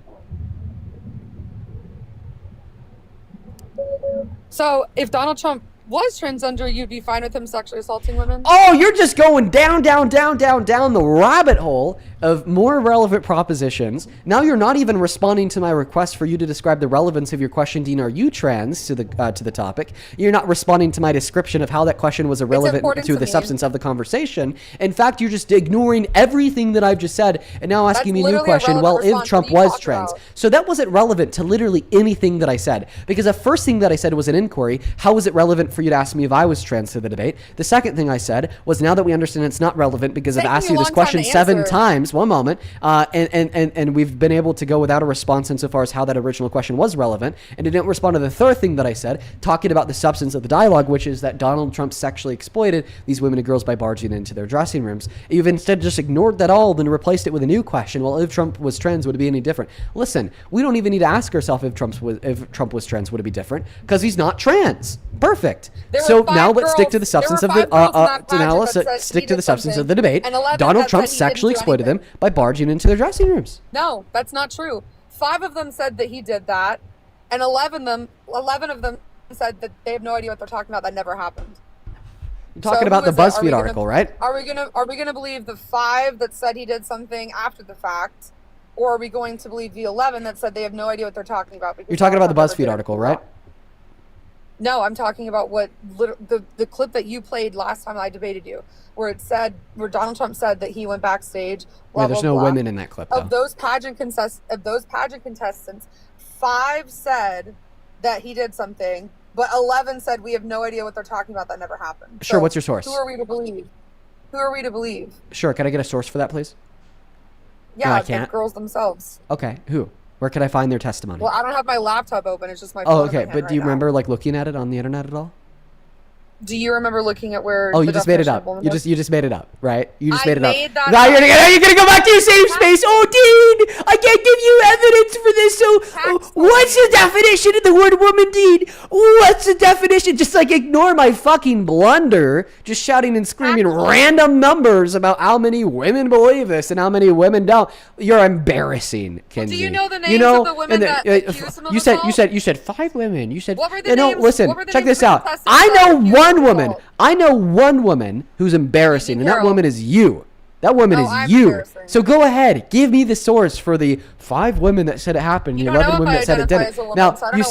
So if Donald Trump was transgender, you'd be fine with him sexually assaulting women? Oh, you're just going down the rabbit hole of more relevant propositions. Now you're not even responding to my request for you to describe the relevance of your question, Dean. Are you trans to the topic? You're not responding to my description of how that question was irrelevant to the substance of the conversation. In fact, you're just ignoring everything that I've just said and now asking me a new question. Well, if Trump was trans. So that wasn't relevant to literally anything that I said, because the first thing that I said was an inquiry. How was it relevant for you to ask me if I was trans to the debate? The second thing I said was, now that we understand it's not relevant because I've asked you this question 7 times, one moment, and we've been able to go without a response insofar as how that original question was relevant, and it didn't respond to the third thing that I said, talking about the substance of the dialogue, which is that Donald Trump sexually exploited these women and girls by barging into their dressing rooms. You've instead just ignored that all, then replaced it with a new question. Well, if Trump was trans, would it be any different? Listen, we don't even need to ask ourselves if Trump was trans, would it be different? Because he's not trans. Perfect. So now let's stick to the substance of the debate. Donald Trump sexually exploited them by barging into their dressing rooms. No, that's not true. 5 of them said that he did that, and 11 of them said that they have no idea what they're talking about. That never happened. You're talking about the BuzzFeed article, right? Are we gonna believe the 5 that said he did something after the fact, or are we going to believe the 11 that said they have no idea what they're talking about? You're talking about the BuzzFeed article, right? No, I'm talking about the clip that you played last time I debated you, where Donald Trump said that he went backstage. Blah, there's blah, no blah. women in that clip, though. Of those pageant contestants, 5 said that he did something, but 11 said we have no idea what they're talking about. That never happened. Sure. What's your source? Who are we to believe? Sure. Can I get a source for that, please? Yeah, no, I the can't. girls themselves. Okay. Who? Where can I find their testimony? Well, I don't have my laptop open. It's just my phone. Oh, okay. But do you remember looking at it on the internet at all? Do you remember looking at where? Oh, you just made it up. You just made it up, right? You just made it up. That now you're gonna go back to your safe space. Oh, Dean, I can't give you evidence for this. So, what's the definition of the word woman, Dean? What's the definition? Just ignore my fucking blunder. Just shouting and screaming random numbers about how many women believe this and how many women don't. You're embarrassing, Kenzie. Well, do you know the names of the women that accused him of assault? You said 5 women. You said. What were the names? Listen, check this out. I know one woman who's embarrassing, and that woman is you. That woman is you. So go ahead, give me the source for the 5 women that said it happened, the 11 women that said it didn't. Now, you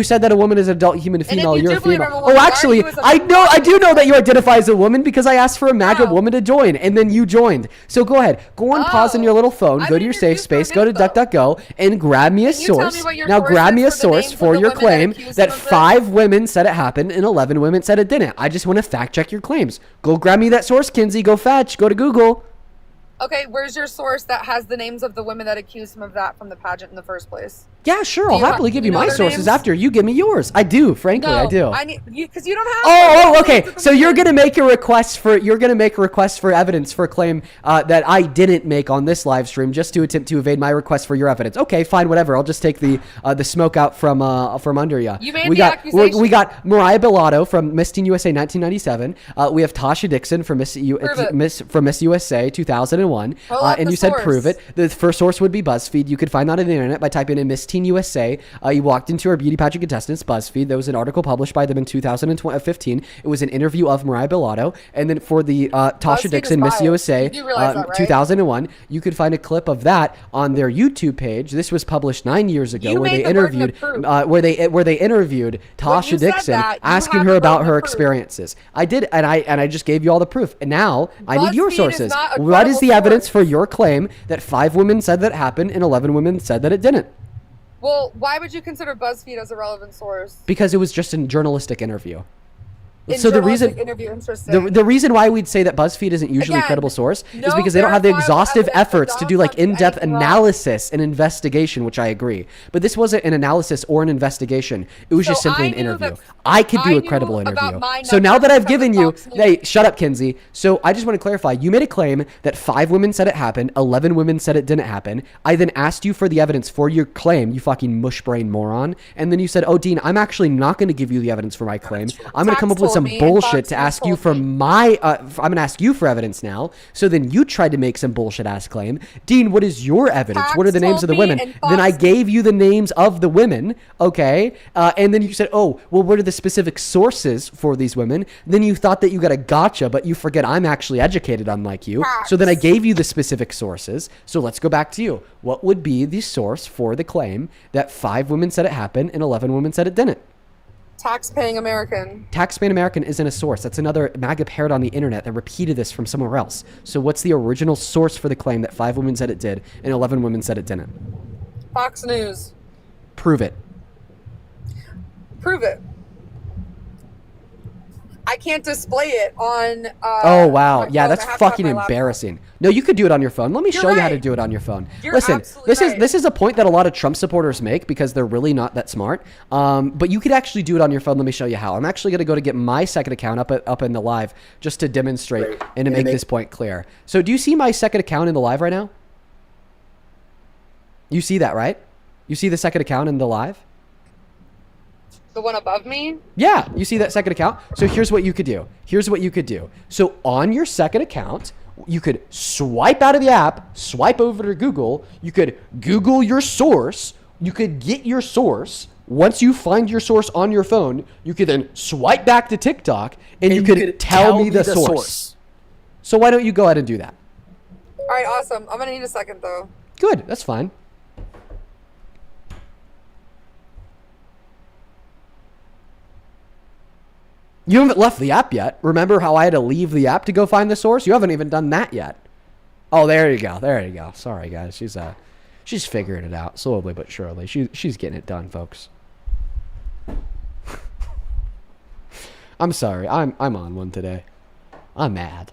said that a woman is an adult human female. You're a female. Oh, actually, I do know that you identify as a woman because I asked for a MAGA woman to join, and then you joined. So go ahead, go on pause on your little phone, go to your safe space, go to DuckDuckGo, and grab me a source. Now grab me a source for your claim that 5 women said it happened and 11 women said it didn't. I just want to fact check your claims. Go grab me that source, Kinsey. Go fetch. Go to Google. Okay, where's your source that has the names of the women that accused him of that from the pageant in the first place? Yeah, sure. I'll happily give you my sources after you give me yours. I do, frankly, I do. I need because you don't have. Oh, okay. So you're gonna make a request for evidence for a claim that I didn't make on this live stream, just to attempt to evade my request for your evidence. Okay, fine, whatever. I'll just take the smoke out from under you. You made the accusation. We got Mariah Bellato from Miss Teen USA 1997. We have Tasha Dixon from Miss USA 2001. And you said prove it. The first source would be BuzzFeed. You could find that on the internet by typing in Miss Teen USA. You walked into our beauty pageant contestants, BuzzFeed. There was an article published by them in 2015. It was an interview of Mariah Bellato. And then for the Tasha Dixon Miss USA 2001, you could find a clip of that on their YouTube page. This was published 9 years ago, where they interviewed Tasha Dixon, asking her about her experiences. I did, and I just gave you all the proof. And now I need your sources. What is the evidence for your claim that 5 women said that it happened and 11 women said that it didn't? Well, why would you consider BuzzFeed as a relevant source? Because it was just a journalistic interview. So the reason why we'd say that BuzzFeed isn't usually a credible source is because they don't have the exhaustive efforts to do in-depth analysis and investigation, which I agree. But this wasn't an analysis or an investigation. It was just simply an interview. I could do a credible interview. So now that I've given you, hey, shut up, Kinsey. So I just want to clarify. You made a claim that 5 women said it happened, 11 women said it didn't happen. I then asked you for the evidence for your claim, you fucking mushbrain moron. And then you said, oh, Dean, I'm actually not going to give you the evidence for my claim. I'm going to come up with some me, and bullshit Fox to News ask you told for me. my. I'm gonna ask you for evidence now. So then you tried to make some bullshit ass claim. Dean, what is your evidence? What are the names of the women? Then I gave you the names of the women. Okay, and then you said, oh, well, what are the specific sources for these women? Then you thought that you got a gotcha, but you forget I'm actually educated, unlike you. So then I gave you the specific sources. So let's go back to you. What would be the source for the claim that 5 women said it happened and 11 women said it didn't? Tax-paying American. Taxpaying American isn't a source. That's another MAGA parrot on the internet that repeated this from somewhere else. So what's the original source for the claim that 5 women said it did and 11 women said it didn't? Fox News. Prove it. Prove it. I can't display it on. Oh, wow. my Yeah, phone. that's I have to have fucking my laptop. embarrassing. No, you could do it on your phone. Let me You're show you how right. to do it on your phone. You're Listen, absolutely right. this is a point that a lot of Trump supporters make because they're really not that smart. But you could actually do it on your phone. Let me show you how. I'm actually going to get my second account up in the live just to demonstrate and to make this point clear. So do you see my second account in the live right now? You see that, right? You see the second account in the live? The one above me? Yeah, you see that second account? So here's what you could do. So on your second account, you could swipe out of the app, swipe over to Google. You could Google your source. You could get your source. Once you find your source on your phone, you could then swipe back to TikTok and you could tell me the source. So why don't you go ahead and do that? All right, awesome. I'm going to need a second, though. Good, that's fine. You haven't left the app yet. Remember how I had to leave the app to go find the source? You haven't even done that yet. Oh, there you go. There you go. Sorry, guys. She's figuring it out slowly but surely. She's getting it done, folks. I'm sorry. I'm on one today. I'm mad.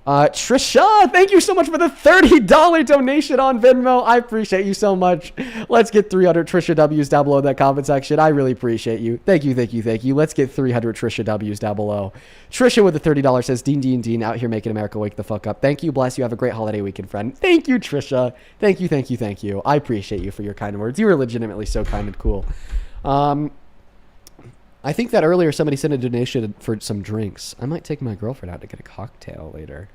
Trisha, thank you so much for the $30 donation on Venmo. I appreciate you so much. Let's get 300 Trisha W's down below in that comment section. I really appreciate you. Thank you. Let's get 300 Trisha W's down below. Trisha with the $30 says, Dean, out here making America wake the fuck up. Thank you. Bless you. Have a great holiday weekend, friend. Thank you, Trisha. Thank you. I appreciate you for your kind words. You were legitimately so kind and cool. I think that earlier somebody sent a donation for some drinks. I might take my girlfriend out to get a cocktail later.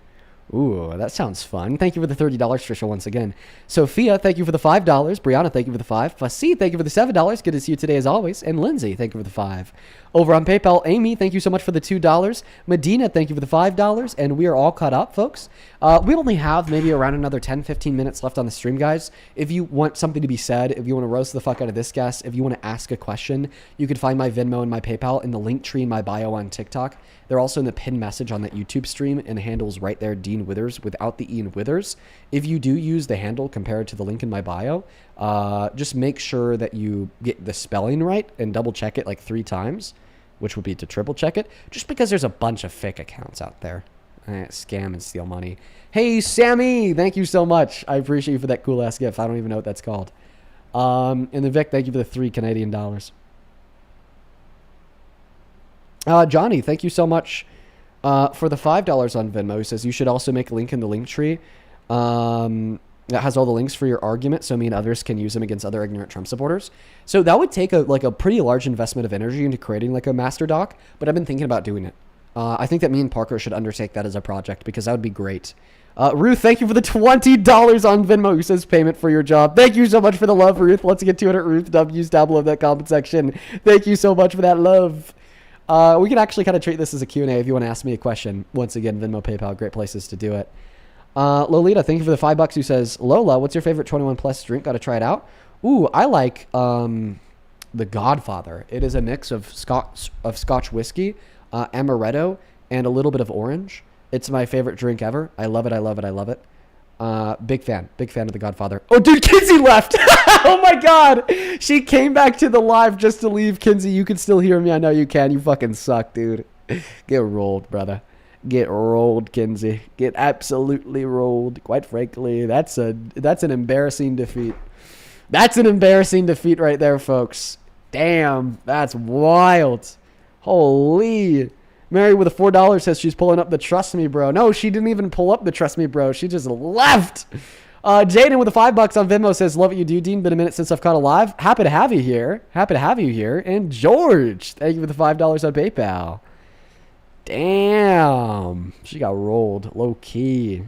Ooh, that sounds fun. Thank you for the $30, Trisha, once again. Sophia, thank you for the $5. Brianna, thank you for the $5. Fussy, thank you for the $7. Good to see you today as always. And Lindsay, thank you for the $5. Over on PayPal, Amy, thank you so much for the $2. Medina, thank you for the $5. And we are all caught up, folks. We only have maybe around another 10, 15 minutes left on the stream, guys. If you want something to be said, if you want to roast the fuck out of this guest, if you want to ask a question, you can find my Venmo and my PayPal in the link tree in my bio on TikTok. They're also in the pinned message on that YouTube stream, and the handle's right there, Dean Withers, without the Ian Withers. If you do use the handle compared to the link in my bio, just make sure that you get the spelling right and double check it like 3 times, which would be to triple check it, just because there's a bunch of fake accounts out there. Scam and steal money. Hey, Sammy, thank you so much. I appreciate you for that cool ass gift. I don't even know what that's called. And then Vic, thank you for the $3 Canadian. Johnny, thank you so much for the $5 on Venmo. He says you should also make a link in the link tree that has all the links for your argument so me and others can use them against other ignorant Trump supporters. So that would take a pretty large investment of energy into creating like a master doc, but I've been thinking about doing it. I think that me and Parker should undertake that as a project because that would be great. Ruth, thank you for the $20 on Venmo. Who says payment for your job? Thank you so much for the love, Ruth. Let's get 200 Ruth W's down below that comment section. Thank you so much for that love. We can actually kind of treat this as a Q&A if you want to ask me a question. Once again, Venmo, PayPal, great places to do it. Lolita, thank you for the $5. Who says, Lola, what's your favorite 21 plus drink? Got to try it out. Ooh, I like the Godfather. It is a mix of Scotch whiskey, amaretto, and a little bit of orange. It's my favorite drink ever. I love it. Big fan of the Godfather. Oh, dude, Kinsey left. Oh my God. She came back to the live just to leave. Kinsey, you can still hear me. I know you can. You fucking suck, dude. Get rolled, brother. Get rolled, Kinsey. Get absolutely rolled. Quite frankly, that's an embarrassing defeat. That's an embarrassing defeat right there, folks. Damn, that's wild. Holy. Mary with a $4 says she's pulling up the Trust Me Bro. No, she didn't even pull up the Trust Me Bro. She just left. Jaden with the $5 on Venmo says, love what you do, Dean. Been a minute since I've caught a live. Happy to have you here. And George, thank you for the $5 on PayPal. Damn. She got rolled. Low key.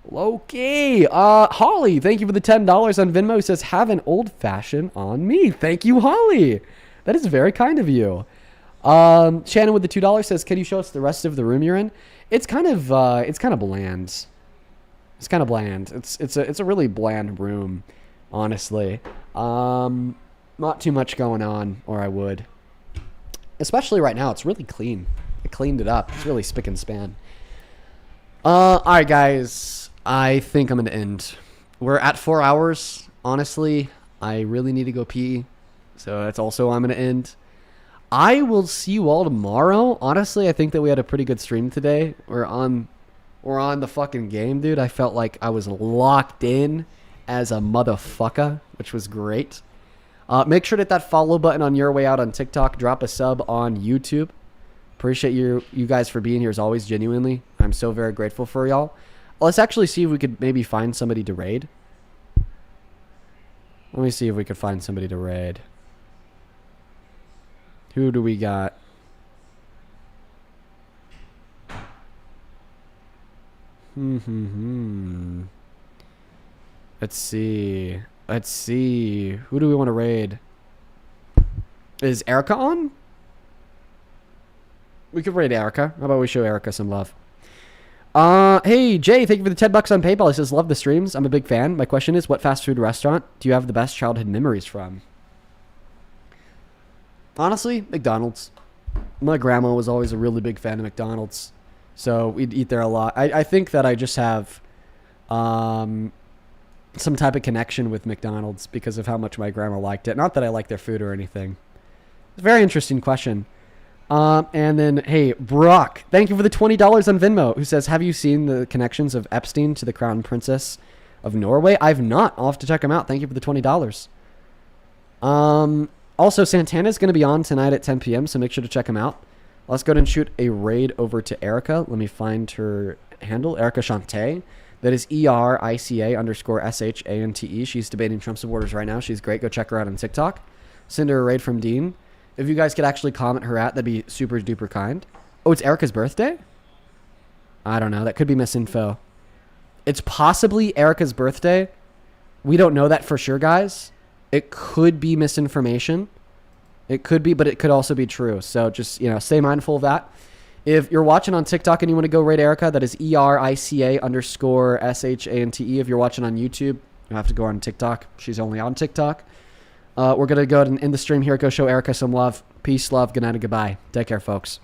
Low key. Holly, thank you for the $10 on Venmo. Who says, have an old fashioned on me. Thank you, Holly. That is very kind of you. Shannon with the $2 says, can you show us the rest of the room you're in? It's kind of bland. It's kind of bland. It's a really bland room, honestly. Not too much going on, or I would. Especially right now, it's really clean. I cleaned it up. It's really spick and span. All right, guys. I think I'm gonna end. We're at 4 hours. Honestly, I really need to go pee, so that's also I'm gonna end. I will see you all tomorrow. Honestly, I think that we had a pretty good stream today. We're on the fucking game, dude. I felt like I was locked in as a motherfucker, which was great. Make sure to hit that follow button on your way out on TikTok. Drop a sub on YouTube. Appreciate you guys for being here as always, genuinely. I'm so very grateful for y'all. Let's actually see if we could maybe find somebody to raid. Let me see if we could find somebody to raid. Who do we got? Let's see. Who do we want to raid? Is Erica on? We could raid Erica. How about we show Erica some love? Hey, Jay, thank you for the $10 on PayPal. He says, love the streams. I'm a big fan. My question is, what fast food restaurant do you have the best childhood memories from? Honestly, McDonald's. My grandma was always a really big fan of McDonald's, so we'd eat there a lot. I think that I just have some type of connection with McDonald's because of how much my grandma liked it. Not that I like their food or anything. It's a very interesting question. And then, hey, Brock, thank you for the $20 on Venmo, who says, have you seen the connections of Epstein to the Crown Princess of Norway? I've not. I'll have to check them out. Thank you for the $20. Also, Santana's going to be on tonight at 10 p.m., so make sure to check him out. Let's go ahead and shoot a raid over to Erica. Let me find her handle, Erica Shante. That is ERICA_SHANTE. She's debating Trump supporters right now. She's great. Go check her out on TikTok. Send her a raid from Dean. If you guys could actually comment her at, that'd be super duper kind. Oh, it's Erica's birthday? I don't know. That could be misinfo. It's possibly Erica's birthday. We don't know that for sure, guys. It could be misinformation. It could be, but it could also be true. So just, stay mindful of that. If you're watching on TikTok and you want to go raid Erica, that is ERICA_SHANTE. If you're watching on YouTube, you have to go on TikTok. She's only on TikTok. We're going to go ahead and end the stream here. Go show Erica some love. Peace, love, good night, and goodbye. Take care, folks.